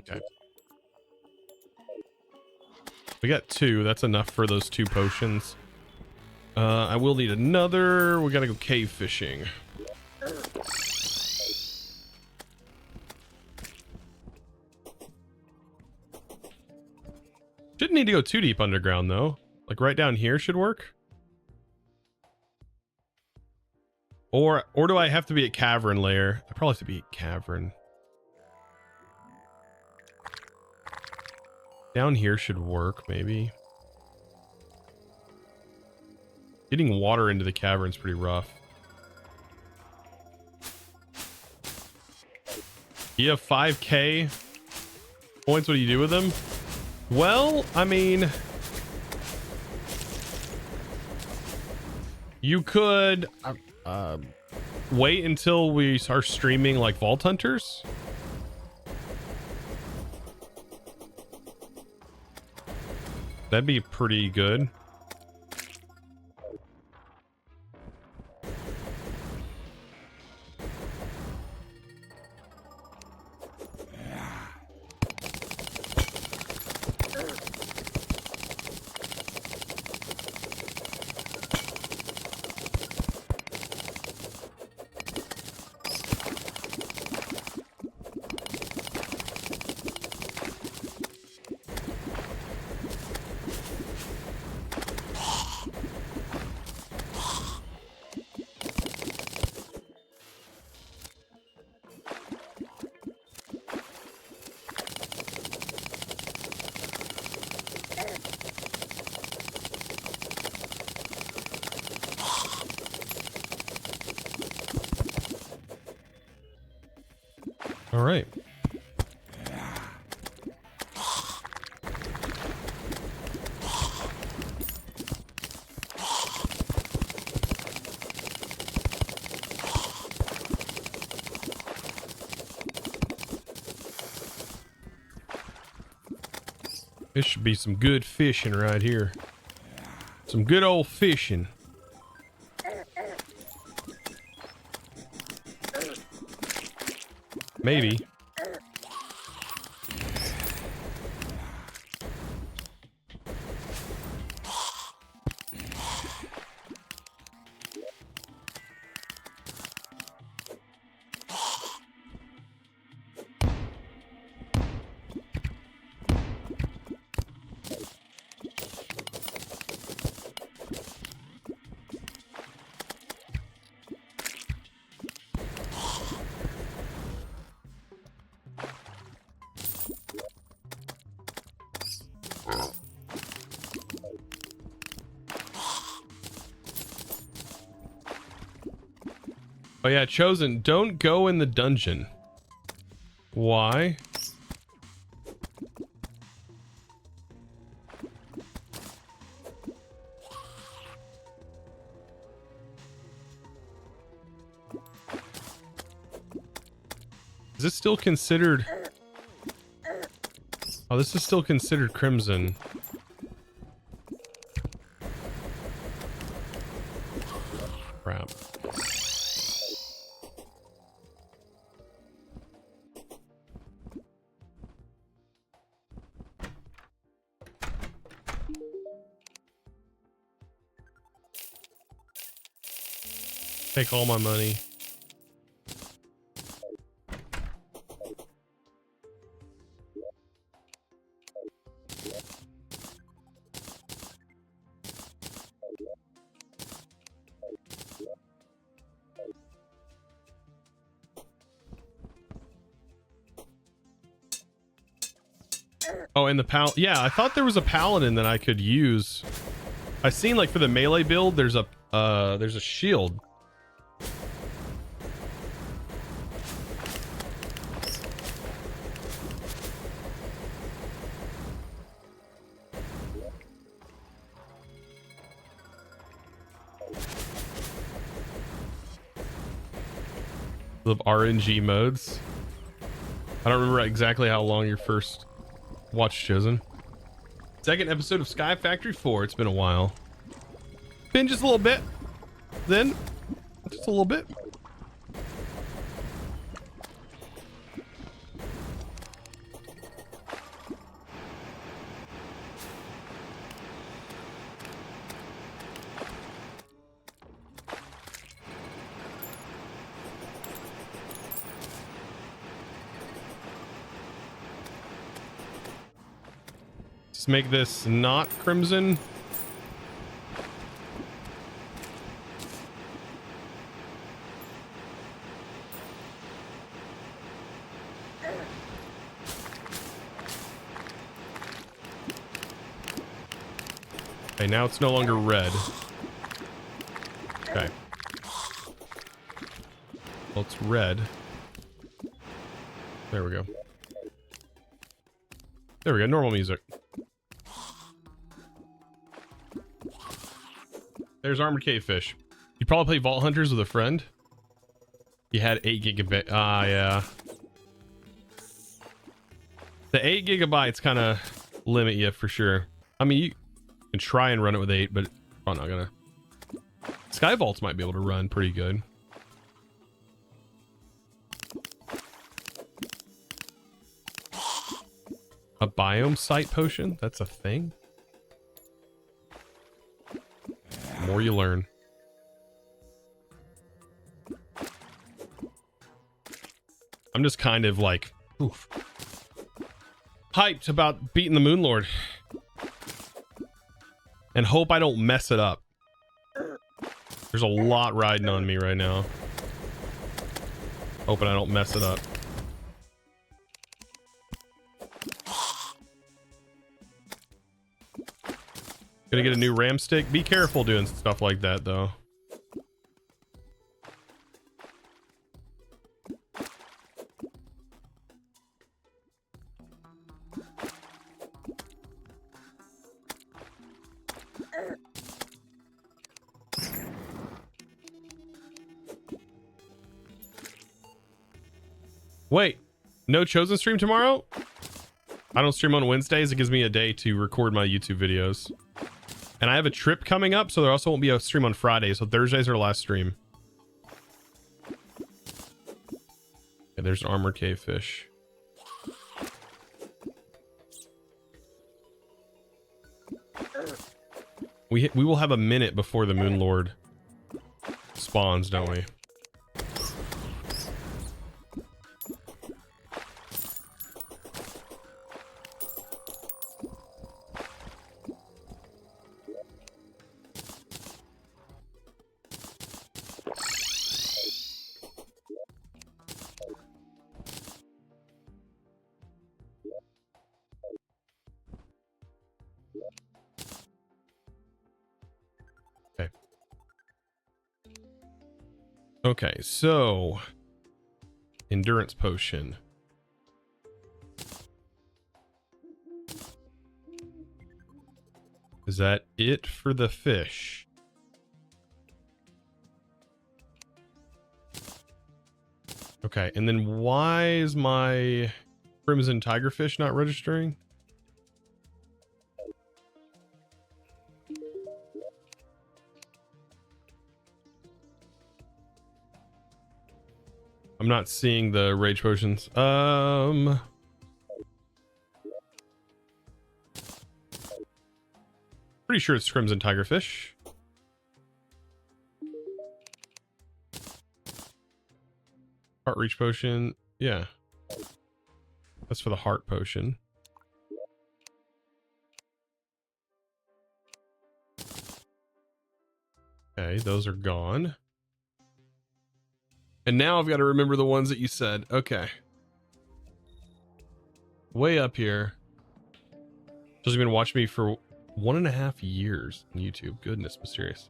Okay. We got 2. That's enough for those 2 potions. I will need another. We gotta go cave fishing. Shouldn't need to go too deep underground though. Like right down here should work. Or do I have to be at cavern layer? I probably have to be at cavern. Down here should work maybe. Getting water into the cavern is pretty rough. You have 5k points. What do you do with them? Well, I mean, you could wait until we start streaming like Vault Hunters? That'd be pretty good. All right. This should be some good fishing right here. Some good old fishing. Maybe. Oh yeah, Chosen, don't go in the dungeon. Why? Is this still considered... Oh, this is still considered Crimson. Crap. Take all my money. Oh, and the yeah, I thought there was a paladin that I could use. I seen like for the melee build, there's a shield. Of RNG modes. I don't remember exactly how long your first watch, Chosen. Second episode of Sky Factory 4. It's been a while. Been just a little bit. Then just a little bit. Let's make this not crimson. Okay, now it's no longer red. Okay. Well, it's red. There we go. There we go, normal music. There's Armored Cavefish. You'd probably play Vault Hunters with a friend. You had 8 gigabyte. Ah, yeah. The 8 gigabytes kind of limit you for sure. I mean, you can try and run it with 8, but I'm not gonna. Skyvaults might be able to run pretty good. A biome site potion? That's a thing? The more you learn. I'm just kind of like, oof, hyped about beating the Moonlord. And hope I don't mess it up. There's a lot riding on me right now. Hoping I don't mess it up. Gonna get a new ram stick. Be careful doing stuff like that though. Wait, no Chosen stream tomorrow? I don't stream on Wednesdays. It gives me a day to record my YouTube videos. And I have a trip coming up, so there also won't be a stream on Friday. So Thursday's our last stream. Okay, there's an armored cave fish. We will have a minute before the Moonlord spawns, don't we? Okay, so endurance potion. Is that it for the fish? Okay, and then why is my crimson tigerfish not registering? I'm not seeing the rage potions. Pretty sure it's crimson tigerfish. Heart reach potion. Yeah. That's for the heart potion. Okay, those are gone. And now I've got to remember the ones that you said. Okay. Way up here. She's been watching me for 1.5 years on YouTube. Goodness, mysterious.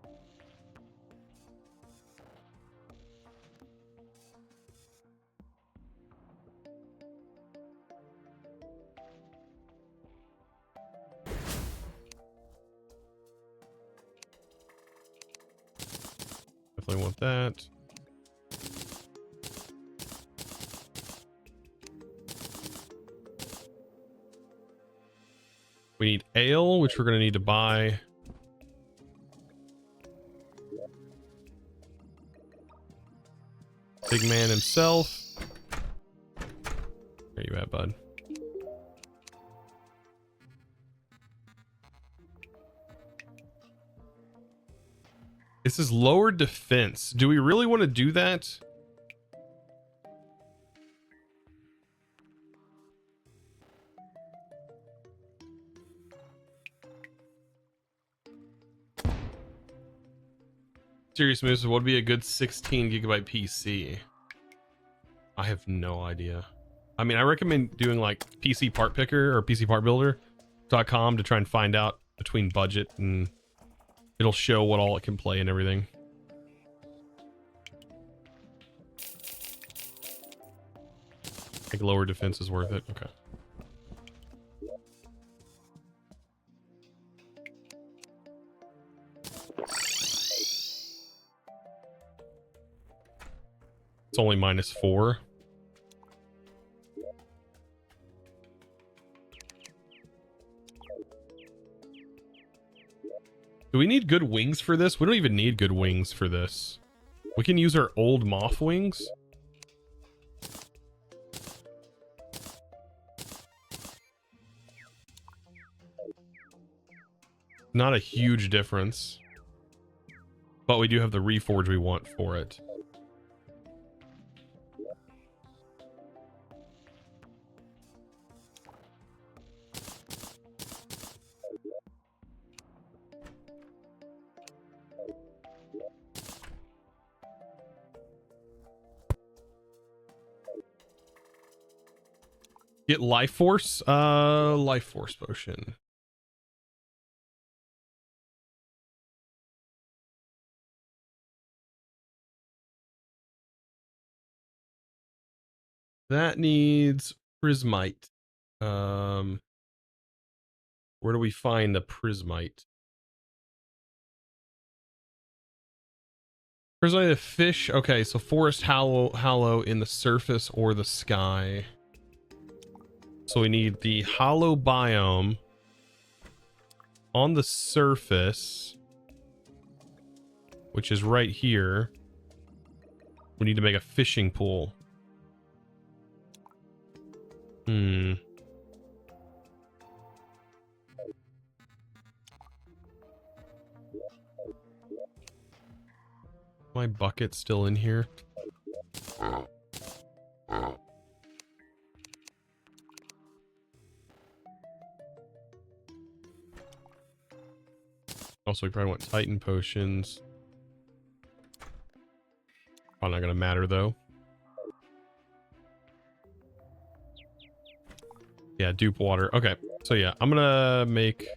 Definitely want that. We need ale, which we're going to need to buy. Big man himself. Where you at, bud? This is lower defense. Do we really want to do that? Serious moves, what would be a good 16 gigabyte PC? I have no idea. I mean, I recommend doing like PC part picker or PCpartbuilder.com to try and find out between budget, and it'll show what all it can play and everything. I think lower defense is worth it. Okay. It's only -4. Do we need good wings for this? We don't even need good wings for this. We can use our old moth wings. Not a huge difference. But we do have the reforge we want for it. Get life force potion. That needs prismite. Where do we find the prismite? Prismite the fish. Okay, so forest hollow in the surface or the sky. So we need the hollow biome on the surface, which is right here. We need to make a fishing pool. My bucket's still in here. Also, we probably want Titan potions. Probably not gonna matter though. Yeah, dupe water. Okay, so yeah, I'm gonna make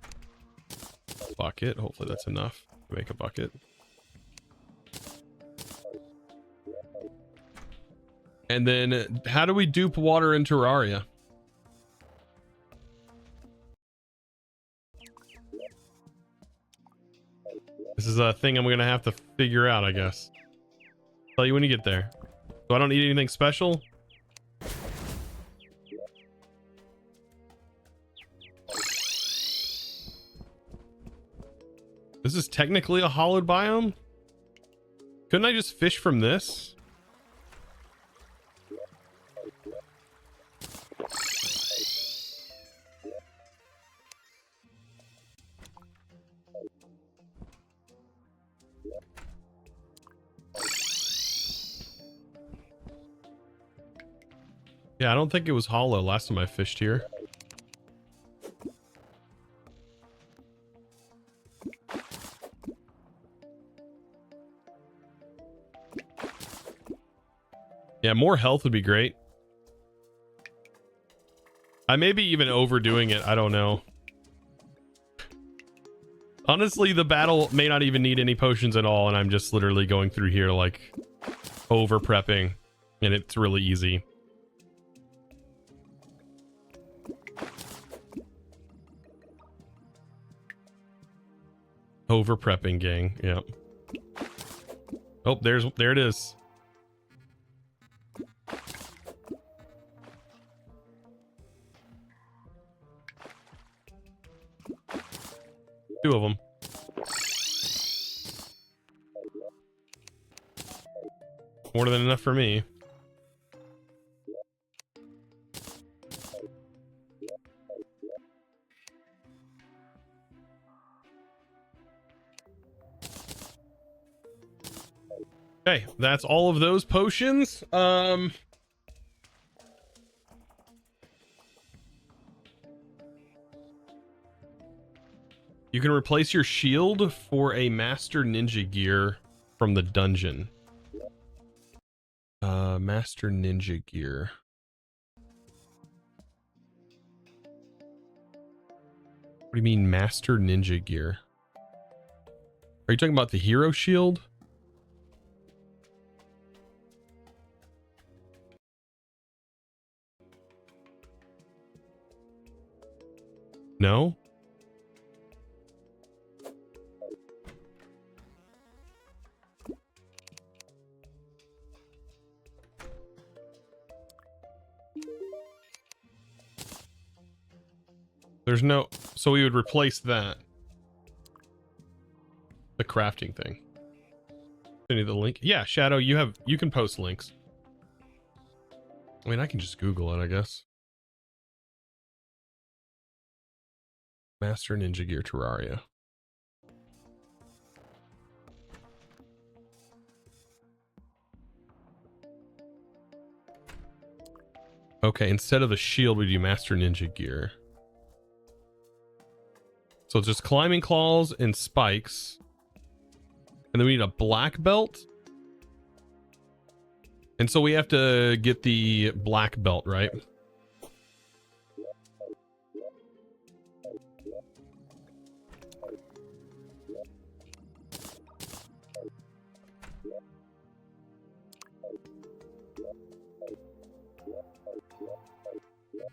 a bucket. Hopefully that's enough to make a bucket. And then how do we dupe water in Terraria? This is a thing I'm gonna have to figure out, I guess. Tell you when you get there. So I don't need anything special. This is technically a hollowed biome. Couldn't I just fish from this? Yeah, I don't think it was hollow last time I fished here. Yeah, more health would be great. I may be even overdoing it. I don't know. Honestly, the battle may not even need any potions at all, and I'm just literally going through here like over prepping, and it's really easy. Over prepping, gang. Yep. Oh, there it is. Two of them. More than enough for me. Okay, that's all of those potions. You can replace your shield for a master ninja gear from the dungeon. Master ninja gear. What do you mean master ninja gear? Are you talking about the hero shield? No? There's no, so we would replace that. The crafting thing. Send you the link. Yeah, Shadow, you can post links. I mean, I can just Google it, I guess. Master Ninja Gear Terraria. Okay, instead of the shield, we do Master Ninja Gear. So it's just climbing claws and spikes. And then we need a black belt. And so we have to get the black belt, right?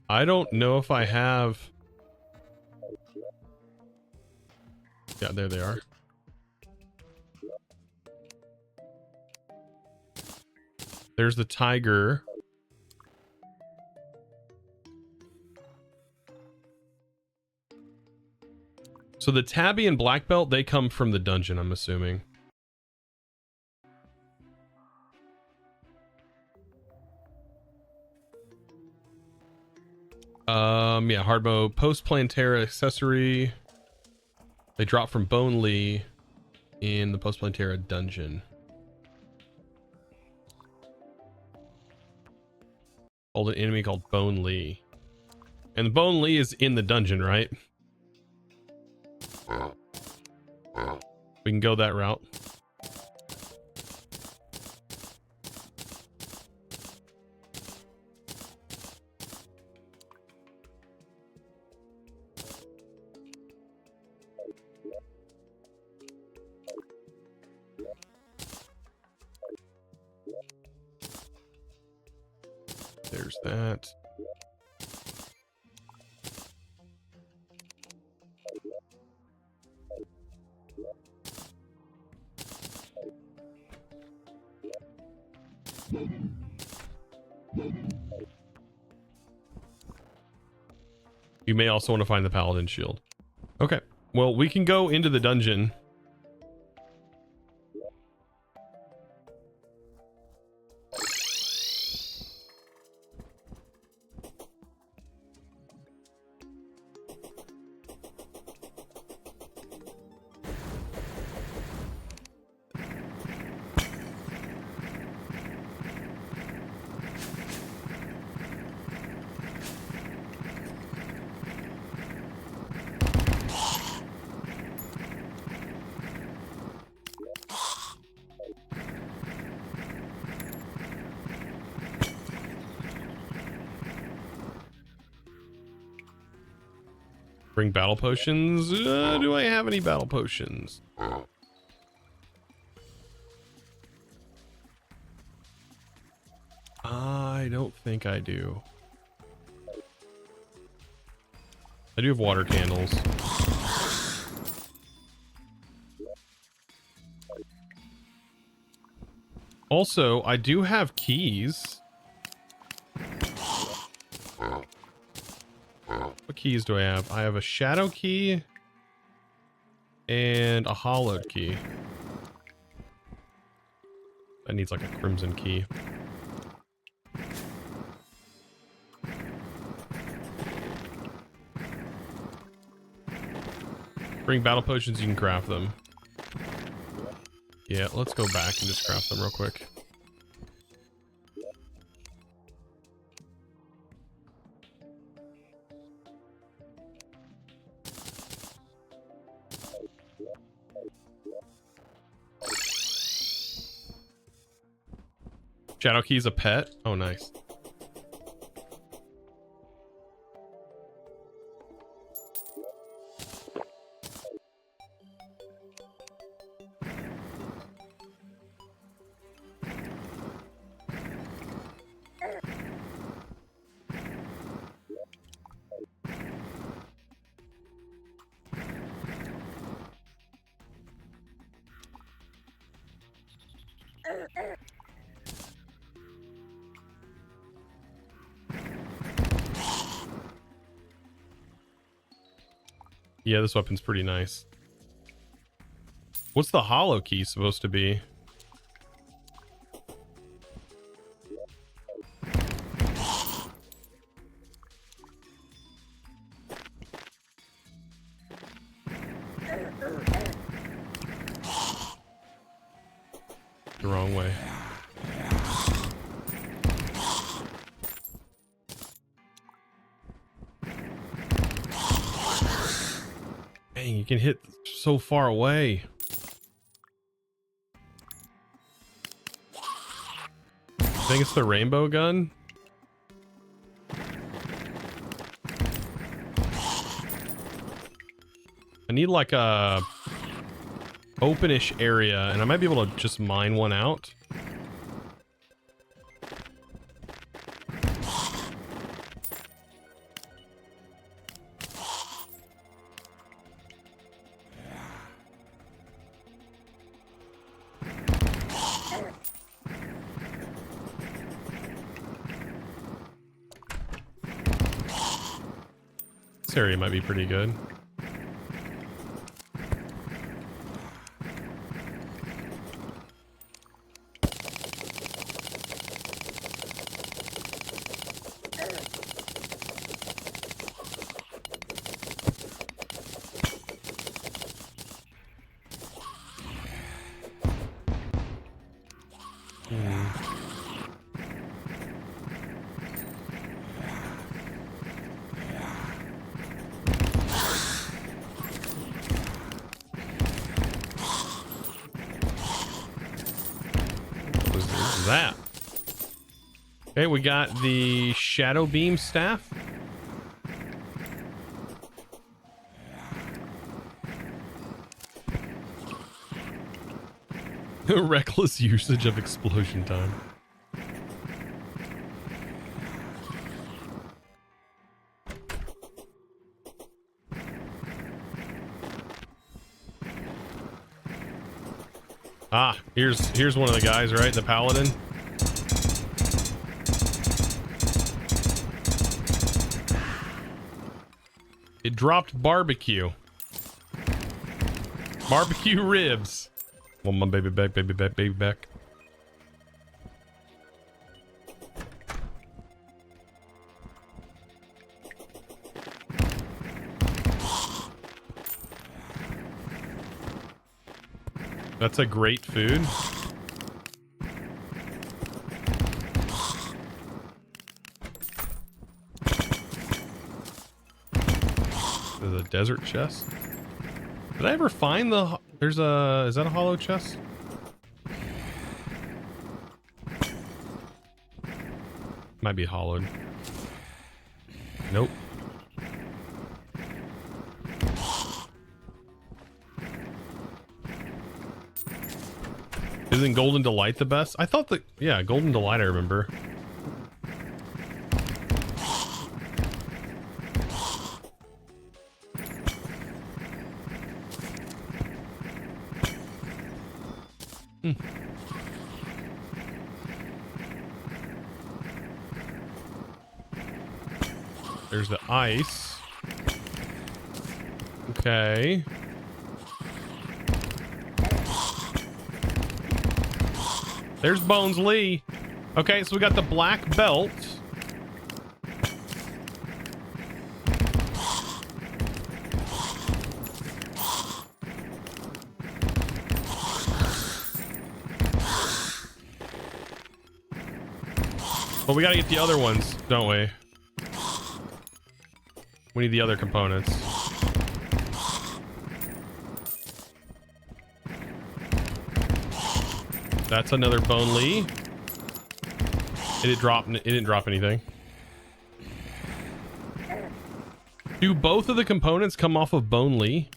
I don't know if I have... Yeah, there they are. There's the tiger. So the tabby and black belt, they come from the dungeon, I'm assuming. Yeah, hard mode, post Plantera accessory. They drop from Bone Lee in the post Plantera dungeon. Hold an enemy called Bone Lee. And Bone Lee is in the dungeon, right? We can go that route. There's that. You may also want to find the paladin shield. Okay, well, we can go into the dungeon. Bring battle potions. Do I have any battle potions? I don't think I do. I do have water candles. Also, I do have keys. What keys do I have? I have a shadow key and a hollowed key. That needs like a crimson key. Bring battle potions, you can craft them. Yeah, let's go back and just craft them real quick. Shadow Key's a pet? Oh, nice. Yeah, this weapon's pretty nice. What's the hollow key supposed to be? The wrong way. Dang, you can hit so far away. I think it's the rainbow gun. I need like a openish area, and I might be able to just mine one out. This area might be pretty good. That. Okay, we got the shadow beam staff. Reckless usage of explosion time. Ah, here's one of the guys, right? The paladin. It dropped barbecue. Barbecue ribs. Want my baby back, baby back, baby back. That's a great food. There's a desert chest. Did I ever find the... There's a... Is that a hollow chest? Might be hollowed. Nope. Isn't Golden Delight the best? I thought that... Yeah, Golden Delight I remember. There's the ice. Okay. There's Bones Lee. Okay, so we got the black belt. But we gotta get the other ones, don't we? We need the other components. That's another Bone Lee. It didn't drop anything. Do both of the components come off of Bone Lee?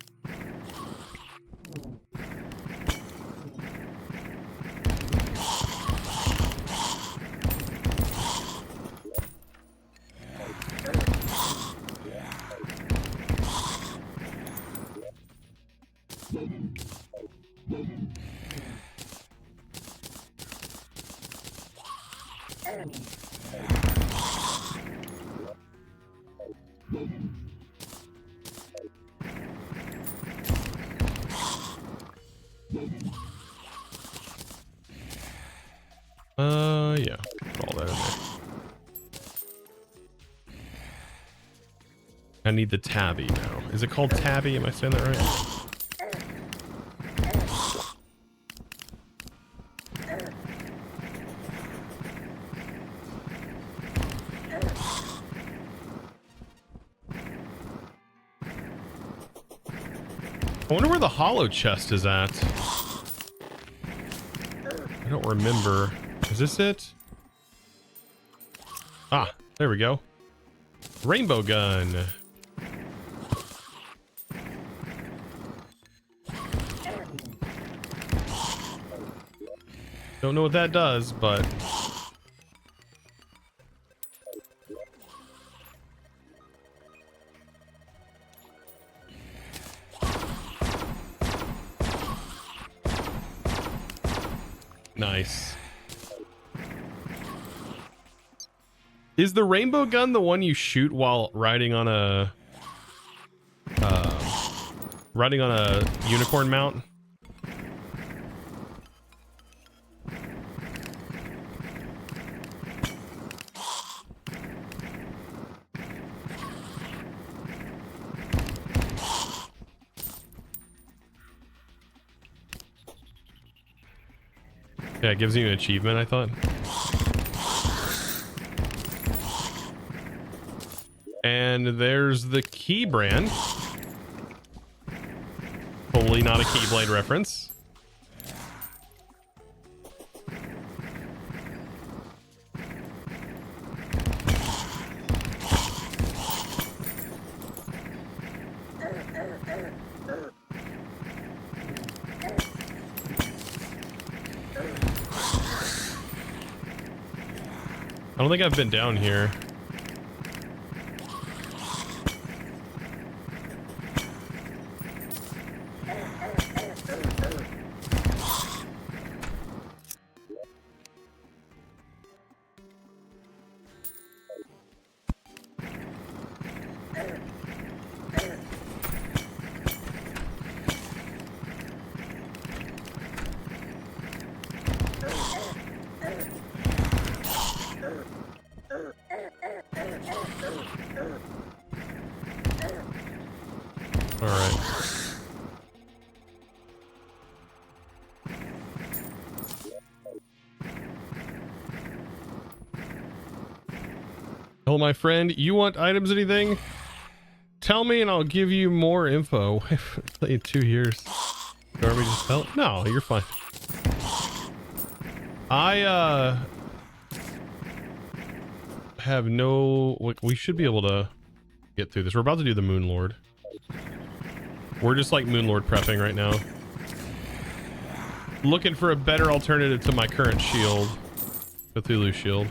Yeah. Put all that in there. I need the tabby now. Is it called tabby? Am I saying that right? I wonder where the hollow chest is at. I don't remember. Is this it? Ah, there we go. Rainbow gun. Don't know what that does, but nice. Is the rainbow gun the one you shoot while riding on a unicorn mount? Yeah, it gives you an achievement, I thought. And there's the key brand. Totally not a Keyblade reference. I don't think I've been down here. All right. Hello, my friend. You want items, anything? Tell me and I'll give you more info. I've played 2 years. Garbage just fell? No, you're fine. I have no... We should be able to get through this. We're about to do the Moon Lord. We're just like Moon Lord prepping right now. Looking for a better alternative to my current shield. Cthulhu shield.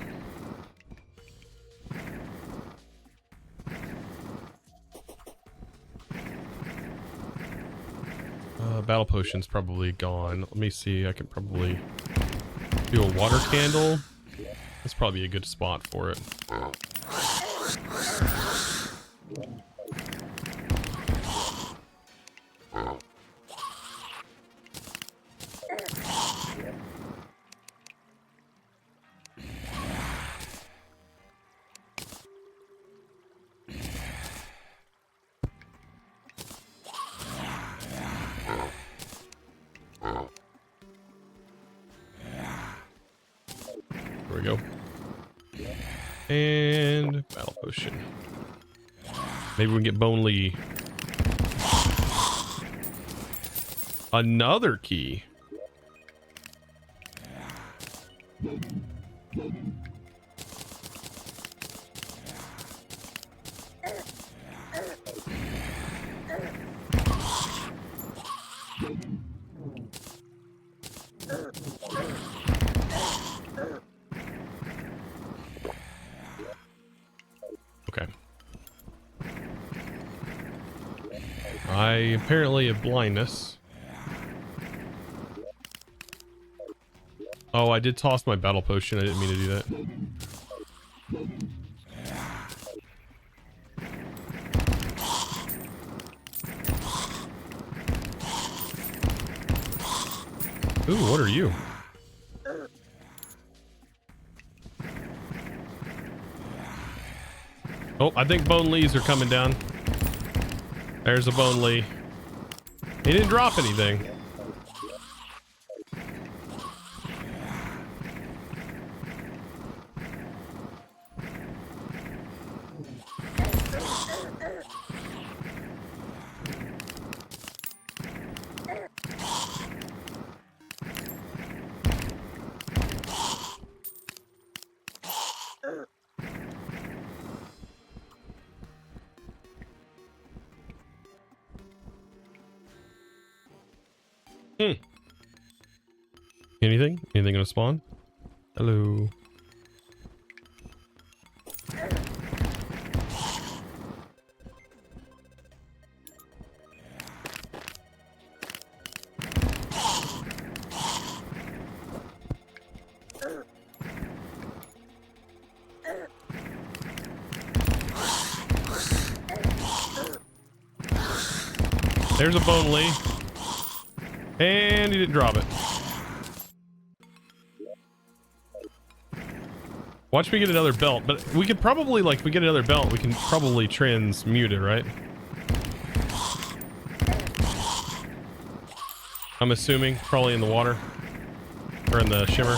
Battle potion's probably gone. Let me see. I could probably do a water candle. That's probably a good spot for it. There we go. And battle potion. Maybe we can get Bone Lee. Another key. Okay. I apparently have blindness. Oh, I did toss my battle potion. I didn't mean to do that. Ooh, what are you? Oh, I think Bone Lees are coming down. There's a Bone Lee. He didn't drop anything. Anything? Anything gonna spawn? Hello. There's a Bone Lee. And he didn't drop it. Watch me get another belt, but we could probably, like, if we get another belt, we can probably transmute it, right? I'm assuming probably in the water or in the shimmer.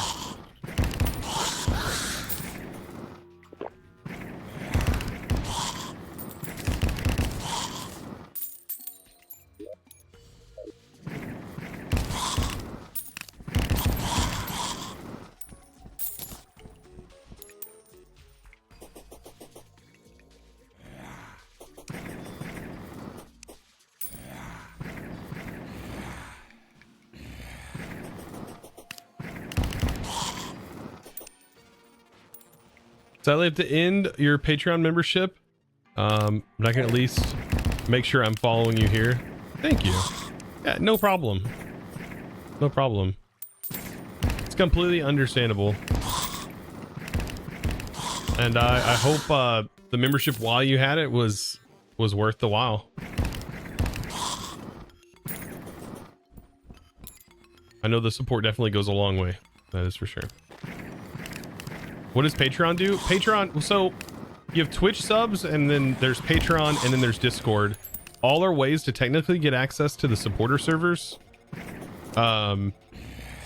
Sadly, I have to end your Patreon membership. But I can at least make sure I'm following you here. Thank you. Yeah, no problem. No problem. It's completely understandable. And I hope the membership while you had it was worth the while. I know the support definitely goes a long way. That is for sure. What does Patreon do? Patreon, so you have Twitch subs, and then there's Patreon, and then there's Discord. All are ways to technically get access to the supporter servers, and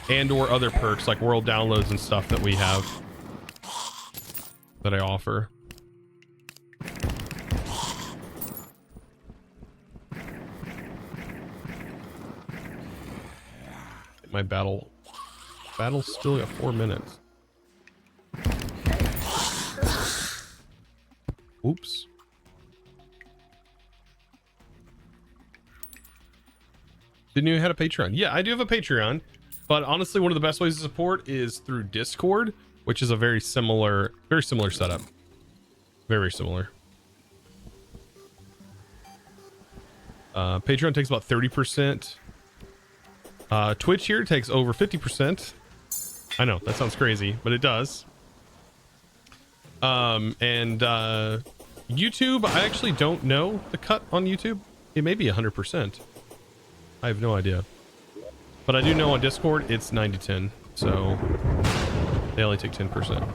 or other perks like world downloads and stuff that we have that I offer. My battle's still got 4 minutes. Oops. Didn't you have a Patreon? Yeah, I do have a Patreon, but honestly, one of the best ways to support is through Discord, which is a very similar setup. Very similar. Patreon takes about 30%. Twitch here takes over 50%. I know that sounds crazy, but it does. YouTube, I actually don't know the cut on YouTube. It may be 100%. I have no idea. But I do know on Discord it's 90-10, so they only take 10%.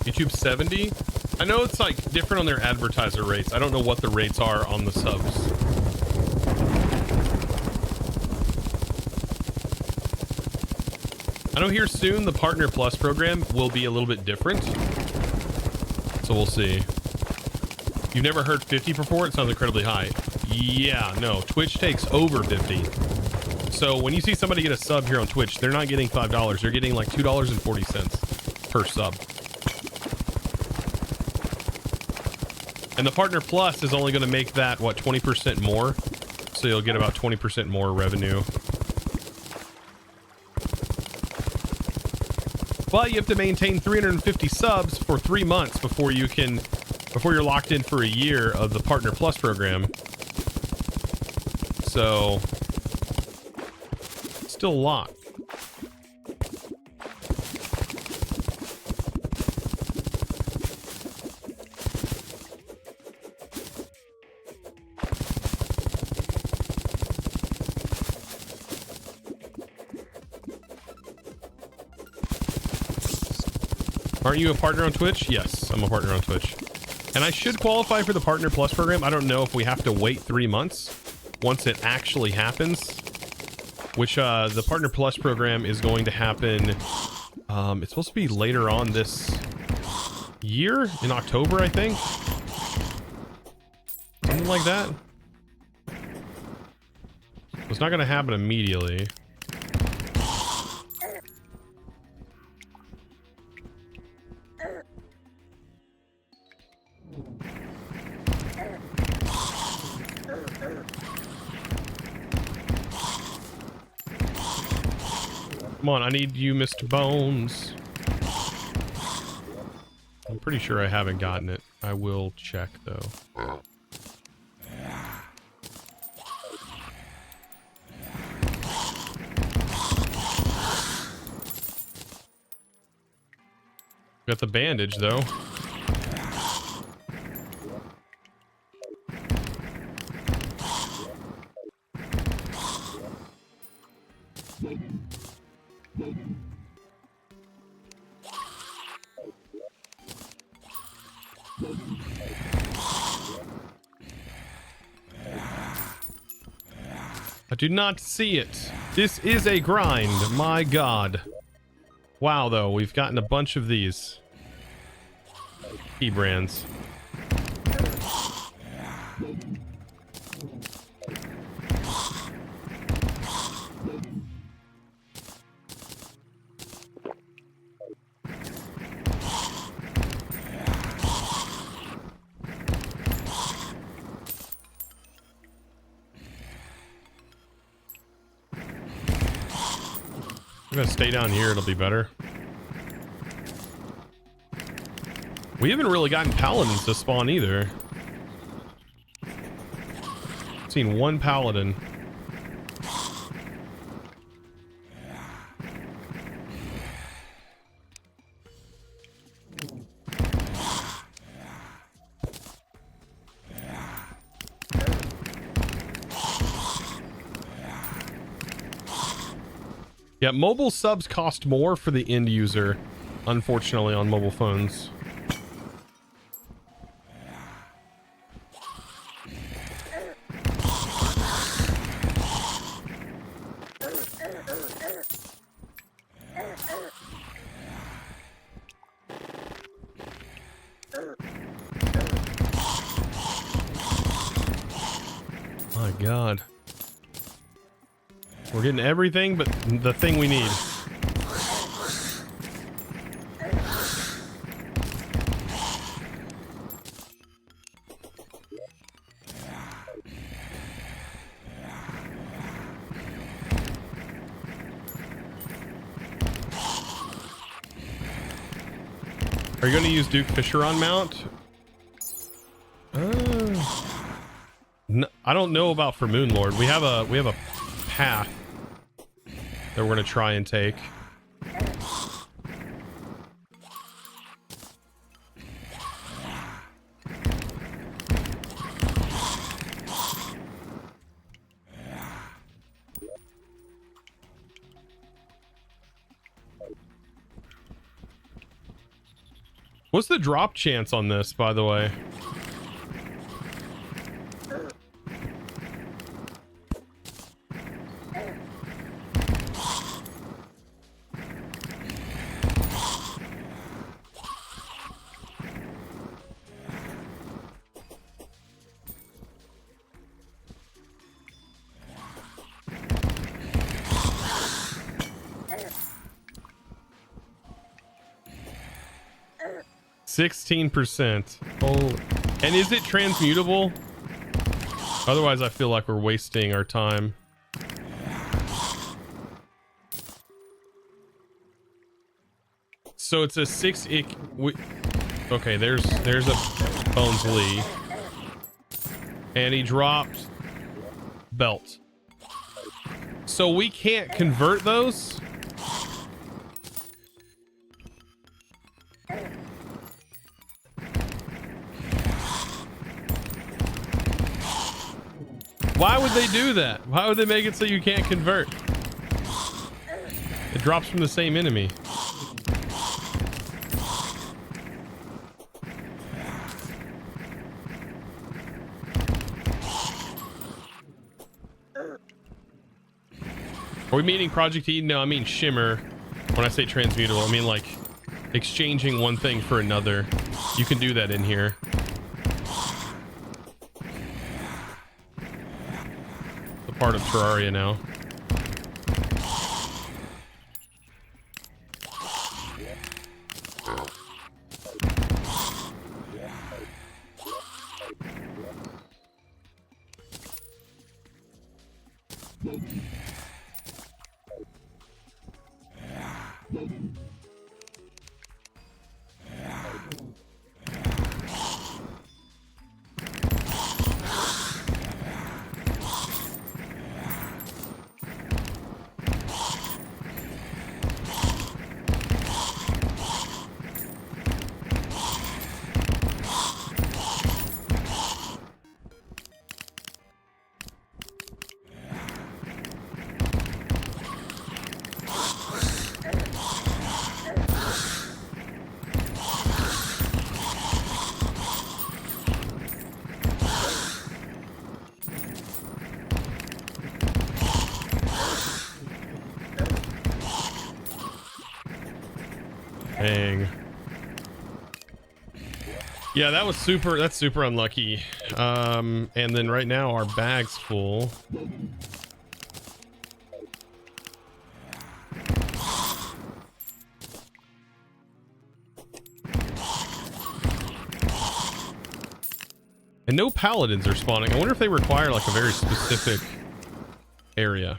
YouTube 70. I know it's like different on their advertiser rates. I don't know what the rates are on the subs. I know here soon the Partner Plus program will be a little bit different. So we'll see. You've never heard 50 before? It sounds incredibly high. Yeah, no, Twitch takes over 50. So when you see somebody get a sub here on Twitch, they're not getting $5. They're getting like $2.40 per sub. And the Partner Plus is only going to make that, what, 20% more? So you'll get about 20% more revenue. but you have to maintain 350 subs for 3 months before you're locked in for a year of the Partner Plus program. So, still a lot. Aren't you a partner on Twitch? Yes, I'm a partner on Twitch. And I should qualify for the Partner Plus program. I don't know if we have to wait 3 months once it actually happens. Which, the Partner Plus program is going to happen, it's supposed to be later on this year, in October, I think. Something like that. It's not going to happen immediately. Come on, I need you, Mr. Bones. I'm pretty sure I haven't gotten it. I will check, though. Got the bandage, though. I do not see it. This is a grind. My God. Wow, though. We've gotten a bunch of these key brands. I'm gonna stay down here, it'll be better. We haven't really gotten paladins to spawn either. I've seen one paladin. Yeah, mobile subs cost more for the end user, unfortunately, on mobile phones. My God. We're getting everything but the thing we need. Are you going to use Duke Fisher on mount? No, I don't know about for Moonlord. We have a path that we're going to try and take. What's the drop chance on this, by the way? %. Oh, and is it transmutable? Otherwise, I feel like we're wasting our time. So it's a 6 ick. Okay, there's a Bones Lee. And he dropped belt. So we can't convert those? Why would they do that? Why would they make it so you can't convert? It drops from the same enemy. Are we meaning Project Eden? No, I mean Shimmer. When I say transmutable, I mean like exchanging one thing for another. You can do that in here. The part of Terraria now. Dang. Yeah, that was super. That's super unlucky. And then right now our bag's full. And no paladins are spawning. I wonder if they require like a very specific area.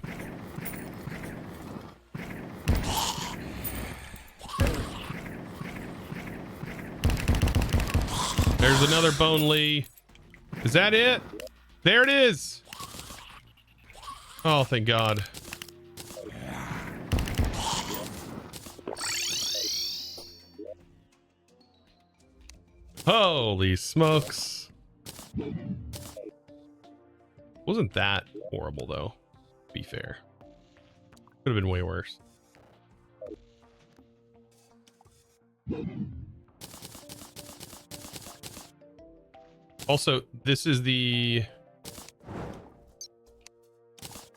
There's another Bone Lee. Is that it? There it is. Oh, thank God. Holy smokes. Wasn't that horrible though, to be fair. Could have been way worse. Also, this is the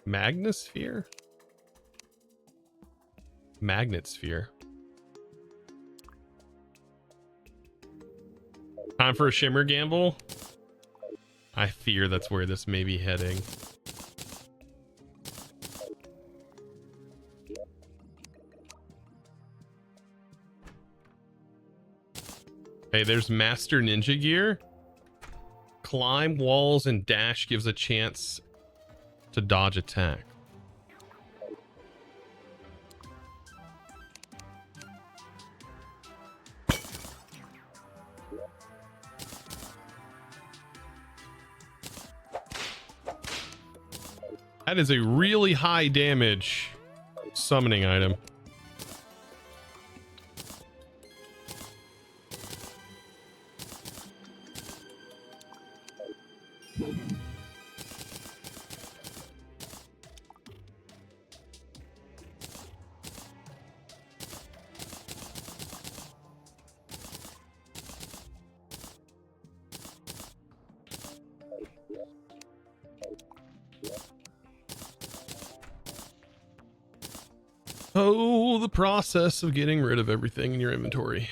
Magnosphere? Magnet sphere. Time for a shimmer gamble? I fear that's where this may be heading. Hey, there's Master Ninja Gear. Climb walls and dash gives a chance to dodge attack. That is a really high damage summoning item. Oh, the process of getting rid of everything in your inventory.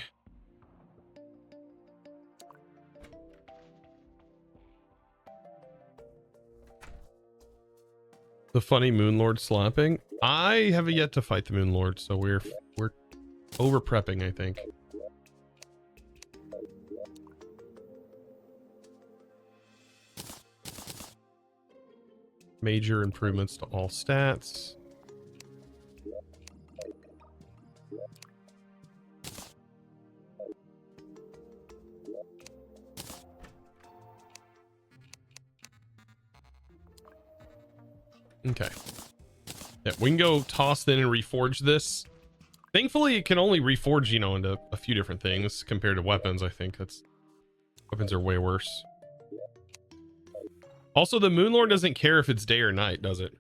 The funny Moonlord slapping. I have yet to fight the Moonlord, so we're over prepping, I think. Major improvements to all stats. Okay. Yeah, we can go toss in and reforge this. Thankfully, it can only reforge, you know, into a few different things compared to weapons. I think weapons are way worse. Also, the Moonlord doesn't care if it's day or night, does it?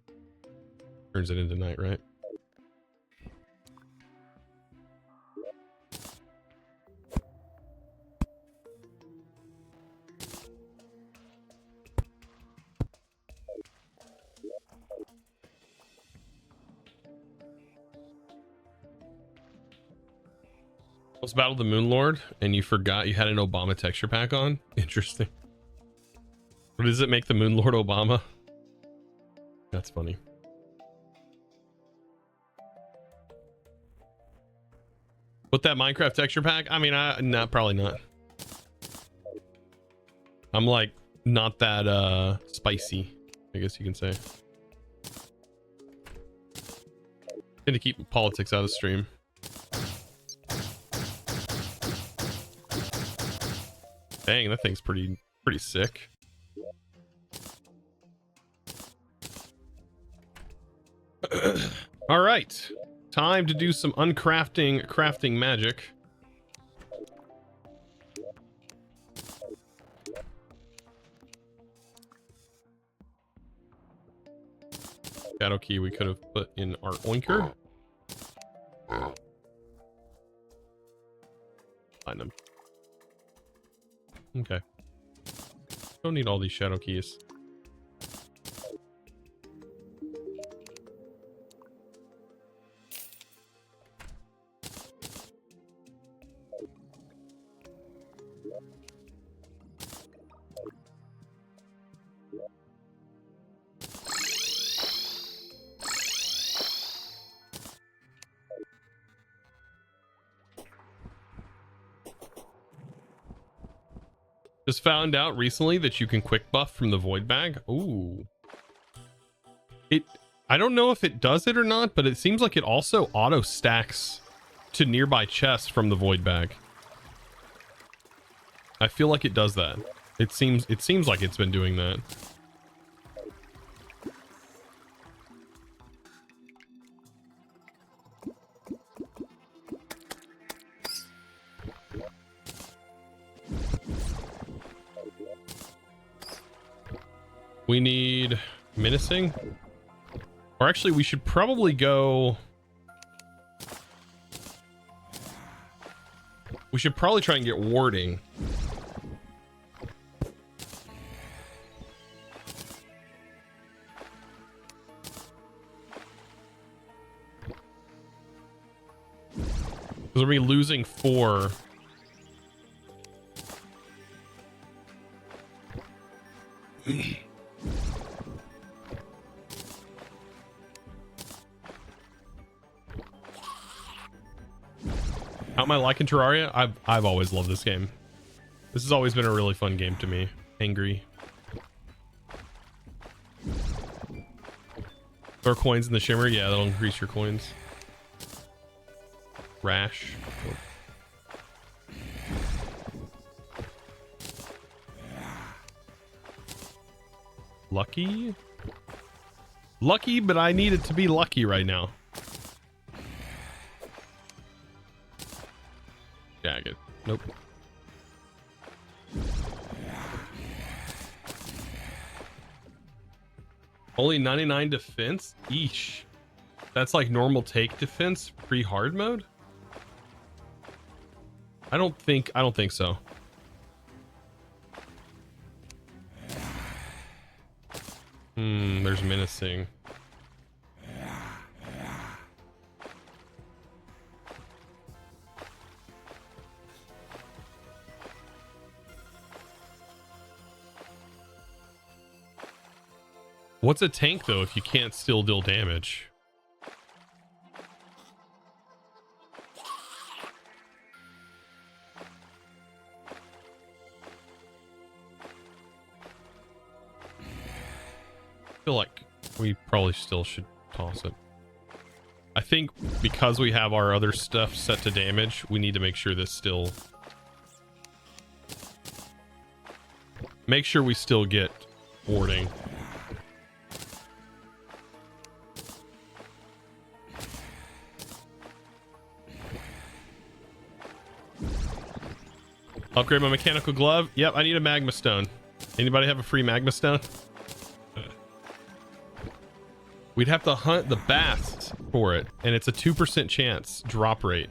Turns it into night, right? Let's battle the Moonlord, and you forgot you had an Obama texture pack on? Interesting. Or does it make the Moonlord Obama? That's funny. With that Minecraft texture pack? I mean, no, probably not. I'm like not that spicy, I guess you can say. Going to keep politics out of the stream. Dang, that thing's pretty sick. All right, time to do some crafting magic. Shadow key we could have put in our oinker. Find them. Okay. Don't need all these shadow keys. Just found out recently that you can quick buff from the void bag. Ooh. I don't know if it does it or not, but it seems like it also auto stacks to nearby chests from the void bag. I feel like it does that. It seems like it's been doing that. We need menacing, or actually we should probably go. We should probably try and get warding. Because we're losing 4. How am I liking Terraria? I've always loved this game. This has always been a really fun game to me. Angry. Throw coins in the shimmer. Yeah, that'll increase your coins. Rash. Lucky? Lucky, but I need it to be lucky right now. Jagged. Nope. Only 99 defense? Eesh. That's like normal take defense pre-hard mode? I don't think so. There's menacing. What's a tank though if you can't still deal damage? I feel like we probably still should toss it. I think because we have our other stuff set to damage, we need to make sure this still... Make sure we still get warding. Upgrade my mechanical glove. Yep, I need a magma stone. Anybody have a free magma stone? We'd have to hunt the bats for it, and it's a 2% chance drop rate.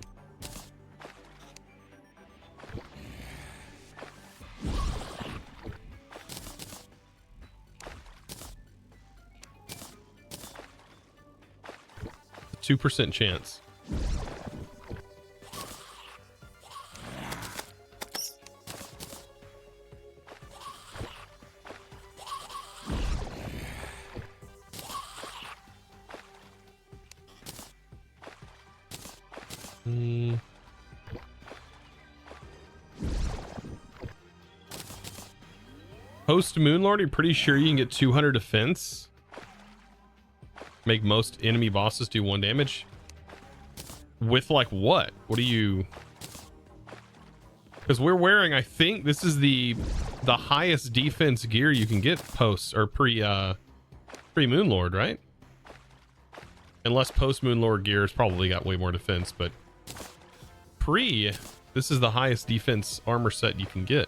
A 2% chance. Post Moonlord, you're pretty sure you can get 200 defense? Make most enemy bosses do 1 damage? With like what? What do you... Because we're wearing, I think this is the highest defense gear you can get post or pre Moonlord, right? Unless post Moonlord gear has probably got way more defense, but pre, this is the highest defense armor set you can get.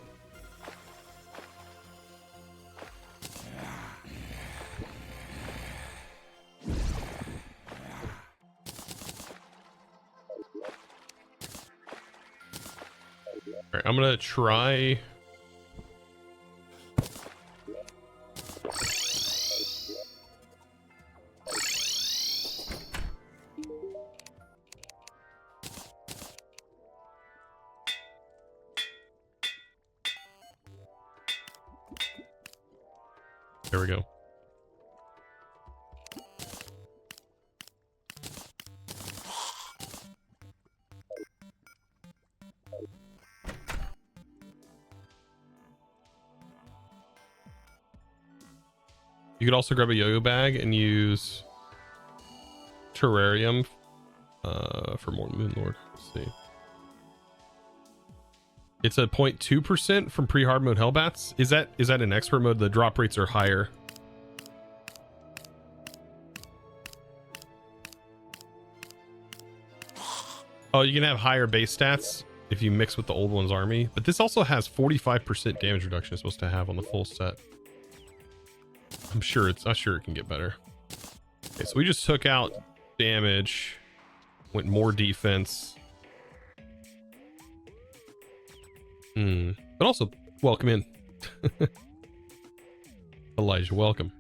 All right, I'm gonna try. There we go. You could also grab a yo-yo bag and use Terrarium for more Moonlord. Let's see. It's a 0.2% from pre-hard mode Hellbats. Is that in expert mode? The drop rates are higher. Oh, you can have higher base stats if you mix with the old one's army. But this also has 45% damage reduction it's supposed to have on the full set. I'm sure it can get better. Okay, so we just took out damage, went more defense. But also welcome in. Elijah, welcome.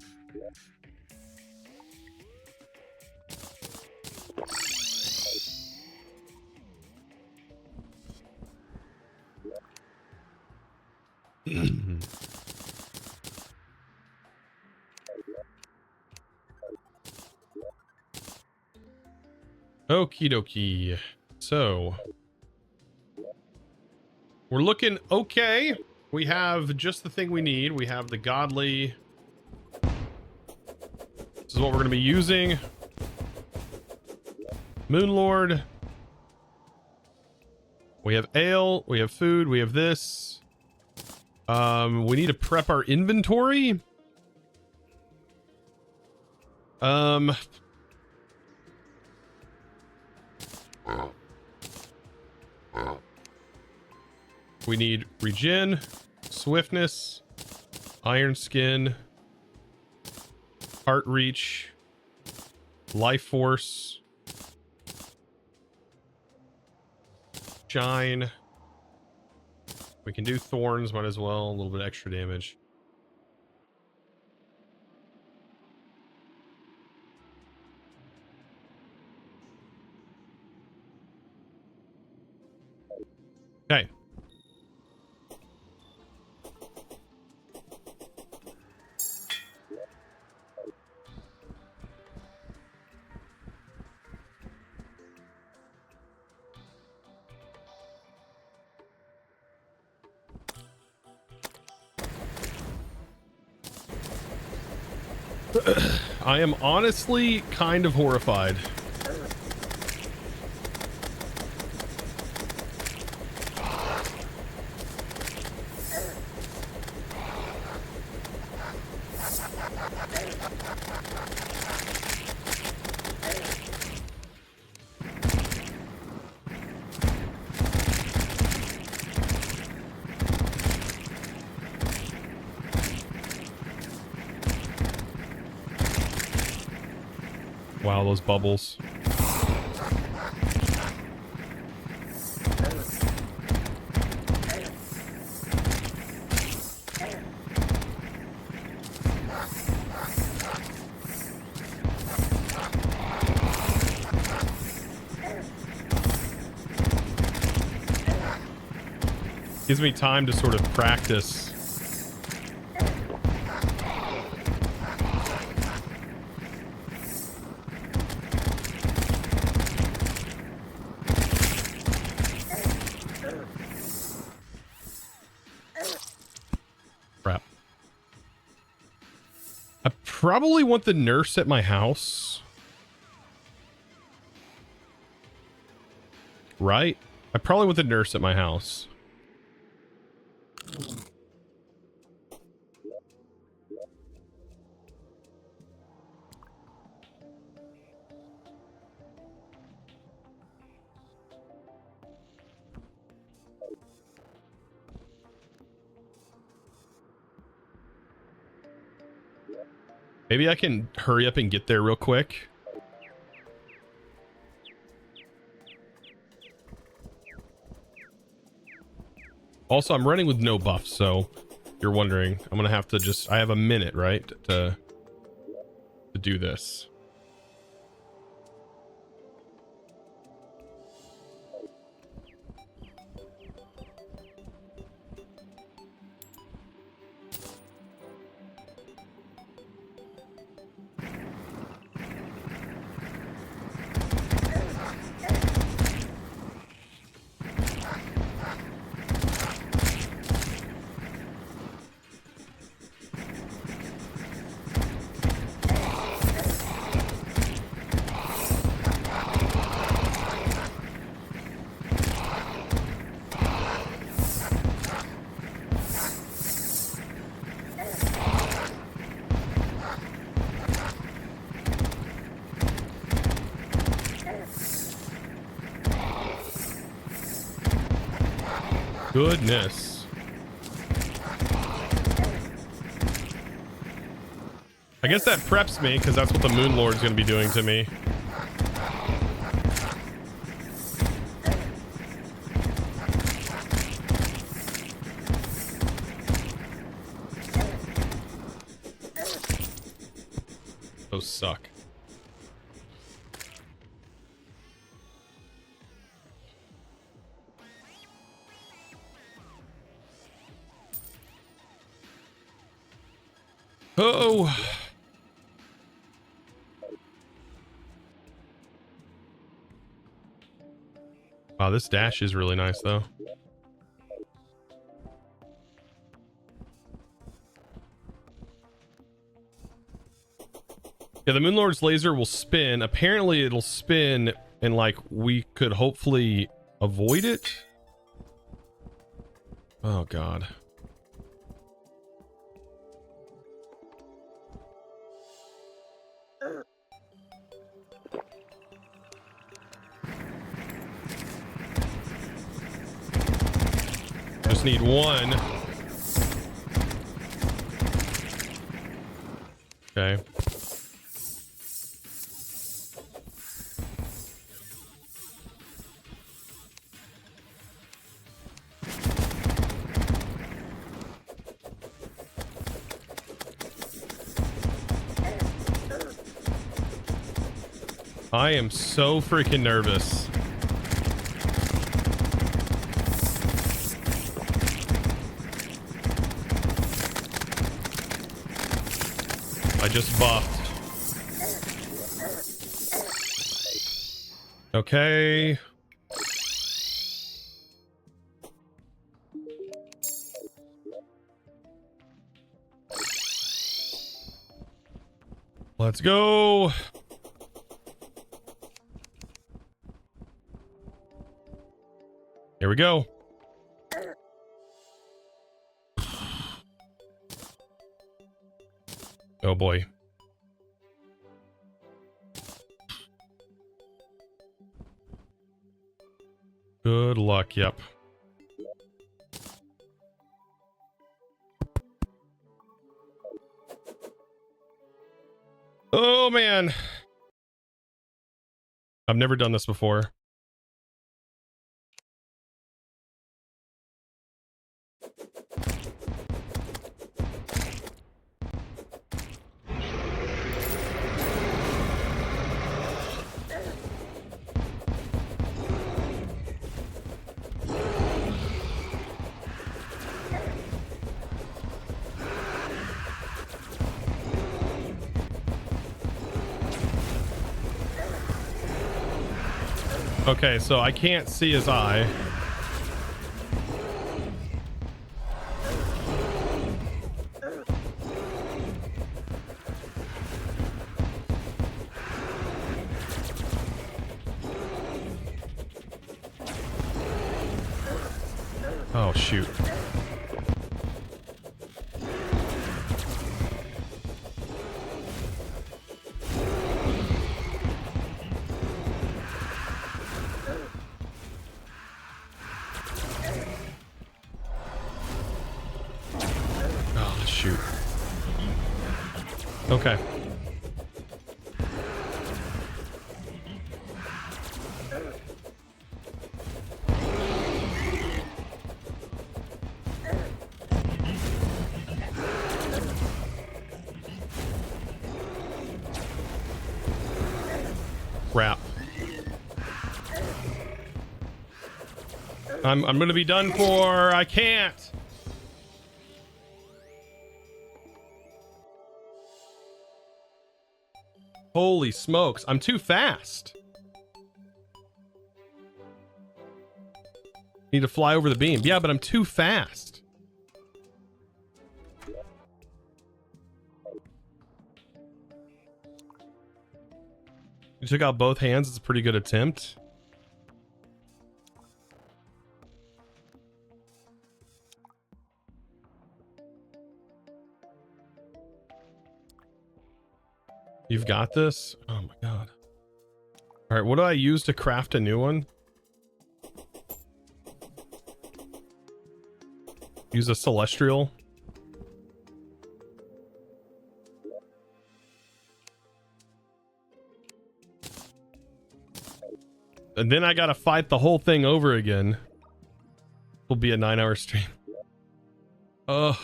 Okie dokie. So we're looking okay. We have just the thing we need. We have the godly. This is what we're going to be using. Moonlord. We have ale. We have food. We have this. We need to prep our inventory. We need regen, swiftness, iron skin, heart reach, life force, shine. We can do thorns, might as well, a little bit extra damage. Okay. I am honestly kind of horrified. Wow, those bubbles. Gives me time to sort of practice. Crap. I probably want the nurse at my house. Right? I probably want the nurse at my house. Maybe I can hurry up and get there real quick. Also, I'm running with no buffs, so you're wondering, I'm gonna have to just, I have a minute, right, to do this. Goodness. I guess that preps me, because that's what the Moon Lord's going to be doing to me. Those suck. Oh. Wow, this dash is really nice, though. Yeah, the Moon Lord's laser will spin. Apparently, it'll spin, and, like, we could hopefully avoid it. Oh, God. Just need one. Okay. I am so freaking nervous. I just buffed. Okay. Let's go. Here we go. Oh boy. Good luck. Yep. Oh man. I've never done this before. Okay, so I can't see his eye. Oh, shoot. Oh, shoot. Okay. Crap. I'm gonna be done for. I can't. Holy smokes, I'm too fast. Need to fly over the beam. Yeah, but I'm too fast. You took out both hands. It's a pretty good attempt. You've got this? Oh my god. All right, what do I use to craft a new one? Use a celestial. And then I gotta fight the whole thing over again. Will be a 9-hour stream. Ugh.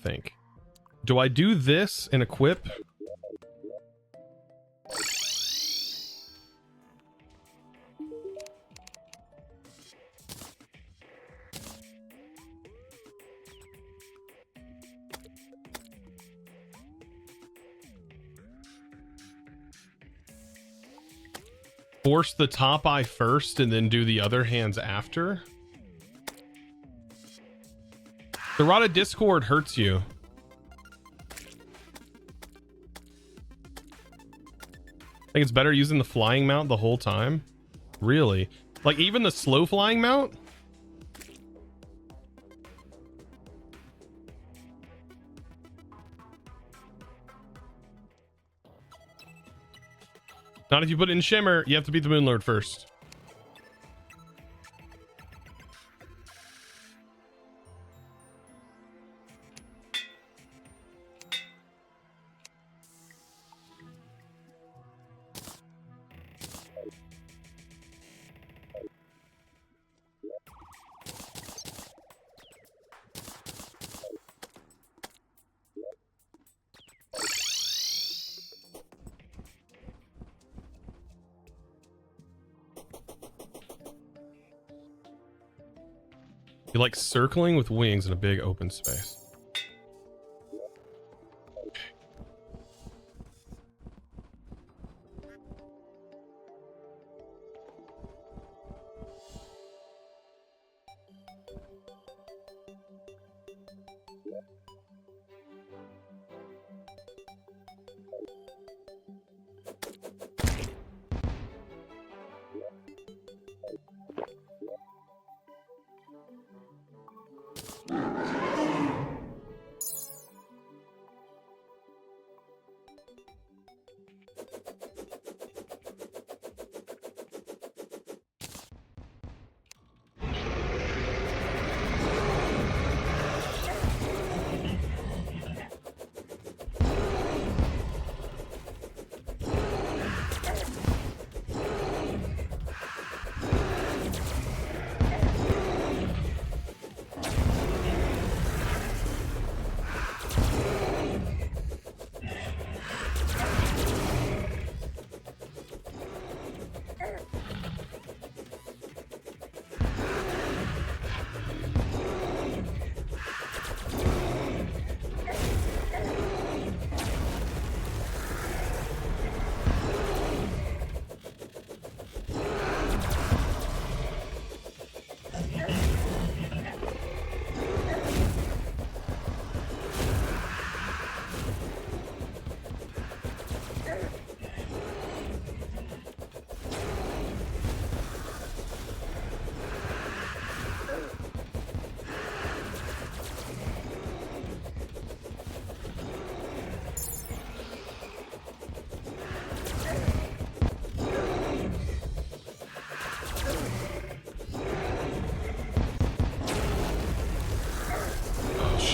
Think. Do I do this and equip? Force the top eye first and then do the other hands after? The Rod of Discord hurts you. I think it's better using the flying mount the whole time. Really? Like even the slow flying mount? Not if you put it in Shimmer. You have to beat the Moonlord first. You like circling with wings in a big open space.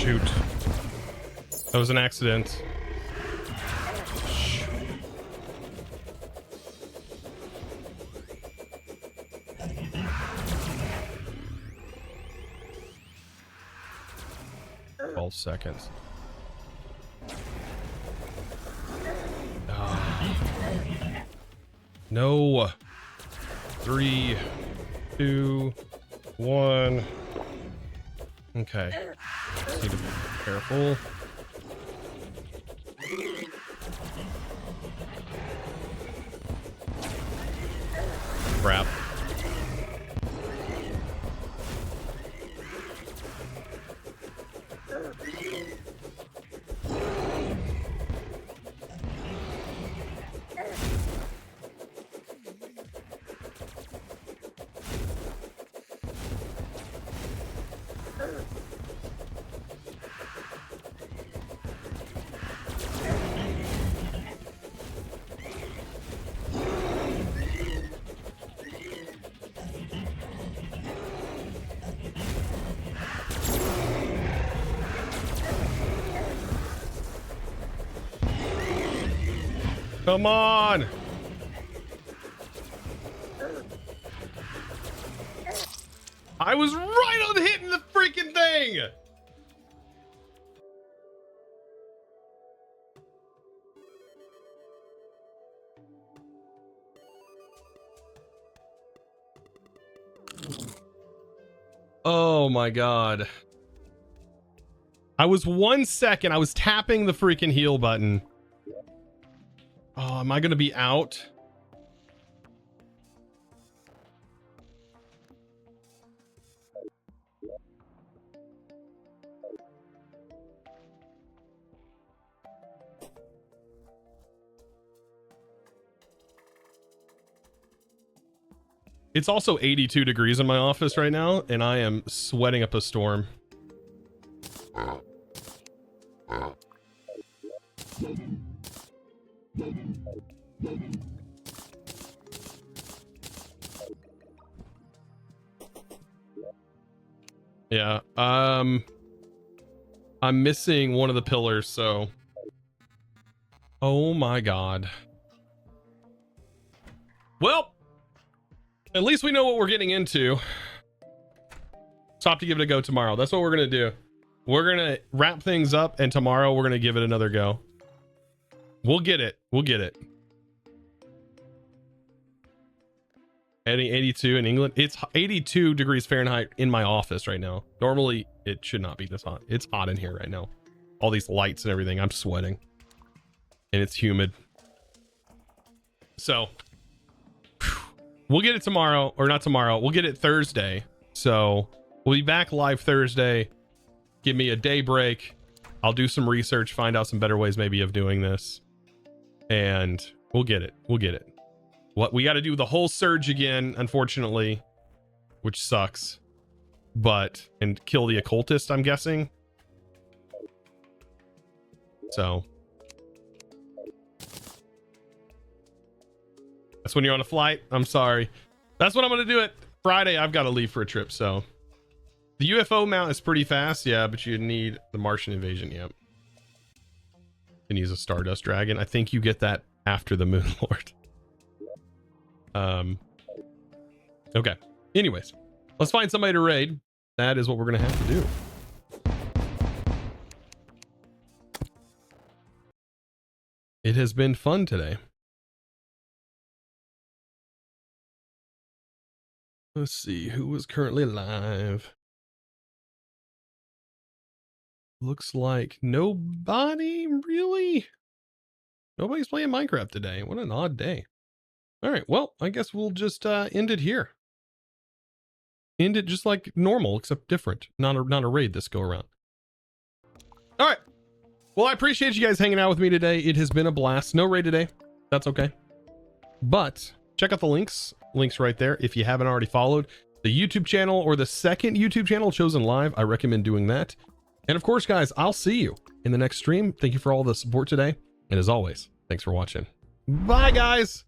shoot. That was an accident. Shoot. Twelve seconds. No. 3, 2, 1. Okay. Just need to be careful. Crap. Come on! I was right on hitting the freaking thing! Oh my god. I was 1 second. I was tapping the freaking heal button. Oh, am I going to be out? It's also 82 degrees in my office right now, and I am sweating up a storm. Yeah, I'm missing one of the pillars, so. Oh my god. Well, at least we know what we're getting into. So I'll have to give it a go tomorrow. That's what we're gonna do. We're gonna wrap things up, and tomorrow we're gonna give it another go. We'll get it. We'll get it. 82 in England. It's 82 degrees Fahrenheit in my office right now. Normally, it should not be this hot. It's hot in here right now. All these lights and everything. I'm sweating. And it's humid. So, we'll get it tomorrow. Or not tomorrow. We'll get it Thursday. So, we'll be back live Thursday. Give me a day break. I'll do some research. Find out some better ways maybe of doing this. And we'll get it. We'll get it. What we got to do the whole surge again, unfortunately, which sucks, and kill the occultist, I'm guessing. So that's when you're on a flight. I'm sorry. That's what I'm going to do it. Friday, I've got to leave for a trip. So the UFO mount is pretty fast. Yeah, but you need the Martian invasion. Yep. And use a Stardust Dragon. I think you get that after the Moon Lord. Okay. Anyways, let's find somebody to raid. That is what we're going to have to do. It has been fun today. Let's see who is currently live. Looks like nobody really. Nobody's playing Minecraft today. What an odd day. All right, well, I guess we'll just end it here. End it just like normal, except different. Not a raid this go around. All right. Well, I appreciate you guys hanging out with me today. It has been a blast. No raid today. That's okay. But check out the links. Links right there. If you haven't already followed the YouTube channel or the second YouTube channel, ChosenLIVE, I recommend doing that. And of course, guys, I'll see you in the next stream. Thank you for all the support today. And as always, thanks for watching. Bye, guys.